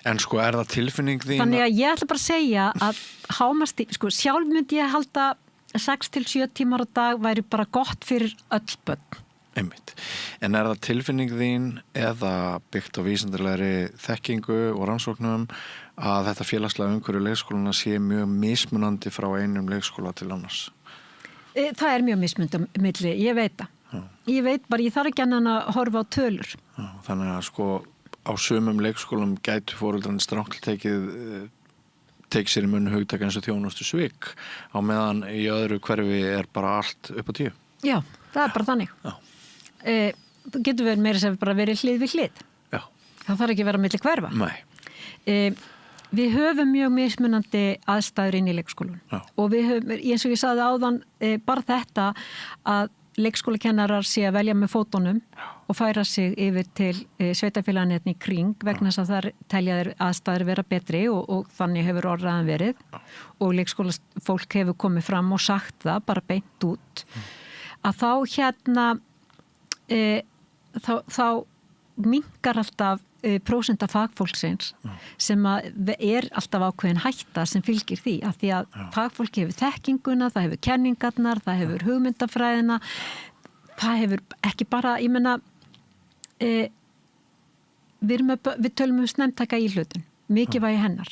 En sko, er það tilfinning þín? Þannig að ég ætla bara að segja að hámarkstími, sko, sjálf myndi ég halda 6 til 7 tímar á dag væri bara gott fyrir öll börn. Einmitt. En er það tilfinning þín eða byggt á vísindarlegri þekkingu og rannsóknum að þetta félagslega umhverju leikskólana sé mjög mismunandi frá einum leikskóla til annars? Það er mjög mismunandi milli, ég veit það. Ég veit bara, ég þarf ekki annan að horfa á tölur. Þannig að sko á sumum leikskólum gætu foreldrarnir strangt tekið sér í munn hugtak eins og þjónustu svik á meðan í öðru hverfi er bara allt upp á 10. Já, það er bara þannig. Þú getur verið meira sem bara verið hlið við hlið. Já. Það þarf ekki að vera milli hverfa. Nei. Við höfum mjög mismunandi aðstæður inn í leikskólun. Já. Og við höfum, eins og ég sagði áðan, bara þetta að leikskólakennarar sé að velja með fótunum og færa sig yfir til sveitafélaganetni í kring vegna þess að þar telja þeir aðstæður vera betri og þannig hefur orðaðan verið og leikskólafólk hefur komið fram og sagt það bara beint út að þá minnkar alltaf prósenta fagfólksins sem er alltaf ákveðin hætta sem fylgir því að fagfólk hefur þekkinguna, það hefur kenningarnar, það hefur hugmyndafræðina, það hefur ekki bara, ég meina við tölum um snemmtæka íhlutun, mikilvægi hennar.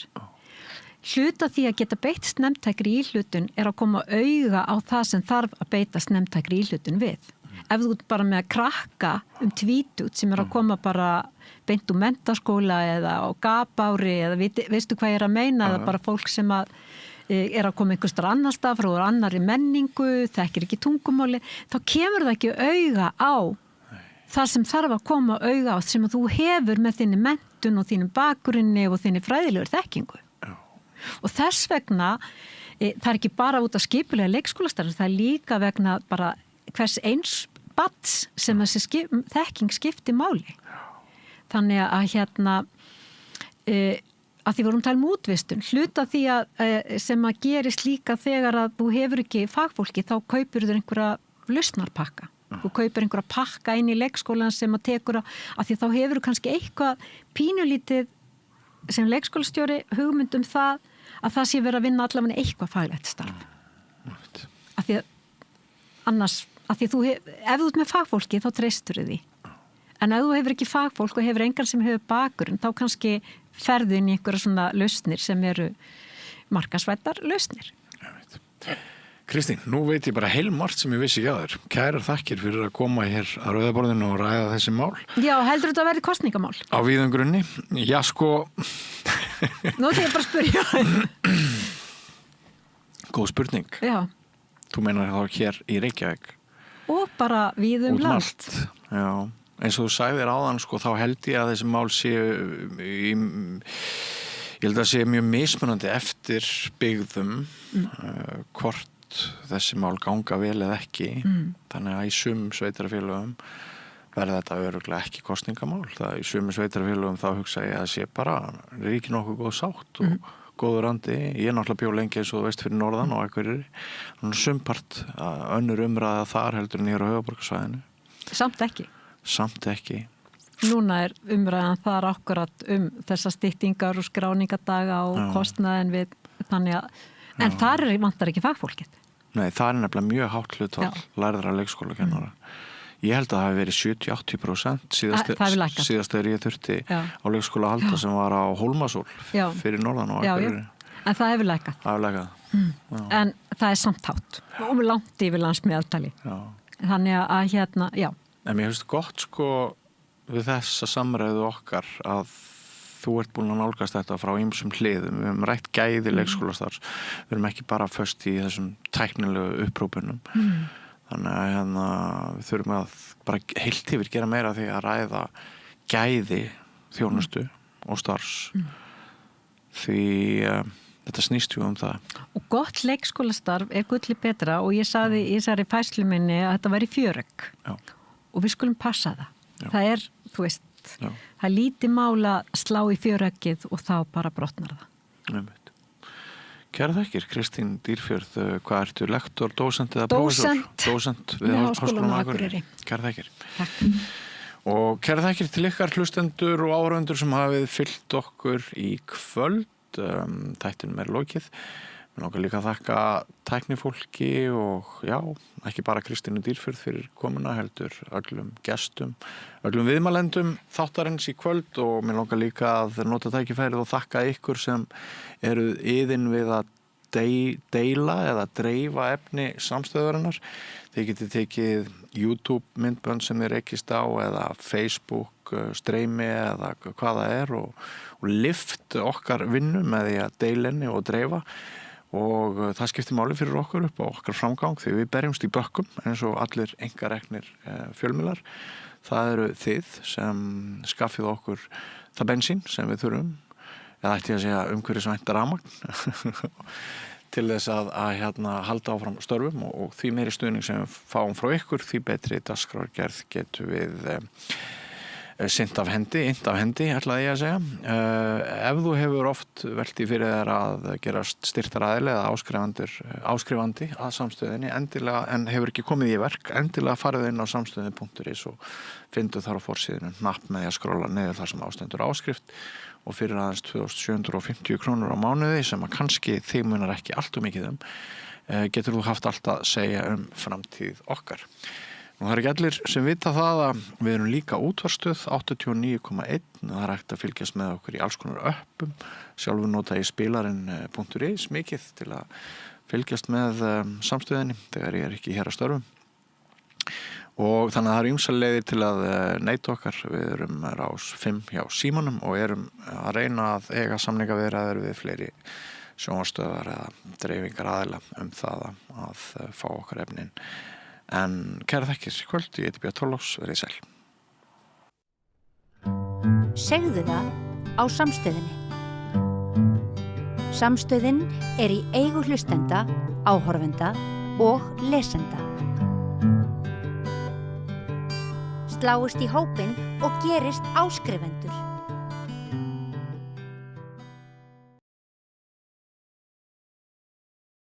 Hluta því að geta beitt snemmtækri íhlutun er að koma auga á það sem þarf að beita snemmtækri íhlutun við. Ef þú ert bara með að krakka 20 sem er að koma bara beint úr menntaskóla eða á gapári eða veistu hvað ég er að meina eða bara fólk sem er að koma einhverstar annar stað frá annarri menningu, þekkir ekki tungumáli, þá kemur það ekki auga á það sem þarf að koma auga á sem að þú hefur með þinni menntun og þínum bakgrunni og þinni fræðilegur þekkingu. Og þess vegna, það er ekki bara út af skipulega leikskólastarfs, það er líka vegna bara hvers eins bats sem þessi þekking skipti máli. Þannig að að því vorum að tala um útvistun, hluta því sem að gerist líka þegar að þú hefur ekki fagfólki, þá kaupir þér einhverja lausnarpakka. Þú kaupir einhverja pakka inn í leikskólan sem að tekur að því þá hefur kannski eitthvað pínulítið sem leikskólastjóri hugmynd um það að það sé verið að vinna allavega eitthvað faglegt starf. Af því að annars, af því ef þú ert með fagfólki þá treystur því. En ef þú hefur ekki fagfólk og hefur engan sem hefur bakgrunn, þá kannski ferðu inn í einhverja svona lausnir sem eru markasvæddar lausnir. Kristín, nú veit ég bara heilmargt sem ég vissi ekki að þér. Kærar þakkir fyrir að koma hér að Rauðaborðinu og ræða þessi mál. Já, heldur þetta að verði kosningamál? Á víðum grunni? Já, sko... Nú ætla ég bara að spyrja. Góð spurning. Já. Þú meinar þá hér í Reykjavík? Og bara víðum land. Já, eins og þú sagðir áðan, sko, þá held ég að þessi mál séu ég held að sé mjög mismunandi eftir byggðum hvort þessi mál ganga vel eða ekki. Þannig að í sumum sveitarfélögum verði þetta örugglega ekki kosningamál. Það í sumum sveitarfélögum þá hugsa ég að sé bara ríki nokkuð góð sátt og góður andi. Ég náttúrulega bjó lengi eins og þú veist fyrir norðan og Akureyri. Þannig sumpart önnur umræða þar heldur en hér á höfuðborgarsvæðinu. Samt ekki. Núna umræðan þar akkurat þessar styttingar og skráningadaga og kostnaðin við þannig að, en þar vantar ekki fagfólkið. Nei, það nefnilega mjög hátt hlutfall lærðra leikskólakennara. Ég held að það hafi verið 70-80% síðast þegar ég þurfti á leikskóla að halda sem var á Hólmasól fyrir norðan og Akureyri. En það hefur lækkað. Það hefur lækkað. En það er samt hátt og langt yfir landsmeðaltali. Þannig að En mér finnst gott sko við þessa samræðu okkar að þú ert búin að nálgast þetta frá ýmsum hliðum. Við höfum rætt gæði leikskólastarfs. Við erum ekki bara föst í þessum tæknilegu upprópunum. Þannig að við þurfum að bara heilt yfir gera meira því að ræða gæði þjónustu og starfs. Því þetta snýst ju það. Og gott leikskólastarf gulli betra og ég sagði í þessari færslu minni að þetta væri fjöregg. Og við skulum passa það. Það þú veist, það lítið mála slá í fjöreggið og þá bara brotnar það. Kæra þakkir, Kristín Dýrfjörð, hvað ertu, lektor, dósent eða prófessor? Dósent við Háskólanum Akureyri. Kæra þakkir. Takk. Og kæra þakkir til ykkar hlustendur og áhorfendur sem hafið fylgt okkur í kvöld. Þættinum lokið. Mér langar líka að þakka tæknifólki og ekki bara Kristínu Dýrfjörð fyrir komuna heldur öllum gestum, öllum viðmælendum þáttarins í kvöld og mér langar líka að nota tækifærið og þakka ykkur sem eru iðin við að deila eða dreifa efni samstöðurinnar. Þið getið tekið YouTube myndbönd sem þið rekist á eða Facebook streymi eða hvað það og lift okkar vinnu með því að deila henni og dreifa. Og það skiptir máli fyrir okkur upp á okkar framgang því við berjumst í bökkum eins og allir einkareknir fjölmiðlar. Það eru þið sem skaffið okkur það bensín sem við þurfum, eða ætti ég að segja umhverfisvænt rafmagn til þess að halda áfram störfum og því meiri stuðning sem við fáum frá ykkur, því betri dagskrárgerð getum við sint af hendi, ætlaði ég að segja. Ef þú hefur oft velt í fyrir þér að gerast styrktaraðili eða áskrifandi að samstöðinni endilega, en hefur ekki komið í verk, endilega farið inn á samstöðin.is og fyndu þar á forsíðinu hnapp með því að skrolla niður þar sem ástendur áskrift og fyrir aðeins 2.750 krónur á mánuði sem að kannski þig munar ekki allt og mikið getur þú haft allt að segja framtíð okkar. Og það ekki allir sem vita það að við erum líka útvarpsstöð 89,1. Það hægt að fylgjast með okkur í alls konar öppum. Sjálfur nota ég spilarinn.is mikið til að fylgjast með samstöðinni þegar ég ekki hér að störfum. Og þannig að það eru ýmsar leiðir til að neita okkar. Við erum rás 5 hjá Símanum og erum að reyna að eiga samningaviðræður við fleiri sjónvarpsstöðvar eða dreifingar aðila það að fá okkar efnin. En kæra þakkir í kvöld, ég heiti Björn Þorláks, verið sæl. Segðu það á Samstöðinni. Samstöðin í eigu hlustenda, áhorfenda og lesenda. Sláist í hópinn og gerist áskrifendur.